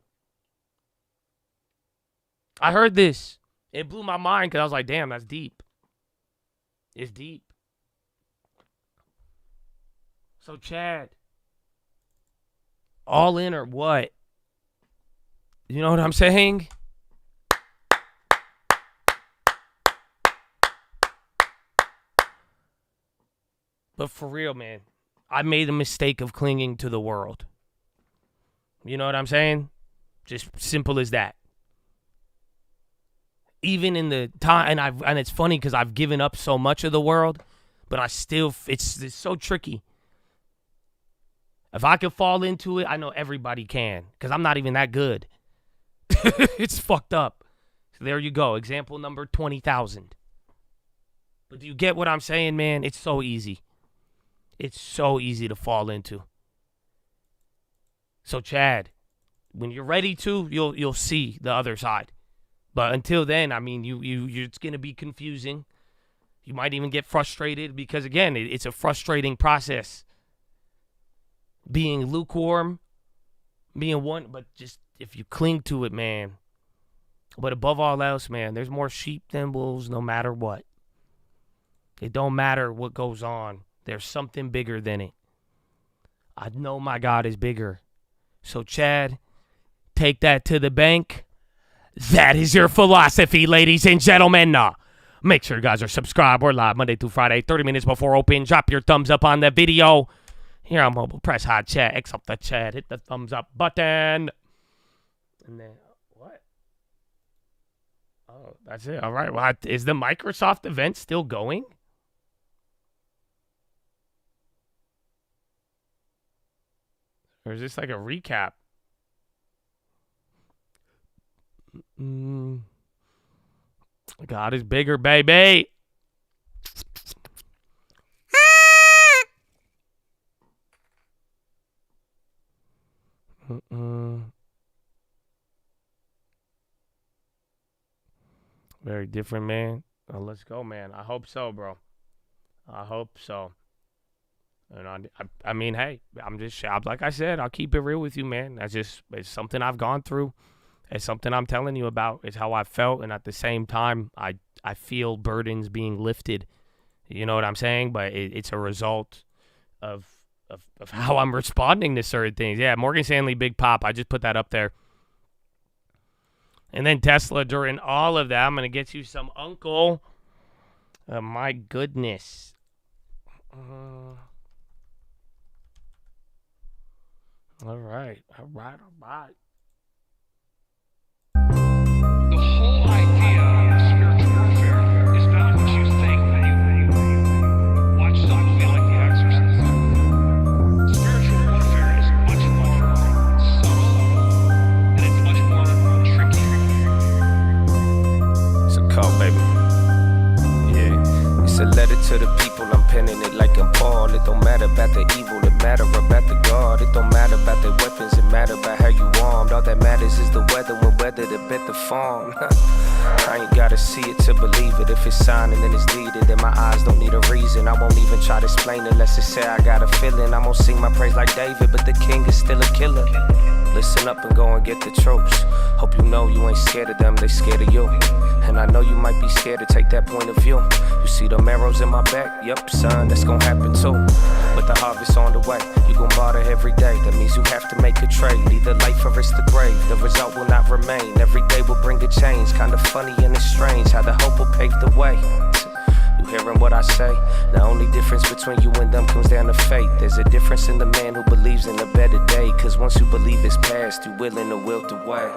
I heard this. It blew my mind because I was like, damn, that's deep. It's deep. So, Chad, all in or what? You know what I'm saying? But for real, man, I made a mistake of clinging to the world. You know what I'm saying? Just simple as that. Even in the time, and it's funny because I've given up so much of the world, but I still, it's so tricky. If I could fall into it, I know everybody can because I'm not even that good. It's fucked up. So there you go. Example number 20,000. But do you get what I'm saying, man? It's so easy. It's so easy to fall into. So, Chad, when you're ready to, you'll see the other side. But until then, I mean, it's gonna be confusing. You might even get frustrated because, again, it's a frustrating process. Being lukewarm, being one, but just if you cling to it, man. But above all else, man, there's more sheep than wolves, no matter what. It don't matter what goes on. There's something bigger than it. I know my God is bigger. So, Chad, take that to the bank. That is your philosophy, ladies and gentlemen. Make sure you guys are subscribed. We're live Monday through Friday, 30 minutes before open. Drop your thumbs up on the video. Here on mobile, press hot chat, accept the chat, hit the thumbs up button. And then, what? Oh, that's it. All right. Well, is the Microsoft event still going? Or is this like a recap? God is bigger, baby. Very different, man. Let's go, man. I hope so, bro. I hope so. And I mean, hey, I'm just, like I said, I'll keep it real with you, man. It's something I've gone through. It's something I'm telling you about. It's how I felt. And at the same time, I feel burdens being lifted. You know what I'm saying? But it's a result of how I'm responding to certain things. Yeah, Morgan Stanley, big pop. I just put that up there. And then Tesla, during all of that, I'm going to get you some Uncle. My goodness. All right. The whole idea of spiritual warfare is not what you think. Watch something like The Exorcist. Spiritual warfare is much more subtle, and it's much more tricky. It's a call, baby. Yeah. It's a letter to the people. I'm penning it like I'm Paul. It don't matter about the evil. It matter about the God. It don't matter about the weapons. It matter about how you armed. All that matters is the weather. When weather to bet the farm. I ain't gotta see it to believe it. If it's signing, then it's needed. Then my eyes don't need a reason. I won't even try to explain it unless it say I got a feeling. I'm gonna sing my praise like David, but the king is still a killer. Listen up and go and get the tropes. Hope you know you ain't scared of them, they scared of you. And I know you might be scared to take that point of view. You see them arrows in my back? Yep, son, that's gonna happen too. But the harvest on the way, you gon' barter every day. That means you have to make a trade, either life or it's the grave. The result will not remain, every day will bring a change. Kinda funny and it's strange how the hope will pave the way. You hearing what I say? The only difference between you and them comes down to faith. There's a difference in the man who believes in a better day. Cause once you believe it's past, you willing to wilt away.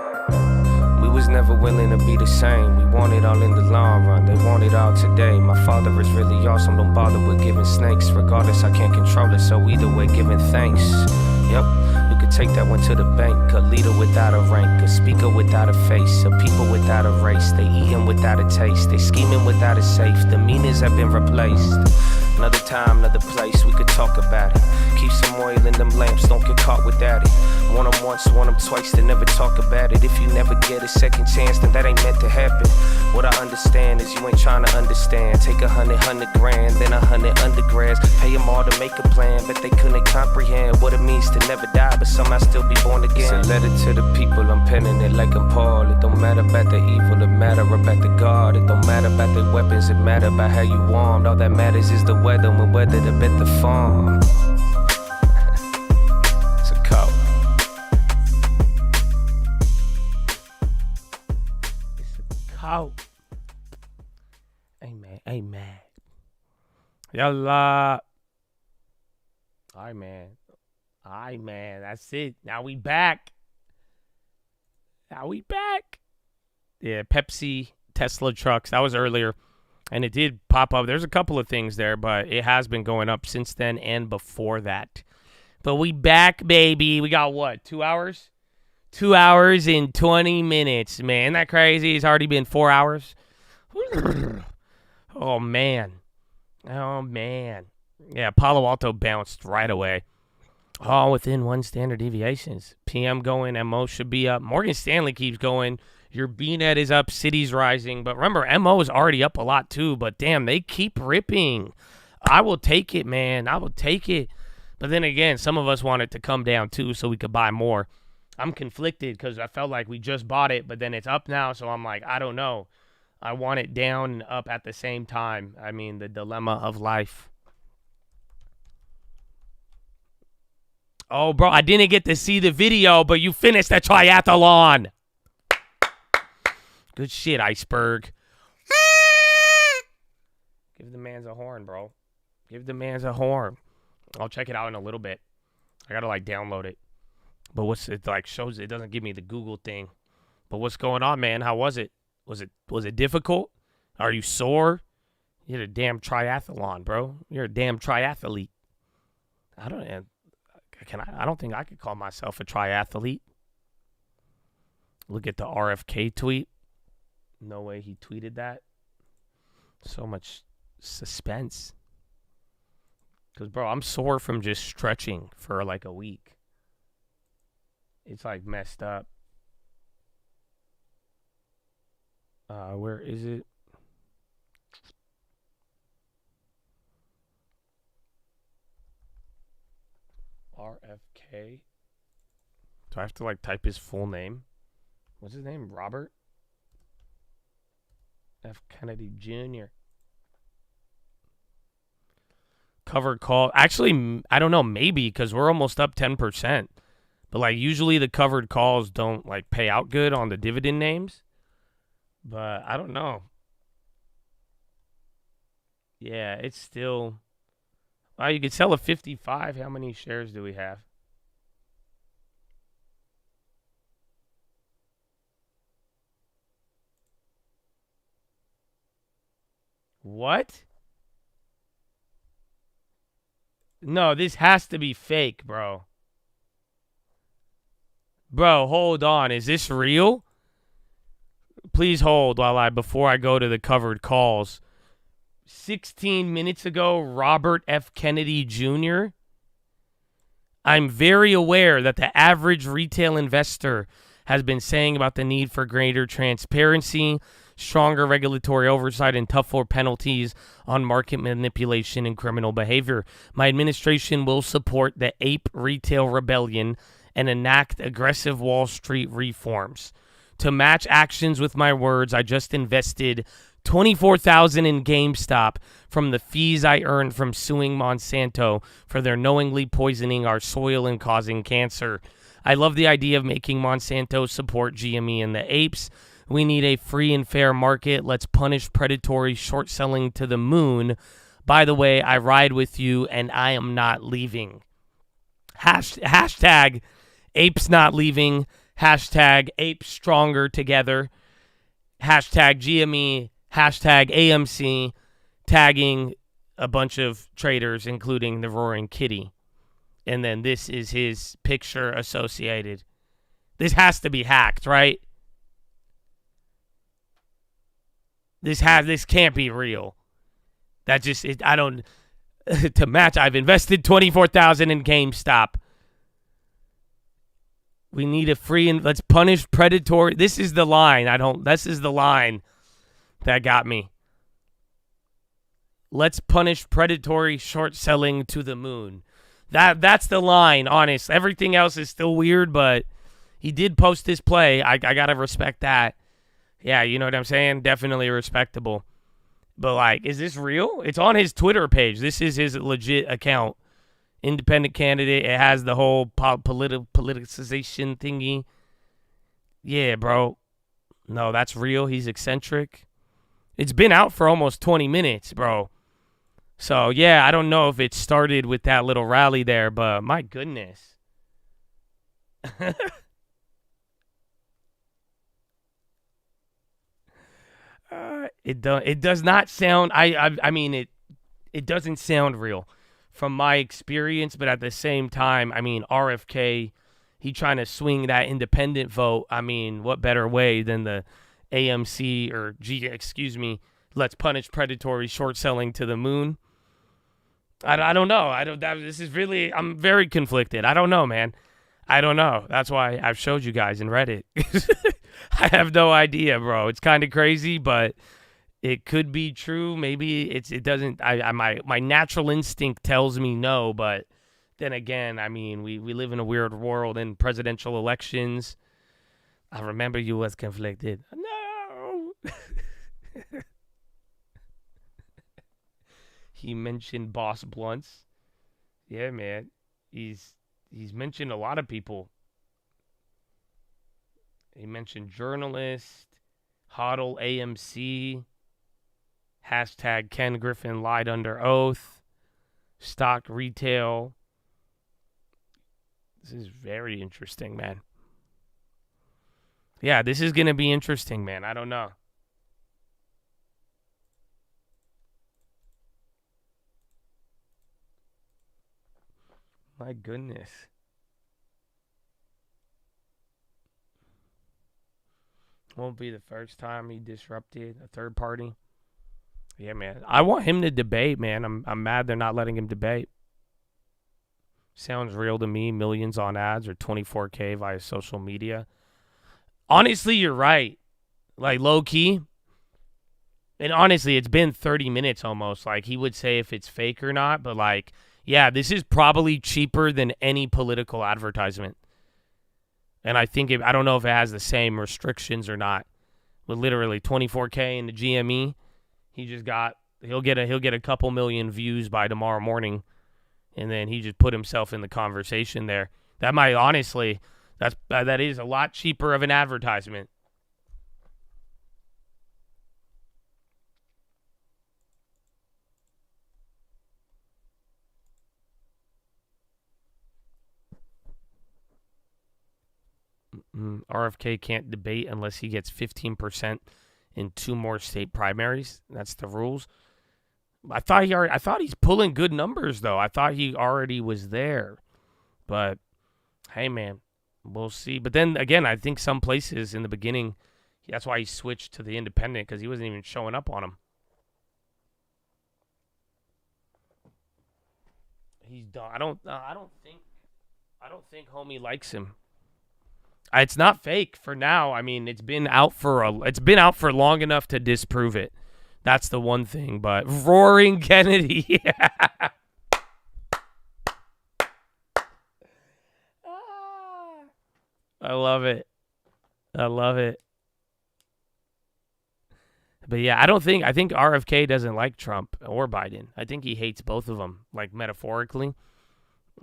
We was never willing to be the same. We want it all in the long run, they want it all today. My father is really awesome, don't bother with giving snakes. Regardless, I can't control it, so either way, giving thanks. Yep, you could take that one to the bank. A leader without a rank, a speaker without a face, a people without a race. They eating without a taste, they scheming without a safe. The meanings have been replaced. Another time, another place, we could talk about it. Keep some oil in them lamps, don't get caught without it. Want them once, want them twice, they never talk about it. If you never get a second chance, then that ain't meant to happen. What I understand is you ain't trying to understand. Take 100 grand, then 100 undergrads. Pay them all to make a plan, but they couldn't comprehend what it means to never die, but somehow still be born again. It's a letter to the people, I'm penning it like I'm Paul. It don't matter about the evil, it matter about the God. It don't matter about the weapons, it matter about how you armed. All that matters is the weather, when weather to bet the farm. It's a coat. Cow. Amen. Amen. Yalla. Alright, man. Alright, man. That's it. Now we back. Yeah, Pepsi, Tesla trucks. That was earlier. And it did pop up. There's a couple of things there, but it has been going up since then and before that. But we back, baby. We got what? 2 hours? 2 hours and 20 minutes, man. Isn't that crazy? It's already been 4 hours. Oh, man. Yeah, Palo Alto bounced right away. All within one standard deviations. PM going, MO should be up. Morgan Stanley keeps going. Your BNet is up, City's rising. But remember, MO is already up a lot too. But damn, they keep ripping. I will take it, man. I will take it. But then again, some of us want it to come down too so we could buy more. I'm conflicted because I felt like we just bought it, but then it's up now. So I'm like, I don't know. I want it down and up at the same time. I mean, the dilemma of life. Oh, bro, I didn't get to see the video, but you finished the triathlon. Good shit, Iceberg. Give the man's a horn, bro. Give the man's a horn. I'll check it out in a little bit. I gotta, like, download it. But what's it, like, shows it doesn't give me the Google thing. But what's going on, man? How was it? Was it difficult? Are you sore? You're a damn triathlon, bro. You're a damn triathlete. I don't think I could call myself a triathlete. Look at the RFK tweet. No way he tweeted that. So much suspense. Because, bro, I'm sore from just stretching for like a week. It's like messed up. Where is it? RFK. Do I have to like type his full name? What's his name? Robert F. Kennedy Jr. Covered call. Actually, I don't know. Maybe because we're almost up 10%. But like usually the covered calls don't like pay out good on the dividend names. But I don't know. Yeah, it's still. Wow, you could sell a 55. How many shares do we have? What? No, this has to be fake, bro. Bro, hold on. Is this real? Please hold before I go to the covered calls. 16 minutes ago, Robert F. Kennedy Jr. I'm very aware that the average retail investor has been saying about the need for greater transparency, stronger regulatory oversight, and tougher penalties on market manipulation and criminal behavior. My administration will support the ape retail rebellion and enact aggressive Wall Street reforms. To match actions with my words, I just invested $24,000 in GameStop from the fees I earned from suing Monsanto for their knowingly poisoning our soil and causing cancer. I love the idea of making Monsanto support GME and the apes. We need a free and fair market. Let's punish predatory short selling to the moon. By the way, I ride with you and I am not leaving. Hashtag apes not leaving. hashtag ape stronger together, hashtag GME, hashtag AMC, tagging a bunch of traders, including the Roaring Kitty. And then this is his picture associated. This has to be hacked, right? This can't be real. That just, I don't, to match, I've invested $24,000 in GameStop. We need a free, and let's punish predatory. This is the line. This is the line that got me. Let's punish predatory short selling to the moon. That's the line, honest. Everything else is still weird, but he did post this play. I got to respect that. Yeah, you know what I'm saying? Definitely respectable. But, like, is this real? It's on his Twitter page. This is his legit account. Independent candidate. It has the whole politicization thingy. Yeah, bro. No, that's real. He's eccentric. It's been out for almost 20 minutes, bro. So, yeah, I don't know if it started with that little rally there, but my goodness. It does not sound, I mean, it doesn't sound real from my experience, but at the same time, I mean, RFK, he trying to swing that independent vote. I mean, what better way than the AMC or let's punish predatory short selling to the moon. I don't know. This is really, I'm very conflicted. I don't know, man. I don't know. That's why I've showed you guys in Reddit. I have no idea, bro. It's kind of crazy, but it could be true. Maybe it doesn't. My natural instinct tells me no, but then again, I mean, we live in a weird world in presidential elections. I remember you was conflicted. No. He mentioned Boss Blunts. Yeah, man. He's mentioned a lot of people. He mentioned journalist, Hodl AMC, hashtag Ken Griffin lied under oath, stock retail. This is very interesting, man. Yeah, this is going to be interesting, man. I don't know. My goodness. Won't be the first time he disrupted a third party. Yeah, man. I want him to debate, man. I'm mad they're not letting him debate. Sounds real to me. Millions on ads or 24K via social media. Honestly, you're right. Like, low key. And honestly, it's been 30 minutes almost. Like, he would say if it's fake or not. But, like, yeah, this is probably cheaper than any political advertisement. And I think I don't know if it has the same restrictions or not. But literally 24K in the GME, he'll get a couple million views by tomorrow morning, and then he just put himself in the conversation there. That might honestly, that is a lot cheaper of an advertisement. RFK can't debate unless he gets 15% in 2 more state primaries. That's the rules. I thought he's pulling good numbers though. I thought he already was there. But hey, man, we'll see. But then again, I think some places in the beginning, that's why he switched to the independent, because he wasn't even showing up on them. He's done. I don't think homie likes him. It's not fake for now. I mean, it's been out for long enough to disprove it. That's the one thing. But Roaring Kennedy, I love it. I love it. But yeah, I think RFK doesn't like Trump or Biden. I think he hates both of them, like metaphorically.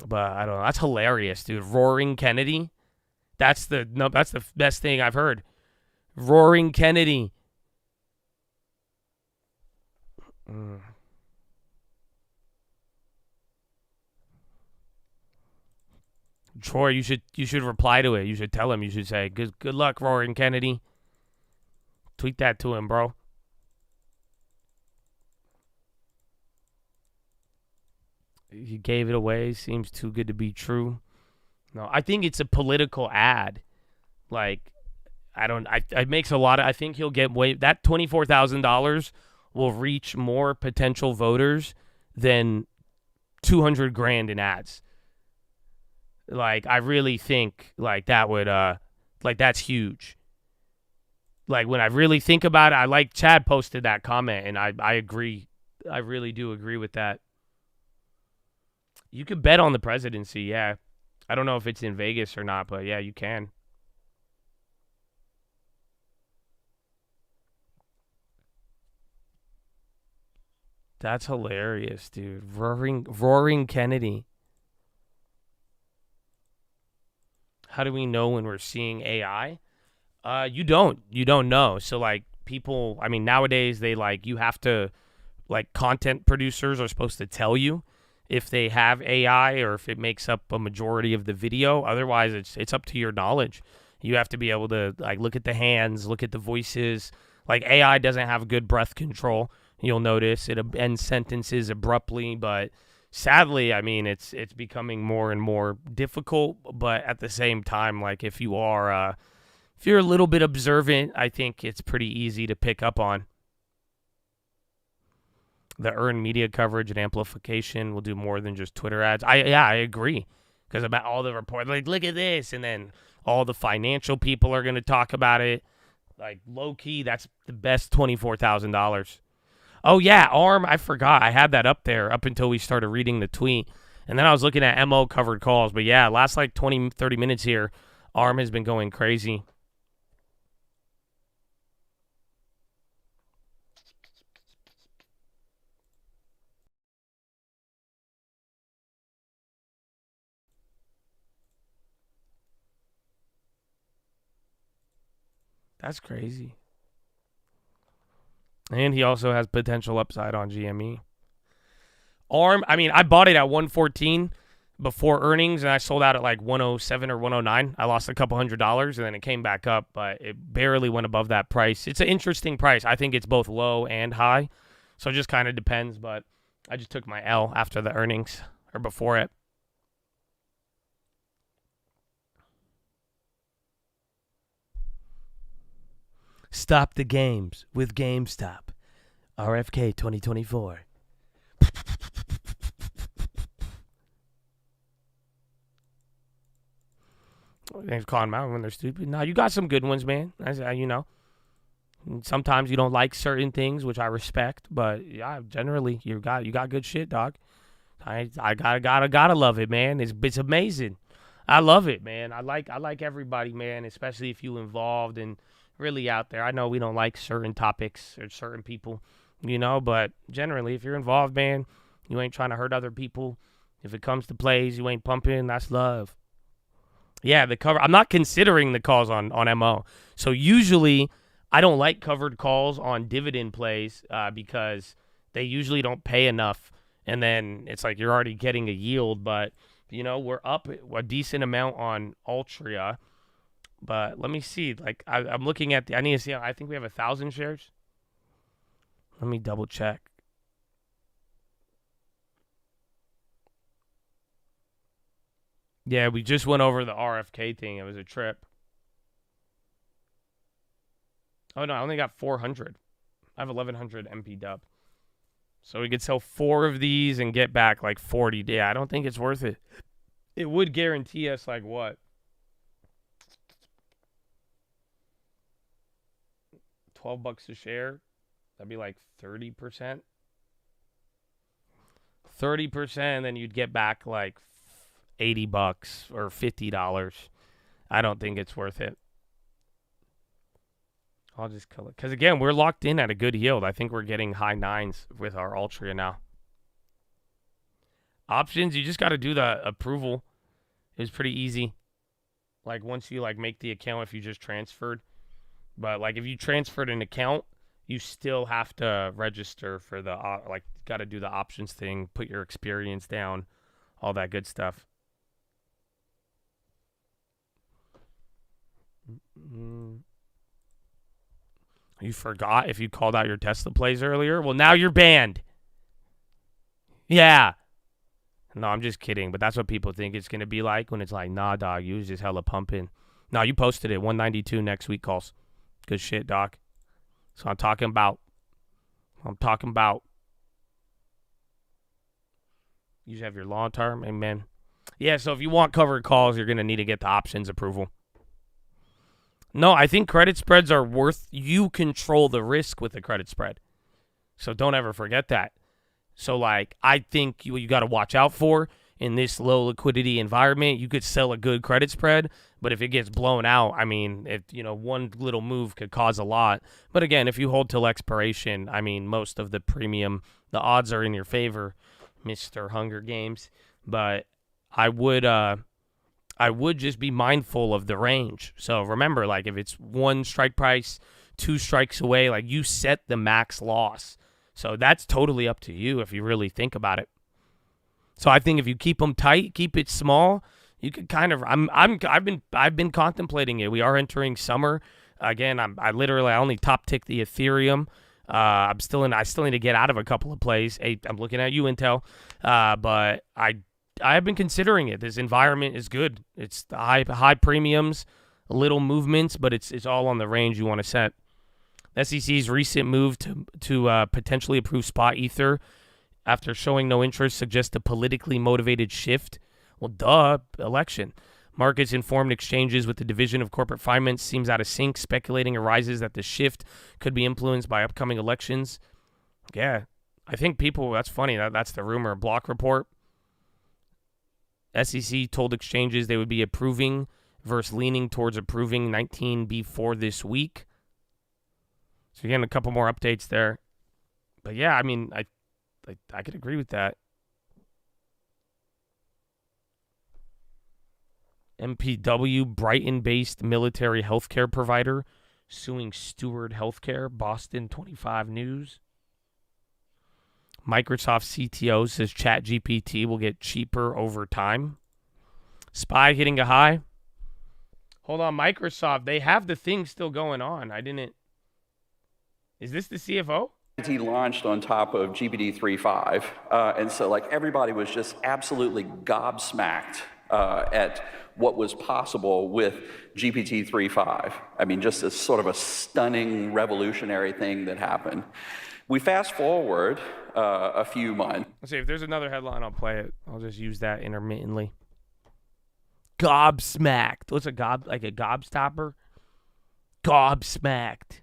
But I don't know. That's hilarious, dude. Roaring Kennedy. That's the best thing I've heard. Roaring Kennedy. Troy, you should reply to it. You should tell him. You should say, good luck, Roaring Kennedy. Tweet that to him, bro. He gave it away. Seems too good to be true. No, I think it's a political ad. Like, it makes a lot of, I think he'll get that $24,000 will reach more potential voters than 200 grand in ads. Like, I really think like that would, like that's huge. Like when I really think about it, I like Chad posted that comment and I agree. I really do agree with that. You could bet on the presidency, yeah. I don't know if it's in Vegas or not, but yeah, you can. That's hilarious, dude. Roaring Kennedy. How do we know when we're seeing AI? You don't know. So like people, I mean, nowadays they like, you have to, like content producers are supposed to tell you if they have AI or if it makes up a majority of the video. Otherwise, it's up to your knowledge. You have to be able to like look at the hands, look at the voices. Like AI doesn't have good breath control. You'll notice it ends sentences abruptly, but sadly, I mean, it's becoming more and more difficult. But at the same time, like if you're a little bit observant, I think it's pretty easy to pick up on. The earned media coverage and amplification will do more than just Twitter ads. I agree. Because about all the reports, like, look at this. And then all the financial people are going to talk about it. Like, low-key, that's the best $24,000. Oh, yeah, ARM, I forgot. I had that up there up until we started reading the tweet. And then I was looking at MO covered calls. But, yeah, last, like, 20, 30 minutes here, ARM has been going crazy. That's crazy. And he also has potential upside on GME. ARM, I mean, I bought it at 114 before earnings, and I sold out at like 107 or 109. I lost a couple $100, and then it came back up, but it barely went above that price. It's an interesting price. I think it's both low and high, so it just kind of depends, but I just took my L after the earnings, or before it. Stop the games with GameStop. RFK 2024. They're calling them out when they're stupid. No, you got some good ones, man. As you know. Sometimes you don't like certain things, which I respect, but yeah, generally you got good shit, dog. I gotta love it, man. It's amazing. I love it, man. I like everybody, man, especially if you involved and really out there. I know we don't like certain topics or certain people, you know, but generally if you're involved, man, you ain't trying to hurt other people. If it comes to plays, you ain't pumping, that's love. Yeah, the cover. I'm not considering the calls on MO. So usually I don't like covered calls on dividend plays because they usually don't pay enough. And then it's like you're already getting a yield. But, you know, we're up a decent amount on Altria. But let me see. Like, I'm looking at I need to see. I think we have 1,000 shares. Let me double check. Yeah, we just went over the RFK thing. It was a trip. Oh, no, I only got 400. I have 1,100 MP dub. So we could sell 4 of these and get back like 40. Yeah, I don't think it's worth it. It would guarantee us like what? 12 bucks a share. That'd be like 30%. 30%, and then you'd get back like 80 bucks or $50. I don't think it's worth it. I'll just kill it. Because again, we're locked in at a good yield. I think we're getting high 9s with our Altria now. Options, you just got to do the approval. It's pretty easy. Like once you like make the account, if you just transferred. But like if you transferred an account, you still have to register for the like got to do the options thing, put your experience down, all that good stuff. You forgot if you called out your Tesla plays earlier? Well, now you're banned. Yeah. No, I'm just kidding, but that's what people think it's going to be like when it's like, nah, dog, you was just hella pumping. No, you posted it. 192 next week calls. Good shit, doc. So I'm talking about. You just have your long term. Amen. Yeah, so if you want covered calls, you're going to need to get the options approval. No, I think credit spreads are worth, you control the risk with a credit spread. So don't ever forget that. So, like, I think you got to watch out for in this low liquidity environment. You could sell a good credit spread, but if it gets blown out, I mean, if one little move could cause a lot. But again, if you hold till expiration, I mean, most of the premium, the odds are in your favor, Mr. Hunger Games. But I would just be mindful of the range. So remember, like, if it's 1 strike price, 2 strikes away, like, you set the max loss. So that's totally up to you if you really think about it. So I think if you keep them tight, keep it small, you could kind of. I've been contemplating it. We are entering summer again. I only top tick the Ethereum. I still need to get out of a couple of plays. Hey, I'm looking at you, Intel. But I have been considering it. This environment is good. It's the high premiums, little movements, but it's all on the range you want to set. SEC's recent move to potentially approve spot ether after showing no interest suggests a politically motivated shift. Well, duh, election. Markets informed exchanges with the Division of Corporate Finance seems out of sync. Speculating arises that the shift could be influenced by upcoming elections. Yeah, I think people, that's funny. That's the rumor. Block report. SEC told exchanges they would be approving versus leaning towards approving 19B4 this week. So again, a couple more updates there. But yeah, I mean, I could agree with that. MPW, Brighton-based military healthcare provider, suing Steward Healthcare, Boston 25 News. Microsoft CTO says ChatGPT will get cheaper over time. SPY hitting a high. Hold on, Microsoft, they have the thing still going on. Is this the CFO? He launched on top of GPT 3.5, and so like everybody was just absolutely gobsmacked at what was possible with GPT 3.5. I mean, just a sort of a stunning, revolutionary thing that happened. We fast forward a few months. Let's see, if there's another headline, I'll play it. I'll just use that intermittently. Gobsmacked. What's a gobstopper? Gobsmacked.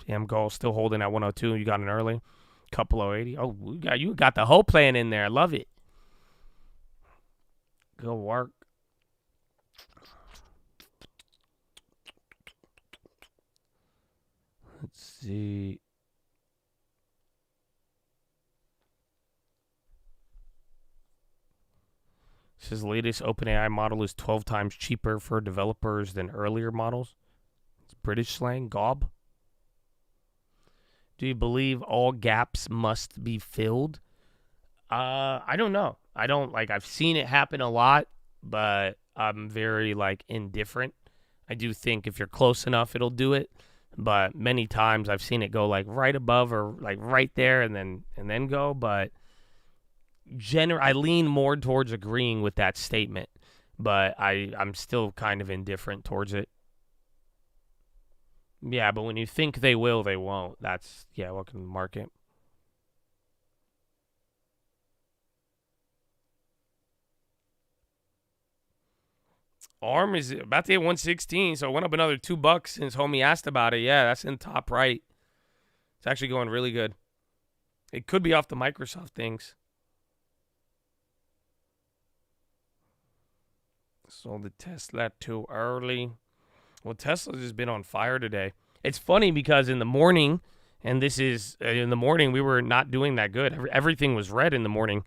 Damn, goal still holding at 102. You got an early. Couple 080. Oh, you got the whole plan in there. I love it. Good work. Let's see. Says latest OpenAI model is 12 times cheaper for developers than earlier models. It's British slang. Gob. Do you believe all gaps must be filled? I don't know. I've seen it happen a lot, but I'm very indifferent. I do think if you're close enough, it'll do it. But many times I've seen it go right above or right there and then go. But I lean more towards agreeing with that statement, but I'm still kind of indifferent towards it. Yeah, but when you think they will, they won't. That's, welcome to the market. ARM is about to hit 116, so it went up another $2 since homie asked about it. Yeah, that's in top right. It's actually going really good. It could be off the Microsoft things. Sold the Tesla too early. Well, Tesla's just been on fire today. It's funny because in the morning, and this is in the morning, we were not doing that good. Everything was red in the morning.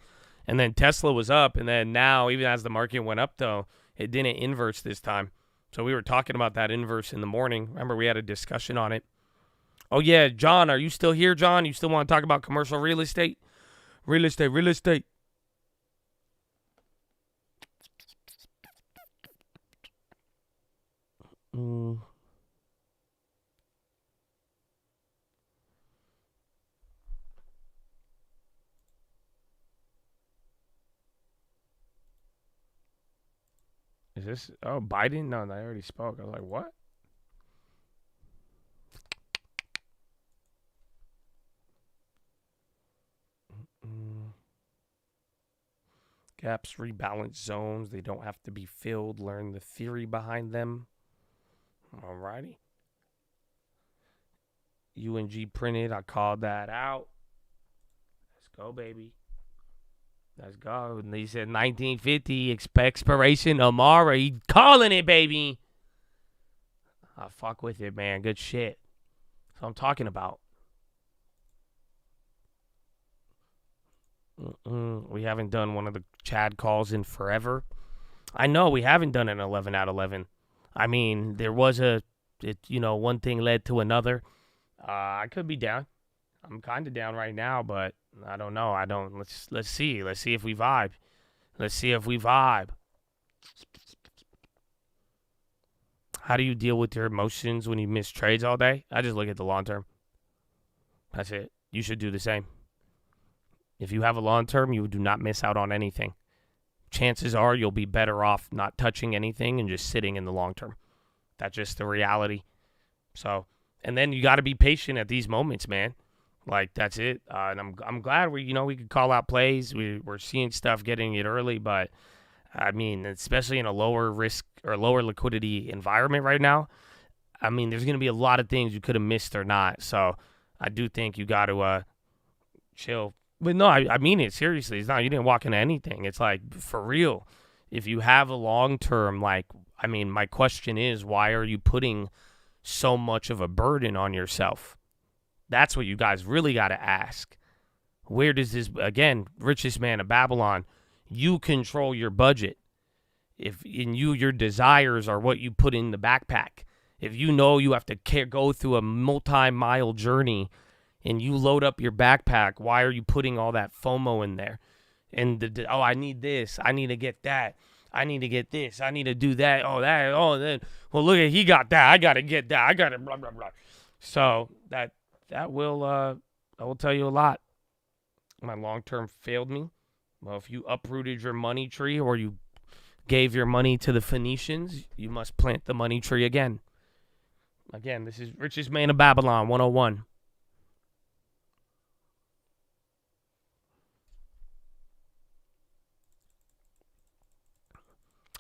And then Tesla was up. And then now, even as the market went up, though, it didn't inverse this time. So we were talking about that inverse in the morning. Remember, we had a discussion on it. Oh, yeah, John, are you still here, John? You still want to talk about commercial real estate? Real estate. Is this? Oh, Biden? No, I already spoke. I was like, what? Gaps, rebalance zones. They don't have to be filled. Learn the theory behind them. Alrighty. UNG printed. I called that out. Let's go, baby. Let's go. And they said 1950 expiration tomorrow. He calling it, baby. I fuck with it, man. Good shit. That's what I'm talking about. We haven't done one of the Chad calls in forever. I know we haven't done an 11 out of 11. I mean, there was one thing led to another. I could be down. I'm kind of down right now, but I don't know. Let's see. Let's see if we vibe. Let's see if we vibe. How do you deal with your emotions when you miss trades all day? I just look at the long term. That's it. You should do the same. If you have a long term, you do not miss out on anything. Chances are you'll be better off not touching anything and just sitting in the long term. That's just the reality. So, and then you got to be patient at these moments, man. Like, that's it. And I'm glad we could call out plays. We're seeing stuff getting it early, but I mean, especially in a lower risk or lower liquidity environment right now, I mean, there's going to be a lot of things you could have missed or not. So I do think you got to chill. But no, I mean it seriously. It's not, you didn't walk into anything. It's like, for real. If you have a long term, like, I mean, my question is, why are you putting so much of a burden on yourself? That's what you guys really got to ask. Where does this, again, richest man of Babylon, you control your budget. If in your desires are what you put in the backpack. If you know you have to go through a multi-mile journey and you load up your backpack, why are you putting all that FOMO in there? And I need this, I need to get that, I need to get this, I need to do that, then, well, look at, he got that, I got to get that, I got to blah, blah, blah. So that will tell you a lot. My long-term failed me. Well, if you uprooted your money tree or you gave your money to the Phoenicians, you must plant the money tree again. Again, this is Richest Man of Babylon 101.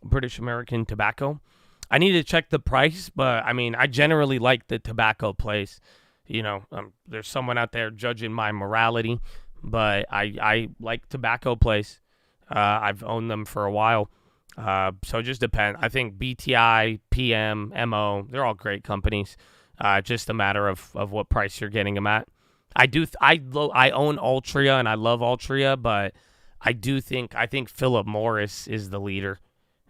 British American tobacco. I need to check the price, but I mean, I generally like the tobacco place. There's someone out there judging my morality, but I like tobacco place. I've owned them for a while. So it just depends. I think BTI, PM, MO, they're all great companies. Just a matter of what price you're getting them at. I own Altria and I love Altria, but I think Philip Morris is the leader.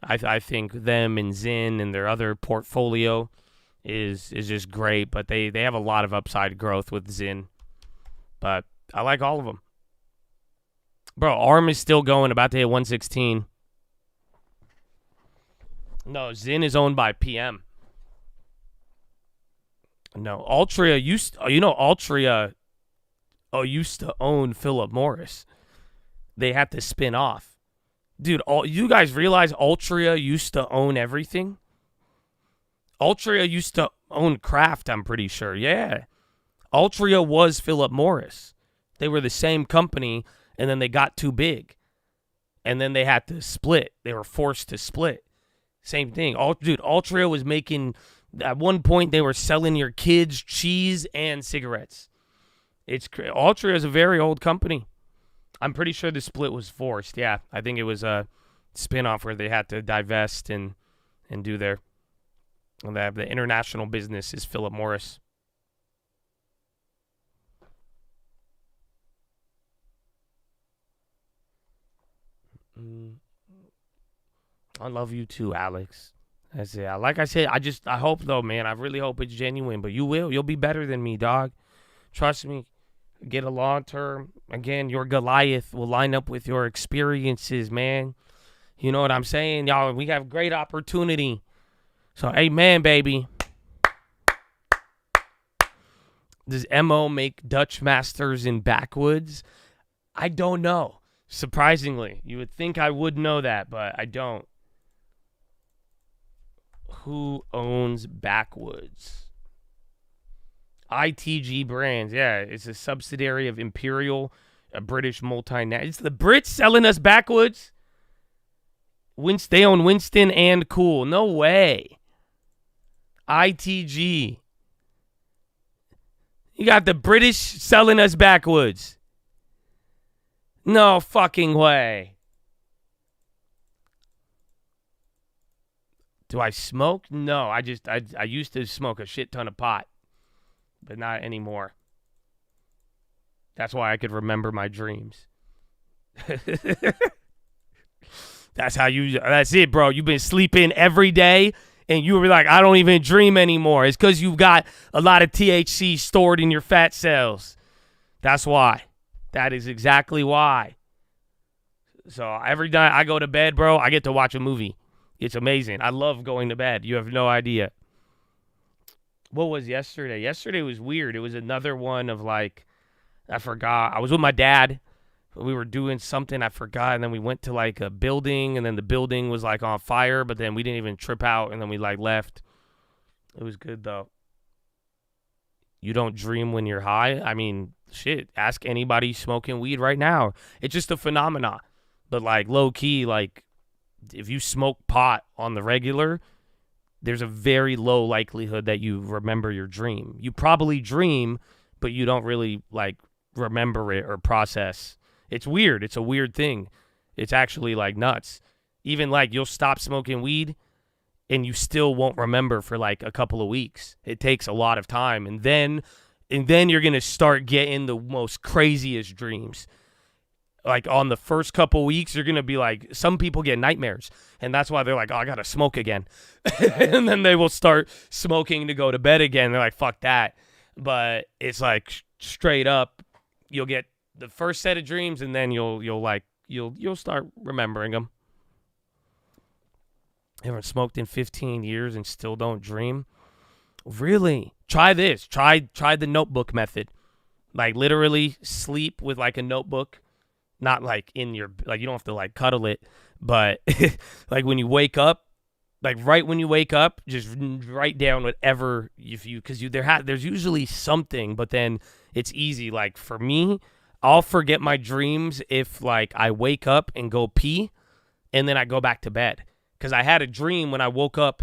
I think them and Zyn and their other portfolio is just great, but they have a lot of upside growth with Zyn. But I like all of them. Bro, ARM is still going, about to hit 116. No, Zyn is owned by PM. No, Altria Altria used to own Philip Morris. They had to spin off. Dude, you guys realize Altria used to own everything? Altria used to own Kraft, I'm pretty sure. Yeah. Altria was Philip Morris. They were the same company, and then they got too big. And then they had to split. They were forced to split. Same thing. Dude, Altria was making, at one point, they were selling your kids cheese and cigarettes. Altria is a very old company. I'm pretty sure the split was forced. Yeah, I think it was a spinoff where they had to divest and do their. And the international business is Philip Morris. I love you too, Alex. That's it. Like I said, I hope though, man. I really hope it's genuine. But you'll be better than me, dog. Trust me. Get a long term. Again, your Goliath will line up with your experiences, man. You know what I'm saying? Y'all, we have great opportunity. So, amen, baby. Does MO make Dutch masters in backwoods? I don't know. Surprisingly, you would think I would know that, but I don't. Who owns Backwoods? ITG Brands. Yeah, it's a subsidiary of Imperial, a British multinational. It's the Brits selling us Backwoods? They own Winston and Cool. No way. ITG. You got the British selling us Backwoods. No fucking way. Do I smoke? No, I used to smoke a shit ton of pot, but not anymore. That's why I could remember my dreams. That's it, bro. You've been sleeping every day and you were like, I don't even dream anymore. It's because you've got a lot of THC stored in your fat cells. That's why. That is exactly why. So every night I go to bed, bro, I get to watch a movie. It's amazing. I love going to bed. You have no idea. What was yesterday? Yesterday was weird. It was another one of like, I forgot. I was with my dad. We were doing something. I forgot. And then we went to like a building. And then the building was like on fire. But then we didn't even trip out. And then we like left. It was good though. You don't dream when you're high? I mean, shit. Ask anybody smoking weed right now. It's just a phenomenon. But like low key, like if you smoke pot on the regular, there's a very low likelihood that you remember your dream. You probably dream, but you don't really like remember it or process. It's weird. It's a weird thing. It's actually like nuts. Even like you'll stop smoking weed and you still won't remember for like a couple of weeks. It takes a lot of time. And then you're going to start getting the most craziest dreams. Like on the first couple weeks, you're going to be like, some people get nightmares. And that's why they're like, oh, I got to smoke again. And then they will start smoking to go to bed again. They're like, fuck that. But it's like straight up, you'll get the first set of dreams and then you'll start remembering them. You haven't smoked in 15 years and still don't dream? Really? Try this. Try the notebook method. Like literally sleep with like a notebook. Not like in your, like you don't have to like cuddle it, but like when you wake up, like right when you wake up, just write down whatever there's usually something, but then it's easy. Like for me, I'll forget my dreams if like I wake up and go pee and then I go back to bed. Cause I had a dream when I woke up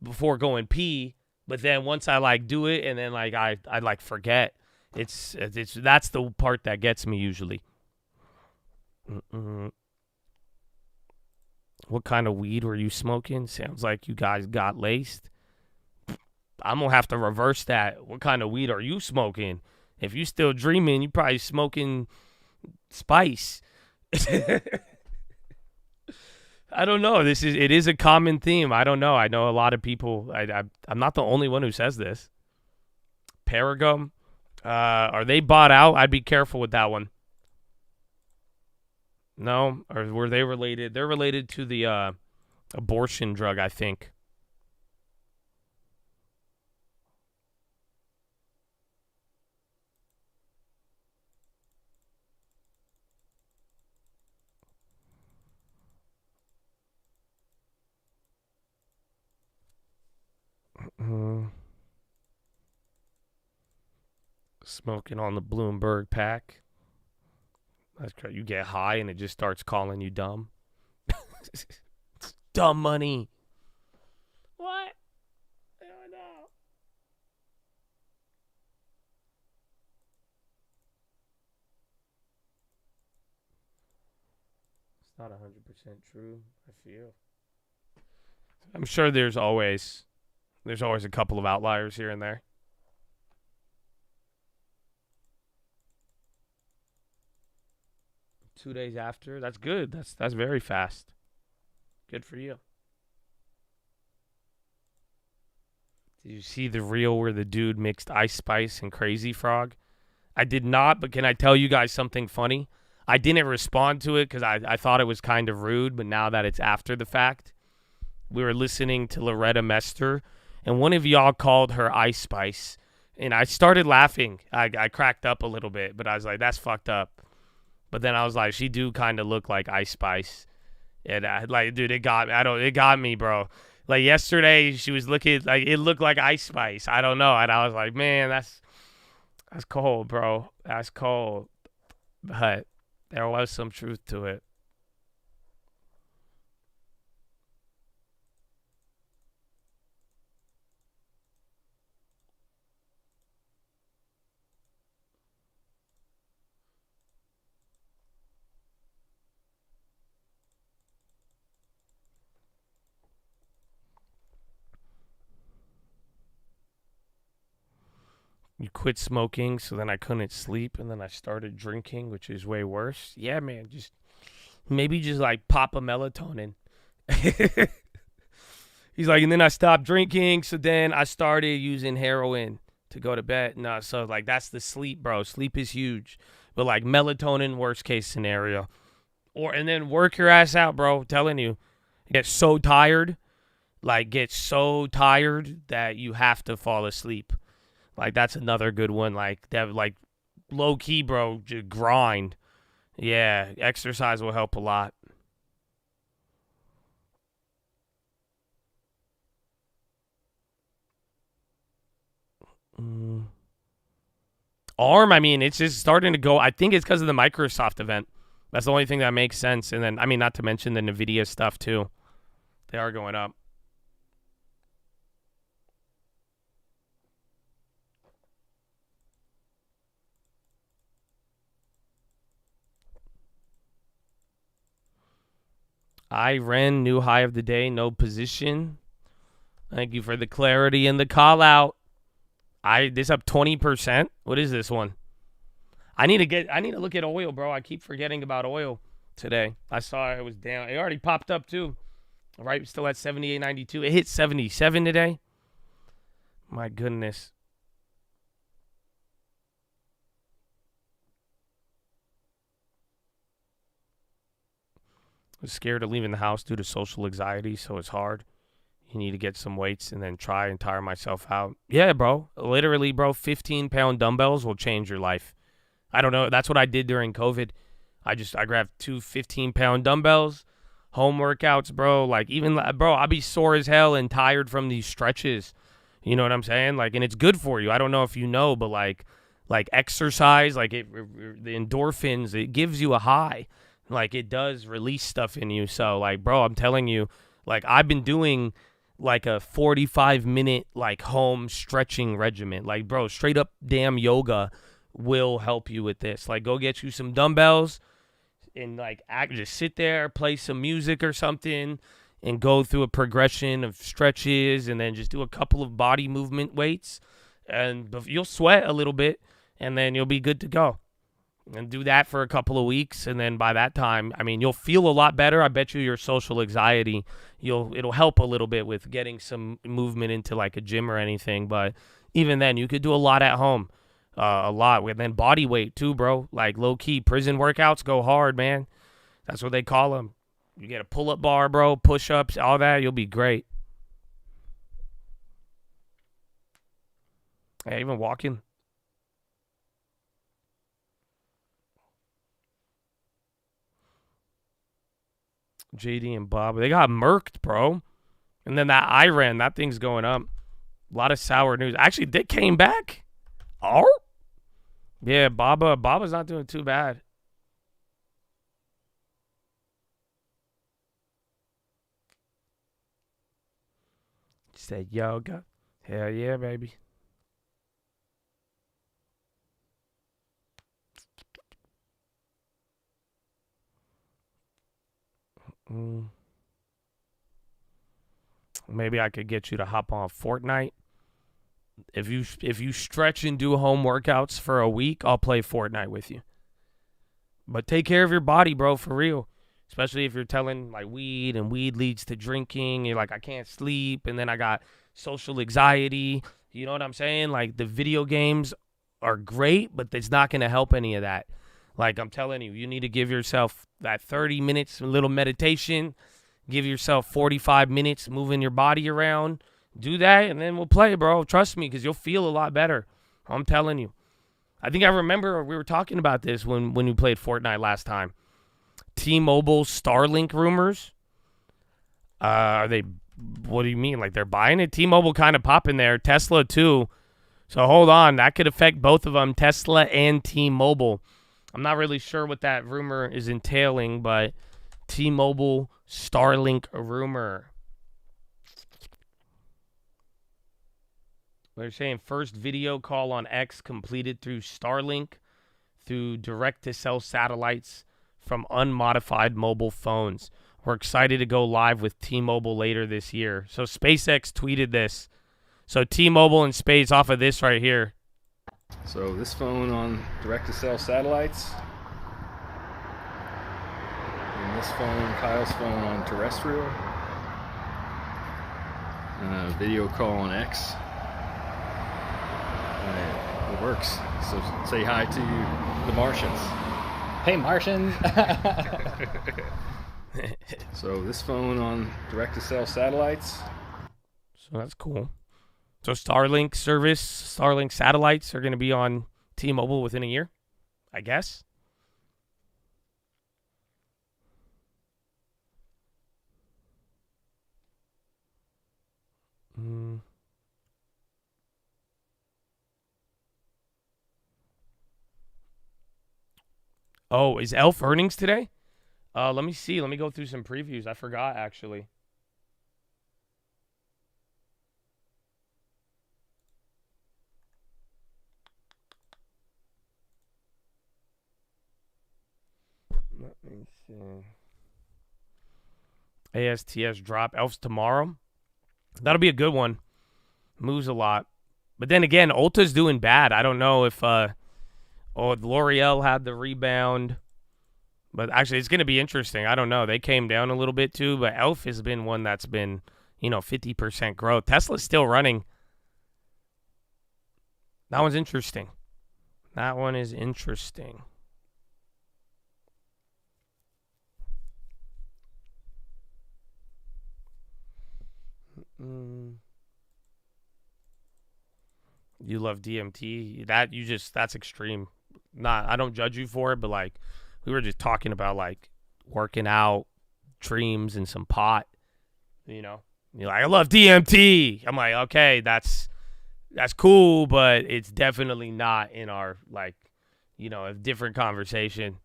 before going pee, but then once I like do it and then like I like forget, it's that's the part that gets me usually. What kind of weed were you smoking? Sounds like you guys got laced. I'm going to have to reverse that. What kind of weed are you smoking? If you still dreaming, you probably smoking spice. I don't know. It is a common theme. I don't know. I know a lot of people. I'm not the only one who says this. Paragum. Are they bought out? I'd be careful with that one. No? Or were they related? They're related to the abortion drug, I think. Smoking on the Bloomberg pack. That's correct. You get high and it just starts calling you dumb. It's dumb money. What? I don't know. It's not 100% true, I feel. I'm sure there's always a couple of outliers here and there. Two days after. That's good. That's very fast. Good for you. Did you see the reel where the dude mixed Ice Spice and Crazy Frog? I did not, but can I tell you guys something funny? I didn't respond to it because I thought it was kind of rude, but now that it's after the fact, we were listening to Loretta Mester, and one of y'all called her Ice Spice. And I started laughing. I cracked up a little bit, but I was like, that's fucked up. But then I was like, she do kind of look like Ice Spice. And dude, it got me, bro. Like yesterday, she was looking like it looked like Ice Spice. I don't know. And I was like, man, that's cold, bro. That's cold. But there was some truth to it. You quit smoking, so then I couldn't sleep, and then I started drinking, which is way worse. Yeah, man, maybe just like pop a melatonin. He's like, and then I stopped drinking, so then I started using heroin to go to bed. No, so like that's the sleep, bro. Sleep is huge, but like melatonin, worst case scenario, and then work your ass out, bro. I'm telling you, get so tired that you have to fall asleep. Like, that's another good one. Like, low key, bro, just grind. Yeah, exercise will help a lot. ARM, I mean, it's just starting to go. I think it's because of the Microsoft event. That's the only thing that makes sense. And then, I mean, not to mention the NVIDIA stuff, too. They are going up. I ran new high of the day, no position. Thank you for the clarity and the call out. This up 20%. What is this one? I need to look at oil, bro. I keep forgetting about oil today. I saw it was down. It already popped up too. Right, still at 78.92. It hit 77 today. My goodness. I was scared of leaving the house due to social anxiety, so it's hard. You need to get some weights and then try and tire myself out. Yeah, bro. Literally, bro, 15-pound dumbbells will change your life. I don't know. That's what I did during COVID. I grabbed two 15-pound dumbbells, home workouts, bro. Like, bro, I'll be sore as hell and tired from these stretches. You know what I'm saying? Like, and it's good for you. I don't know if you know, but like exercise, like the endorphins, it gives you a high. Like, it does release stuff in you. So, like, bro, I'm telling you, like, I've been doing, like, a 45-minute, like, home stretching regimen. Like, bro, straight up damn yoga will help you with this. Like, go get you some dumbbells and, like, just sit there, play some music or something, and go through a progression of stretches and then just do a couple of body movement weights. And you'll sweat a little bit, and then you'll be good to go. And do that for a couple of weeks, and then by that time, I mean, you'll feel a lot better. I bet you your social anxiety, it'll help a little bit with getting some movement into like a gym or anything. But even then, you could do a lot at home, a lot. And then body weight too, bro. Like low key prison workouts go hard, man. That's what they call them. You get a pull-up bar, bro, push-ups, all that. You'll be great. Hey, even walking. JD and Bob, they got murked, bro. And then that Iran, that thing's going up. A lot of sour news. Actually, they came back. Oh, yeah, Baba's not doing too bad. Said yoga. Hell yeah, baby. Maybe I could get you to hop on Fortnite. If you stretch and do home workouts for a week, I'll play Fortnite with you. But take care of your body, bro, for real. Especially if you're telling like weed and weed leads to drinking. You're like, I can't sleep, and then I got social anxiety. You know what I'm saying? Like the video games are great, but it's not going to help any of that. Like I'm telling you, you need to give yourself that 30 minutes, a little meditation, Give yourself 45 minutes moving your body around. Do that, and then we'll play, bro. Trust me, because you'll feel a lot better. I'm telling you. I think I remember we were talking about this when we played Fortnite last time. T-Mobile Starlink rumors. Are they, what do you mean? Like they're buying it? T-Mobile kind of popping there. Tesla too. So hold on. That could affect both of them, Tesla and T-Mobile. I'm not really sure what that rumor is entailing, but T-Mobile Starlink rumor. They're saying first video call on X completed through Starlink through direct-to-cell satellites from unmodified mobile phones. We're excited to go live with T-Mobile later this year. So SpaceX tweeted this. So T-Mobile and Space off of this right here. So this phone on direct-to-cell satellites. And this phone, Kyle's phone, on terrestrial. Video call on X. It works. So say hi to the Martians. Hey, Martians. So this phone on direct-to-cell satellites. So that's cool. So Starlink service, Starlink satellites are going to be on T-Mobile within a year, I guess. Oh, is Elf earnings today? Let me see. Let me go through some previews. I forgot, actually. Let me see. ASTS drop. Elf's tomorrow. That'll be a good one. Moves a lot. But then again, Ulta's doing bad. I don't know if L'Oreal had the rebound. But actually, it's going to be interesting. I don't know. They came down a little bit too, but Elf has been one that's been, 50% growth. Tesla's still running. That one's interesting. That one is interesting. You love DMT. That's extreme. I don't judge you for it, but like we were just talking about like working out, dreams, and some pot. You're like, I love DMT. I'm like, okay, that's cool, but it's definitely not in our a different conversation.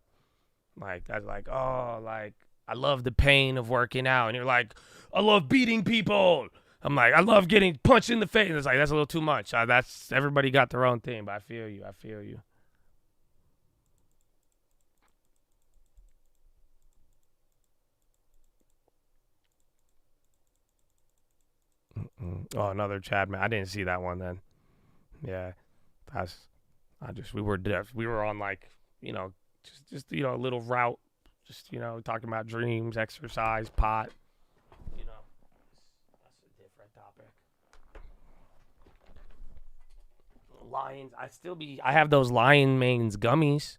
Like that's like, oh, like I love the pain of working out, and you're like, I love beating people. I'm like, I love getting punched in the face. And it's like, that's a little too much. That's everybody got their own thing, but I feel you. Oh, another Chad, man. I didn't see that one then. Yeah, we were on like, just a little route, just, talking about dreams, exercise, pot. That's a different topic. Lions, I have those lion manes gummies.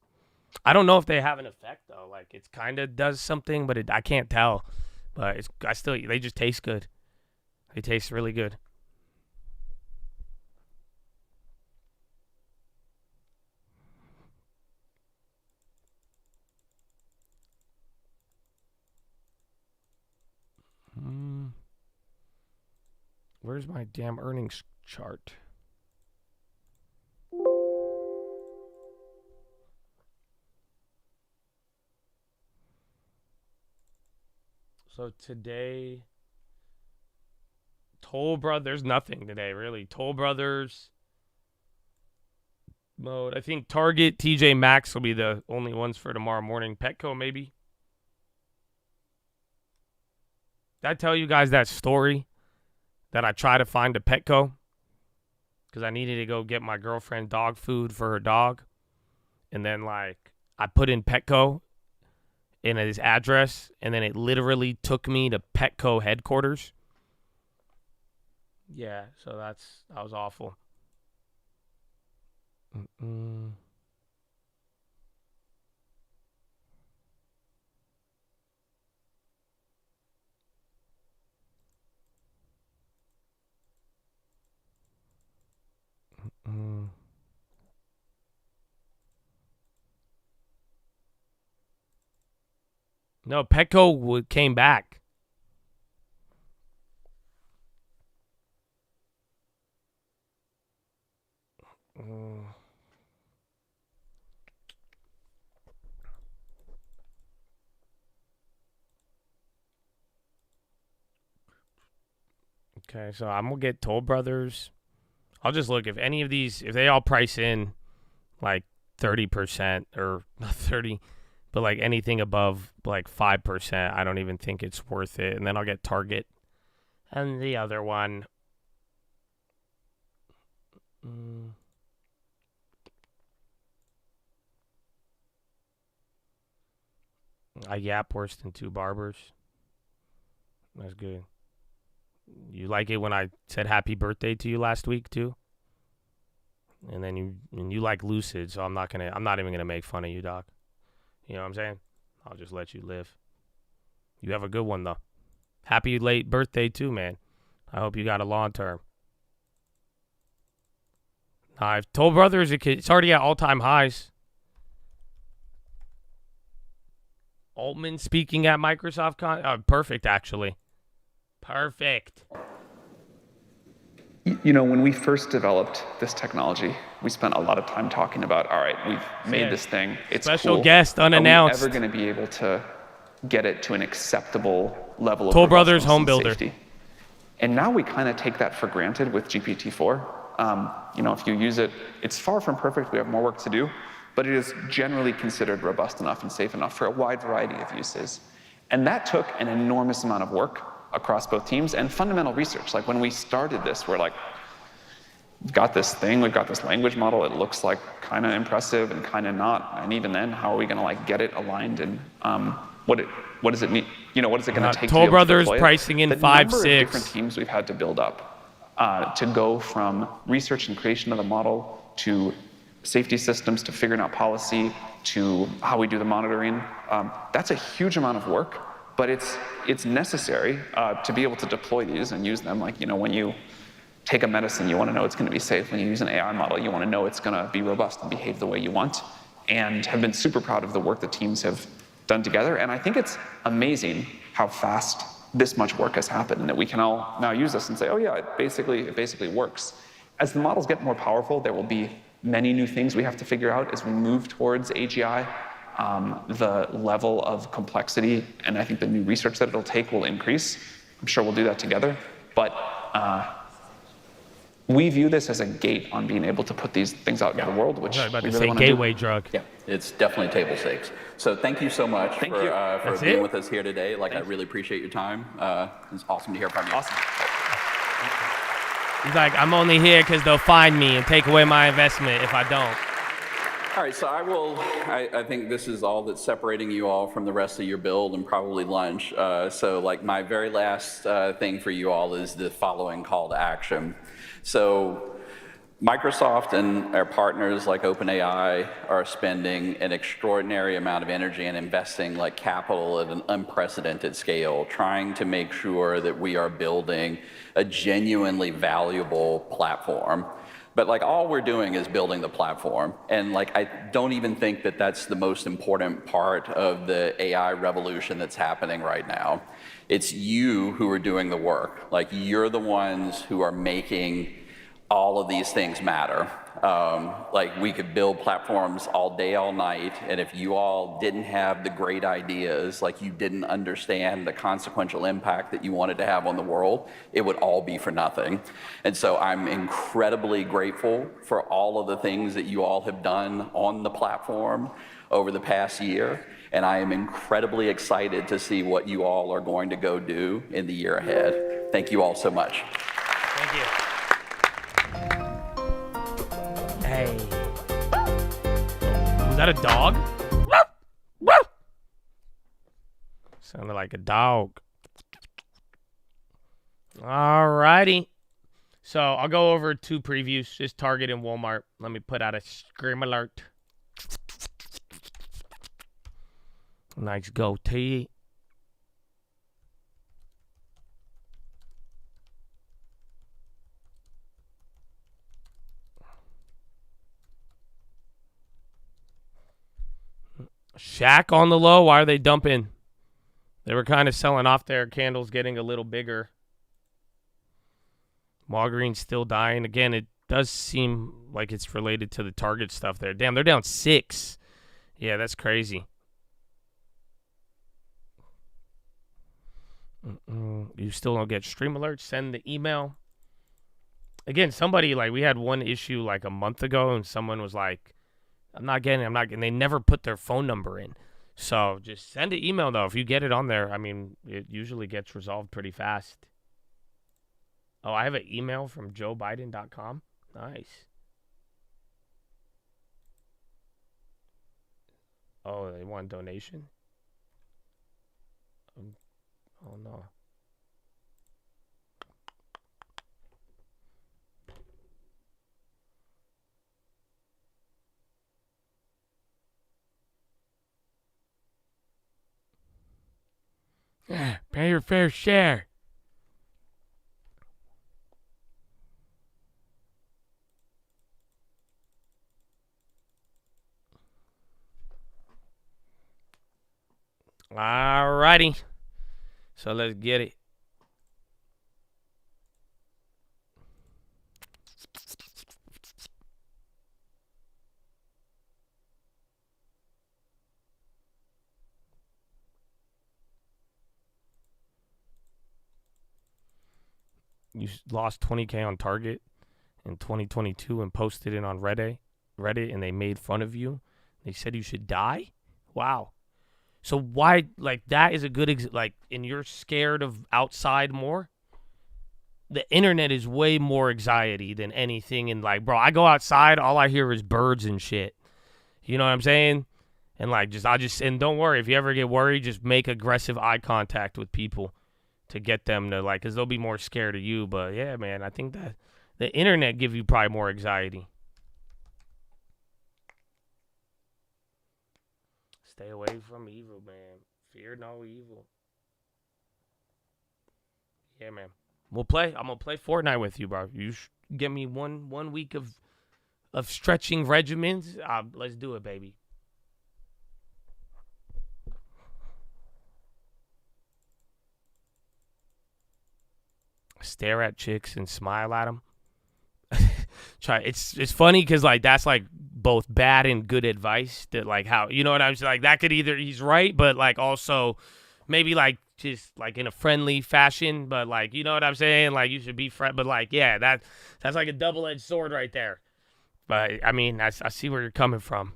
I don't know if they have an effect though. Like it's kind of does something, but I can't tell. But they just taste good. They taste really good. Where's my damn earnings chart? So today, Toll Brothers, there's nothing today, really. Toll Brothers mode. I think Target, TJ Maxx will be the only ones for tomorrow morning. Petco, maybe. Did I tell you guys that story that I tried to find a Petco? Because I needed to go get my girlfriend dog food for her dog. And then, I put in Petco in his address, and then it literally took me to Petco headquarters. Yeah, so that was awful. No, Petco came back. Okay, so I'm gonna get Toll Brothers. I'll just look if any of these, if they all price in like 30% or not 30, but like anything above like 5%, I don't even think it's worth it. And then I'll get Target. And the other one. I yap worse than two barbers. That's good. You like it when I said happy birthday to you last week too? And then you like Lucid, so I'm not even gonna make fun of you, Doc. You know what I'm saying? I'll just let you live. You have a good one though. Happy late birthday too, man. I hope you got a long term. I've told brothers it's already at all-time highs. Altman speaking at Microsoft perfect actually. Perfect. You know, when we first developed this technology, we spent a lot of time talking about, all right, we've made this thing. It's special cool. guest unannounced. Are we ever going to be able to get it to an acceptable level of Toll Brothers robustness home and builder. safety? And now we kind of take that for granted with GPT-4. You know, if you use it, it's far from perfect. We have more work to do, but it is generally considered robust enough and safe enough for a wide variety of uses. And that took an enormous amount of work across both teams and fundamental research. Like when we started this, we're like, we've got this thing, we've got this language model, it looks like kind of impressive and kind of not. And even then, how are we going to like get it aligned and what does it need? You know, what is it going to take? Toll Brothers pricing in 5.6. The number of different teams we've had to build up to go from research and creation of the model to safety systems to figuring out policy to how we do the monitoring. That's a huge amount of work, but it's necessary to be able to deploy these and use them. Like, you know, when you take a medicine, you want to know it's going to be safe. When you use an AI model, you want to know it's going to be robust and behave the way you want. And have been super proud of the work the teams have done together. And I think it's amazing how fast this much work has happened and that we can all now use this and say, oh yeah, it basically works. As the models get more powerful, there will be many new things we have to figure out as we move towards AGI. The level of complexity and I think the new research that it'll take will increase. I'm sure we'll do that together. But we view this as a gate on being able to put these things out into the world, which I was about we to really say want gateway to do. drug. Yeah, it's definitely table stakes. So thank you so much for being with us here today. Like, I really appreciate your time. It's awesome to hear from you. Awesome. He's like, I'm only here because they'll find me and take away my investment if I don't. All right, so I think this is all that's separating you all from the rest of your build and probably lunch. So like my very last thing for you all is the following call to action. So Microsoft and our partners like OpenAI are spending an extraordinary amount of energy and investing like capital at an unprecedented scale, trying to make sure that we are building a genuinely valuable platform. But like all we're doing is building the platform. And like I don't even think that that's the most important part of the AI revolution that's happening right now. It's you who are doing the work. Like you're the ones who are making all of these things matter. Like we could build platforms all day, all night, and if you all didn't have the great ideas, like you didn't understand the consequential impact that you wanted to have on the world, it would all be for nothing. And so I'm incredibly grateful for all of the things that you all have done on the platform over the past year, and I am incredibly excited to see what you all are going to go do in the year ahead. Thank you all so much. Thank you. Hey. Was that a dog? Sounded like a dog. Alrighty. So I'll go over 2 previews, just Target and Walmart. Let me put out a scream alert. Nice goatee. Shaq on the low. Why are they dumping? They were kind of selling off their candles, getting a little bigger. Walgreens still dying. Again, it does seem like it's related to the Target stuff there. Damn, they're down 6. Yeah, that's crazy. You still don't get stream alerts? Send the email. Again, somebody, like, we had one issue like a month ago, and someone was like, I'm not getting. They never put their phone number in. So just send an email, though. If you get it on there, I mean, it usually gets resolved pretty fast. Oh, I have an email from joebiden.com. Nice. Oh, they want donation? Oh, no. Yeah, pay your fair share. Alrighty. So let's get it. You lost 20K on Target in 2022 and posted it on Reddit, and they made fun of you. They said you should die? Wow. So why, like, that is a good, and you're scared of outside more? The internet is way more anxiety than anything. And, like, bro, I go outside, all I hear is birds and shit. You know what I'm saying? And, like, and don't worry, if you ever get worried, just make aggressive eye contact with people to get them to, like, because they'll be more scared of you. But, yeah, man, I think that the internet give you probably more anxiety. Stay away from evil, man. Fear no evil. Yeah, man. I'm gonna play Fortnite with you, bro. You give me one week of stretching regimens. Let's do it, baby. Stare at chicks and smile at them. It's funny because, like, that's like both bad and good advice. That, like, how, you know what I'm saying? Like, that could either, he's right, but, like, also maybe, like, just like in a friendly fashion, but, like, you know what I'm saying? Like, you should be but, like, yeah, that's like a double-edged sword right there. But I mean, I see where you're coming from.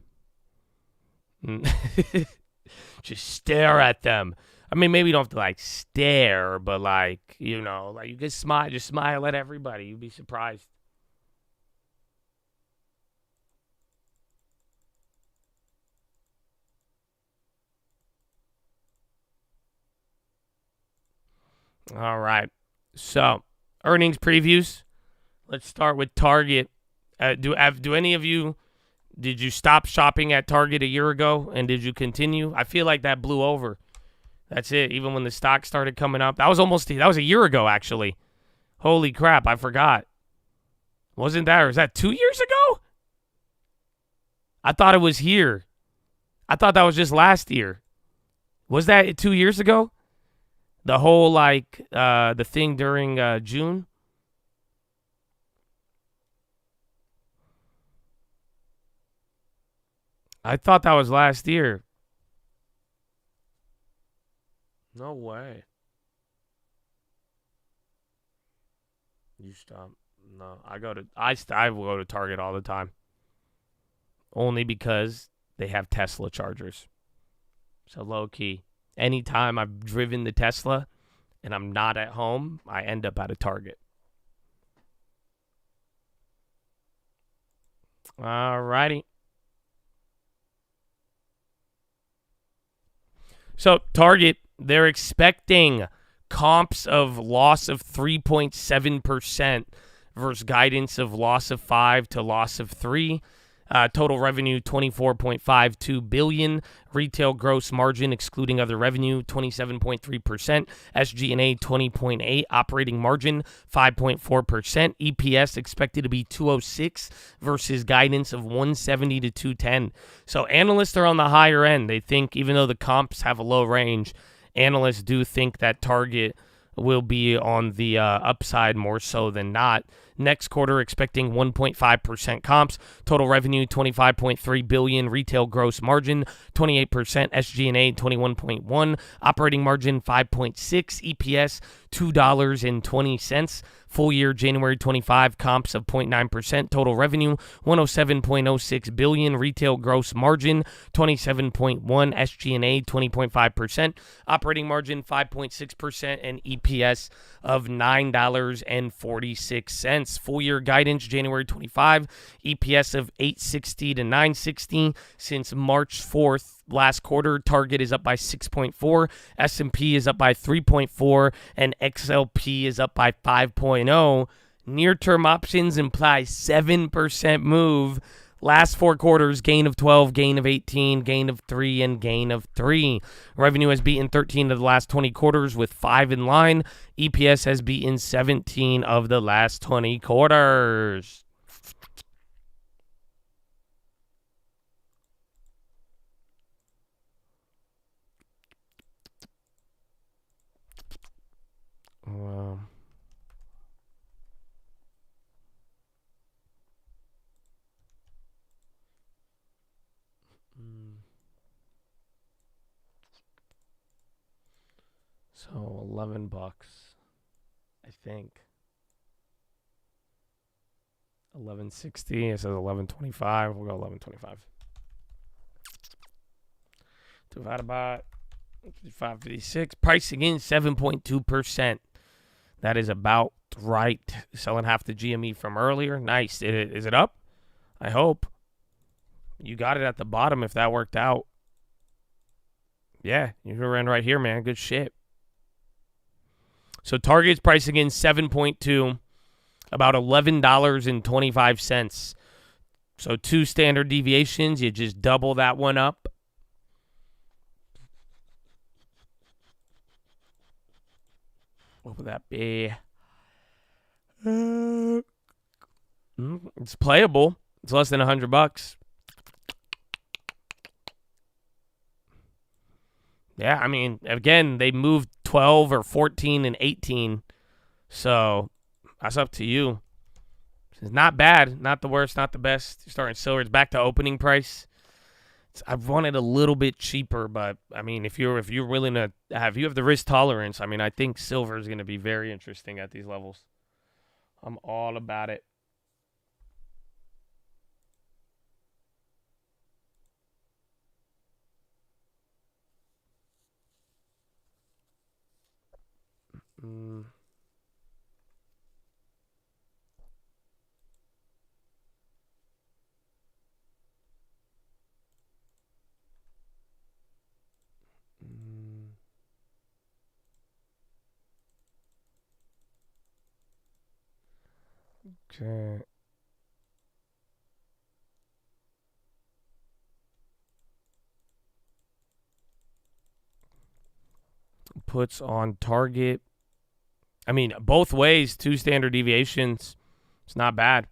Just stare at them. I mean, maybe you don't have to, like, stare, but, like, you know, like, you can smile, just smile at everybody. You'd be surprised. All right. So, earnings previews. Let's start with Target. Do any of you, did you stop shopping at Target a year ago, and did you continue? I feel like that blew over. That's it. Even when the stock started coming up. That was a year ago, actually. Holy crap, I forgot. Wasn't that, or is that 2 years ago? I thought it was here. I thought that was just last year. Was that 2 years ago? The whole, like, the thing during June? I thought that was last year. No way. You stop. No, I will go to Target all the time. Only because they have Tesla chargers. So low key. Anytime I've driven the Tesla and I'm not at home, I end up at a Target. All righty. So Target, they're expecting comps of loss of 3.7% versus guidance of loss of 5 to loss of 3. Total revenue, $24.52 billion. Retail gross margin, excluding other revenue, 27.3%. SG&A, 20.8%. Operating margin, 5.4%. EPS expected to be 206 versus guidance of 170 to 210. So analysts are on the higher end. They think, even though the comps have a low range, analysts do think that Target will be on the upside more so than not. Next quarter, expecting 1.5% comps, total revenue $25.3 billion, retail gross margin 28%, SG&A 21.1%, operating margin 5.6%, EPS $2.20. Full year January 25 comps of 0.9%, total revenue $107.06 billion, retail gross margin 27.1%, SG&A 20.5%, operating margin 5.6%, and EPS of $9.46. Full year guidance January 25, EPS of $8.60 to $9.60. Since March 4th, last quarter, Target is up by 6.4, S&P is up by 3.4, and XLP is up by 5.0. Near-term options imply 7% move. Last 4 quarters, gain of 12, gain of 18, gain of 3, and gain of 3. Revenue has beaten 13 of the last 20 quarters with 5 in line. EPS has beaten 17 of the last 20 quarters. Wow. So $11, I think. 11.60. It says 11.25. We'll go 11.25. Divided by 55.56. Pricing in 7.2%. That is about right. Selling half the GME from earlier. Nice. Is it up? I hope. You got it at the bottom if that worked out. Yeah, you ran right here, man. Good shit. So Target's pricing in 7.2, about $11.25. So 2 standard deviations, you just double that one up. What would that be? It's playable. It's less than $100. Yeah, I mean, again, they moved 12 or 14 and 18. So that's up to you. It's not bad. Not the worst, not the best. You're starting silver. It's back to opening price. I've wanted a little bit cheaper, but I mean, if you're willing to have the risk tolerance, I mean, I think silver is going to be very interesting at these levels. I'm all about it. Okay. Puts on Target. I mean, both ways, 2 standard deviations. It's not bad.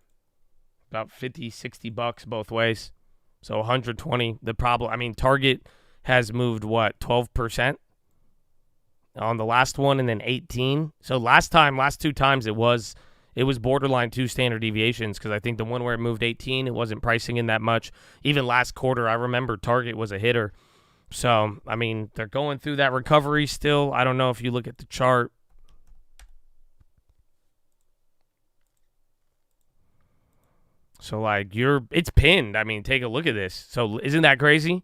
About $50-$60 both ways. So 120. The problem, I mean, Target has moved what, 12% on the last one, and then 18. So last 2 times it was borderline 2 standard deviations, because I think the one where it moved 18, it wasn't pricing in that much. Even last quarter, I remember Target was a hitter. So, I mean, they're going through that recovery still. I don't know if you look at the chart. So, like, it's pinned. I mean, take a look at this. So, isn't that crazy?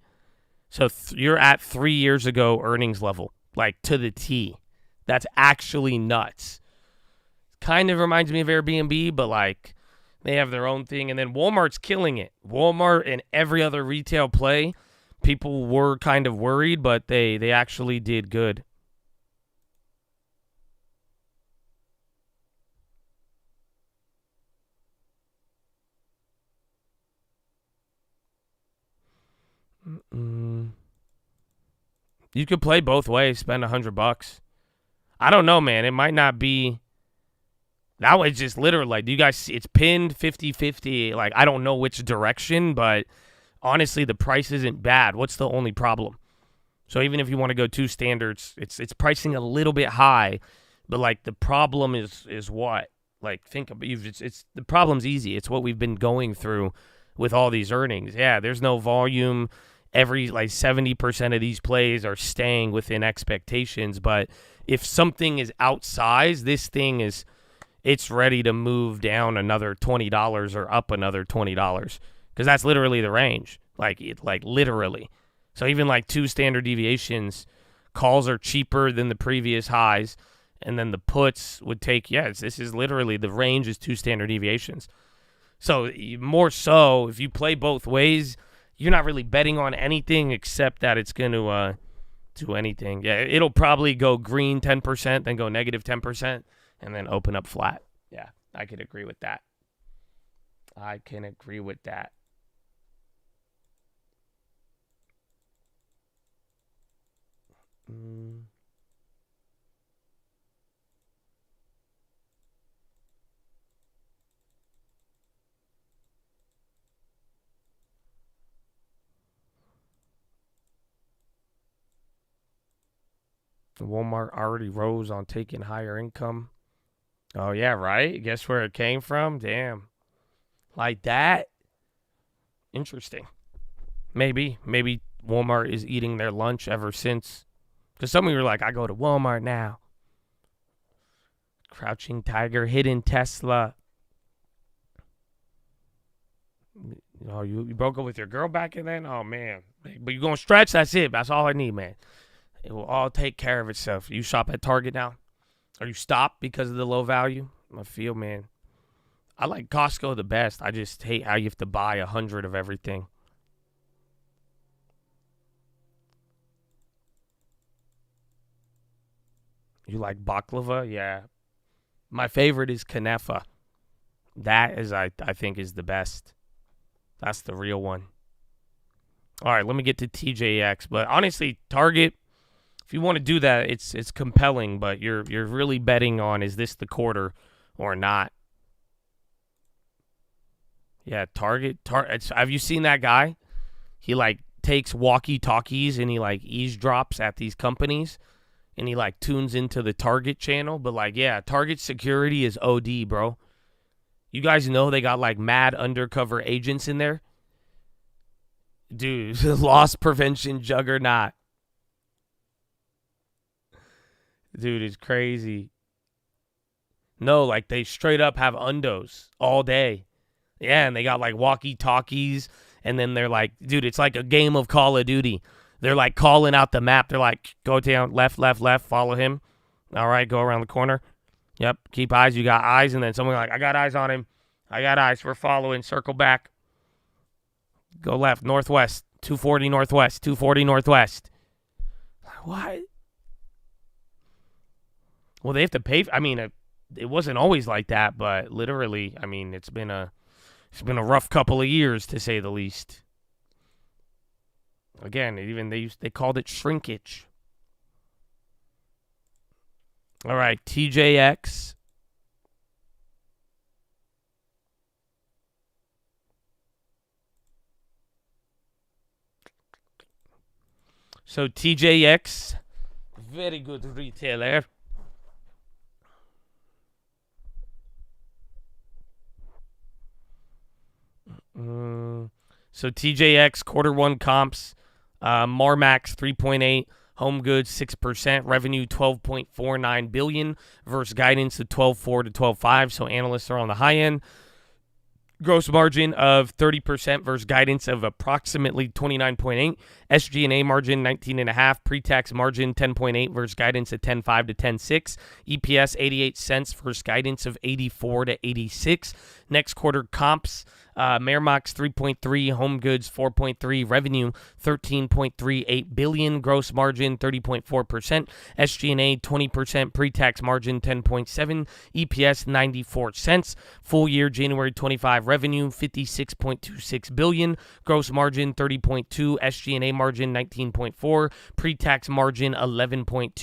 So, you're at 3 years ago earnings level, like, to the T. That's actually nuts. Kind of reminds me of Airbnb, but, like, they have their own thing. And then Walmart's killing it. Walmart and every other retail play, people were kind of worried, but they actually did good. You could play both ways, spend $100. I don't know, man. It might not be. That was just literally, like, do you guys see? It's pinned 50-50. Like, I don't know which direction, but honestly, the price isn't bad. What's the only problem? So even if you want to go 2 standards, it's pricing a little bit high, but like the problem is what? Like think about it's the problem's easy. It's what we've been going through with all these earnings. Yeah, there's no volume. Every like 70% of these plays are staying within expectations, but if something is outsized, this thing it's ready to move down another $20 or up another $20 because that's literally the range. Like literally. So even like 2 standard deviations, calls are cheaper than the previous highs, and then the puts would take, this is literally, the range is 2 standard deviations. So more so, if you play both ways, you're not really betting on anything except that it's going to do anything. Yeah, it'll probably go green 10%, then go negative 10%, and then open up flat. Yeah, I could agree with that. I can agree with that. Walmart already rose on taking higher income. Oh, yeah, right? Guess where it came from? Damn. Like that? Interesting. Maybe Walmart is eating their lunch ever since. Because some of you were like, I go to Walmart now. Crouching Tiger, hidden Tesla. Oh, you broke up with your girl back in then? Oh, man. But you're going to stretch? That's it. That's all I need, man. It will all take care of itself. You shop at Target now? Or you stop because of the low value? I feel, man. I like Costco the best. I just hate how you have to buy 100 of everything. You like baklava? Yeah. My favorite is Kunefa. That is, I think, is the best. That's the real one. All right, let me get to TJX. But honestly, Target, if you want to do that, it's compelling. But you're really betting on, is this the quarter or not? Yeah, Target. Have you seen that guy? He like takes walkie-talkies and he like eavesdrops at these companies. And he, like, tunes into the Target channel. But, like, yeah, Target security is OD, bro. You guys know they got, like, mad undercover agents in there? Dude, loss prevention juggernaut. Dude, it's crazy. No, like, they straight up have undos all day. Yeah, and they got, like, walkie-talkies. And then they're like, dude, it's like a game of Call of Duty. They're like calling out the map. They're like, go down, left, follow him. All right, go around the corner. Yep, keep eyes. You got eyes. And then someone like, I got eyes on him. I got eyes. We're following. Circle back. Go left, northwest. 240 northwest. 240 northwest. What? Well, they have to pay. I mean, it wasn't always like that, but literally, I mean, it's been a rough couple of years, to say the least. Again, they called it shrinkage. All right, TJX. So TJX, very good retailer. So TJX Q1 comps. Marmax 3.8, Home Goods 6%, revenue 12.49 billion versus guidance of 12.4 to 12.5. So analysts are on the high end. Gross margin of 30% versus guidance of approximately 29.8. SG&A margin 19.5. Pre-tax margin 10.8 versus guidance of 10.5 to 10.6. EPS 88 cents versus guidance of 84 to 86. Next quarter comps. Marmax 3.3, Home Goods 4.3, revenue 13.38 billion, gross margin 30.4%, SG&A 20%, pre-tax margin 10.7, EPS 94 cents. Full year January 25 revenue 56.26 billion, gross margin 30.2, SG&A margin 19.4, pre-tax margin 11.2,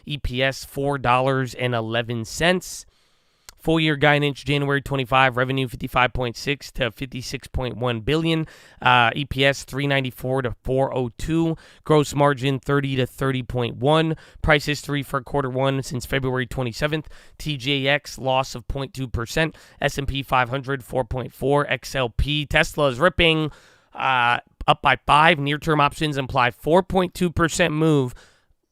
EPS $4.11. Full year guidance, January 25, revenue 55.6 to 56.1 billion. EPS 394 to 402. Gross margin 30 to 30.1. Price history for quarter one since February 27th. TJX loss of 0.2%. S&P 500 4.4. XLP. Tesla is ripping up by 5. Near-term options imply 4.2% move.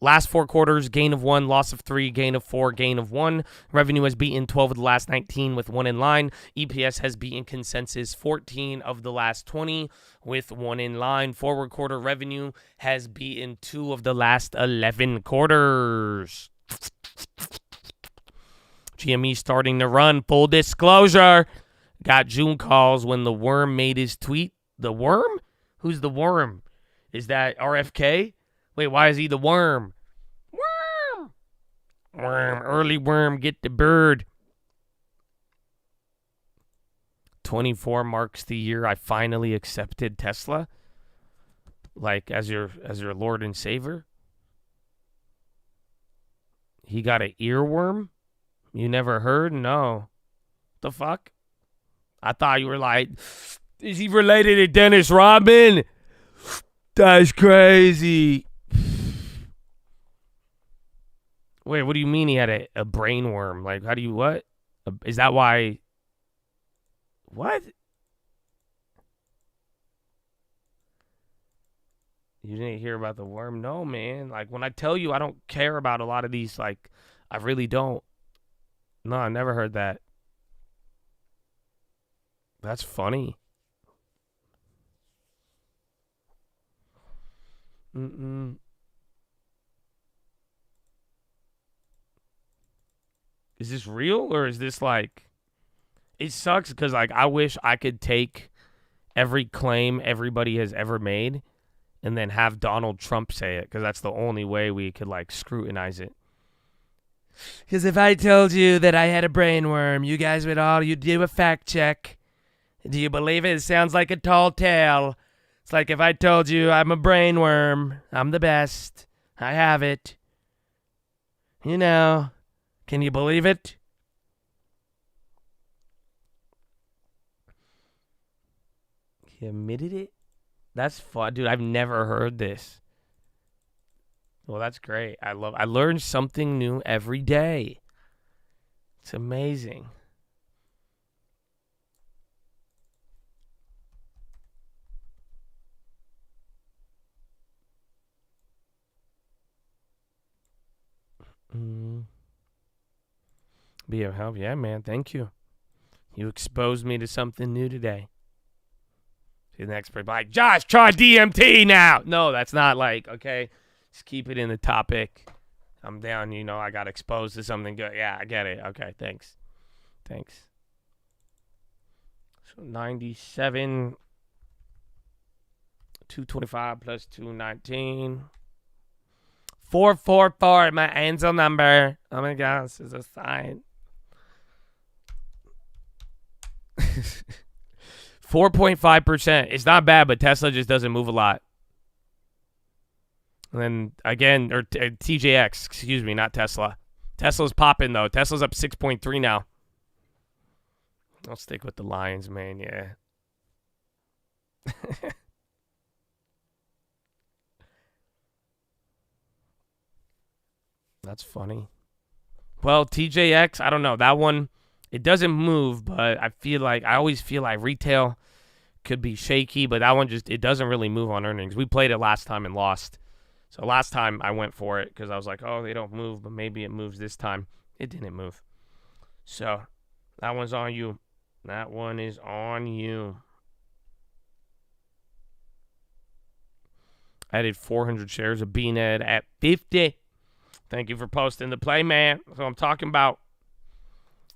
Last 4 quarters, gain of 1, loss of 3, gain of 4, gain of 1. Revenue has beaten 12 of the last 19 with 1 in line. EPS has beaten consensus 14 of the last 20 with 1 in line. Forward quarter revenue has beaten 2 of the last 11 quarters. GME starting to run. Full disclosure. Got June calls when the worm made his tweet. The worm? Who's the worm? Is that RFK? Wait, why is he the worm? Worm! Worm. Early worm, get the bird. 24 marks the year I finally accepted Tesla. Like, as your Lord and Savior. He got an earworm? You never heard? No. The fuck? I thought you were like, is he related to Dennis Rodman? That's crazy. Wait, what do you mean he had a brain worm? Like, how do you, what? Is that why? What? You didn't hear about the worm? No, man. Like, when I tell you I don't care about a lot of these, like, I really don't. No, I never heard that. That's funny. Is this real or is this like... It sucks because, like, I wish I could take every claim everybody has ever made and then have Donald Trump say it, because that's the only way we could, like, scrutinize it. Because if I told you that I had a brainworm, you guys would all, you'd do a fact check. Do you believe it? It sounds like a tall tale. It's like if I told you I'm a brainworm, I'm the best, I have it. You know, can you believe it? He admitted it? That's fun. Dude, I've never heard this. Well, that's great. I learn something new every day. It's amazing. Be of help. Yeah, man. Thank you. You exposed me to something new today. The next person like, Josh, try DMT now. No, that's not like, okay. Just keep it in the topic. I'm down, you know, I got exposed to something good. Yeah, I get it. Okay, thanks. Thanks. So 97, 225 plus 219. 444, my angel number. Oh my gosh, this is a sign. 4.5%. It's not bad, but Tesla just doesn't move a lot. And then again, or TJX, excuse me, not Tesla. Tesla's popping though. Tesla's up 6.3 now. I'll stick with the Lions, man. Yeah. That's funny. Well, TJX, I don't know. That one, it doesn't move, but I always feel like retail could be shaky, but that one it doesn't really move on earnings. We played it last time and lost. So last time I went for it because I was like, oh, they don't move, but maybe it moves this time. It didn't move. So that one's on you. That one is on you. I added 400 shares of BNED at 50. Thank you for posting the play, man. That's what I'm talking about.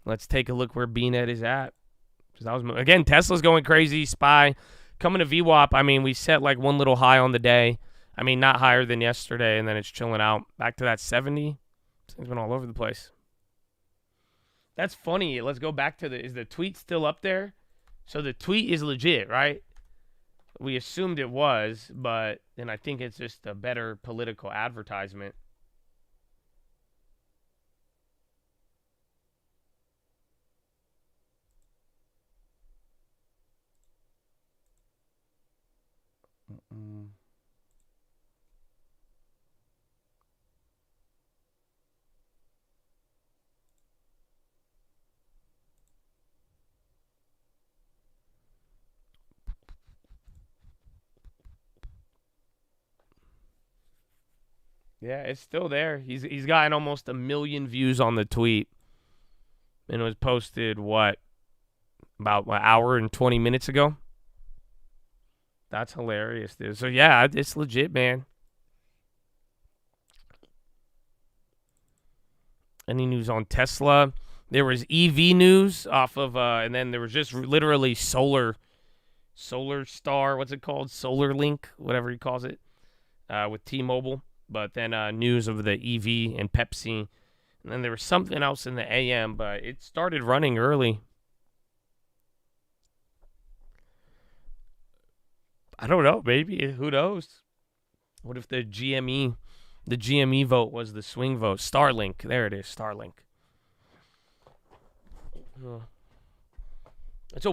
Let's take a look where BNED is at. That was, again, Tesla's going crazy. SPY coming to VWAP. I mean, we set like one little high on the day. I mean, not higher than yesterday, and then it's chilling out. Back to that 70. It's been all over the place. That's funny. Let's go back to is the tweet still up there? So the tweet is legit, right? We assumed it was, but then I think it's just a better political advertisement. Yeah, it's still there. He's gotten almost 1 million views on the tweet. And it was posted, what, about an hour and 20 minutes ago? That's hilarious, dude. So, yeah, it's legit, man. Any news on Tesla? There was EV news off of, and then there was just literally Solar Star, what's it called? Solar Link, whatever he calls it, with T-Mobile. But then news of the EV and Pepsi. And then there was something else in the AM, but it started running early. I don't know, maybe. Who knows? What if the GME vote was the swing vote? Starlink. There it is, Starlink. It's a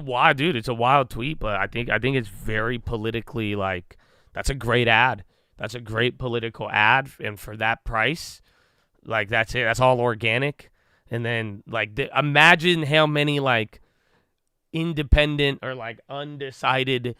wild tweet, but I think it's very politically, like, that's a great ad. That's a great political ad, and for that price, like, that's it. That's all organic. And then, like, imagine how many, like, independent or, like, undecided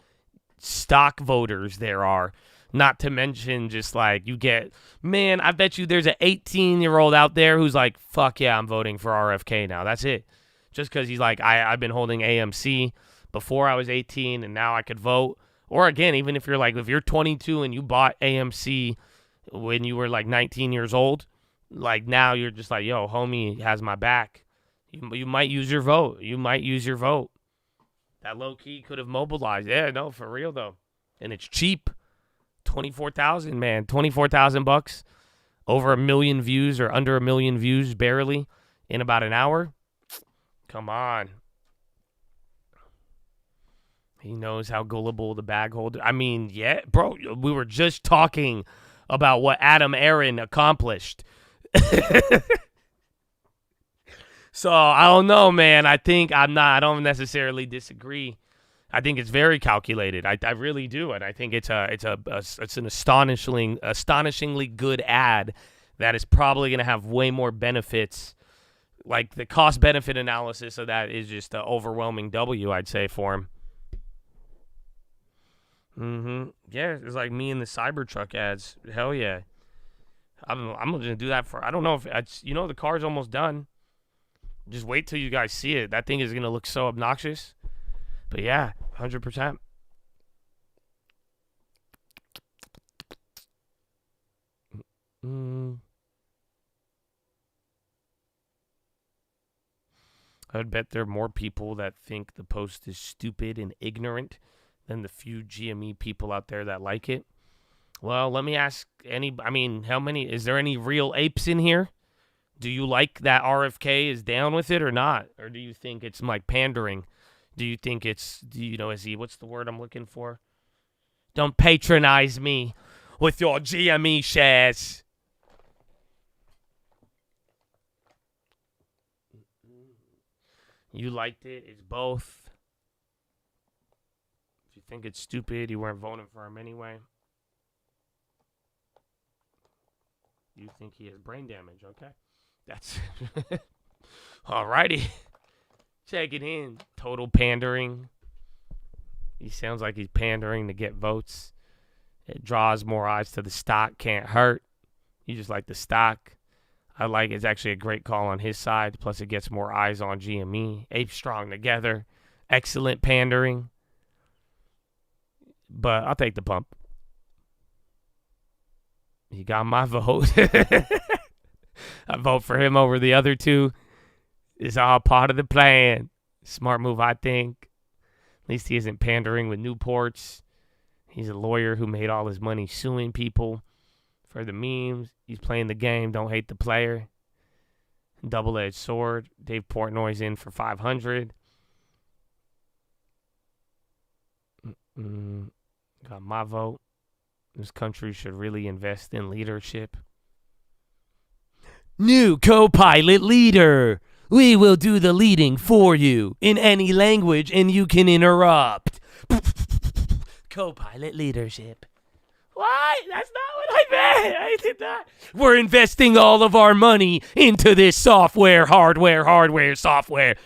stock voters there are. Not to mention just, like, you get, man, I bet you there's an 18-year-old out there who's like, fuck yeah, I'm voting for RFK now. That's it. Just because he's like, I've been holding AMC before I was 18, and now I could vote. Or again, even if you're like, if you're 22 and you bought AMC when you were like 19 years old, like now you're just like, yo, homie has my back. You might use your vote. That low key could have mobilized. Yeah, no, for real though. And it's cheap. 24,000, man. 24,000 bucks. Over 1 million views or under 1 million views barely in about an hour. Come on. He knows how gullible the bag holder. I mean, yeah, bro, we were just talking about what Adam Aaron accomplished. So, I don't know, man. I don't necessarily disagree. I think it's very calculated. I really do, and I think it's an astonishingly good ad that is probably going to have way more benefits. Like, the cost-benefit analysis of that is just an overwhelming W, I'd say, for him. Yeah, it's like me and the Cybertruck ads. Hell yeah. I'm going to do that for, I don't know if it's, the car's almost done. Just wait till you guys see it. That thing is going to look so obnoxious. But yeah, 100%. I would bet there are more people that think the post is stupid and ignorant than the few GME people out there that like it. Well, let me ask is there any real apes in here? Do you like that RFK is down with it or not? Or do you think it's like pandering? Do you think it's, what's the word I'm looking for? Don't patronize me with your GME shares. You liked it. It's both. If you think it's stupid, you weren't voting for him anyway. You think he has brain damage, okay? That's alrighty. Check it in. Total pandering. He sounds like he's pandering to get votes. It draws more eyes to the stock. Can't hurt. You just like the stock. I like it's actually a great call on his side. Plus, it gets more eyes on GME. Ape strong together. Excellent pandering. But I'll take the pump. He got my vote. I vote for him over the other two. It's all part of the plan. Smart move, I think. At least he isn't pandering with Newports. He's a lawyer who made all his money suing people for the memes. He's playing the game. Don't hate the player. Double-edged sword. Dave Portnoy's in for 500. Got my vote. This country should really invest in leadership. New co-pilot leader. We will do the leading for you in any language and you can interrupt. Co-pilot leadership. What? That's not what I meant. I did not. We're investing all of our money into this software, software.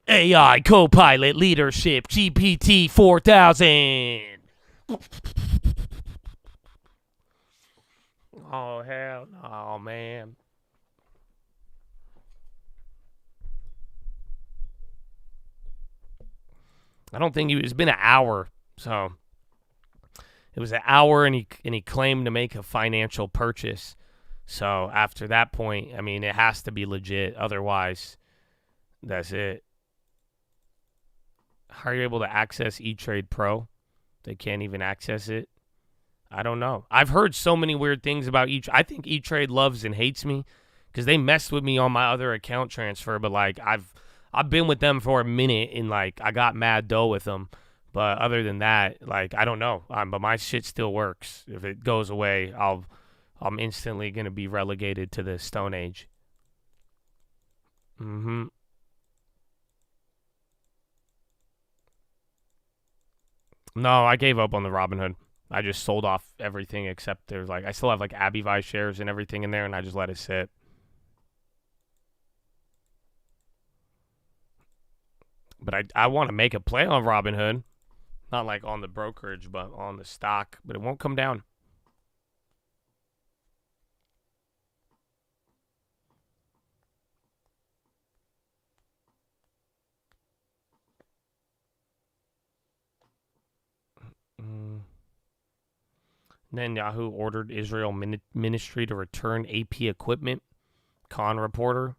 AI co-pilot leadership, GPT 4000. Oh, hell no, man. I don't think it's been an hour, so it was an hour, and he claimed to make a financial purchase. So after that point, I mean, it has to be legit. Otherwise, that's it. How are you able to access E-Trade Pro? They can't even access it. I don't know. I've heard so many weird things about E-Trade. I think E-Trade loves and hates me because they messed with me on my other account transfer. But like I've been with them for a minute, and like I got mad dough with them. But other than that, like I don't know. But my shit still works. If it goes away, I'm instantly gonna be relegated to the Stone Age. Mm-hmm. No, I gave up on the Robinhood. I just sold off everything except there's like I still have like Abivi shares and everything in there, and I just let it sit. But I want to make a play on Robinhood, not like on the brokerage, but on the stock. But it won't come down. Netanyahu ordered Israel ministry to return AP equipment. Khan reporter.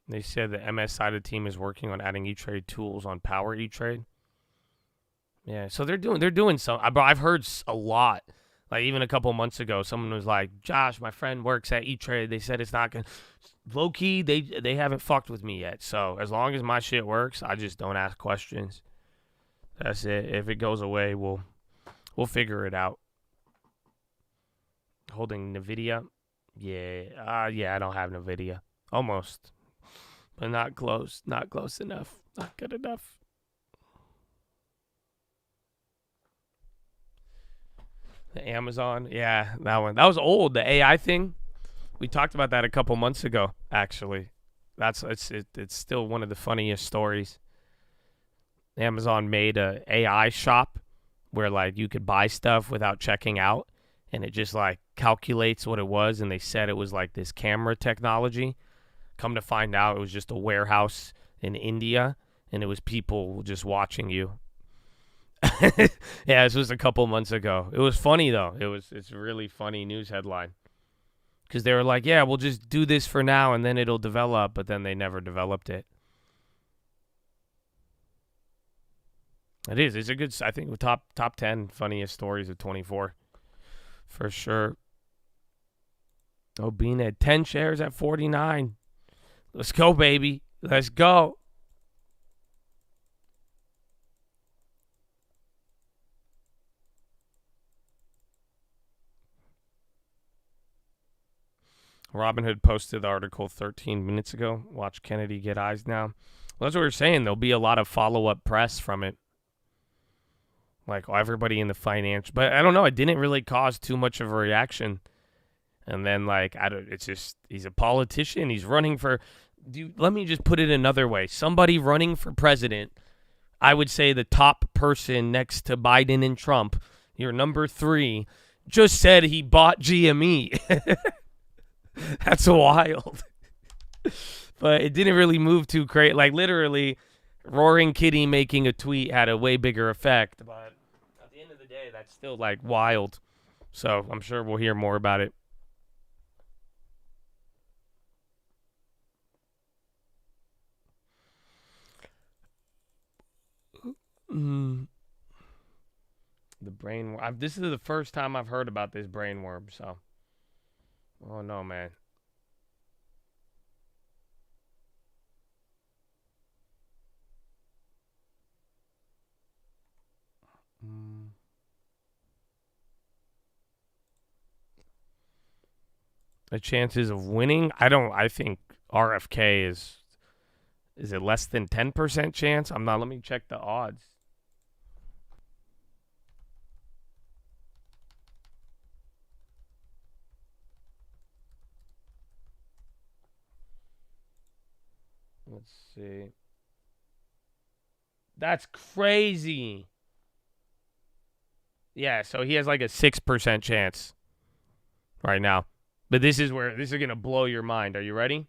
They said the MS side of the team is working on adding E-Trade tools on Power E-Trade. Yeah, so they're doing some. I've heard a lot. Like even a couple months ago, someone was like, "Josh, my friend works at E-Trade. They said it's not gonna low key. They haven't fucked with me yet. So as long as my shit works, I just don't ask questions. That's it. If it goes away, we'll figure it out." Holding NVIDIA. Yeah. Yeah, I don't have NVIDIA. Almost. But not close. Not close enough. Not good enough. The Amazon. Yeah, that one. That was old. The AI thing. We talked about that a couple months ago, actually. It's still one of the funniest stories. Amazon made a AI shop where like you could buy stuff without checking out, and it just like calculates what it was, and they said it was like this camera technology. Come to find out, it was just a warehouse in India, and it was people just watching you. Yeah, this was a couple months ago. It was funny though. It's a really funny news headline. Because they were like, yeah, we'll just do this for now and then it'll develop, but then they never developed it. It is. It's a good, I think, top 10 funniest stories of 24. For sure. Bean had 10 shares at 49. Let's go, baby. Let's go. Robinhood posted the article 13 minutes ago. Watch Kennedy get eyes now. Well, that's what we're saying. There'll be a lot of follow-up press from it. Like everybody in the finance. But I don't know. It didn't really cause too much of a reaction. And then, like, it's just, he's a politician. He's running for, let me just put it another way. Somebody running for president, I would say the top person next to Biden and Trump, your number 3, just said he bought GME. That's wild. But it didn't really move too crazy. Like, literally, Roaring Kitty making a tweet had a way bigger effect. But at the end of the day, that's still, like, wild. So I'm sure we'll hear more about it. The brainworm. This is the first time I've heard about this brainworm, so. Oh, no, man. The chances of winning? I think RFK is it less than 10% chance? Let me check the odds. Let's see. That's crazy. Yeah, so he has like a 6% chance right now. But this is going to blow your mind. Are you ready?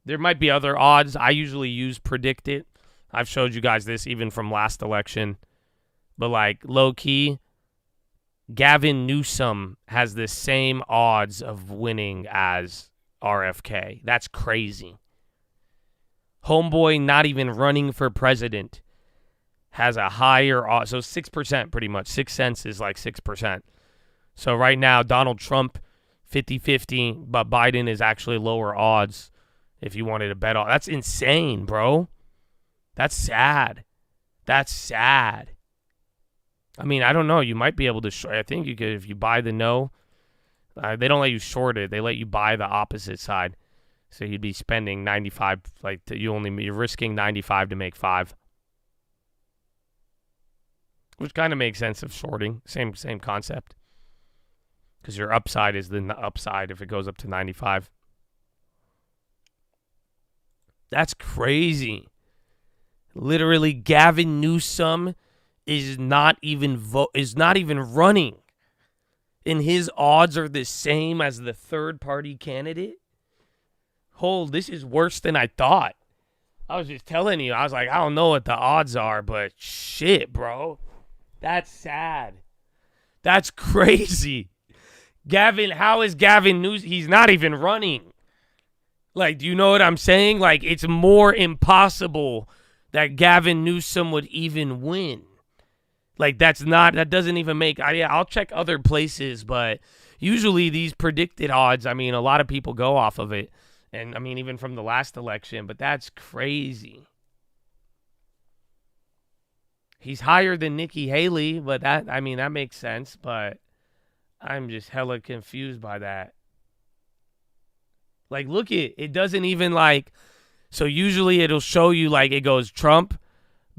There might be other odds. I usually use Predict It. I've showed you guys this even from last election. But like low key, Gavin Newsom has the same odds of winning as RFK. That's crazy. Homeboy not even running for president has a higher odds. So 6% pretty much. 6 cents is like 6%. So right now, Donald Trump, 50-50, but Biden is actually lower odds if you wanted to bet on. That's insane, bro. That's sad. That's sad. I mean, I don't know. You might be able to I think you could, if you buy the no. They don't let you short it. They let you buy the opposite side. So you'd be spending 95, you're risking 95 to make 5. Which kind of makes sense of shorting. Same concept. Because your upside is the upside if it goes up to 95. That's crazy. Literally, Gavin Newsom is not even running, and his odds are the same as the third party candidate. This is worse than I thought. I was just telling you, I was like, I don't know what the odds are, but shit, bro. That's sad. That's crazy. How is Gavin Newsom? He's not even running. Like, do you know what I'm saying? Like, it's more impossible that Gavin Newsom would even win. Like, that doesn't even make, I'll check other places, but usually these predicted odds, I mean, a lot of people go off of it. And, I mean, even from the last election, but that's crazy. He's higher than Nikki Haley, but that makes sense, but I'm just hella confused by that. Like, look it doesn't even so usually it'll show you it goes Trump,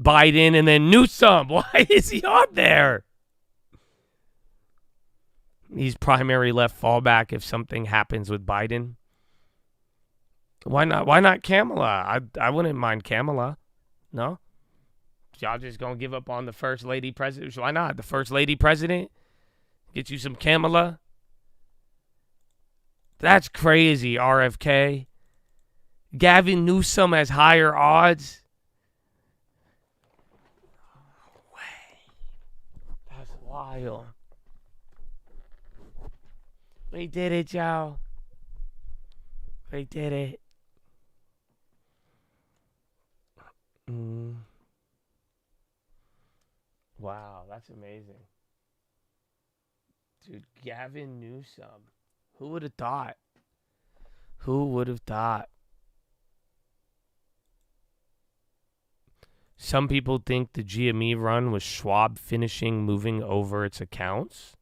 Biden, and then Newsom. Why is he on there? He's primary left fallback if something happens with Biden. Why not Kamala? I wouldn't mind Kamala. No? Y'all just gonna give up on the first lady president? Why not? The first lady president? Get you some Kamala? That's crazy, RFK. Gavin Newsom has higher odds. No way. That's wild. We did it, y'all. We did it. Wow, that's amazing. Dude, Gavin Newsom. Who would have thought? Who would have thought? Some people think the GME run was Schwab finishing moving over its accounts.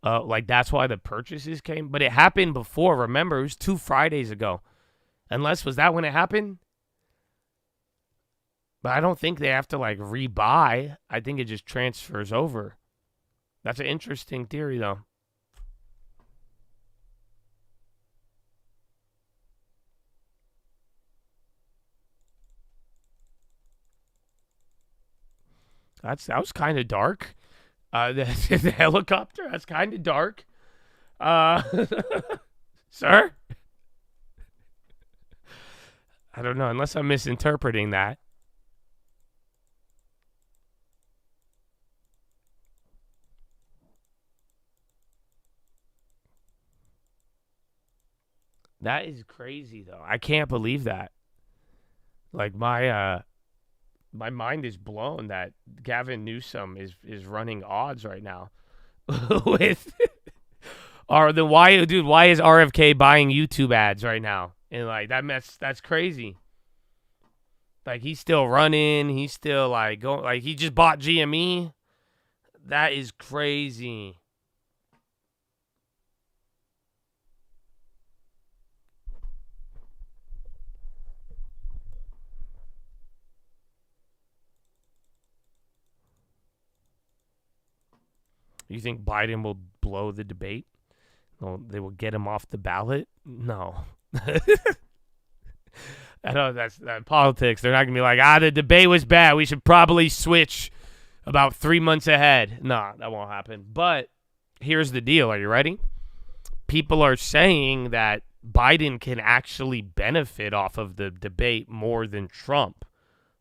That's why the purchases came. But it happened before. Remember, it was 2 Fridays ago. Was that when it happened? But I don't think they have to rebuy. I think it just transfers over. That's an interesting theory, though. That was kind of dark. The helicopter, that's kind of dark. Sir? I don't know, unless I'm misinterpreting that. That is crazy, though. I can't believe that. My mind is blown that Gavin Newsom is running odds right now. With why is RFK buying YouTube ads right now? And that's crazy. He's still running, he's still going, he just bought GME. That is crazy. You think Biden will blow the debate? They will get him off the ballot? No. I know that's politics. They're not going to be the debate was bad. We should probably switch about 3 months ahead. No, that won't happen. But here's the deal. Are you ready? People are saying that Biden can actually benefit off of the debate more than Trump.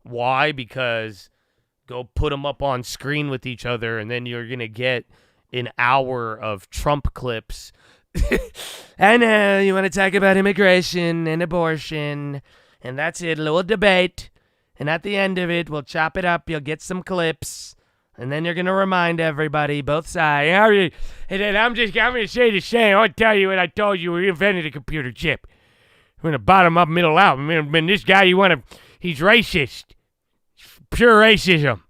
Why? Because go put them up on screen with each other, and then you're going to get an hour of Trump clips. I know you want to talk about immigration and abortion, and that's it, a little debate. And at the end of it, we'll chop it up. You'll get some clips, and then you're going to remind everybody, both sides. And then I'm going to say the same. I'll tell you what I told you. We invented a computer chip. We're going to bottom up, middle out. I mean, this guy, he's racist. Pure racism.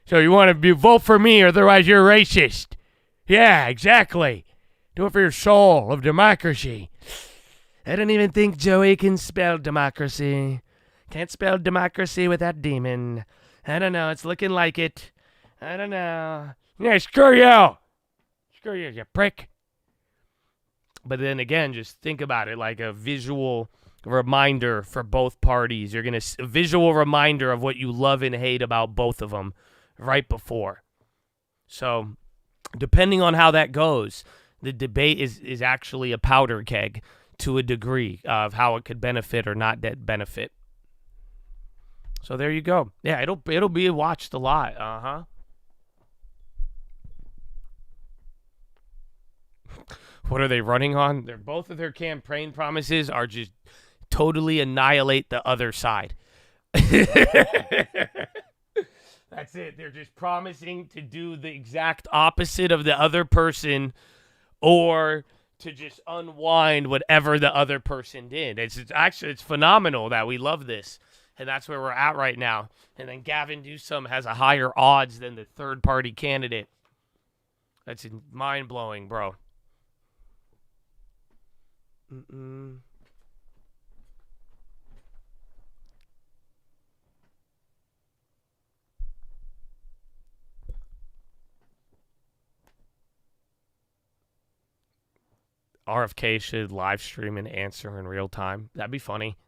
So you want to vote for me, otherwise you're racist. Yeah, exactly. Do it for your soul of democracy. I don't even think Joey can spell democracy. Can't spell democracy with that demon. I don't know. It's looking like it. I don't know. Yeah, screw you. Screw you, you prick. But then again, just think about it like a visual reminder for both parties. You're going to a visual reminder of what you love and hate about both of them right before. So depending on how that goes, the debate is actually a powder keg to a degree of how it could benefit or not benefit. So there you go. Yeah, it'll be watched a lot. Uh-huh. What are they running on? Both of their campaign promises are just totally annihilate the other side. That's it. They're just promising to do the exact opposite of the other person, or to just unwind whatever the other person did. It's phenomenal that we love this. And that's where we're at right now. And then Gavin Newsom has a higher odds than the third-party candidate. That's mind-blowing, bro. RFK should live stream and answer in real time. That'd be funny.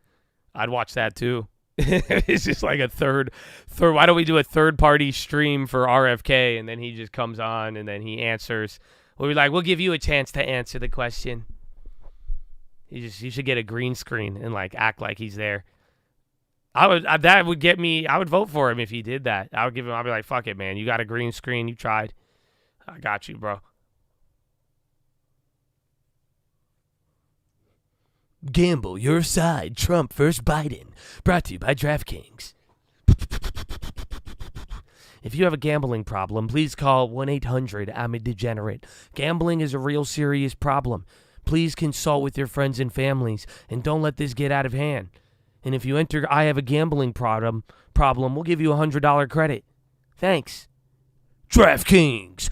I'd watch that too. It's just like a third. Why don't we do a third-party stream for RFK, and then he just comes on and then he answers? We'll give you a chance to answer the question. You should get a green screen and like act like he's there. That would get me. I would vote for him if he did that. I'd be like, fuck it, man. You got a green screen. You tried. I got you, bro. Gamble your side. Trump versus Biden. Brought to you by DraftKings. If you have a gambling problem, please call 1-800-I'm-a-Degenerate. Gambling is a real serious problem. Please consult with your friends and families, and don't let this get out of hand. And if you enter I have a gambling problem, we'll give you a $100 credit. Thanks. DraftKings.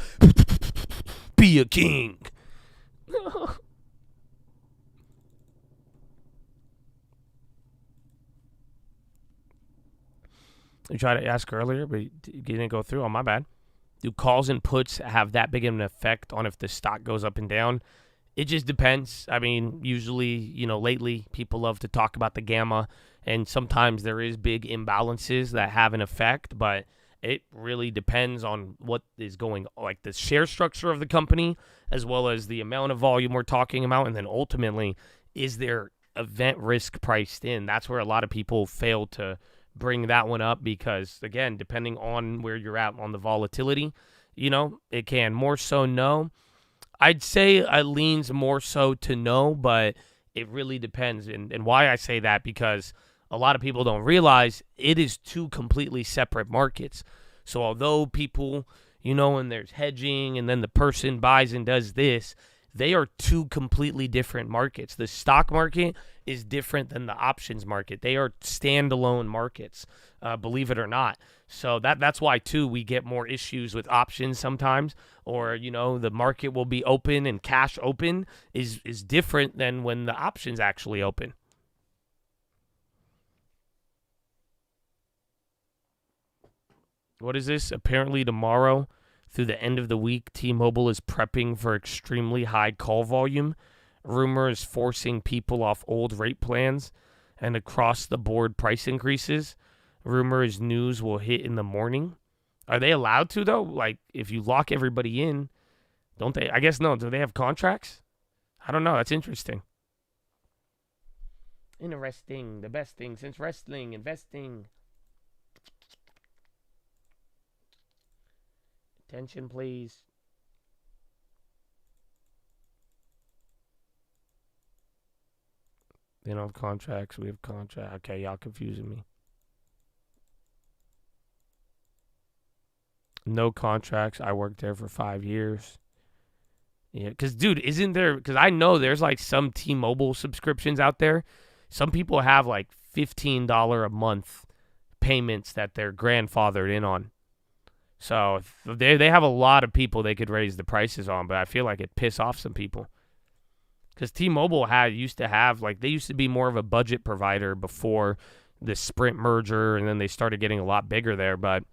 Be a king. I tried to ask earlier, but you didn't go through. Oh, my bad. Do calls and puts have that big of an effect on if the stock goes up and down? It just depends. I mean, usually, lately people love to talk about the gamma, and sometimes there is big imbalances that have an effect, but it really depends on what is going, like the share structure of the company, as well as the amount of volume we're talking about, and then ultimately, is there event risk priced in? That's where a lot of people fail to bring that one up because, again, depending on where you're at on the volatility, it can. More so no. I'd say it leans more so to no, but it really depends. And why I say that, because a lot of people don't realize it is two completely separate markets. So although people, and there's hedging and then the person buys and does this, they are two completely different markets. The stock market is different than the options market. They are standalone markets, believe it or not. So that's why, too, we get more issues with options sometimes. Or, the market will be open and cash open is different than when the options actually open. What is this? Apparently tomorrow, through the end of the week, T-Mobile is prepping for extremely high call volume. Rumor is forcing people off old rate plans and across-the-board price increases. Rumor is news will hit in the morning. Are they allowed to, though? Like, if you lock everybody in, don't they? I guess no. Do they have contracts? I don't know. That's interesting. Interesting. The best thing since wrestling. Investing. Attention, please. They don't have contracts. We have contracts. Okay, y'all confusing me. No contracts. I worked there for 5 years. Yeah, because, dude, isn't there... Because I know there's, like, some T-Mobile subscriptions out there. Some people have, like, $15 a month payments that they're grandfathered in on. So they have a lot of people they could raise the prices on, but I feel like it piss off some people. Because T-Mobile used to have, like, they used to be more of a budget provider before the Sprint merger, and then they started getting a lot bigger there, but...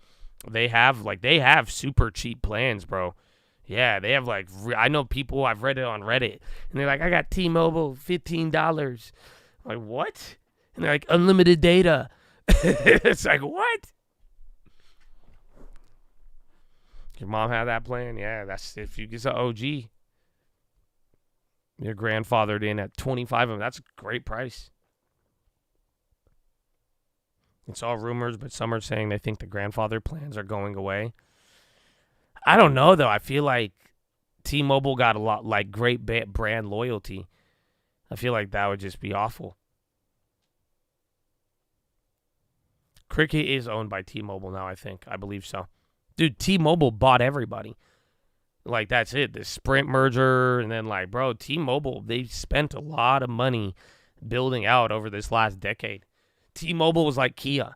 They have super cheap plans, bro. Yeah, they have like, I know people, I've read it on Reddit, and they're like, I got T-Mobile, $15. I'm like, what? And they're like, unlimited data. It's like, what? Your mom had that plan? Yeah, that's if you get an OG. You're grandfathered in at 25 of them. That's a great price. It's all rumors, but some are saying they think the grandfather plans are going away. I don't know, though. I feel like T-Mobile got a lot, like, great brand loyalty. I feel like that would just be awful. Cricket is owned by T-Mobile now, I think. I believe so. Dude, T-Mobile bought everybody. Like, that's it. The Sprint merger, and then, like, bro, T-Mobile, they spent a lot of money building out over this last decade. T-Mobile was like Kia.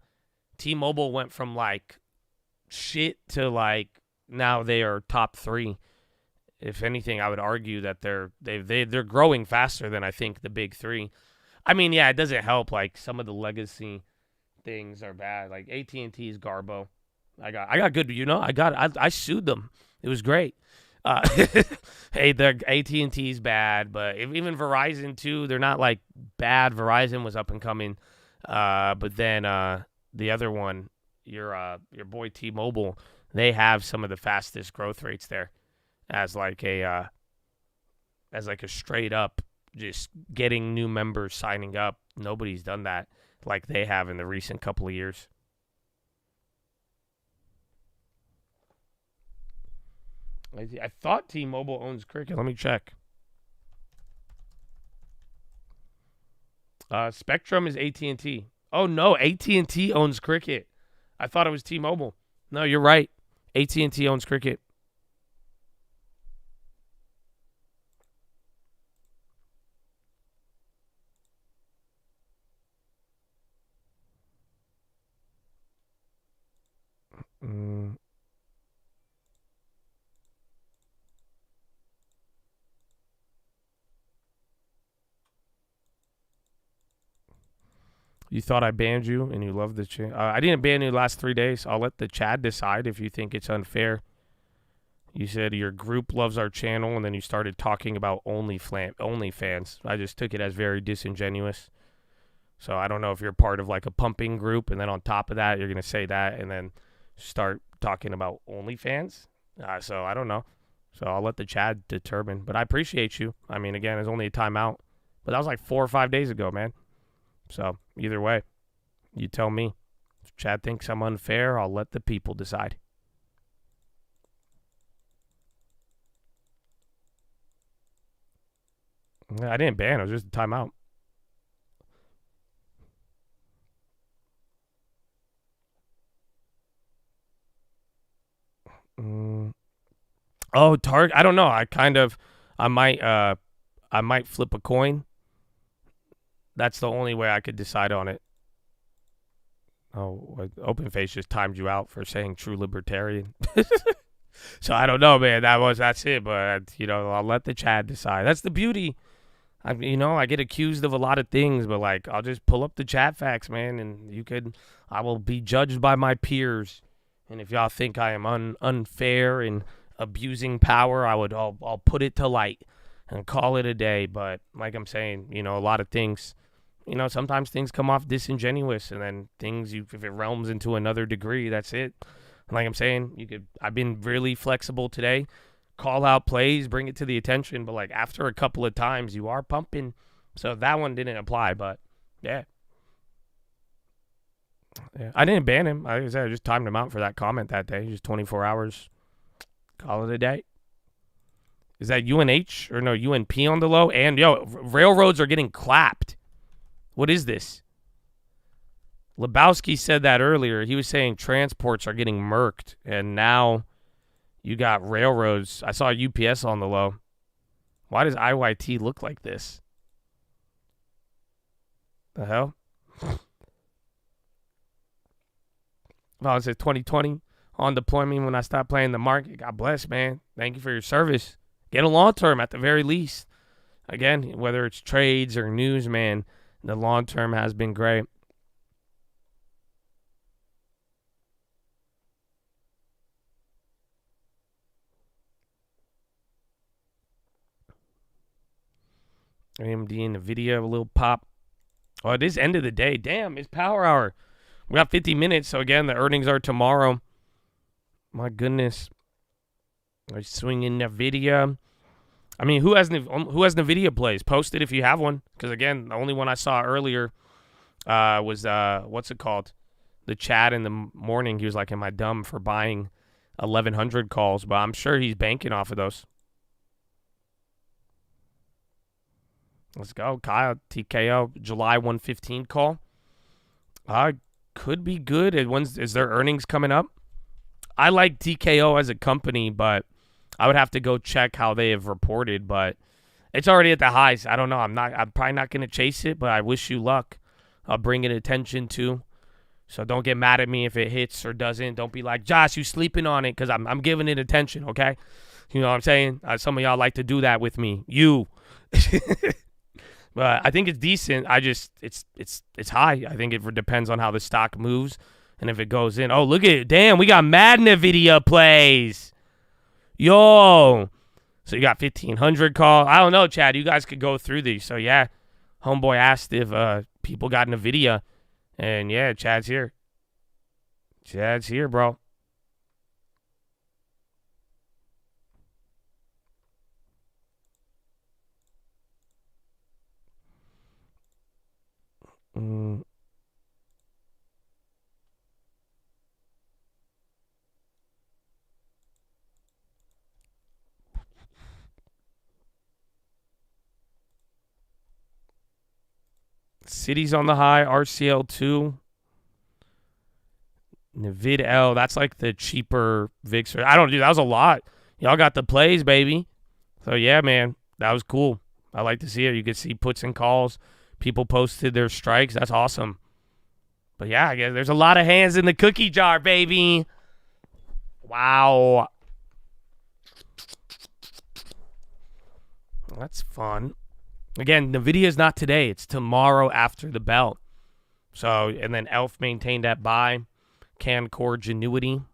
T-Mobile went from like shit to like now they are top 3. If anything, I would argue that they're growing faster than I think the big 3. I mean, yeah, it doesn't help. Like some of the legacy things are bad. Like AT&T's Garbo. I got good. I sued them. It was great. Hey, the AT&T's bad, but even Verizon too. They're not like bad. Verizon was up and coming. But then the other one, your boy T-Mobile, they have some of the fastest growth rates there, as like a straight up just getting new members signing up. Nobody's done that like they have in the recent couple of years. I thought T-Mobile owns Cricket. Let me check. Spectrum is AT&T. Oh, no. AT&T owns Cricket. I thought it was T-Mobile. No, you're right. AT&T owns Cricket. You thought I banned you and you love the chat. I didn't ban you the last 3 days. I'll let the chat decide if you think it's unfair. You said your group loves our channel, and then you started talking about OnlyFans. I just took it as very disingenuous. So I don't know if you're part of like a pumping group, and then on top of that, you're going to say that and then start talking about OnlyFans. So I don't know. So I'll let the chat determine. But I appreciate you. I mean, again, it's only a timeout. But that was like 4 or 5 days ago, man. So either way, you tell me. If Chad thinks I'm unfair, I'll let the people decide. I didn't ban. It was just a timeout. Oh, Target. I don't know. I might flip a coin. That's the only way I could decide on it. Oh, OpenFace just timed you out for saying true libertarian. So I don't know, man. That's it. But I'll let the chat decide. That's the beauty. I get accused of a lot of things, but like I'll just pull up the chat facts, man, and I will be judged by my peers. And if y'all think I am unfair and abusing power, I'll put it to light and call it a day. But like I'm saying, a lot of things, sometimes things come off disingenuous, and then things if it realms into another degree, that's it. And like I'm saying, I've been really flexible today. Call out plays, bring it to the attention, but like after a couple of times, you are pumping. So that one didn't apply, but yeah. I didn't ban him. I just timed him out for that comment that day. Just 24 hours. Call it a day. Is that UNH or no, UNP on the low? And yo, railroads are getting clapped. What is this? Lebowski said that earlier. He was saying transports are getting murked, and now you got railroads. I saw UPS on the low. Why does IYT look like this? The hell? Well, it says 2020 on deployment when I stopped playing the market. God bless, man. Thank you for your service. Get a long term at the very least. Again, whether it's trades or news, man, the long term has been great. AMD and NVIDIA, a little pop. Oh, it is end of the day. Damn, it's power hour. We got 50 minutes, so again, the earnings are tomorrow. My goodness. I swing in NVIDIA. I mean, who has NVIDIA plays? Post it if you have one. Because, again, the only one I saw earlier was, what's it called? The chat in the morning. He was like, am I dumb for buying 1,100 calls? But I'm sure he's banking off of those. Let's go. Kyle, TKO, July 115 call. Could be good. Is there earnings coming up? I like TKO as a company, but I would have to go check how they have reported. But it's already at the highs. I don't know. I'm probably not going to chase it, but I wish you luck. I'll bring it attention to. So don't get mad at me if it hits or doesn't. Don't be like, Josh, you sleeping on it, because I'm giving it attention, okay? You know what I'm saying? Some of y'all like to do that with me. You. But I think it's decent. It's high. I think it depends on how the stock moves and if it goes in. Oh, look at it. Damn, we got mad NVIDIA plays. Yo. So you got 1,500 call. I don't know, Chad. You guys could go through these. So, yeah, homeboy asked if people got NVIDIA. And, yeah, Chad's here. Chad's here, bro. City's on the high, RCL2. NVIDL, that's like the cheaper VIX. I don't do that was a lot. Y'all got the plays, baby. So, yeah, man, that was cool. I like to see it. You could see puts and calls. People posted their strikes. That's awesome. But, yeah, I guess there's a lot of hands in the cookie jar, baby. Wow. That's fun. Again, NVIDIA is not today. It's tomorrow after the bell. So, and then ELF maintained that buy. Cancore Genuity.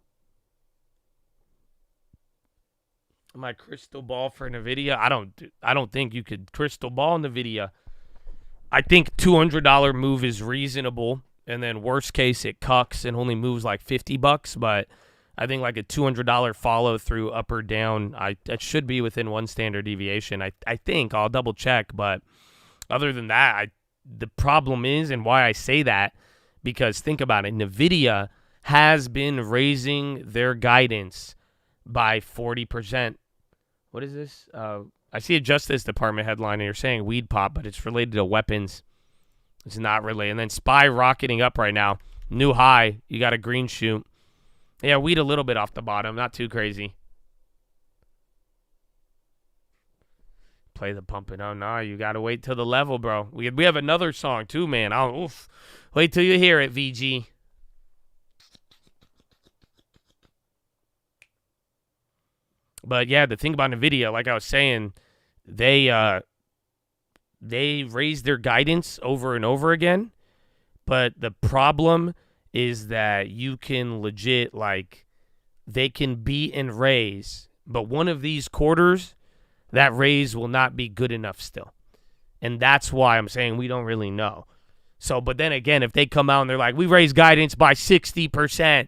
My crystal ball for NVIDIA. I don't think you could crystal ball NVIDIA. I think $200 move is reasonable, and then worst case it cucks and only moves like $50. But I think like a $200 follow through up or down, that should be within one standard deviation. I think I'll double check, but other than that, the problem is, and why I say that, because think about it, NVIDIA has been raising their guidance by 40%. What is this? I see a Justice Department headline, and you're saying weed pop, but it's related to weapons. It's not related. And then SPY rocketing up right now. New high. You got a green shoot. Yeah, weed a little bit off the bottom. Not too crazy. Play the pumping. Oh, no. You got to wait till the level, bro. We have another song, too, man. Wait till you hear it, VG. But, yeah, the thing about NVIDIA, like I was saying, they raised their guidance over and over again. But the problem is that you can legit, like, they can beat and raise. But one of these quarters, that raise will not be good enough still. And that's why I'm saying we don't really know. So, but then again, if they come out and they're like, we raised guidance by 60%,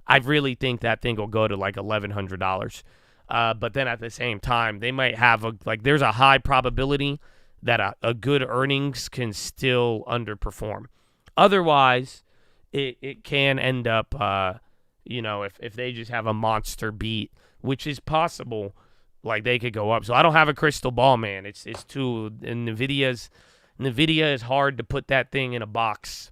I really think that thing will go to like $1,100. But then at the same time, they might have there's a high probability that a good earnings can still underperform. Otherwise, it can end up, if they just have a monster beat, which is possible, like they could go up. So I don't have a crystal ball, man. It's too, and NVIDIA is hard to put that thing in a box.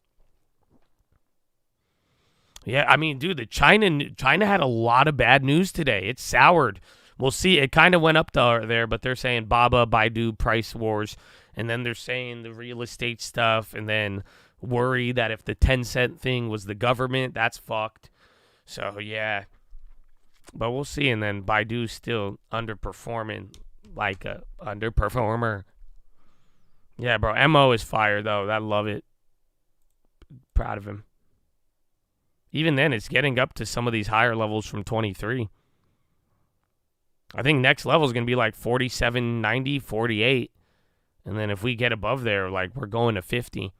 Yeah, I mean, dude, China had a lot of bad news today. It soured. We'll see. It kind of went up there, but they're saying Baba, Baidu, price wars, and then they're saying the real estate stuff, and then worry that if the 10-cent thing was the government, that's fucked. So, yeah. But we'll see. And then Baidu's still underperforming like a underperformer. Yeah, bro. Mo is fire, though. I love it. Proud of him. Even then, it's getting up to some of these higher levels from 23. I think next level is going to be like 47.90, 48. And then if we get above there, like we're going to 50.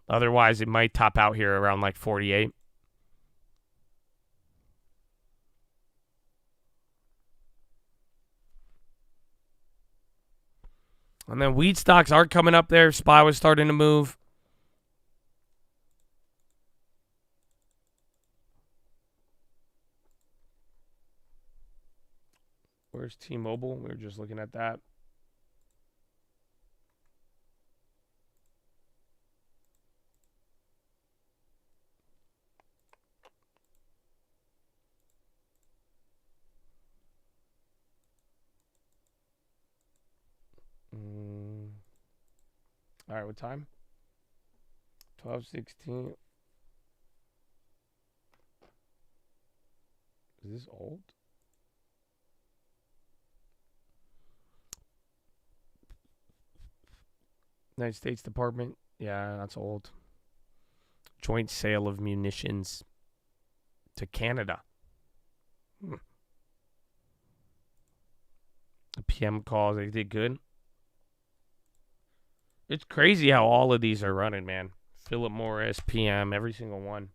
Otherwise, it might top out here around like 48. And then weed stocks are coming up there. SPY was starting to move. Where's T-Mobile? We were just looking at that. All right, what time? 12:16. Is this old? United States Department. Yeah, that's old. Joint sale of munitions to Canada. The PM calls, they did good. It's crazy how all of these are running, man. Philip Morris, PM, every single one.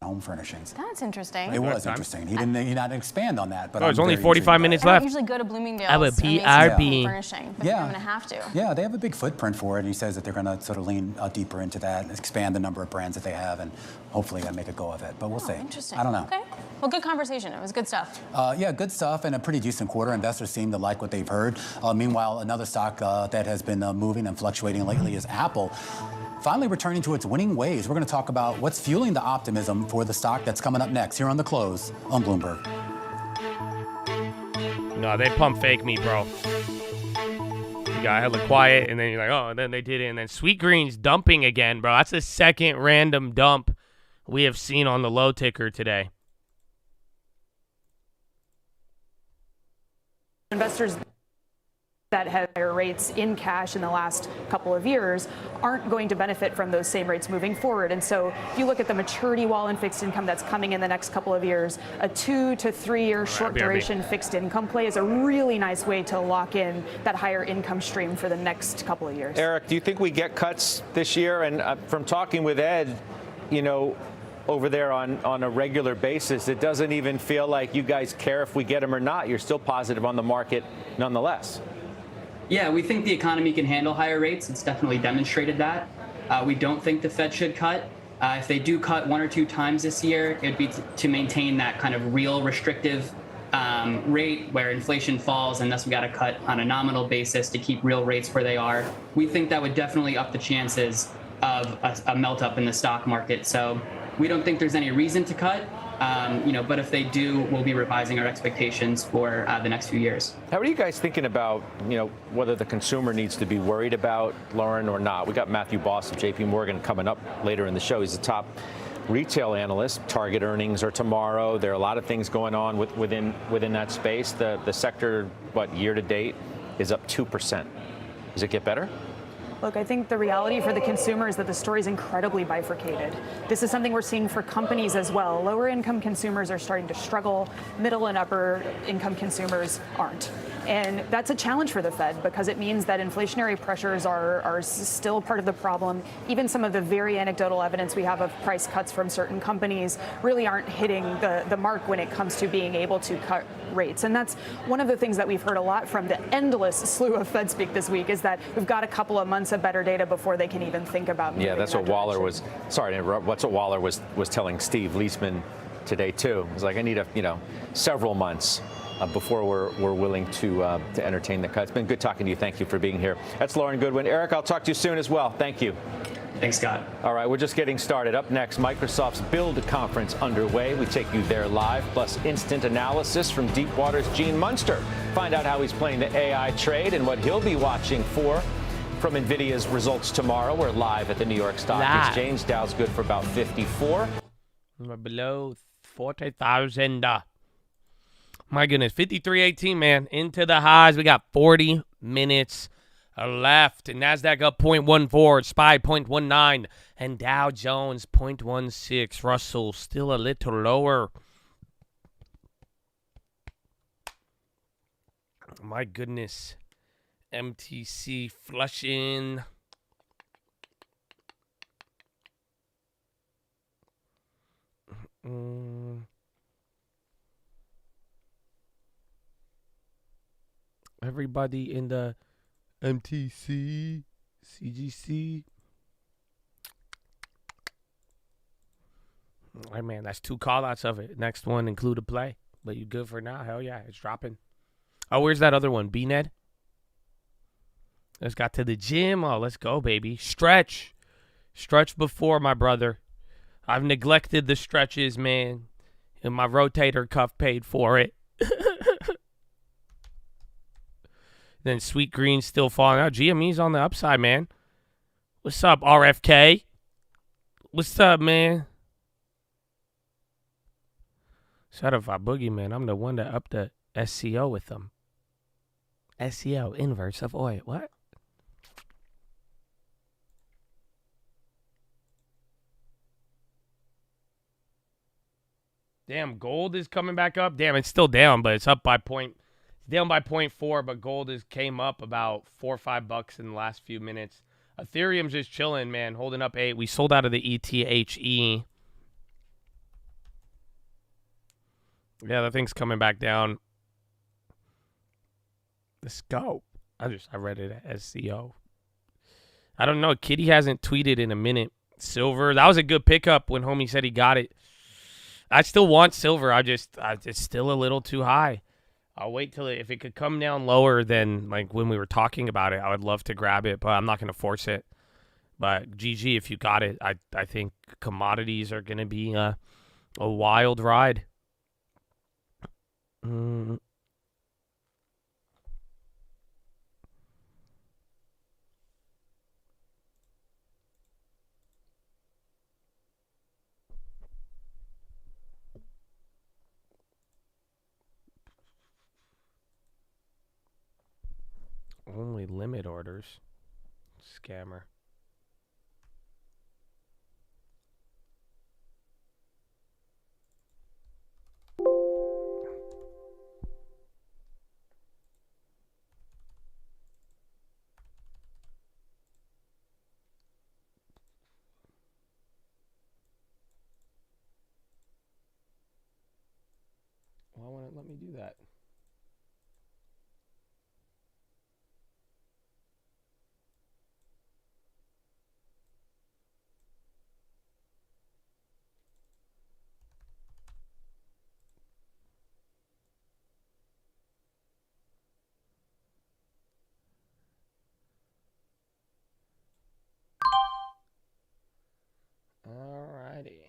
Home furnishings. That's interesting. It was interesting. He didn't expand on that. But there's only 45 minutes I left. don't usually go to Bloomingdale's. I would home furnishing, but I'm going to have to. Yeah, they have a big footprint for it. And he says that they're going to sort of lean deeper into that, expand the number of brands that they have, and hopefully make a go of it. But we'll see. Interesting. I don't know. Okay. Well, good conversation. It was good stuff. Yeah, good stuff and a pretty decent quarter. Investors seem to like what they've heard. Meanwhile, another stock that has been moving and fluctuating lately is Apple. Finally returning to its winning ways. We're going to talk about what's fueling the optimism for the stock that's coming up next here on The Close on Bloomberg. No, they pump fake me, bro. You got hella quiet, and then you're like, oh, and then they did it. And then Sweet Green's dumping again, bro. That's the second random dump we have seen on the low ticker today. Investors that had higher rates in cash in the last couple of years aren't going to benefit from those same rates moving forward. And so if you look at the maturity wall in fixed income that's coming in the next couple of years, a 2 to 3 year short duration fixed income play is a really nice way to lock in that higher income stream for the next couple of years. Eric, do you think we get cuts this year? And from talking with Ed, over there on a regular basis, it doesn't even feel like you guys care if we get them or not. You're still positive on the market nonetheless. Yeah, we think the economy can handle higher rates. It's definitely demonstrated that. We don't think the Fed should cut. If they do cut 1 or 2 times this year, it'd be to maintain that kind of real restrictive rate where inflation falls, and thus we got to cut on a nominal basis to keep real rates where they are. We think that would definitely up the chances of a melt up in the stock market. So we don't think there's any reason to cut. But if they do, we'll be revising our expectations for the next few years. How are you guys thinking about, whether the consumer needs to be worried about, Lauren, or not? We got Matthew Boss of JP Morgan coming up later in the show. He's the top retail analyst. Target earnings are tomorrow. There are a lot of things going on within that space. The sector, year to date, is up 2%. Does it get better? Look, I think the reality for the consumer is that the story is incredibly bifurcated. This is something we're seeing for companies as well. Lower income consumers are starting to struggle. Middle and upper income consumers aren't. And that's a challenge for the Fed because it means that inflationary pressures are still part of the problem. Even some of the very anecdotal evidence we have of price cuts from certain companies really aren't hitting the mark when it comes to being able to cut rates. And that's one of the things that we've heard a lot from the endless slew of Fed speak this week is that we've got a couple of months of better data before they can even think about moving. Yeah, that's what Waller was. Sorry to interrupt. What's what Waller was telling Steve Leisman today too. It was like, I need several months before we're willing to entertain the cut. It's been good talking to you. Thank you for being here. That's Lauren Goodwin. Eric, I'll talk to you soon as well. Thank you. Thanks, Scott. All right, we're just getting started. Up next, Microsoft's Build conference underway. We take you there live, plus instant analysis from Deepwater's Gene Munster. Find out how he's playing the AI trade and what he'll be watching for from NVIDIA's results tomorrow. We're live at the New York Stock Exchange. Dow's good for about 54. We're below 40,000. My goodness, 53.18, man. Into the highs. We got 40 minutes left. NASDAQ up 0.14, SPY 0.19, and Dow Jones 0.16. Russell still a little lower. My goodness. MTC flushing. Everybody in the MTC, CGC. All right, man, that's 2 call-outs of it. Next one include a play. But you good for now? Hell yeah, it's dropping. Oh, where's that other one? BNED? Let's got to the gym. Oh, let's go, baby. Stretch. Stretch before, my brother. I've neglected the stretches, man. And my rotator cuff paid for it. Then Sweet Green still falling out. GME's on the upside, man. What's up, RFK? What's up, man? Shut up, I boogie, man. I'm the one that upped the SCO with them. SCO, inverse of oil. What? Damn, gold is coming back up. Damn, it's still down, but it's up by down by 0.4, but gold came up about $4 or $5 in the last few minutes. Ethereum's just chilling, man, holding up 8. We sold out of the ETHE. Yeah, that thing's coming back down. Let's go. I read it as SCO. I don't know. Kitty hasn't tweeted in a minute. Silver, that was a good pickup when homie said he got it. I still want silver. It's still a little too high. I'll wait till if it could come down lower than like when we were talking about it, I would love to grab it, but I'm not going to force it. But GG, if you got it, I think commodities are going to be a wild ride. Only limit orders. Scammer. Why won't it let me do that? Alrighty.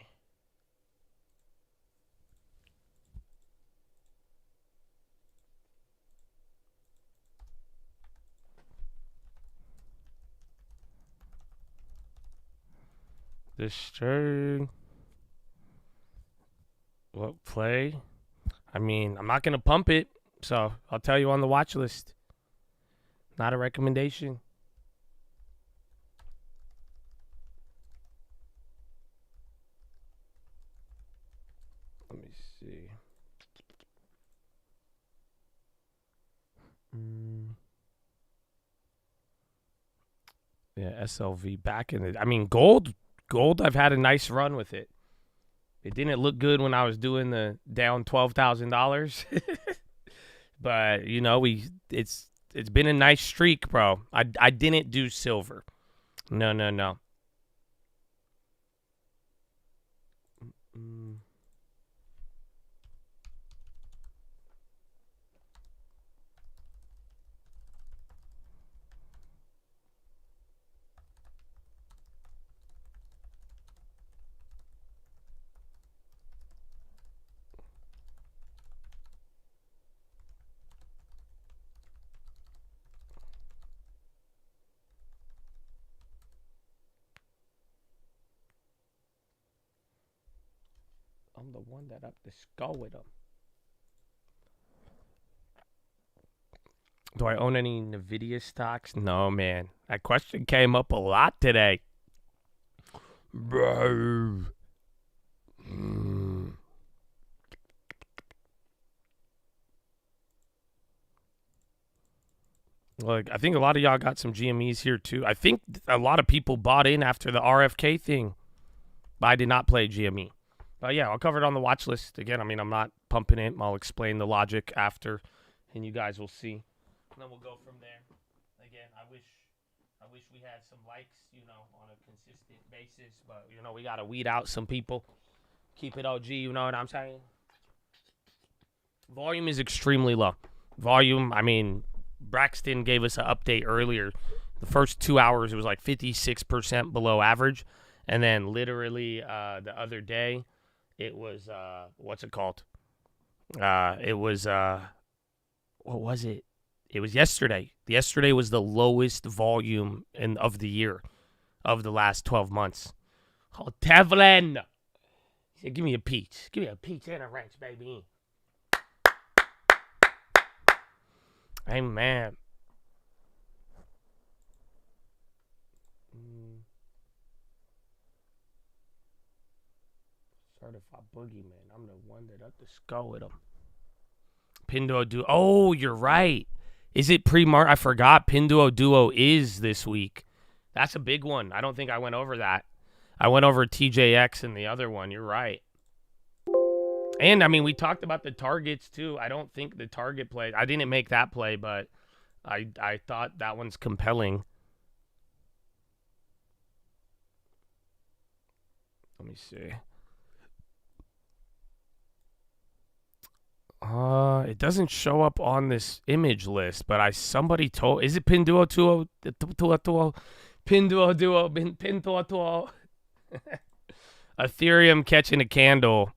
Disturb. What play? I mean, I'm not going to pump it, so I'll tell you on the watch list. Not a recommendation. Let me see. Yeah, SLV back in it. I mean, gold, I've had a nice run with it. It didn't look good when I was doing the down $12,000. But, you know, it's been a nice streak, bro. I didn't do silver. No. I'm the one that up the skull with them. Do I own any NVIDIA stocks? No, man. That question came up a lot today. Bro. Look, I think a lot of y'all got some GMEs here, too. I think a lot of people bought in after the RFK thing. But I did not play GME. But yeah, I'll cover it on the watch list. Again, I mean, I'm not pumping it. I'll explain the logic after, and you guys will see. And then we'll go from there. Again, I wish we had some likes, you know, on a consistent basis. But, you know, we got to weed out some people. Keep it OG, you know what I'm saying? Volume is extremely low. Volume, I mean, Braxton gave us an update earlier. The first 2 hours, it was like 56% below average. And then literally the other day, it was, what's it called? It was, what was it? It was yesterday. Yesterday was the lowest volume of the year, of the last 12 months. Oh, Tevlin. He said, give me a peach. Give me a peach and a wrench, baby. Hey, man. Certified boogeyman. I'm the one that up the skull with him. Pinduoduo. Oh, you're right. Is it pre-mark? I forgot Pinduoduo is this week. That's a big one. I don't think I went over that. I went over TJX and the other one. You're right. And, I mean, we talked about the targets, too. I don't think the target play. I didn't make that play, but I thought that one's compelling. Let me see. It doesn't show up on this image list, but somebody told. Is it Pinduoduo? Pinduoduo. Ethereum catching a candle.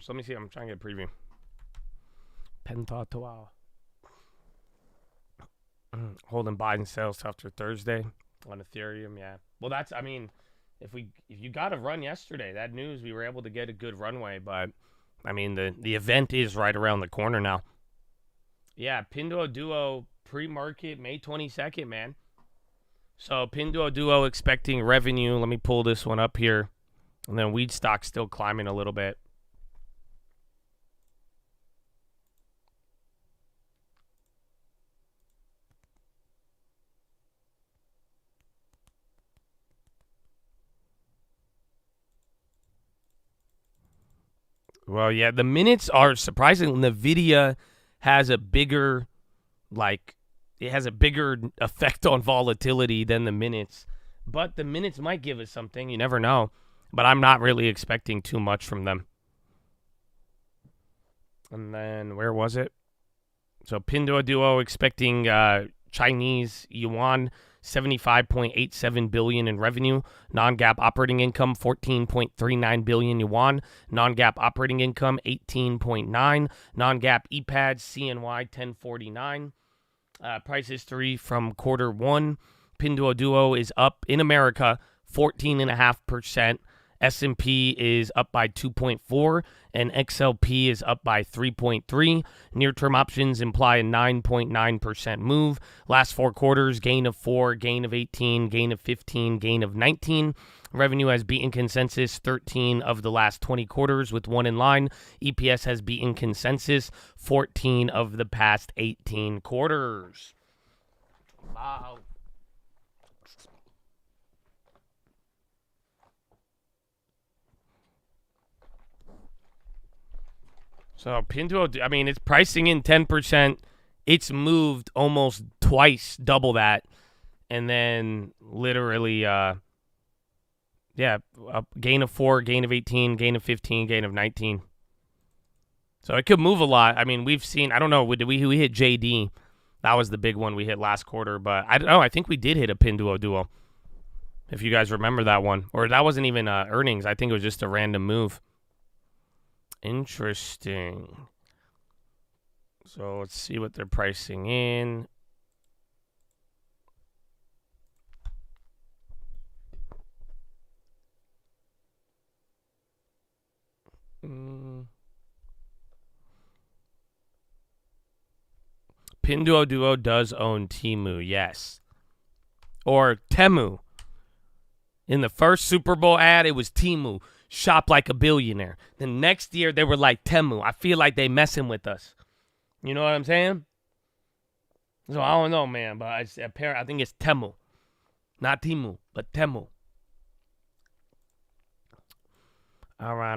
Let me see. I'm trying to get a preview. Pentatoa. Holding Biden sales after Thursday on Ethereum. Yeah. Well, that's. I mean, if you got a run yesterday, that news we were able to get a good runway, but I mean the event is right around the corner now. Yeah, Pinduoduo pre-market May 22nd, man. So Pinduoduo expecting revenue. Let me pull this one up here, and then weed stock still climbing a little bit. Well, yeah, the minutes are surprising. NVIDIA has a bigger, it has a bigger effect on volatility than the minutes. But the minutes might give us something. You never know. But I'm not really expecting too much from them. And then, where was it? So, Pinduoduo expecting Chinese yuan, 75.87 billion in revenue. Non-GAAP operating income, 14.39 billion yuan. Non-GAAP operating income, 18.9. Non-GAAP EPAD, CNY, 1049. Price history from quarter one. Pinduoduo is up in America 14.5%. S&P is up by 2.4, and XLP is up by 3.3. Near-term options imply a 9.9% move. Last 4 quarters, gain of 4, gain of 18, gain of 15, gain of 19. Revenue has beaten consensus 13 of the last 20 quarters with 1 in line. EPS has beaten consensus 14 of the past 18 quarters. Wow. So Pinduo, I mean, it's pricing in 10%. It's moved almost twice, double that. And then literally, a gain of 4, gain of 18, gain of 15, gain of 19. So it could move a lot. I mean, we've seen, I don't know, we hit JD. That was the big one we hit last quarter. But I don't know, I think we did hit a Pinduo duo. If you guys remember that one. Or that wasn't even earnings. I think it was just a random move. Interesting. So let's see what they're pricing in. Pinduoduo does own Temu, yes. Or Temu. In the first Super Bowl ad, it was Temu. Shop like a billionaire. The next year, they were like Temu. I feel like they messing with us. You know what I'm saying? So I don't know, man. But I think it's Temu. Not Temu, but Temu. All right.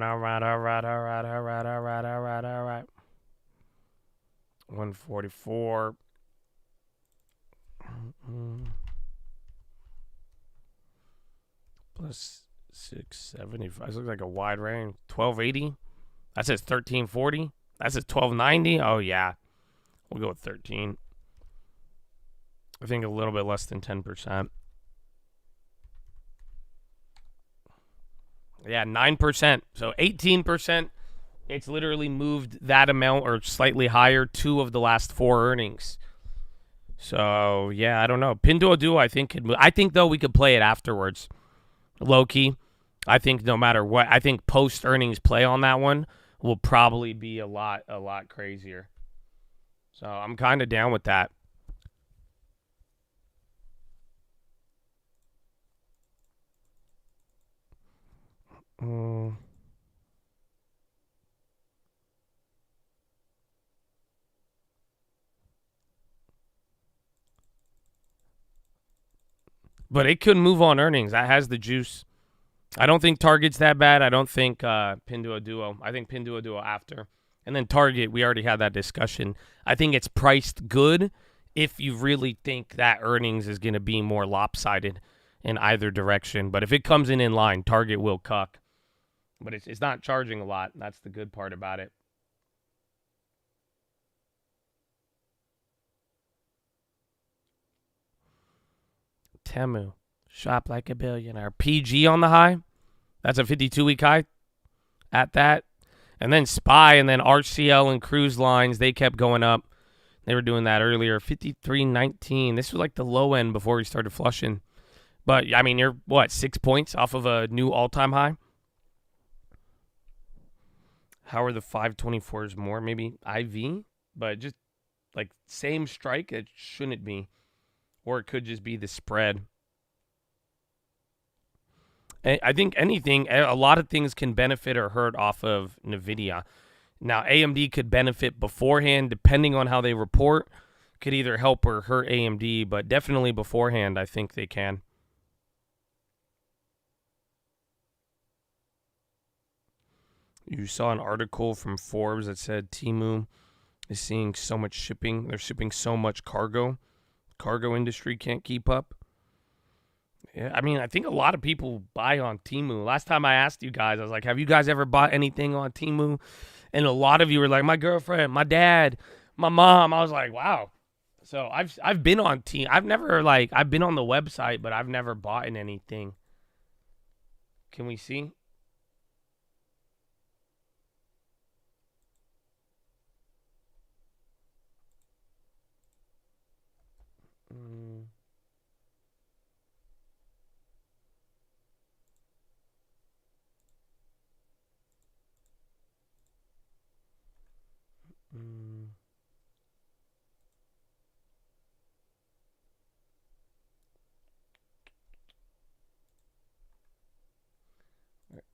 144. Plus 675. This looks like a wide range. 1280. That says 1340. That says 1290. Oh, yeah. We'll go with 13. I think a little bit less than 10%. Yeah, 9%. So 18%. It's literally moved that amount or slightly higher 2 of the last 4 earnings. So, yeah, I don't know. Pinduoduo, I think, could move. I think, though, we could play it afterwards. Low-key. I think no matter what, I think post-earnings play on that one will probably be a lot crazier. So I'm kind of down with that. But it could move on earnings. That has the juice. I don't think Target's that bad. I don't think Pinduoduo. I think Pinduoduo after. And then Target, we already had that discussion. I think it's priced good if you really think that earnings is going to be more lopsided in either direction. But if it comes in line, Target will cuck. But it's not charging a lot. That's the good part about it. Temu. Shop like a billionaire. PG on the high. That's a 52-week high at that. And then SPY and then RCL and cruise lines, they kept going up. They were doing that earlier. 53.19. This was like the low end before we started flushing. But, I mean, you're, 6 points off of a new all-time high? How are the 524s more? Maybe IV? But just, like, same strike, it shouldn't be. Or it could just be the spread. I think a lot of things can benefit or hurt off of NVIDIA. Now, AMD could benefit beforehand, depending on how they report. Could either help or hurt AMD, but definitely beforehand, I think they can. You saw an article from Forbes that said Temu is seeing so much shipping. They're shipping so much cargo. Cargo industry can't keep up. Yeah, I mean, I think a lot of people buy on Temu. Last time I asked you guys, I was like, have you guys ever bought anything on Temu? And a lot of you were like, my girlfriend, my dad, my mom. I was like, wow. So I've been on Temu. I've been on the website, but I've never bought in anything. Can we see?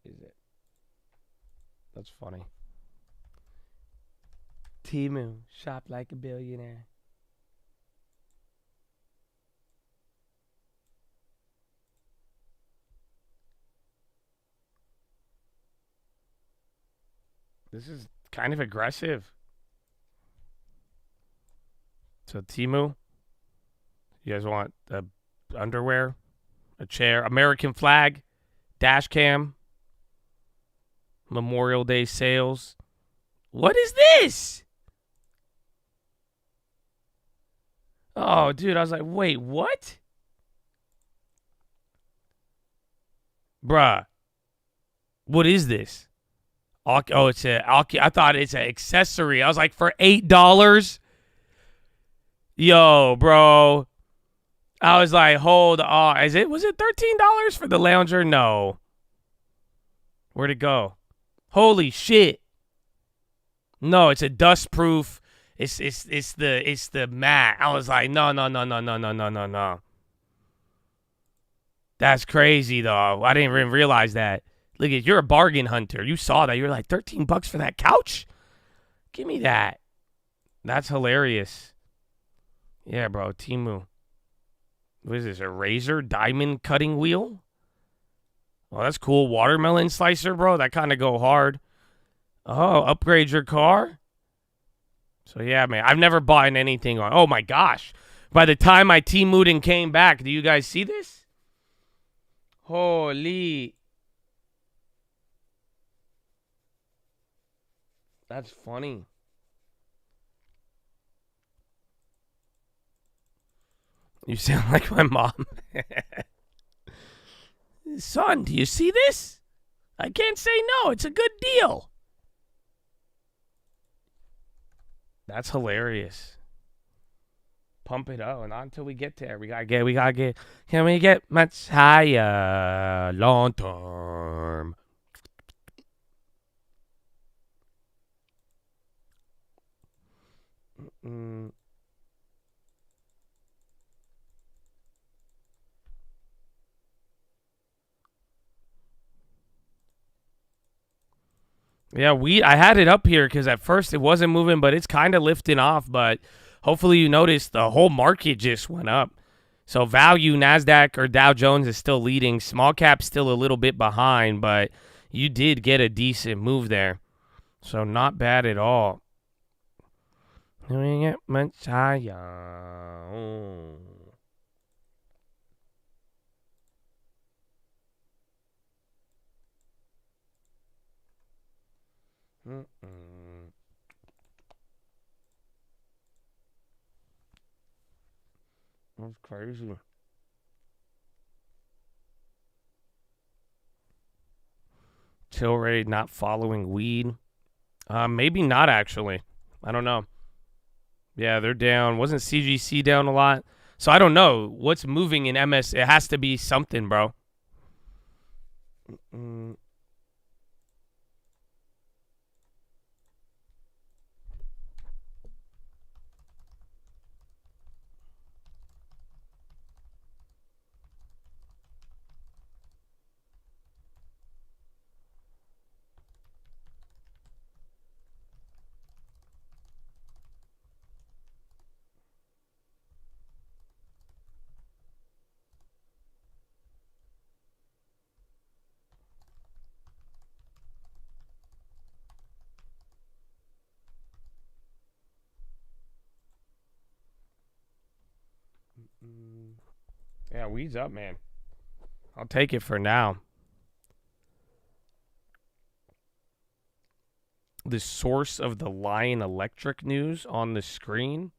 is it? That's funny. Temu, shop like a billionaire. This is kind of aggressive. So Temu, you guys want underwear, a chair, American flag, dash cam, Memorial Day sales. What is this? Oh, dude, I was like, wait, what? Bruh, what is this? Oh, it's I thought it's an accessory. I was like, for $8? Yo, bro. I was like, hold on. Was it $13 for the lounger? No. Where'd it go? Holy shit. No, it's a dust proof. It's the mat. I was like, no. That's crazy though. I didn't even realize that. Look, you're a bargain hunter. You saw that. You're like, $13 for that couch? Give me that. That's hilarious. Yeah, bro. Temu. What is this? A razor diamond cutting wheel? Oh, that's cool. Watermelon slicer, bro. That kind of go hard. Oh, upgrade your car? So, yeah, man. I've never bought anything on. Oh, my gosh. By the time I Temu'd and came back, do you guys see this? Holy. That's funny. You sound like my mom. Son, do you see this? I can't say no. It's a good deal. That's hilarious. Pump it up, and not until we get there. We gotta get. Can we get much higher long term? Yeah, I had it up here because at first it wasn't moving, but it's kind of lifting off. But hopefully you noticed the whole market just went up. So value, NASDAQ or Dow Jones is still leading. Small cap still a little bit behind, but you did get a decent move there. So not bad at all. Let me get much higher. That's crazy. Tilray not following weed. Maybe not actually. I don't know. Yeah, they're down. Wasn't CGC down a lot? So I don't know what's moving in MS. It has to be something, bro. Yeah, weed's up, man. I'll take it for now. The source of the Lion Electric news on the screen.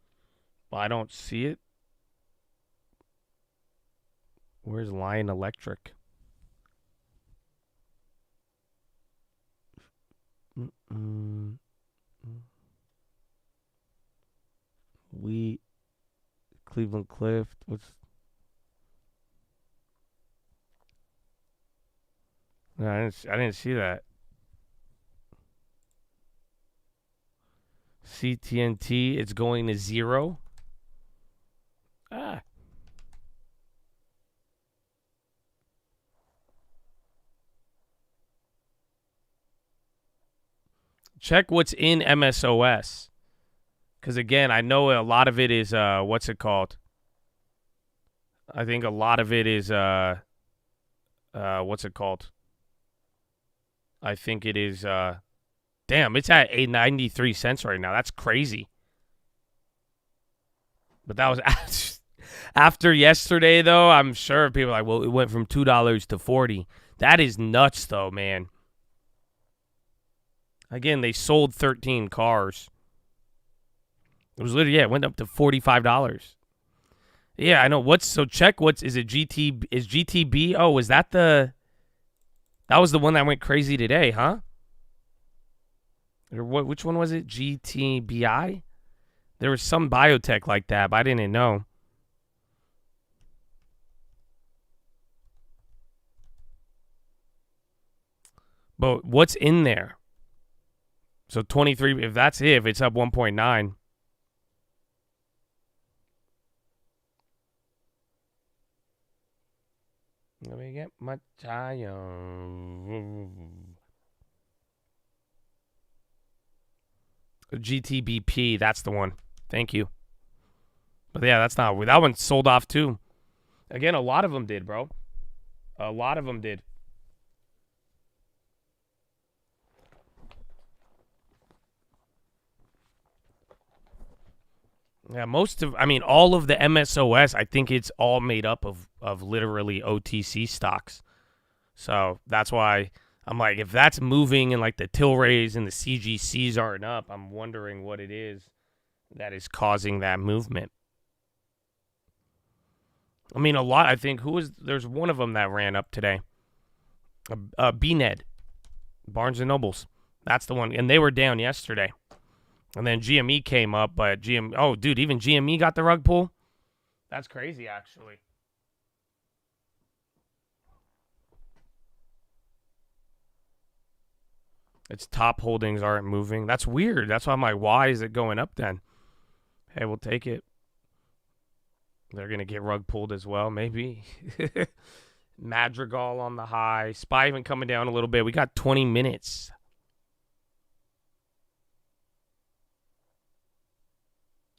Well, I don't see it. Where's Lion Electric? Wheat. Cleveland Cliff. What's... No, I didn't see that. CTNT, it's going to 0. Ah. check what's in MSOS. Because, again, I know a lot of it is, what's it called? I think a lot of it is, what's it called? I think it is, damn, it's at 93 cents right now. That's crazy. But that was after yesterday, though. I'm sure people are like, well, it went from $2 to $40. That is nuts, though, man. Again, they sold 13 cars. It was literally, yeah, it went up to $45. Yeah, I know. So check is it is GTB? Oh, was that that was the one that went crazy today, huh? Or which one was it? GTBI? There was some biotech like that, but I didn't know. But what's in there? So 23, if that's it, if it's up 1.9. Let me get my tire. GTBP, that's the one. Thank you. But yeah, that one sold off too. Again, a lot of them did, bro. A lot of them did. Yeah, all of the MSOS, I think it's all made up of literally OTC stocks. So that's why I'm like, if that's moving and like the Tilrays and the CGCs aren't up, I'm wondering what it is that is causing that movement. I mean, I think, there's one of them that ran up today. BNED, Barnes & Nobles. That's the one. And they were down yesterday. And then GME came up, but even GME got the rug pull? That's crazy, actually. Its top holdings aren't moving. That's weird. That's why I'm like, why is it going up then? Hey, we'll take it. They're going to get rug pulled as well, maybe. Madrigal on the high. SPY even coming down a little bit. We got 20 minutes.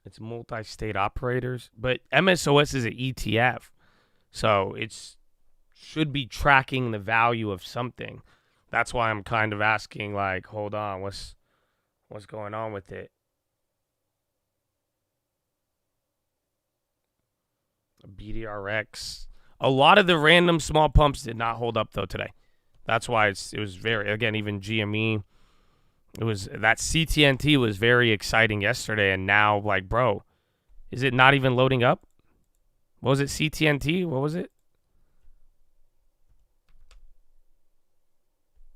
It's multi-state operators. But MSOS is an ETF. So it should be tracking the value of something. That's why I'm kind of asking, like, hold on, what's going on with it? BDRX. A lot of the random small pumps did not hold up, though, today. That's why it was again, even GME. That CTNT was very exciting yesterday, and now, like, bro, is it not even loading up? What was it, CTNT? What was it?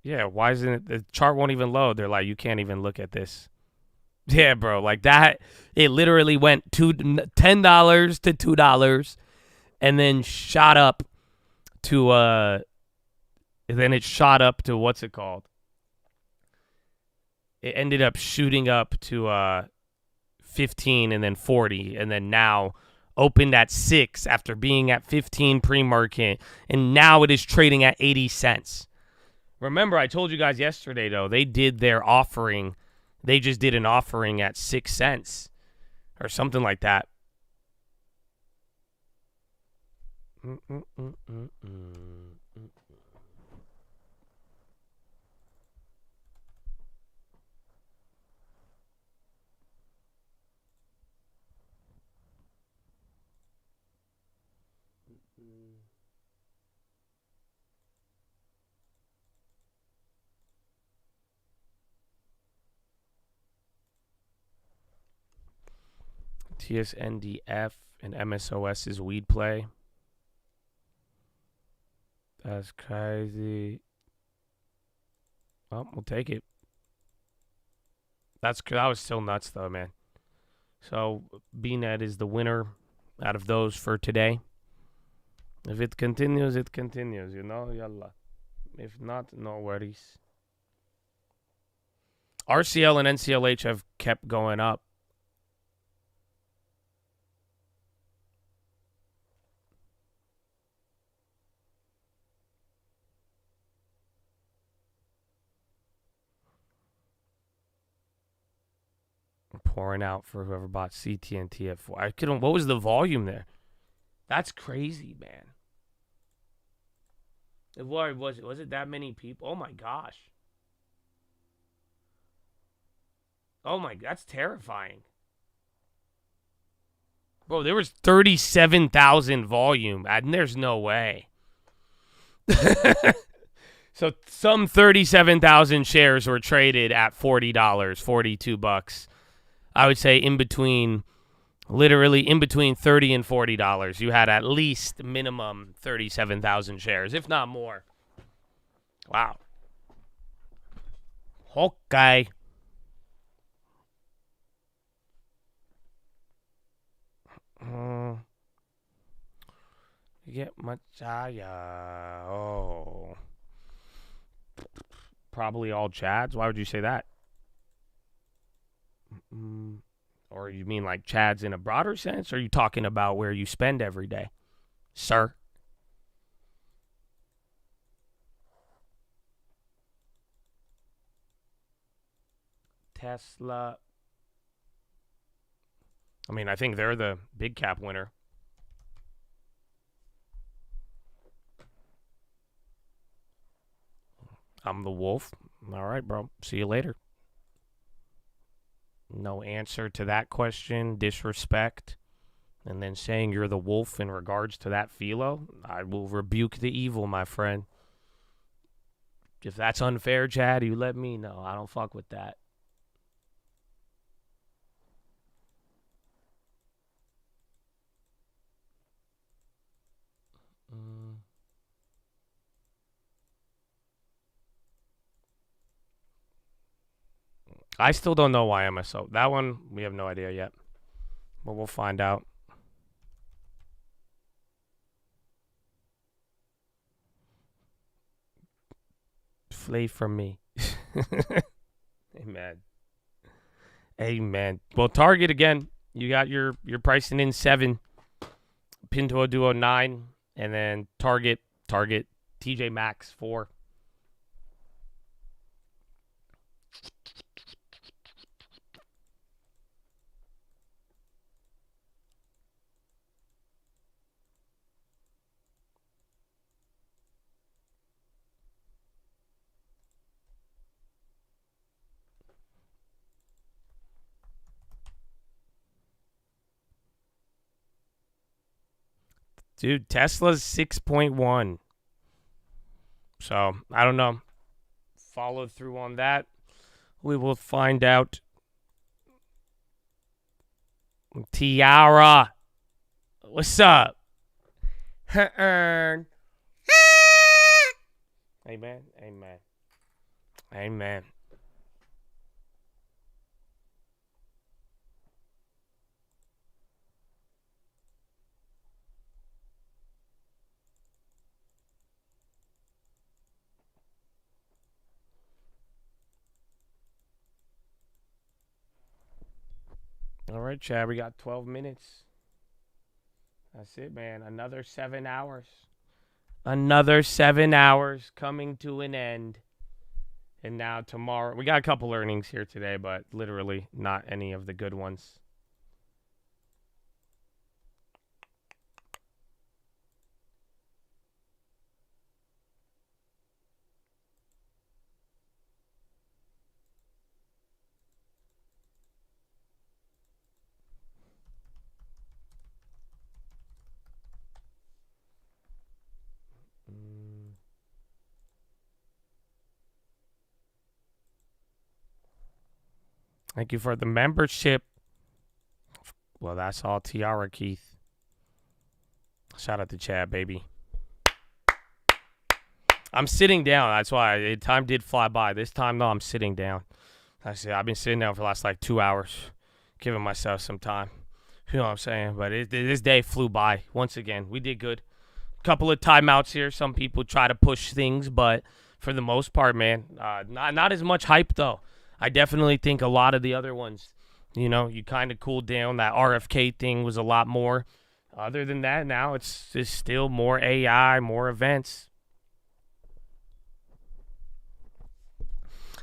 Yeah, why isn't it? The chart won't even load. They're like, you can't even look at this. Yeah, bro, like that. It literally went $10 to $2, and then shot up to what's it called? It ended up shooting up to 15 and then 40, and then now opened at 6 after being at 15 pre-market, and now it is trading at 80 cents. Remember, I told you guys yesterday, though, they did their offering. They just did an offering at 6 cents or something like that. TSNDF and MSOS is weed play. That's crazy. Oh, we'll take it. That was still nuts, though, man. So BNet is the winner out of those for today. If it continues, it continues. Yalla. If not, no worries. RCL and NCLH have kept going up. I'm pouring out for whoever bought CTNT at 4. What was the volume there? That's crazy, man. Was it that many people? Oh my gosh. Oh my, that's terrifying. Bro, there was 37,000 volume, and there's no way. So some 37,000 shares were traded at $40, $42. I would say literally in between $30 and $40. You had at least minimum 37,000 shares, if not more. Wow. Okay. You get much higher. Oh. Probably all Chads. Why would you say that? Or you mean like Chads in a broader sense? Or are you talking about where you spend every day, sir? Tesla. I mean, I think they're the big cap winner. I'm the wolf. All right, bro. See you later. No answer to that question. Disrespect. And then saying you're the wolf in regards to that PHILO. I will rebuke the evil, my friend. If that's unfair, Chad, you let me know. I don't fuck with that. I still don't know why MSO. That one, we have no idea yet. But we'll find out. Flee from me. Amen. Amen. Well, Target again. You got your pricing in 7. Pinto Duo 9. And then Target, TJ Maxx 4. Dude, Tesla's 6.1. So, I don't know. Follow through on that. We will find out. Tiara. What's up? Amen. Amen. Amen. All right, Chad, we got 12 minutes. That's it, man. Another 7 hours. Another 7 hours coming to an end. And now tomorrow, we got a couple earnings here today, but literally not any of the good ones. Thank you for the membership. Well, that's all Tiara, Keith. Shout out to Chad, baby. I'm sitting down. That's why time did fly by. This time, though, I'm sitting down. I've been sitting down for the last, 2 hours, giving myself some time. You know what I'm saying? But this day flew by. Once again, we did good. Couple of timeouts here. Some people try to push things, but for the most part, man, not as much hype, though. I definitely think a lot of the other ones, you kind of cooled down. That RFK thing was a lot more. Other than that, now it's just still more AI, more events.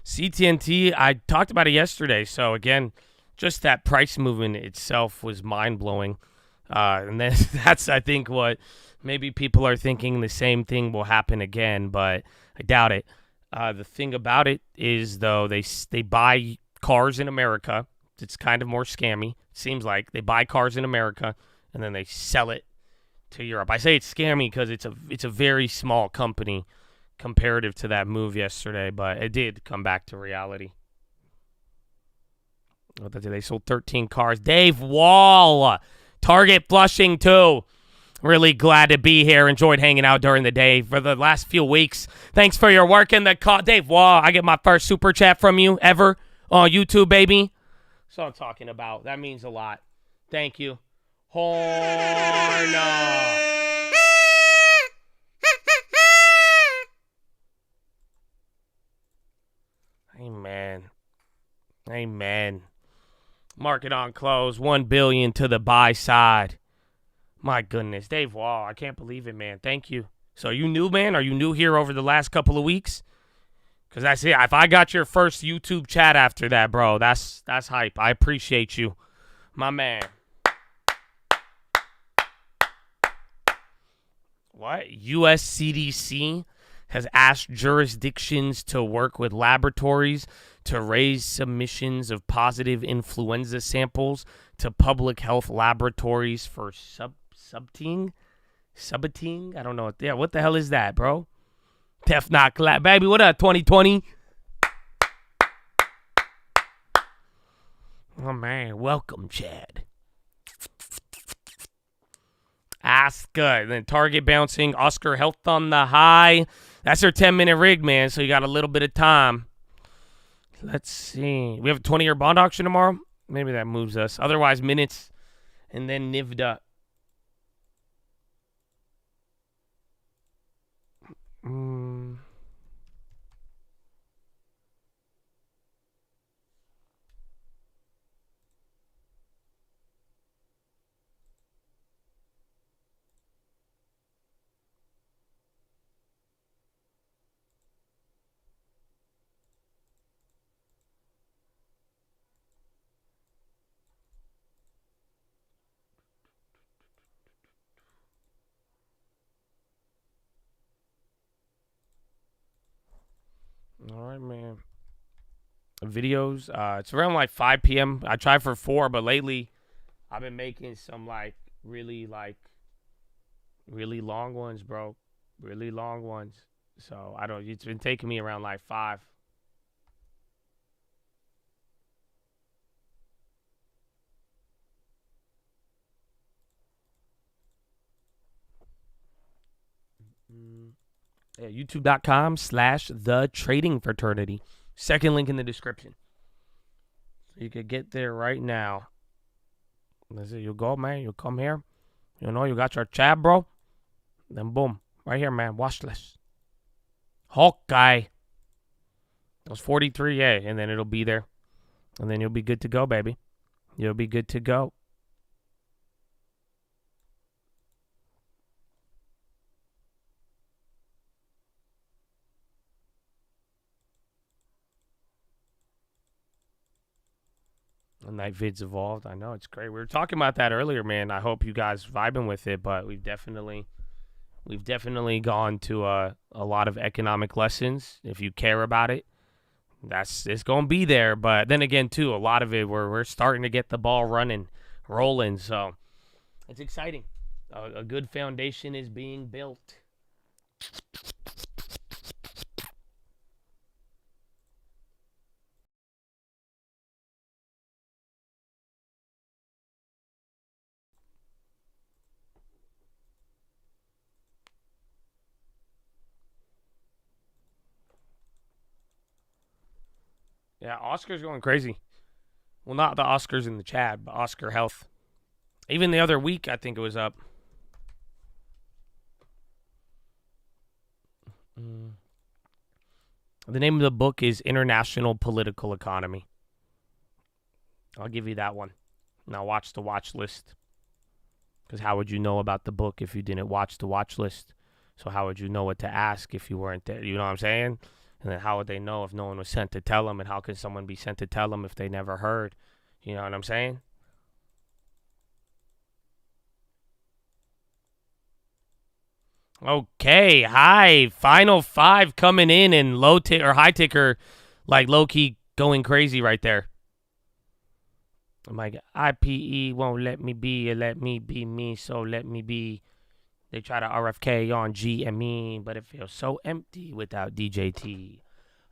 CTNT, I talked about it yesterday. So, again, just that price movement itself was mind-blowing. And then that's, I think, what maybe people are thinking the same thing will happen again, but I doubt it. The thing about it is, though, they buy cars in America. It's kind of more scammy. It seems like they buy cars in America and then they sell it to Europe. I say it's scammy because it's a very small company comparative to that move yesterday, but it did come back to reality. They sold 13 cars. Dave Wall, Target Flushing too. Really glad to be here. Enjoyed hanging out during the day for the last few weeks. Thanks for your work in the car. Dave Wall, I get my first super chat from you ever on YouTube, baby. That's what I'm talking about. That means a lot. Thank you. Horna. Amen. Amen. Market on close. 1 billion to the buy side. My goodness. Dave Wall, I can't believe it, man. Thank you. So you new, man? Are you new here over the last couple of weeks? Because that's it. If I got your first YouTube chat after that, bro, that's hype. I appreciate you. My man. What? US CDC has asked jurisdictions to work with laboratories to raise submissions of positive influenza samples to public health laboratories for subting? I don't know. Yeah, what the hell is that, bro? Tef not clap. Baby, what up, 2020? Oh, man. Welcome, Chad. Oscar. Then Target bouncing. Oscar Health on the high. That's their 10-minute rig, man, so you got a little bit of time. Let's see. We have a 20-year bond auction tomorrow. Maybe that moves us. Otherwise, minutes and then NVIDIA. All right, man. Videos. It's around like 5 p.m. I try for 4, but lately I've been making some really long ones, bro. Really long ones. So it's been taking me around like 5. Yeah, youtube.com/thetradingfraternity. Second link in the description. So you could get there right now. That's it. You go, man. You come here. You got your chat, bro. Then boom. Right here, man. Watchlist. Hawkeye. Those 43, yeah. And then it'll be there. And then you'll be good to go, baby. You'll be good to go. Night vids evolved. I know, it's great. We were talking about that earlier, man. I hope you guys vibing with it, but we've definitely gone to a lot of economic lessons. If you care about it, it's gonna be there. But then again, too, a lot of it we're starting to get the ball rolling. So it's exciting. A good foundation is being built. Yeah, Oscar's going crazy. Well, not the Oscars in the chat, but Oscar Health. Even the other week, I think it was up. The name of the book is International Political Economy. I'll give you that one. Now watch the watch list. Because how would you know about the book if you didn't watch the watch list? So how would you know what to ask if you weren't there? You know what I'm saying? And then how would they know if no one was sent to tell them? And how can someone be sent to tell them if they never heard? You know what I'm saying? Okay, hi. Final 5 coming in and low tick or high ticker, like low key going crazy right there. Oh my God. IPE won't let me be me, so let me be. They try to RFK on GME, but it feels so empty without DJT.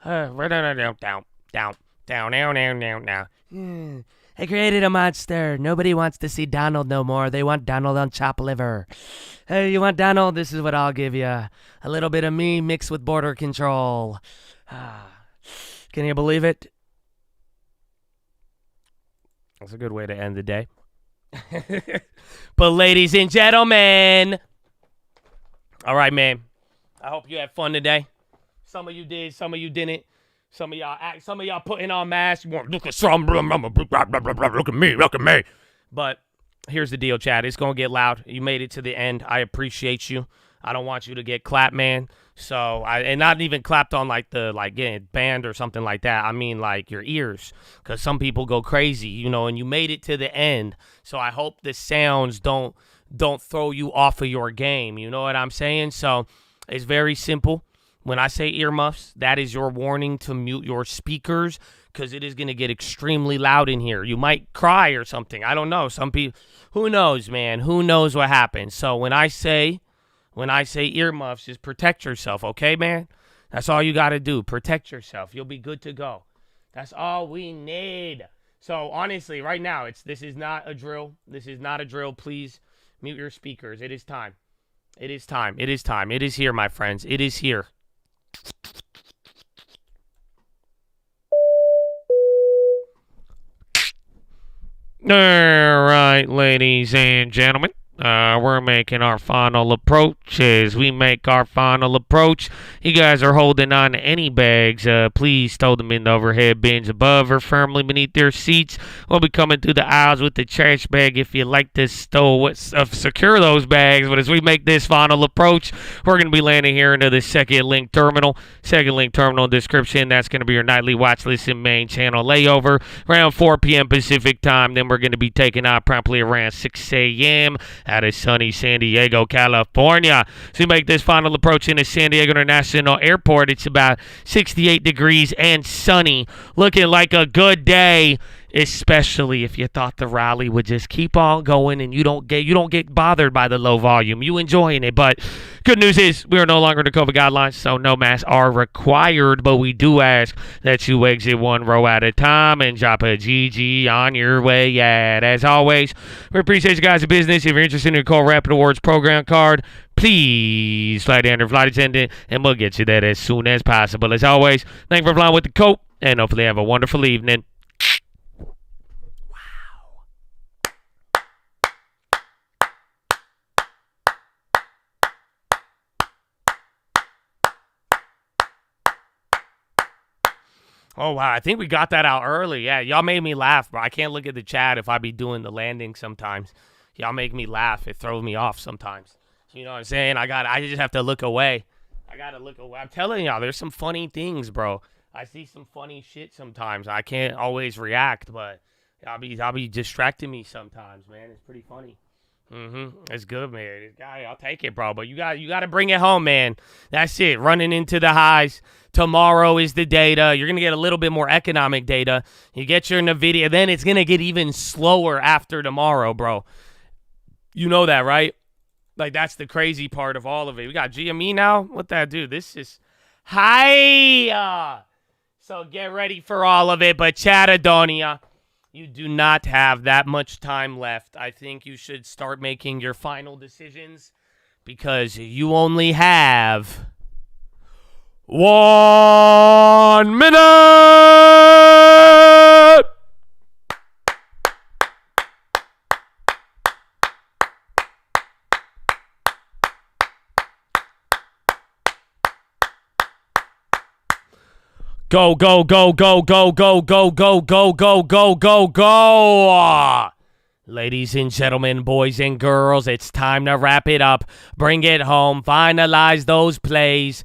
Down. I created a monster. Nobody wants to see Donald no more. They want Donald on chopped liver. Hey, you want Donald? This is what I'll give you. A little bit of me mixed with border control. Can you believe it? That's a good way to end the day. But ladies and gentlemen, all right, man. I hope you had fun today. Some of you did, some of you didn't. Some of y'all putting on masks. You want look at some, look at me. But here's the deal, Chad. It's gonna get loud. You made it to the end. I appreciate you. I don't want you to get clapped, man. So and not even clapped on like getting banned or something like that. I mean like your ears, because some people go crazy, you know. And you made it to the end. So I hope the sounds don't throw you off of your game. You know what I'm saying? So it's very simple. When I say earmuffs, that is your warning to mute your speakers, because it is going to get extremely loud in here. You might cry or something. I don't know. Some people, who knows, man? Who knows what happens? So when I say earmuffs, just protect yourself, okay, man? That's all you got to do. Protect yourself. You'll be good to go. That's all we need. So honestly, right now, this is not a drill. This is not a drill. Please mute your speakers. It is time. It is time. It is time. It is here, my friends. It is here. All right, ladies and gentlemen. We're making our final approach. As we make our final approach, you guys are holding on to any bags. Please stow them in the overhead bins above or firmly beneath their seats. We'll be coming through the aisles with the trash bag if you like to secure those bags. But as we make this final approach, we're going to be landing here into the second link terminal. Second link terminal description. That's going to be your nightly watch list and main channel layover around 4 p.m. Pacific time. Then we're going to be taking off promptly around 6 a.m. out of sunny San Diego, California. So we make this final approach into San Diego International Airport. It's about 68 degrees and sunny. Looking like a good day, especially if you thought the rally would just keep on going and you don't get bothered by the low volume. You enjoying it. But good news is we are no longer under COVID guidelines, so no masks are required, but we do ask that you exit one row at a time and drop a GG on your way out. As always, we appreciate you guys' business. If you're interested in a Call Rapid Awards program card, please fly down to flight attendant and we'll get you that as soon as possible. As always, thank you for flying with the coat and hopefully have a wonderful evening. Oh, wow. I think we got that out early. Yeah, y'all made me laugh, bro. I can't look at the chat if I be doing the landing sometimes. Y'all make me laugh. It throws me off sometimes. You know what I'm saying? I just have to look away. I got to look away. I'm telling y'all, there's some funny things, bro. I see some funny shit sometimes. I can't always react, but y'all be distracting me sometimes, man. It's pretty funny. It's good, man. I'll take it, bro. But you got to bring it home, man. That's it. Running into the highs. Tomorrow is the data. You're gonna get a little bit more economic data. You get your NVIDIA, then it's gonna get even slower after tomorrow, bro. You know that, right? Like that's the crazy part of all of it. We got GME now. What that do? This is high. So get ready for all of it. But Chatadonia, you do not have that much time left. I think you should start making your final decisions because you only have 1 minute. Go, go, go, go, go, go, go, go, go, go, go, go, go. Ladies and gentlemen, boys and girls, it's time to wrap it up. Bring it home. Finalize those plays.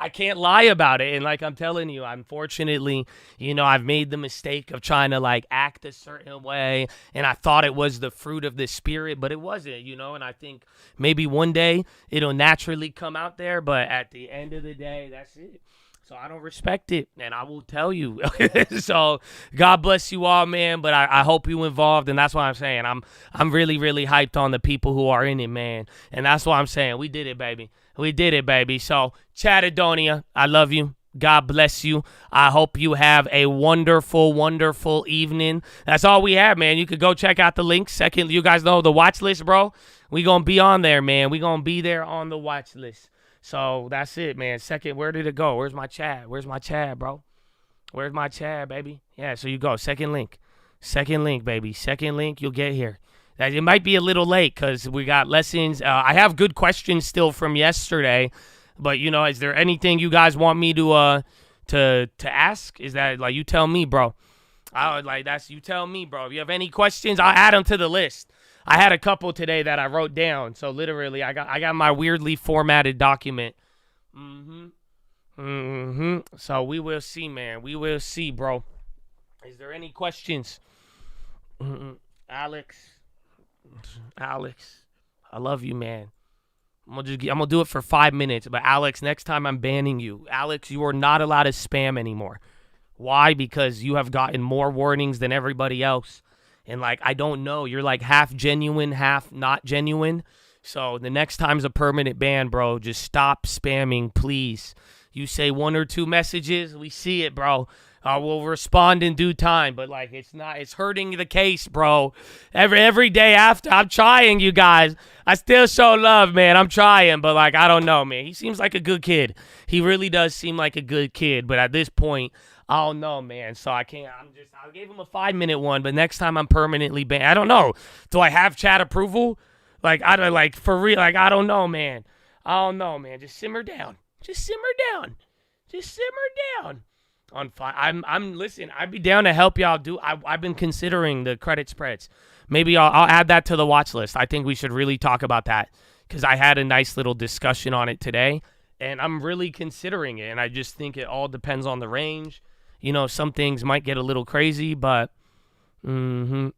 I can't lie about it. And like I'm telling you, unfortunately, you know, I've made the mistake of trying to like act a certain way, and I thought it was the fruit of the spirit, but it wasn't, you know. And I think maybe one day it'll naturally come out there, but at the end of the day, that's it. So I don't respect it, and I will tell you. So God bless you all, man. But I hope you involved, and that's what I'm saying. I'm really, really hyped on the people who are in it, man. And that's what I'm saying. We did it, baby. We did it, baby. So Chattadonia, I love you. God bless you. I hope you have a wonderful, wonderful evening. That's all we have, man. You could go check out the links. Second, you guys know the watch list, bro. We gonna be on there, man. We gonna be there on the watch list. So that's it, man. Second, where did it go? Where's my chat? Where's my chat, bro? Where's my chat, baby? Yeah, so you go. Second link. Second link, baby. Second link, you'll get here. It might be a little late because we got lessons. I have good questions still from yesterday. But, you know, is there anything you guys want me to ask? Is that, like, you tell me, bro. You tell me, bro. If you have any questions, I'll add them to the list. I had a couple today that I wrote down. So literally, I got my weirdly formatted document. So we will see, man. We will see, bro. Is there any questions? Alex, I love you, man. I'm gonna do it for 5 minutes. But Alex, next time I'm banning you. Alex, you are not allowed to spam anymore. Why? Because you have gotten more warnings than everybody else. And, like, I don't know. You're, like, half genuine, half not genuine. So the next time's a permanent ban, bro. Just stop spamming, please. You say 1 or 2 messages, we see it, bro. We'll respond in due time. But, like, it's hurting the case, bro. Every day after, I'm trying, you guys. I still show love, man. I'm trying. But, like, I don't know, man. He seems like a good kid. He really does seem like a good kid. But at this point, I don't know, man. So I can't. I gave him a 5-minute one, but next time I'm permanently banned. I don't know. Do I have chat approval? Like, I don't, like, for real. Like, I don't know, man. I don't know, man. Just simmer down. Just simmer down. Just simmer down. On fine. Listen. I'd be down to help y'all do. I've been considering the credit spreads. Maybe I'll add that to the watch list. I think we should really talk about that because I had a nice little discussion on it today, and I'm really considering it. And I just think it all depends on the range. You know, some things might get a little crazy, but what'd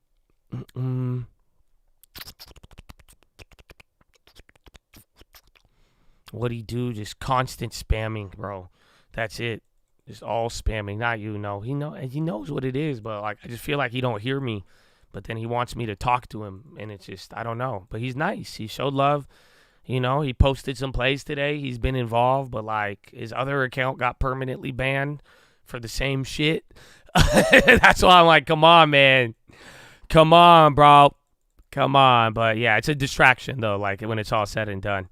he do? Just constant spamming, bro. That's it. Just all spamming. Not you, no. He knows what it is, but like I just feel like he don't hear me. But then he wants me to talk to him, and it's just I don't know. But he's nice. He showed love. You know, he posted some plays today. He's been involved, but like his other account got permanently banned for the same shit. That's why I'm like, come on, man. Come on, bro. Come on. But yeah, it's a distraction though, like when it's all said and done.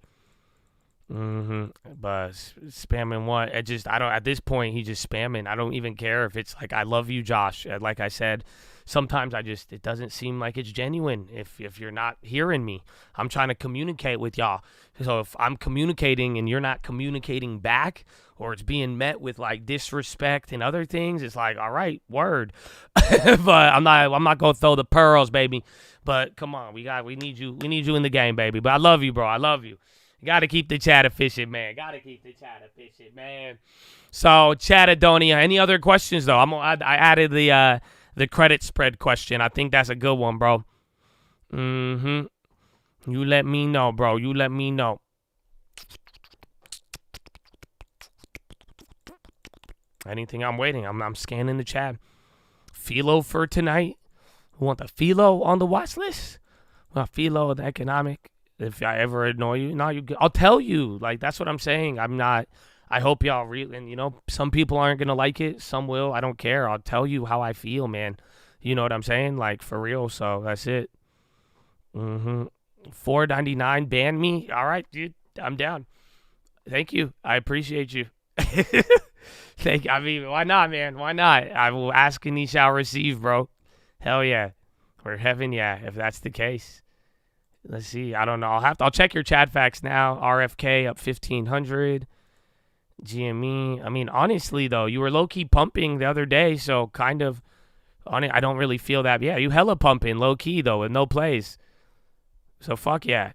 But spamming what? I don't, at this point, he's just spamming. I don't even care if it's like, I love you, Josh. Like I said, sometimes it doesn't seem like it's genuine if you're not hearing me. I'm trying to communicate with y'all. So if I'm communicating and you're not communicating back, or it's being met with like disrespect and other things, it's like, all right, word. But I'm not gonna throw the pearls, baby. But come on, we need you in the game, baby. But I love you, bro. I love you. You gotta keep the chat efficient, man. So Chattadonia, any other questions though? I added the credit spread question. I think that's a good one, bro. You let me know, bro. You let me know. Anything? I'm waiting. I'm scanning the chat. PHILO for tonight. Who want the PHILO on the watch list? Well, PHILO, the economic. If I ever annoy you, no, I'll tell you. Like, that's what I'm saying. I hope y'all really, and you know, some people aren't going to like it. Some will. I don't care. I'll tell you how I feel, man. You know what I'm saying? Like, for real. So that's it. $4.99 ban me. All right, dude. I'm down. Thank you. I appreciate you. I mean, why not, man? Why not? I will ask and ye shall receive, bro. Hell yeah. Or heaven, yeah, if that's the case. Let's see. I don't know. I'll check your chat facts now. RFK up 1,500. GME. I mean, honestly, though, you were low-key pumping the other day, so kind of, I don't really feel that. Yeah, you hella pumping low-key, though, with no plays. So fuck yeah.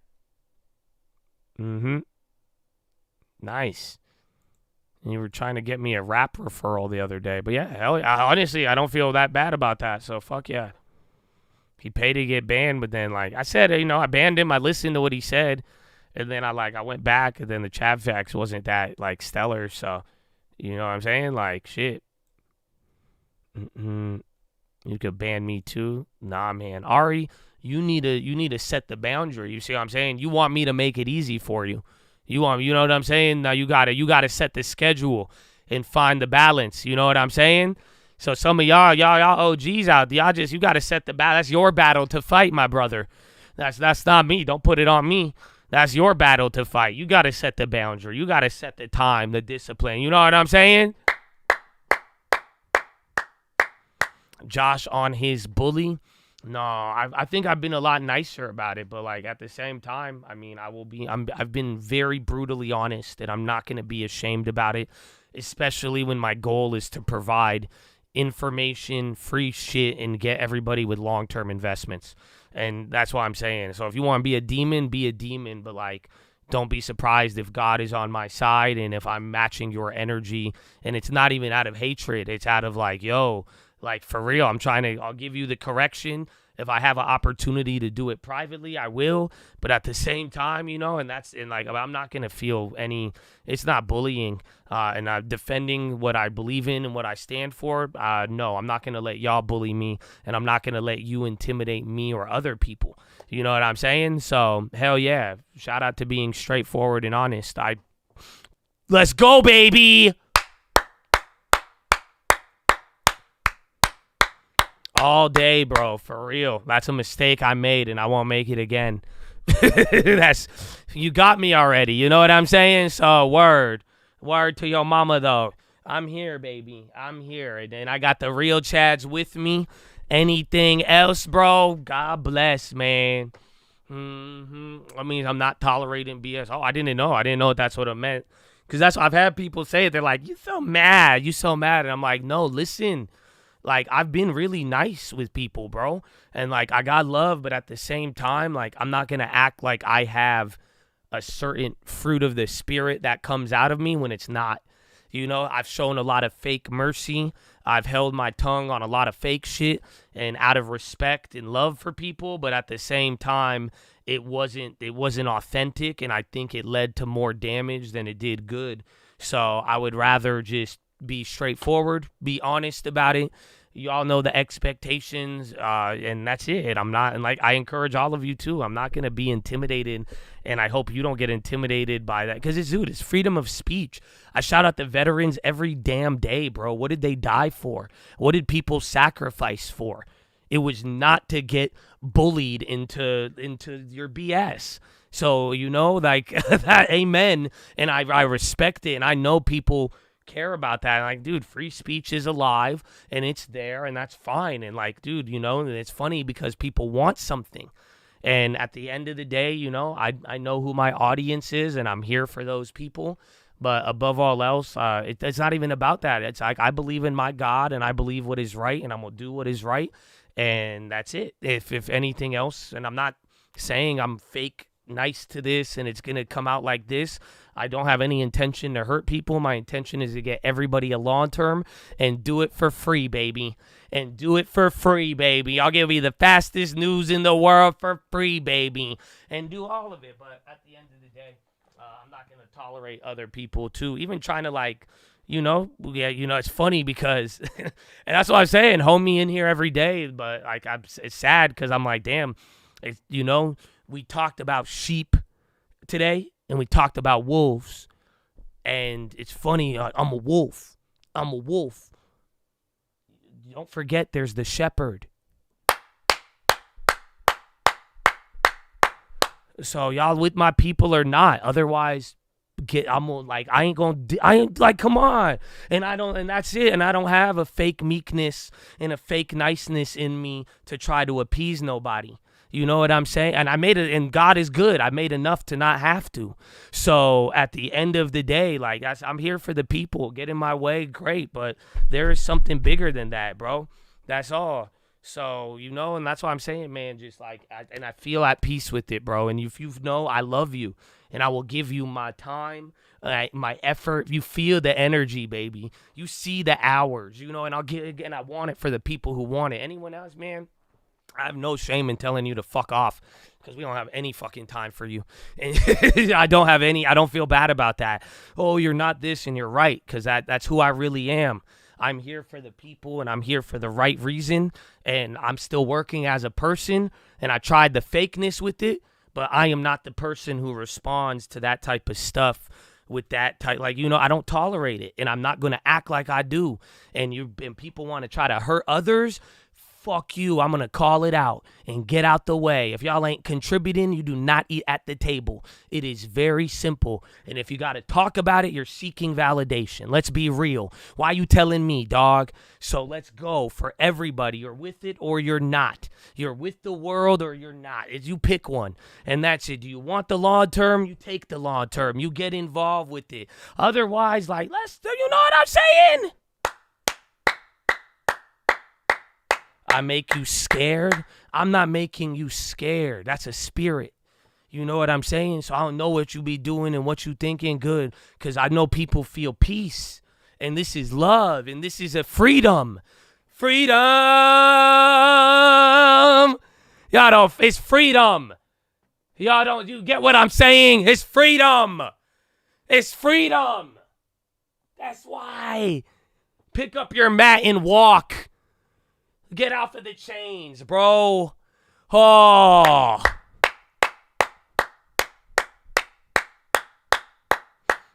Nice. And you were trying to get me a rap referral the other day. But yeah, hell, honestly, I don't feel that bad about that. So fuck yeah. He paid to get banned, but then like I said, I banned him. I listened to what he said, and then I went back, and then the chat facts wasn't that like stellar. So, you know what I'm saying? Like shit. You could ban me too. Nah, man. Ari, you need to set the boundary. You see what I'm saying? You want me to make it easy for you. You know what I'm saying? Now you gotta set the schedule and find the balance. You know what I'm saying? So some of y'all OGs out, you gotta set the battle. That's your battle to fight, my brother. That's not me. Don't put it on me. That's your battle to fight. You gotta set the boundary. You gotta set the time, the discipline. You know what I'm saying? Josh on his bully. No, I think I've been a lot nicer about it, but like at the same time, I mean, I've been very brutally honest, and I'm not going to be ashamed about it, especially when my goal is to provide information, free shit, and get everybody with long-term investments. And that's what I'm saying. So if you want to be a demon, but like, don't be surprised if God is on my side and if I'm matching your energy. And it's not even out of hatred. It's out of like, yo, like for real, I'll give you the correction. If I have an opportunity to do it privately, I will. But at the same time, I'm not going to feel it's not bullying. And I'm defending what I believe in and what I stand for. No, I'm not going to let y'all bully me. And I'm not going to let you intimidate me or other people. You know what I'm saying? So, hell yeah. Shout out to being straightforward and honest. Let's go, baby. All day, bro, for real. That's a mistake I made, and I won't make it again. You got me already. You know what I'm saying? So, word to your mama, though. I'm here, baby. I'm here. And then I got the real Chads with me. Anything else, bro? God bless, man. I mean, I'm not tolerating BS. Oh, I didn't know that's what it meant. Because I've had people say it. They're like, you so mad. And I'm like, no, listen. Like, I've been really nice with people, bro. And, like, I got love, but at the same time, like, I'm not going to act like I have a certain fruit of the spirit that comes out of me when it's not. I've shown a lot of fake mercy. I've held my tongue on a lot of fake shit and out of respect and love for people. But at the same time, it wasn't authentic, and I think it led to more damage than it did good. So I would rather just be straightforward, be honest about it. You all know the expectations, and that's it. I encourage all of you too. I'm not going to be intimidated, and I hope you don't get intimidated by that, because it's freedom of speech. I shout out the veterans every damn day, bro. What did they die for? What did people sacrifice for? It was not to get bullied into your BS. So, that, amen, and I respect it, and I know people care about that. Like, dude, free speech is alive and it's there, and that's fine. And like, dude, it's funny because people want something, and at the end of the day, I know who my audience is, and I'm here for those people. But above all else, it's not even about that. It's like, I believe in my God, and I believe what is right, and I'm gonna do what is right, and that's it. If anything else, and I'm not saying I'm fake nice to this and it's gonna come out like this. I don't have any intention to hurt people. My intention is to get everybody a long term and do it for free, baby. I'll give you the fastest news in the world for free, baby. And do all of it. But at the end of the day, I'm not going to tolerate other people too. Even trying to it's funny because, and that's what I'm saying, homie in here every day. But like, it's sad because I'm like, damn, we talked about sheep today. And we talked about wolves, and it's funny. I'm a wolf. Don't forget, there's the shepherd. So y'all with my people or not? Otherwise, come on. And that's it. And I don't have a fake meekness and a fake niceness in me to try to appease nobody. You know what I'm saying? And I made it, and God is good. I made enough to not have to. So at the end of the day, like, I'm here for the people. Get in my way, great. But there is something bigger than that, bro. That's all. So, and that's why I'm saying, man, just like, I feel at peace with it, bro. And if you know, I love you. and I will give you my time, my effort. You feel the energy, baby. You see the hours, you know, and I want it for the people who want it. Anyone else, man? I have no shame in telling you to fuck off because we don't have any fucking time for you. And I don't feel bad about that. Oh, you're not this and you're right, because that's who I really am. I'm here for the people and I'm here for the right reason, and I'm still working as a person, and I tried the fakeness with it, but I am not the person who responds to that type of stuff with that type, like, you know, I don't tolerate it, and I'm not going to act like I do. And people want to try to hurt others. Fuck you. I'm going to call it out and get out the way. If y'all ain't contributing, you do not eat at the table. It is very simple. And if you got to talk about it, you're seeking validation. Let's be real. Why you telling me, dog? So let's go for everybody. You're with it or you're not. You're with the world or you're not. You pick one. And that's it. Do you want the long term? You take the long term. You get involved with it. Otherwise, like, you know what I'm saying? I make you scared. I'm not making you scared. That's a spirit. You know what I'm saying? So I don't know what you be doing and what you thinking good, because I know people feel peace. And this is love. And this is a freedom. Freedom. Y'all don't, it's freedom. Y'all don't, you get what I'm saying? It's freedom. It's freedom. That's why. Pick up your mat and walk. Get off of the chains, bro. Oh.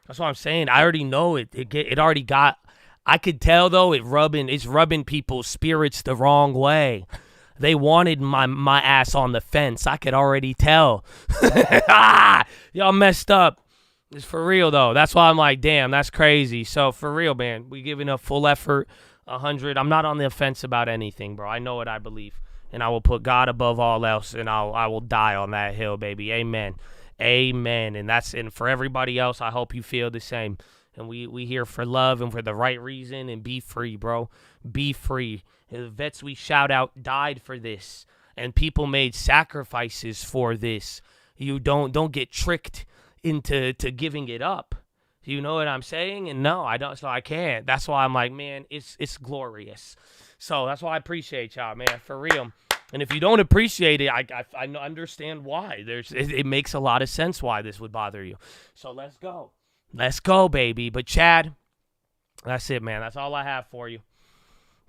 That's what I'm saying. I already know it. It already got. I could tell though. It's rubbing people's spirits the wrong way. They wanted my ass on the fence. I could already tell. Y'all messed up. It's for real though. That's why I'm like, damn, that's crazy. So for real, man, we giving a full effort. 100. I'm not on the offense about anything, bro. I know what I believe, and I will put God above all else, and I will die on that hill, baby. Amen. Amen. And for everybody else, I hope you feel the same. And we here for love and for the right reason, and be free, bro. Be free. The vets we shout out died for this, and people made sacrifices for this. You don't get tricked into giving it up. You know what I'm saying? And no, I don't. So I can't. That's why I'm like, man, it's glorious. So that's why I appreciate y'all, man, for real. And if you don't appreciate it, I understand why. It makes a lot of sense why this would bother you. So let's go. Let's go, baby. But Chad, that's it, man. That's all I have for you.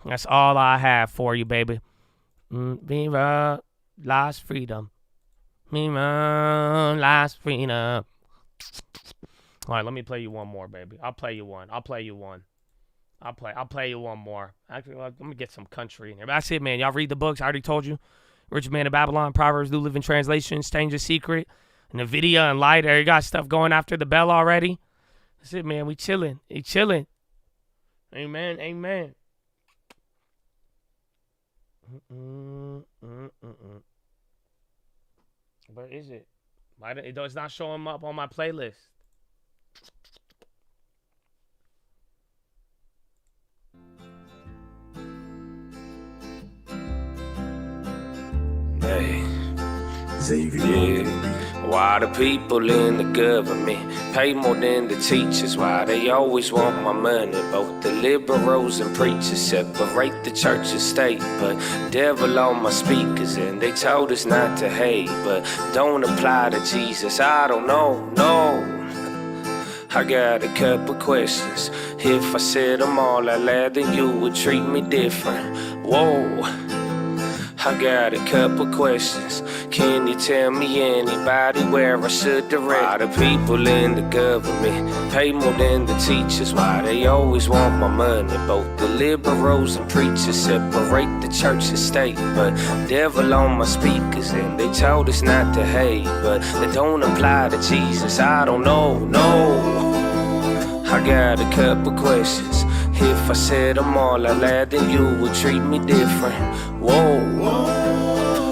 That's all I have for you, baby. Viva lost freedom. Viva lost freedom. All right, let me play you one more, baby. I'll play you one. I'll play you one more. Actually, let me get some country in here. But that's it, man. Y'all read the books. I already told you. Rich Man of Babylon, Proverbs, New Living Translation, Stranger's Secret, NVIDIA and Light. There you got stuff going after the bell already. That's it, man. We chilling. We chilling. Amen. Amen. Where is it? It's not showing up on my playlist. Hey, Xavier. Why the people in the government pay more than the teachers? Why they always want my money? Both the liberals and preachers separate the church and state, but devil on my speakers, and they told us not to hate, but don't apply to Jesus. I don't know, no. I got a couple questions. If I said them all out loud, then you would treat me different. Whoa. I got a couple questions. Can you tell me anybody where I should direct? Why the people in the government pay more than the teachers? Why they always want my money? Both the liberals and preachers separate the church and state, but devil on my speakers, and they told us not to hate, but they don't apply to Jesus. I don't know, no. I got a couple questions. If I said them all out loud, then you would treat me different. Whoa.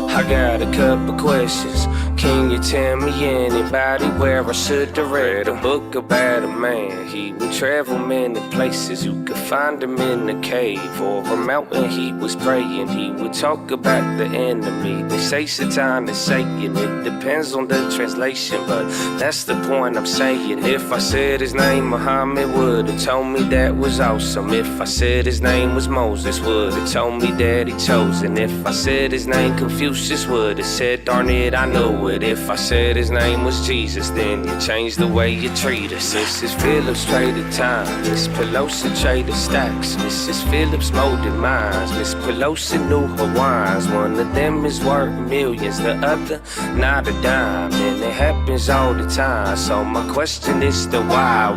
I got a couple questions. Can you tell me anybody where I should have read a book about a man? He would travel many places. You could find him in a cave or a mountain. He was praying. He would talk about the enemy. They say Satan is Satan. It depends on the translation, but that's the point I'm saying. If I said his name, Muhammad would have told me that was awesome. If I said his name was Moses, would have told me that he chose. And if I said his name, Confucius would have said, darn it, I know it. If I said his name was Jesus, then you changed the way you treat us. Mrs. Phillips traded time, Miss Pelosi traded stacks. Mrs. Phillips molded minds, Miss Pelosi knew her wines. One of them is worth millions, the other not a dime. And it happens all the time, so my question is the why?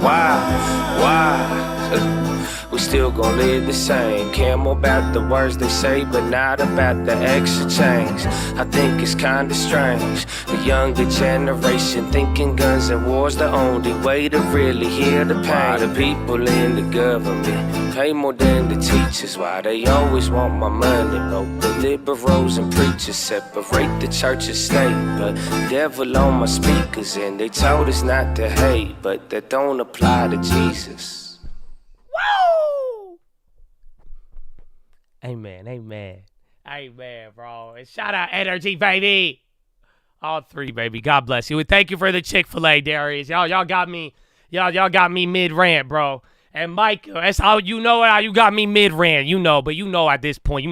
We still gon' live the same. Care more about the words they say, but not about the extra change. I think it's kinda strange. The younger generation thinking guns and war's the only way to really hear the pain. The people in the government pay more than the teachers. Why they always want my money? Both the liberals and preachers separate the church and state. But devil on my speakers, and they told us not to hate, but that don't apply to Jesus. Amen, bro. And shout out Energy, baby. All three, baby. God bless you. And thank you for the Chick-fil-A, Darius. Y'all got me mid-rant, bro. And Mike, that's how you know how you got me mid-rant. But at this point,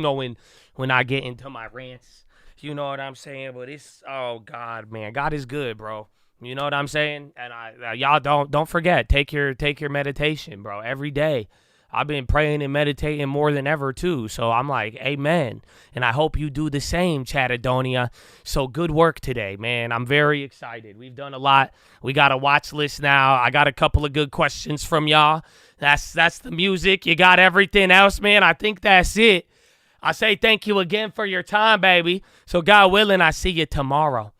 when I get into my rants. You know what I'm saying? But it's, oh God, man. God is good, bro. You know what I'm saying? And y'all don't forget, take your meditation, bro, every day. I've been praying and meditating more than ever, too. So I'm like, amen. And I hope you do the same, Chattadonia. So good work today, man. I'm very excited. We've done a lot. We got a watch list now. I got a couple of good questions from y'all. That's the music. You got everything else, man. I think that's it. I say thank you again for your time, baby. So God willing, I see you tomorrow.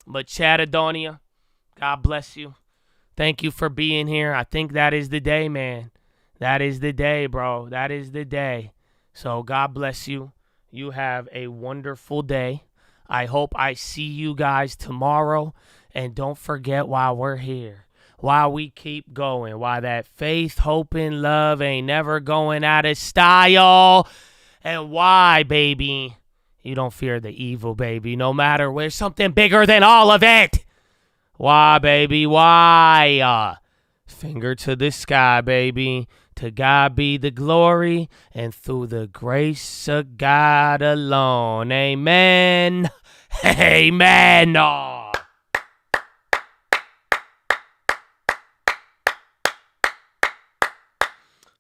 But Chattadonia, God bless you. Thank you for being here. I think that is the day, man. That is the day, bro. That is the day. So God bless you. You have a wonderful day. I hope I see you guys tomorrow. And don't forget while we're here, while we keep going, while that faith, hope, and love ain't never going out of style. And why, baby? You don't fear the evil, baby, no matter where. Something bigger than all of it. Why, baby? Why? Finger to the sky, baby. To God be the glory, and through the grace of God alone. Amen. Amen. Oh.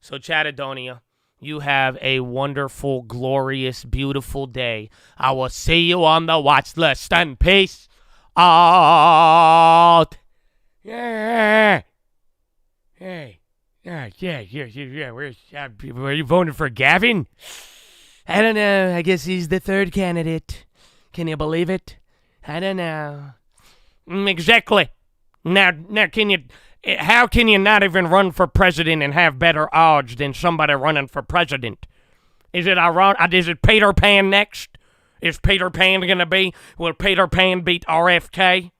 So, Chattadonia, you have a wonderful, glorious, beautiful day. I will see you on the watch list. And peace out. Yeah. Hey. Yeah. Were you voting for Gavin? I don't know. I guess he's the third candidate. Can you believe it? I don't know. Exactly. Now, how can you not even run for president and have better odds than somebody running for president? Is it Peter Pan next? Is Peter Pan going to be? Will Peter Pan beat RFK?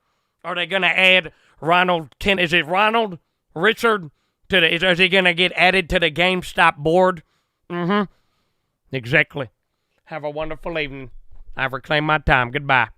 Are they going to add Ronald? Is it Ronald Richard? Is he going to get added to the GameStop board? Exactly. Have a wonderful evening. I've reclaimed my time. Goodbye.